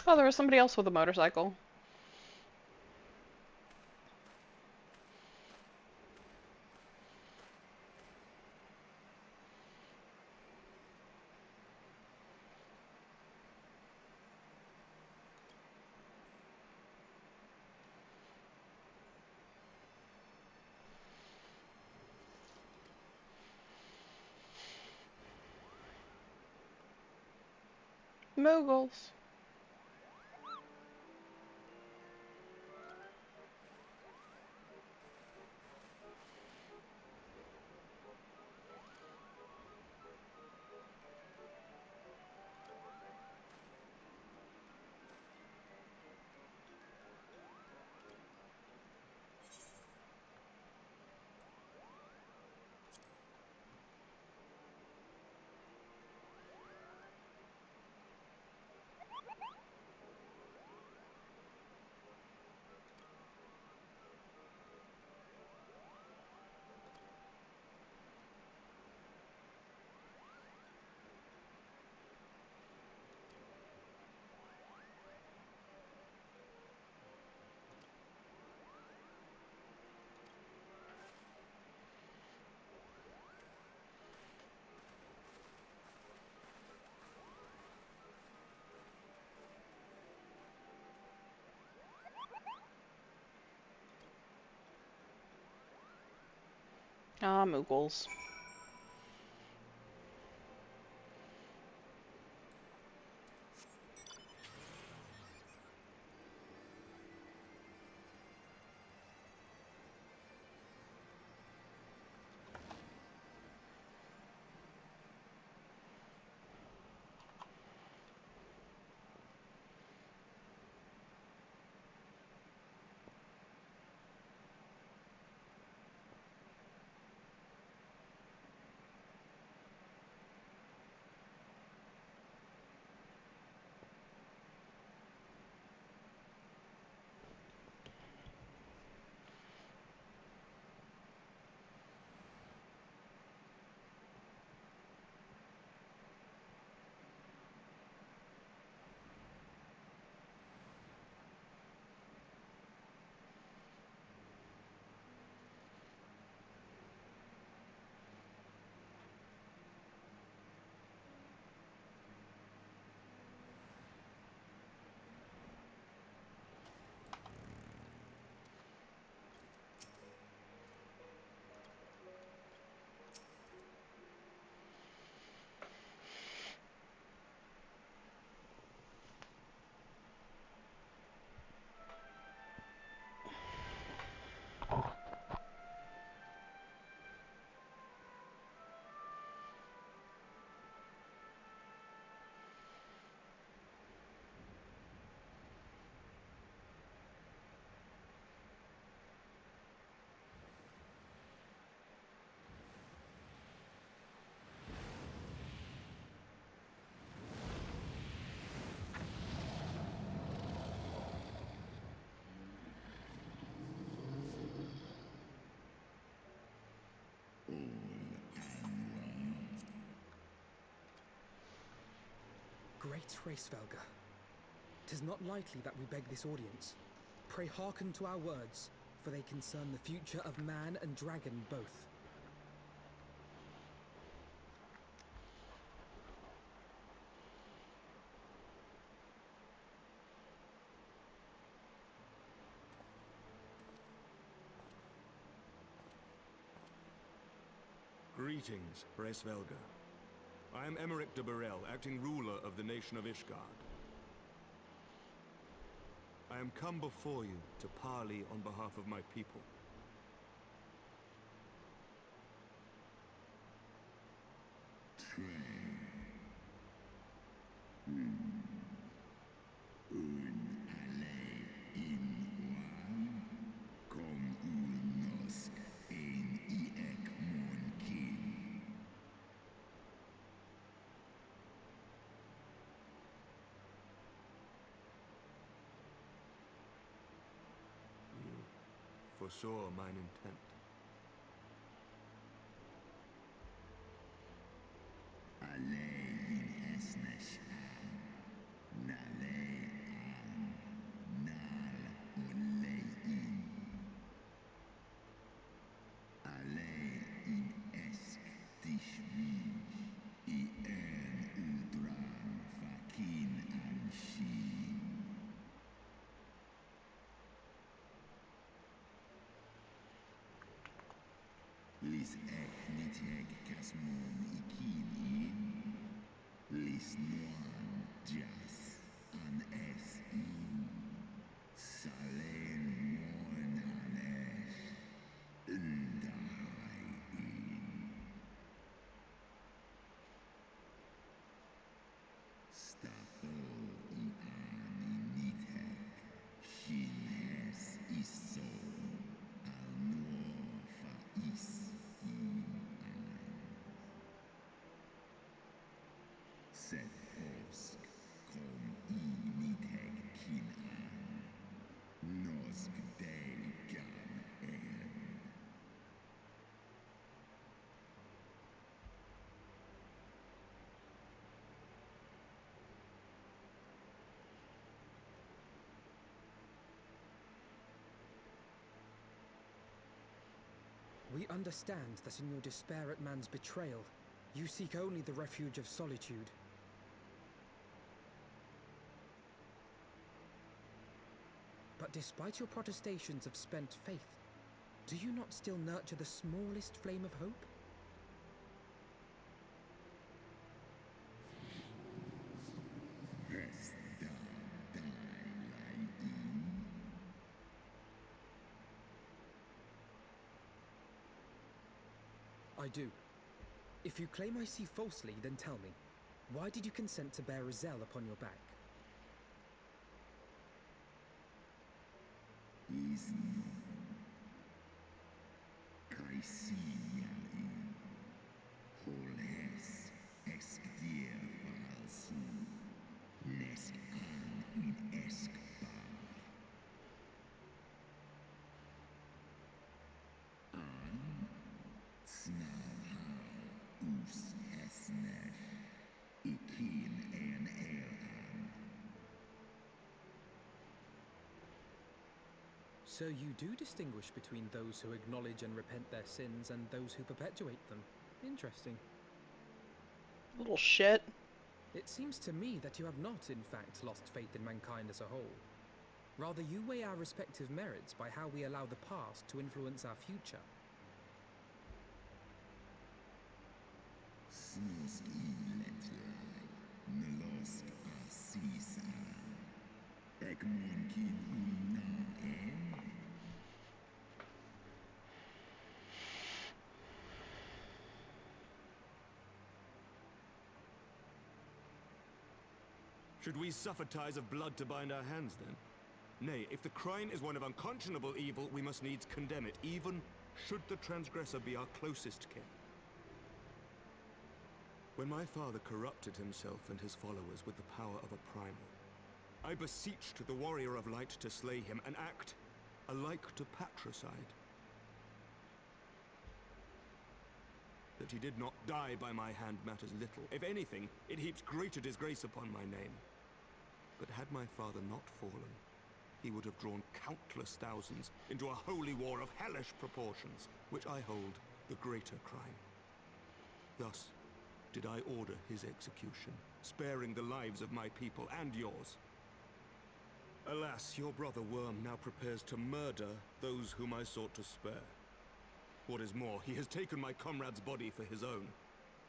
Oh, there was somebody else with a motorcycle. Moogles. Ah, Moogles. Great Hraesvelga, 'tis not lightly that we beg this audience. Pray hearken to our words, for they concern the future of man and dragon both. Greetings, Hraesvelga. I am Emeric de Burrell, acting ruler of the nation of Ishgard. I am come before you to parley on behalf of my people. Foresaw mine intent. Lis ech niteg casmon ikin in. Lis noan jas an es in. Salen mon an es. Undahai in. Stapol I an niteg. Shines iso. Al nor fa is in an. Seth osk kom I niteg kin an. Nosk del gan en. We understand that in your despair at man's betrayal, you seek only the refuge of solitude. But despite your protestations of spent faith, do you not still nurture the smallest flame of hope? Best da die lie in. I do. If you claim I see falsely, then tell me, why did you consent to bear Rizel upon your back? Is no. Kai sia in. Holes esk dier falsu. Nesk an in esk bar. An snau hau us hesner. Ikin en an. So you do distinguish between those who acknowledge and repent their sins and those who perpetuate them. Interesting. Little shit. It seems to me that you have not, in fact, lost faith in mankind as a whole. Rather, you weigh our respective merits by how we allow the past to influence our future. Snosk in letrai. Nelosk asis an. Ekmon kin una en. Should we suffer ties of blood to bind our hands, then? Nay, if the crime is one of unconscionable evil, we must needs condemn it, even should the transgressor be our closest kin. When my father corrupted himself and his followers with the power of a primal, I beseeched the warrior of light to slay him, an act alike to patricide. That he did not die by my hand matters little. If anything, it heaps greater disgrace upon my name. But had my father not fallen, he would have drawn countless thousands into a holy war of hellish proportions, which I hold the greater crime. Thus did I order his execution, sparing the lives of my people and yours. Alas, your brother Worm now prepares to murder those whom I sought to spare. What is more, he has taken my comrade's body for his own.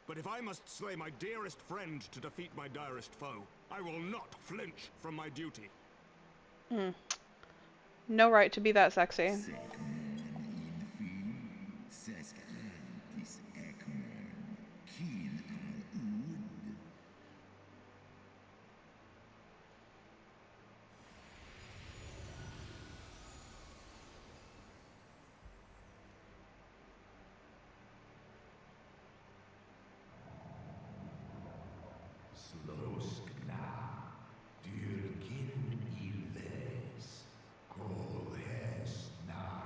But if I must slay my dearest friend to defeat my direst foe, I will not flinch from my duty. No right to be that sexy. Slosk na. Dyrkin illes. Kolhes nar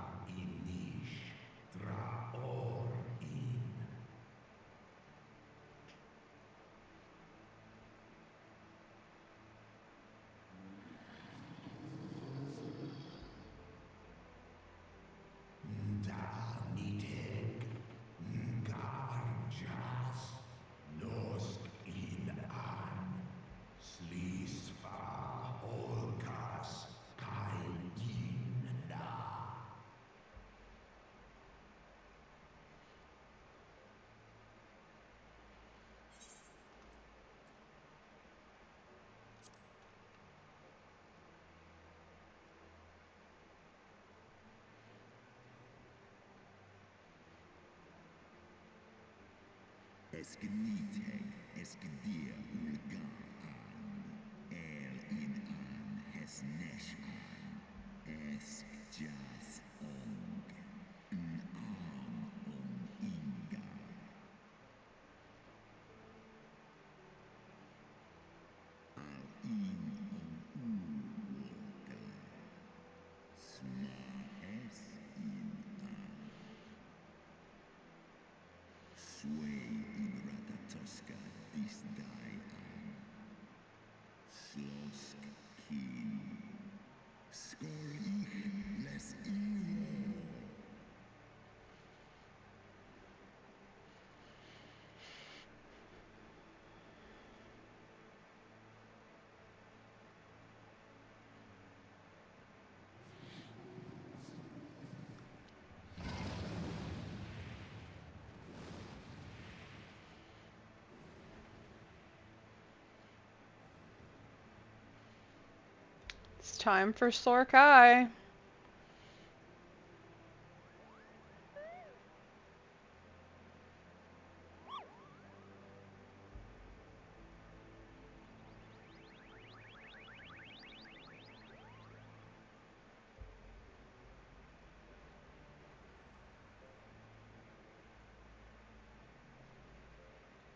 Esgniteg, esgdir ulga an, el in an, hesnesh an, eskjas ong, arm on ingar. Al in on urwoga, sma es in an. Sway in Ratatoska disdai an. Slosk kin. Skor ich les iro. It's time for Sorkai.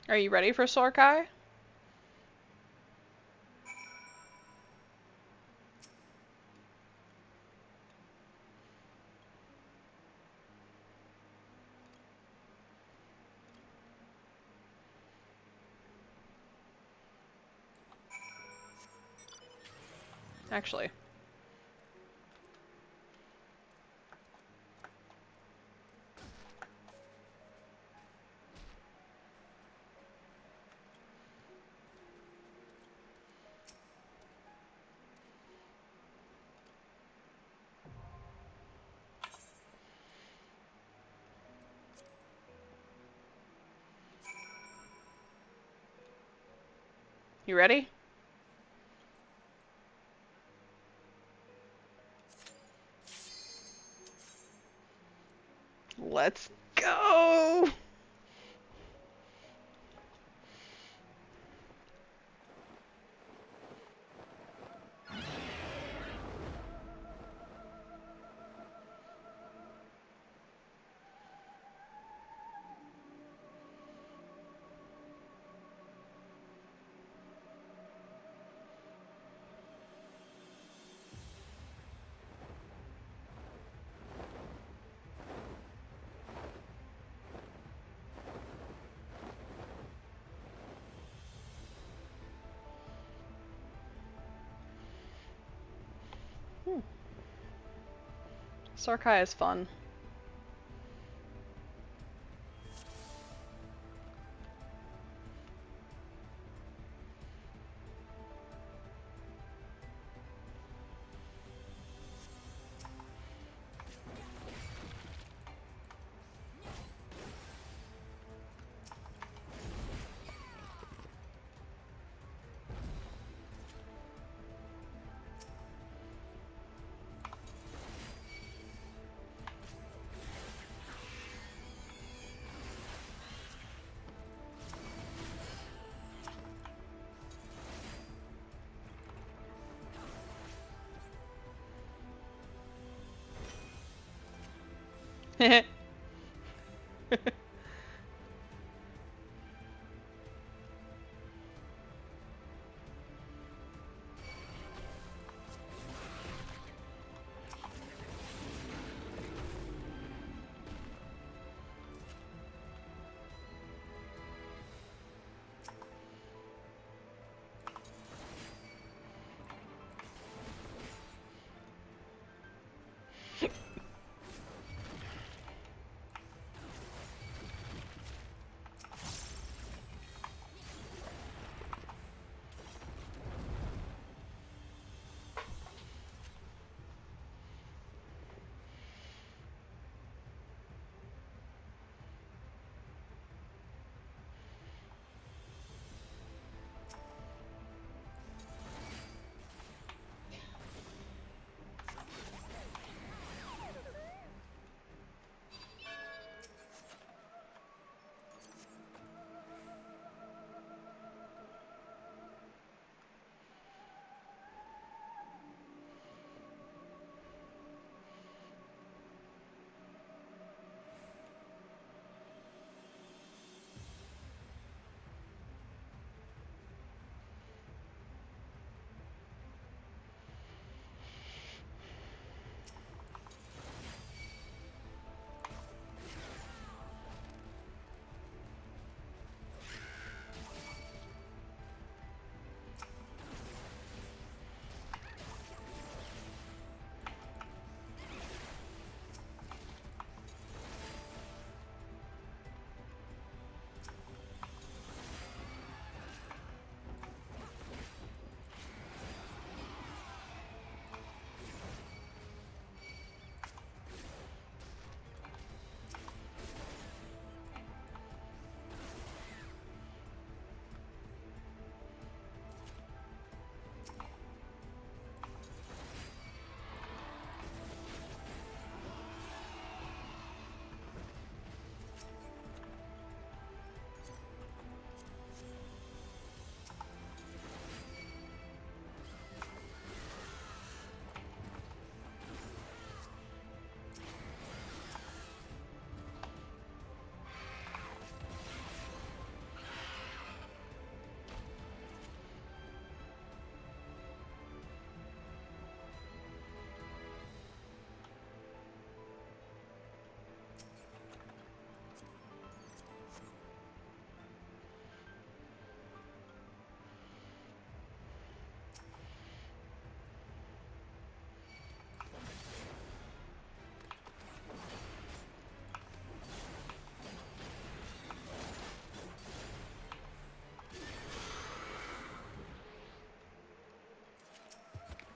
Are you ready for Sorkai? Actually. You ready? Let's go! Sorkai is fun.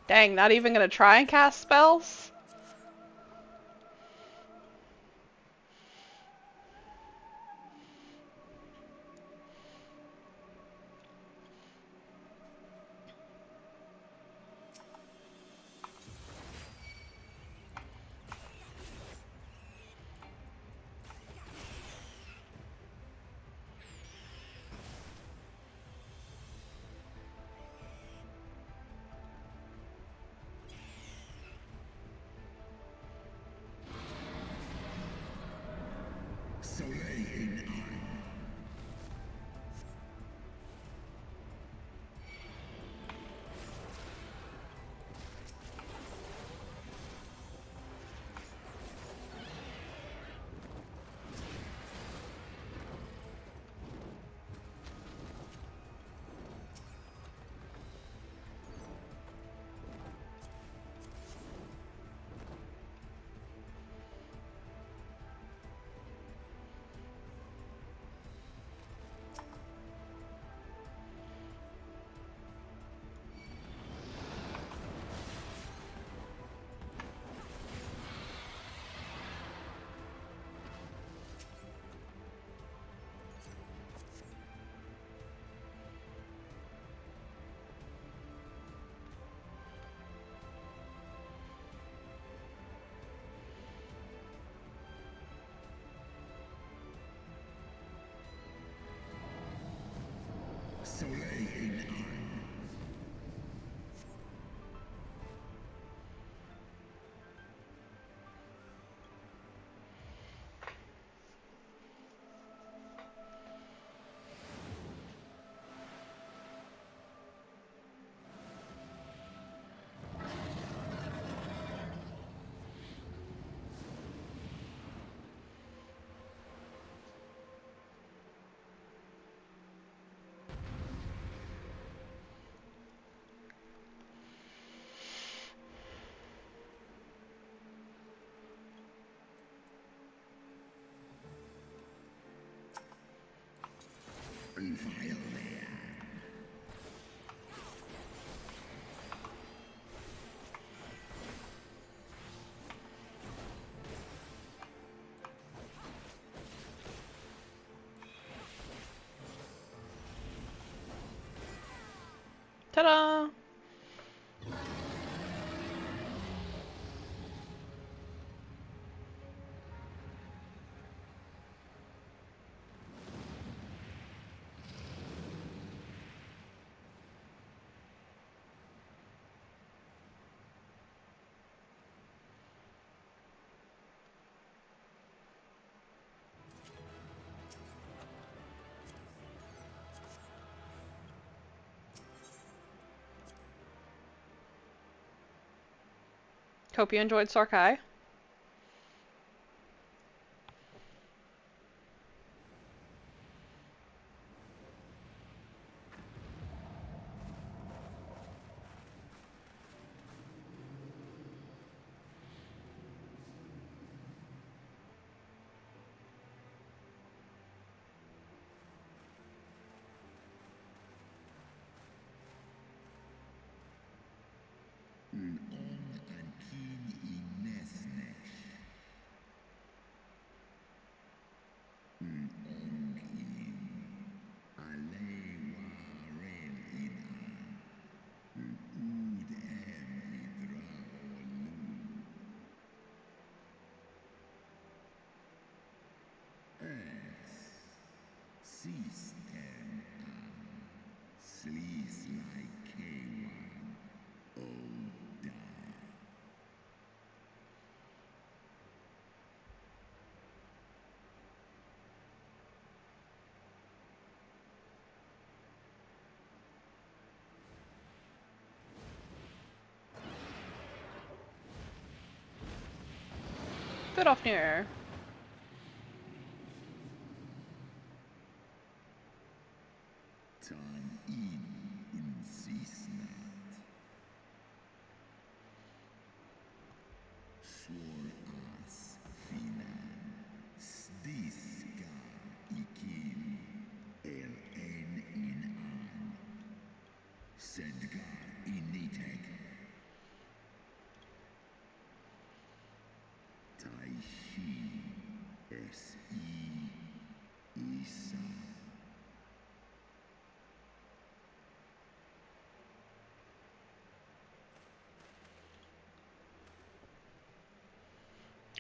Dang, not even gonna try and cast spells? Ta-da! Hope you enjoyed Sarkai. Good afternoon.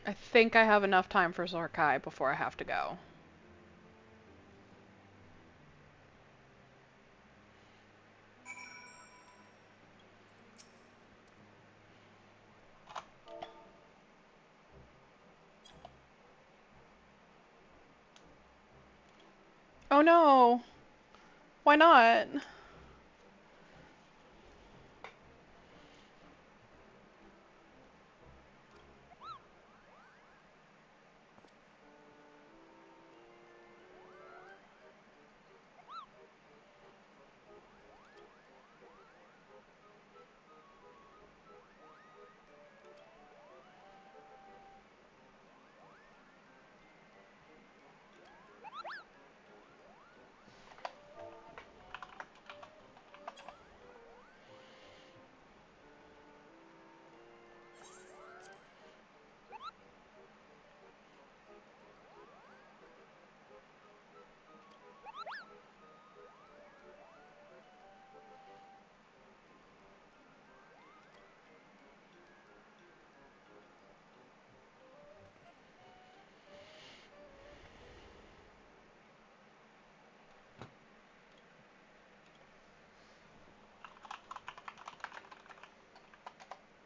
I think I have enough time for Zorkai before I have to go. Oh no! Why not?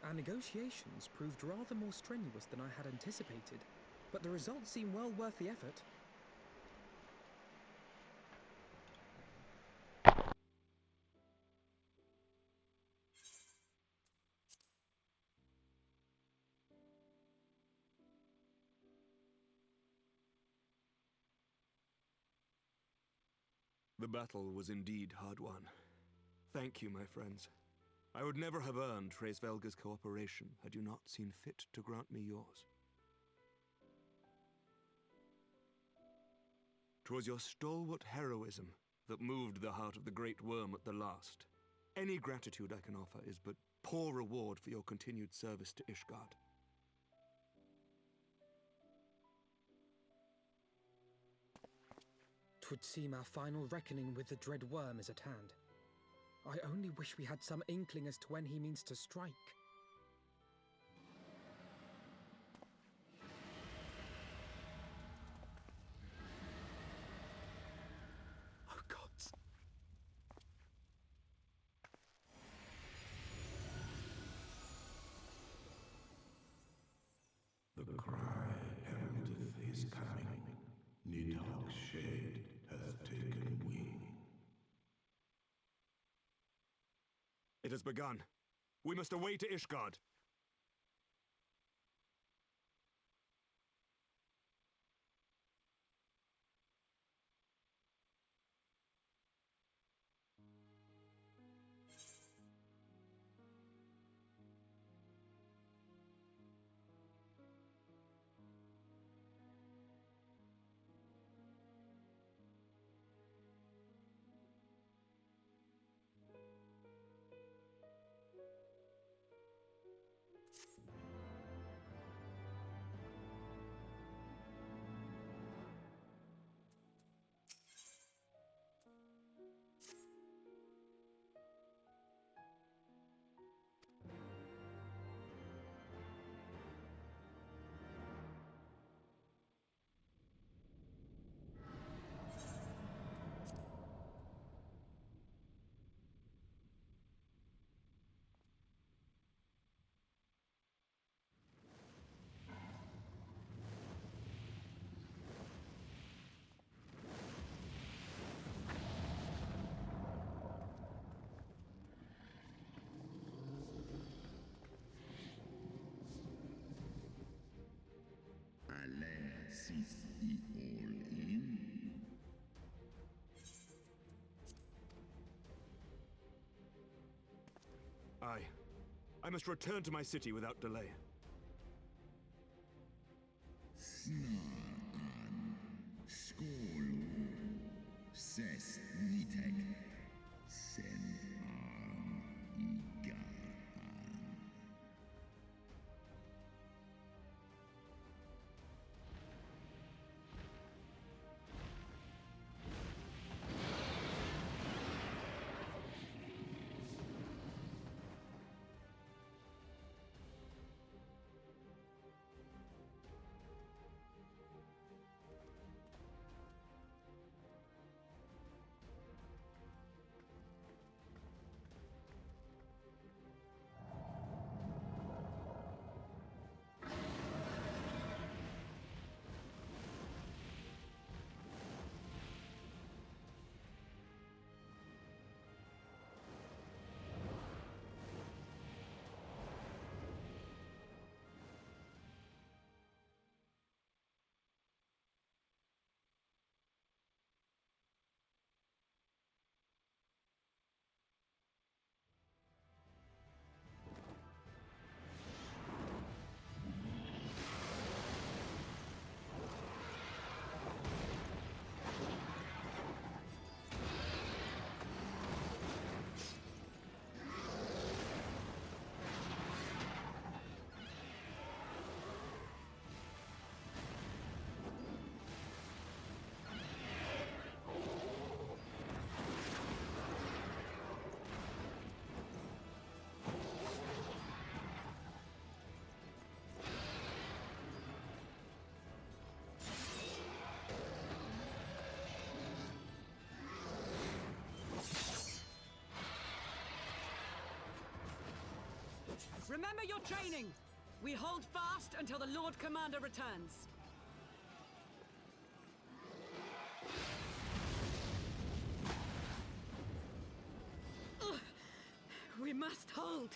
Our negotiations proved rather more strenuous than I had anticipated, but the results seem well worth the effort. The battle was indeed hard won. Thank you, my friends. I would never have earned Hraesvelga's cooperation had you not seen fit to grant me yours. 'Twas your stalwart heroism that moved the heart of the Great Worm at the last. Any gratitude I can offer is but poor reward for your continued service to Ishgard. 'Twould seem our final reckoning with the dread worm is at hand. I only wish we had some inkling as to when he means to strike. Oh gods! The cry heraldeth his coming. Nidhogg's shade hath taken wing. It has begun. We must away to Ishgard. Aye. I must return to my city without delay. Snar'an, Skolu, Ses Nitek, Sen Igar'an. Remember your training! We hold fast until the Lord Commander returns. Ugh. We must hold.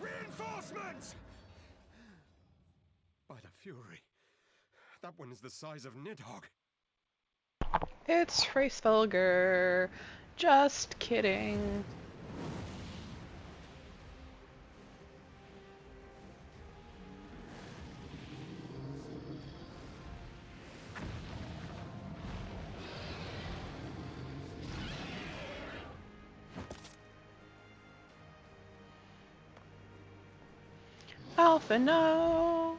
Reinforcements! By the Fury, that one is the size of Nidhogg. It's Hraesvelgr. Just kidding. Alpha, no!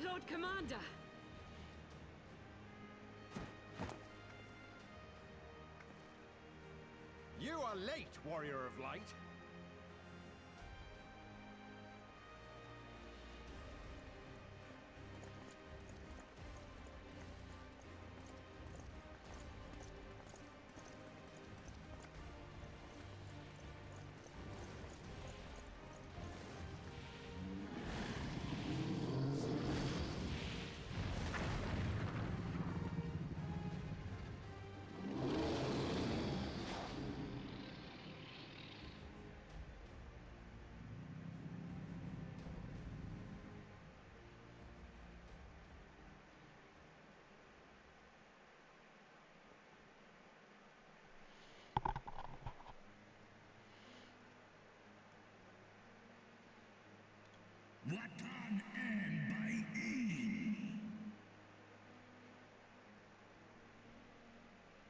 Lord Commander! You are late, Warrior of Light. Watan and by Eve.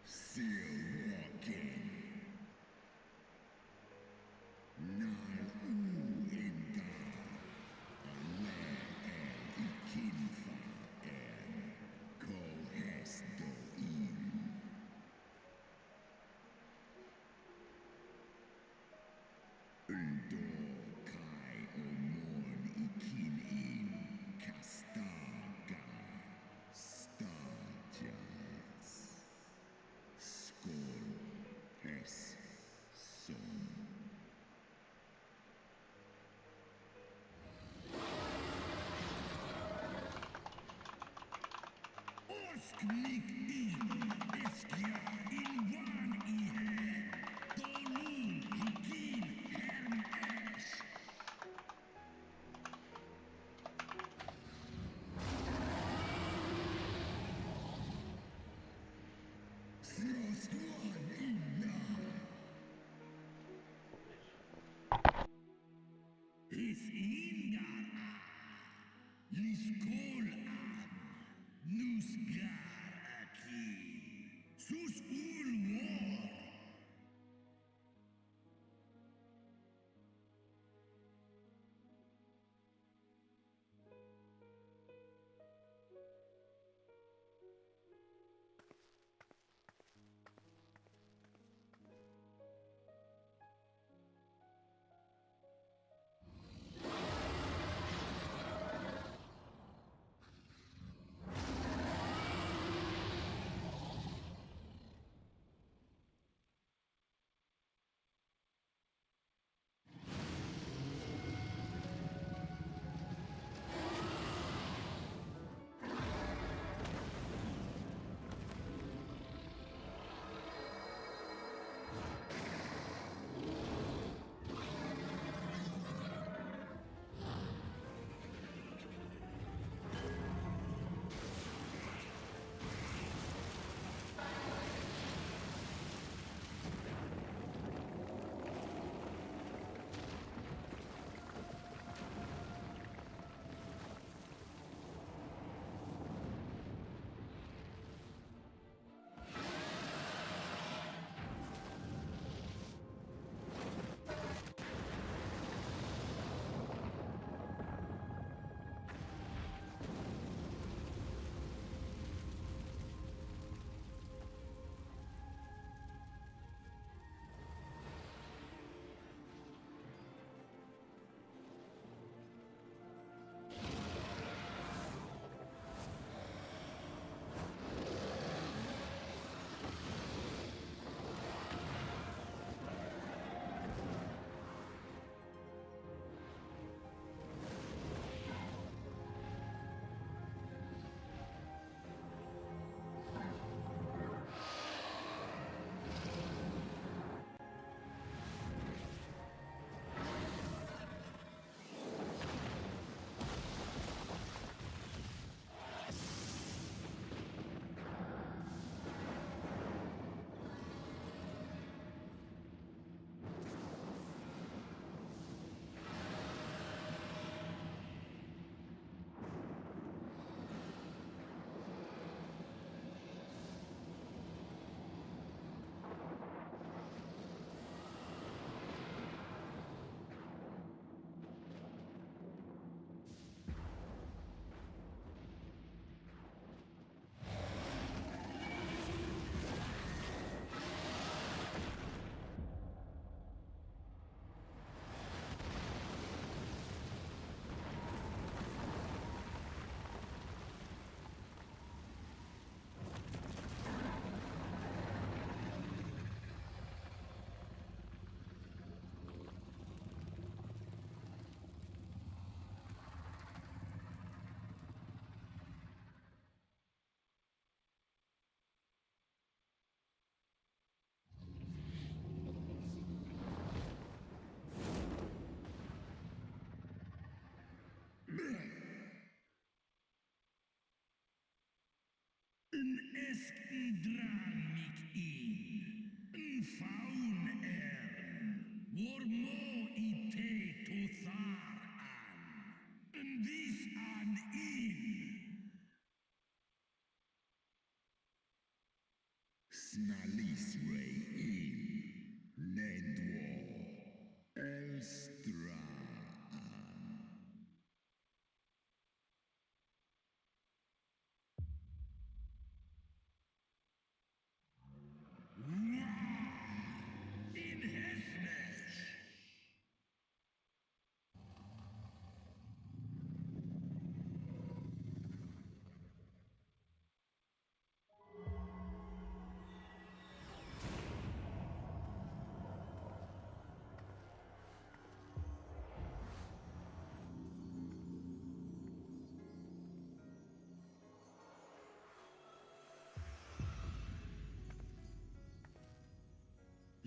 Still walking. Nal Inga. Ale el Ikinfa en Kohesto in. Uldor Kai Omorn Ikin in Castaga. Stajas. Skol es son. Osknik in Eskia in Wan ihe. Dolun Ikin Herm es. Frostwan inna. Is ingar Liskol an. Nusgar akin. Sus ul war.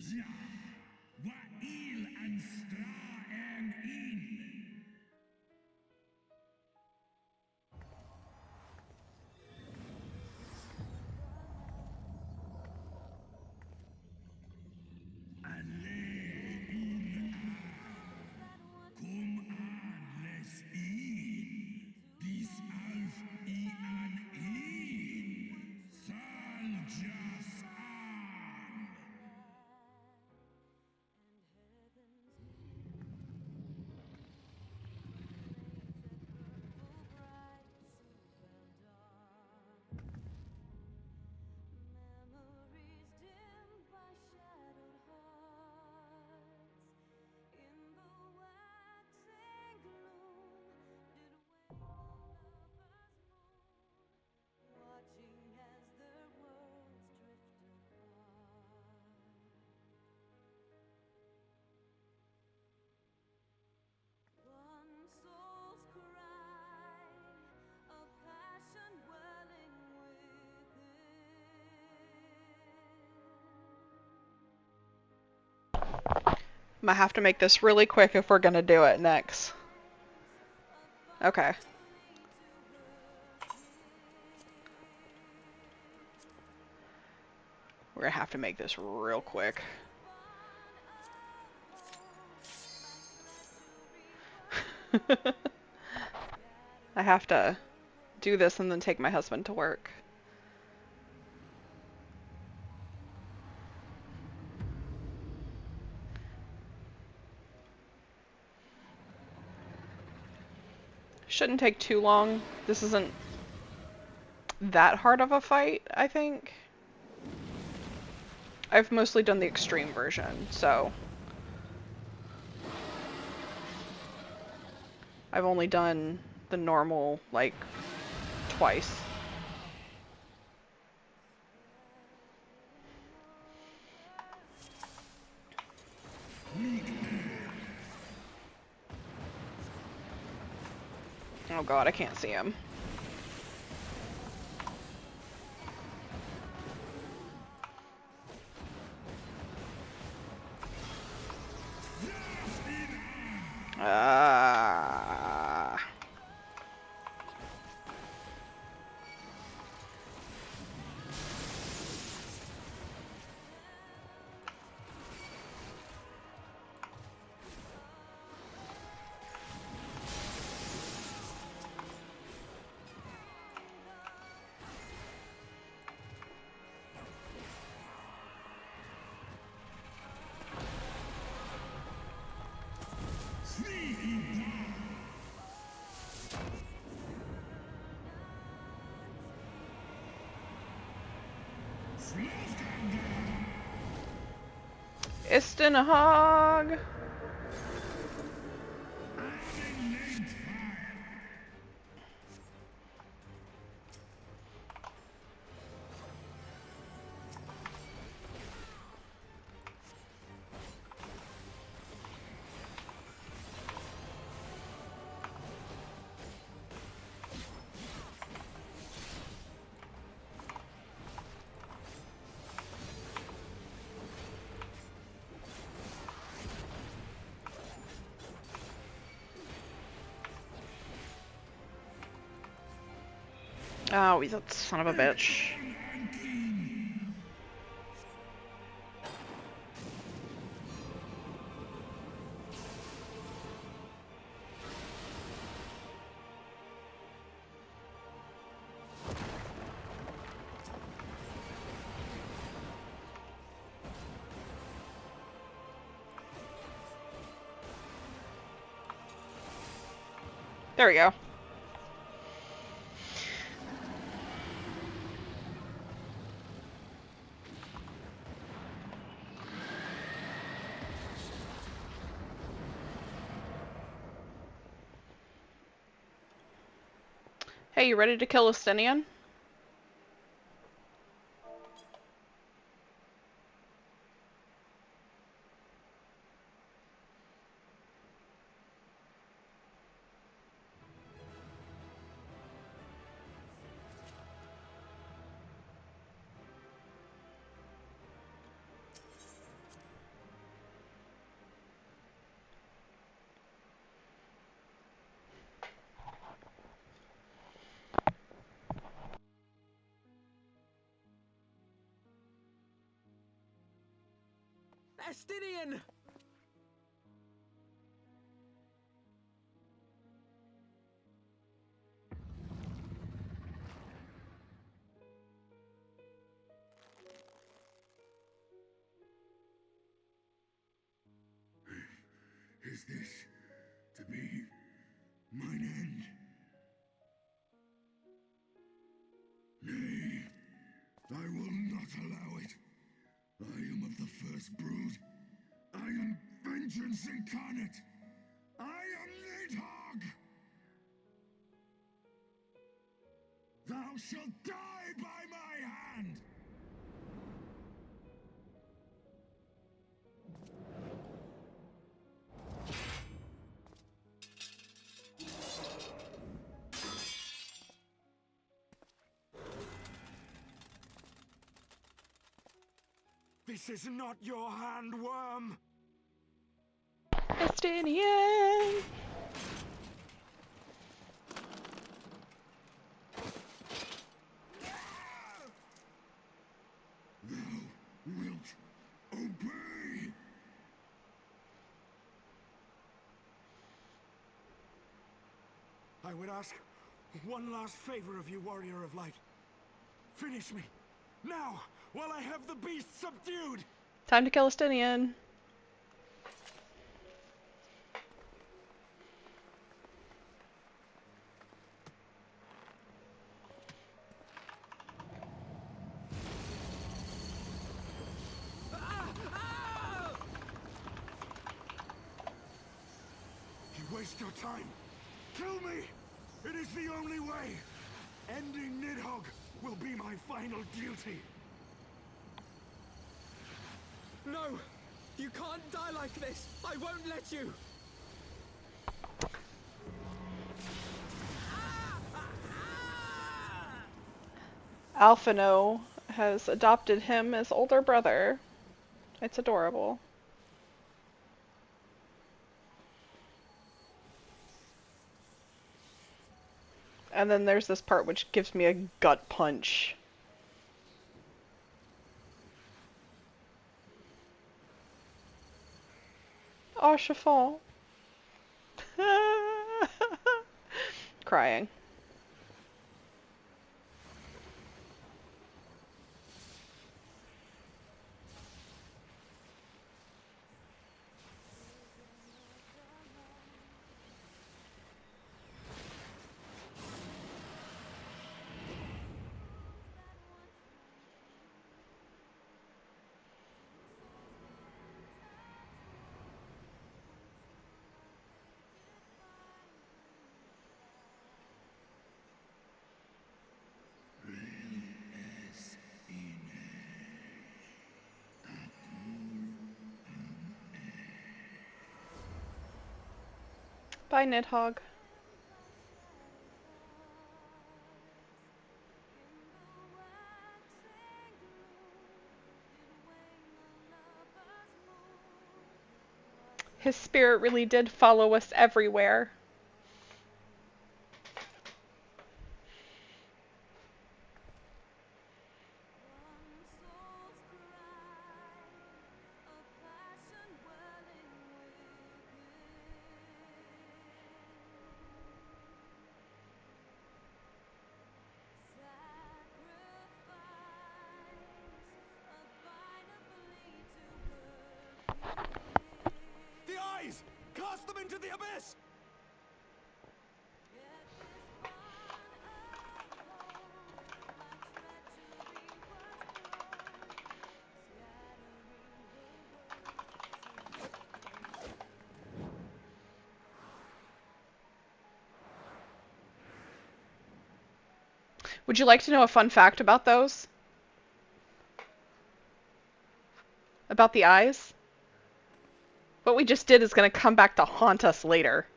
Ja, Wa'il and Stra and In. I'm gonna have to make this really quick if we're gonna do it next. Okay. We're gonna have to make this real quick. I have to do this and then take my husband to work. Shouldn't take too long. This isn't that hard of a fight, I think. I've mostly done the extreme version, so I've only done the normal, like, twice. Oh god, I can't see him. Hog. Oh, he's a son of a bitch. There we go. Hey, you ready to kill Estinian? Estinian! Is this to be mine end? Nay, I will not allow it. I am of the first brood. I am vengeance incarnate. I am Nidhogg! Thou shalt die by my hand! This is not your hand, worm! Estinian! Thou wilt obey! I would ask one last favor of you, Warrior of Light. Finish me, now, while I have the beast subdued! Time to kill Estinian. You waste your time. Kill me! It is the only way! Ending Nidhogg will be my final duty. No! You can't die like this! I won't let you! Alphino has adopted him as older brother. It's adorable. And then there's this part which gives me a gut punch. Oh, chiffon. Crying. Bye, Nidhogg. His spirit really did follow us everywhere. The eyes! Cast them into the abyss! Would you like to know a fun fact about those? About the eyes? What we just did is going to come back to haunt us later.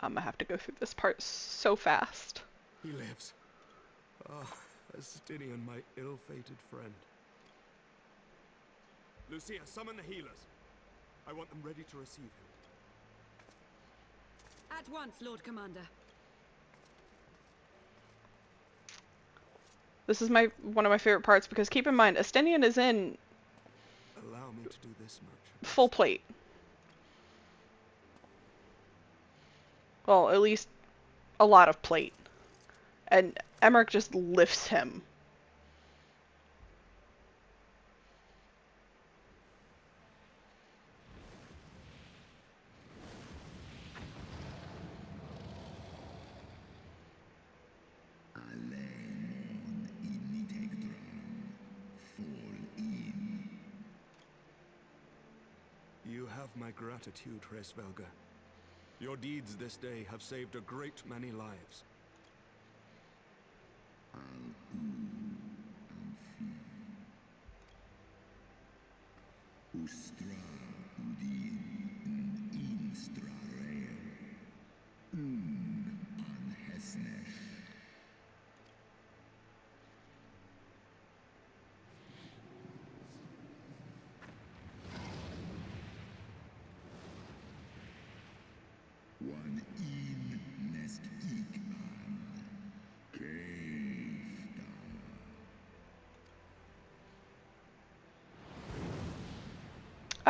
I'm gonna have to go through this part so fast. He lives. Ah, Estinian, my ill-fated friend. Lucia, summon the healers. I want them ready to receive him. At once, Lord Commander. This is one of my favorite parts, because keep in mind, Estinian is in Allow me to do this much. full plate. Well, at least a lot of plate. And Emmerich just lifts him. You have my gratitude, Hresvelga. Your deeds this day have saved a great many lives.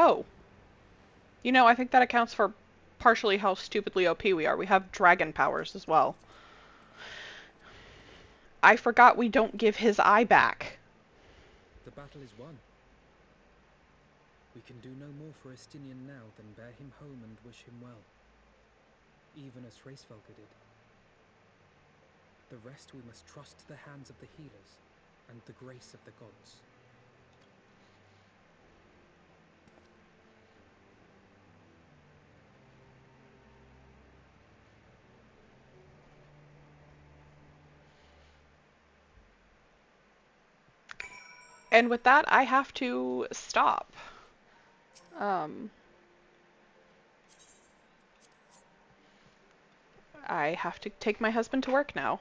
Oh. You know, I think that accounts for partially how stupidly OP we are. We have dragon powers as well. I forgot we don't give his eye back. The battle is won. We can do no more for Estinian now than bear him home and wish him well. Even as Hresvelga did. The rest we must trust to the hands of the healers and the grace of the gods. And with that, I have to stop. I have to take my husband to work now.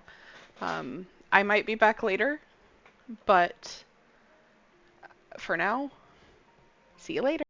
I might be back later, but for now, see you later.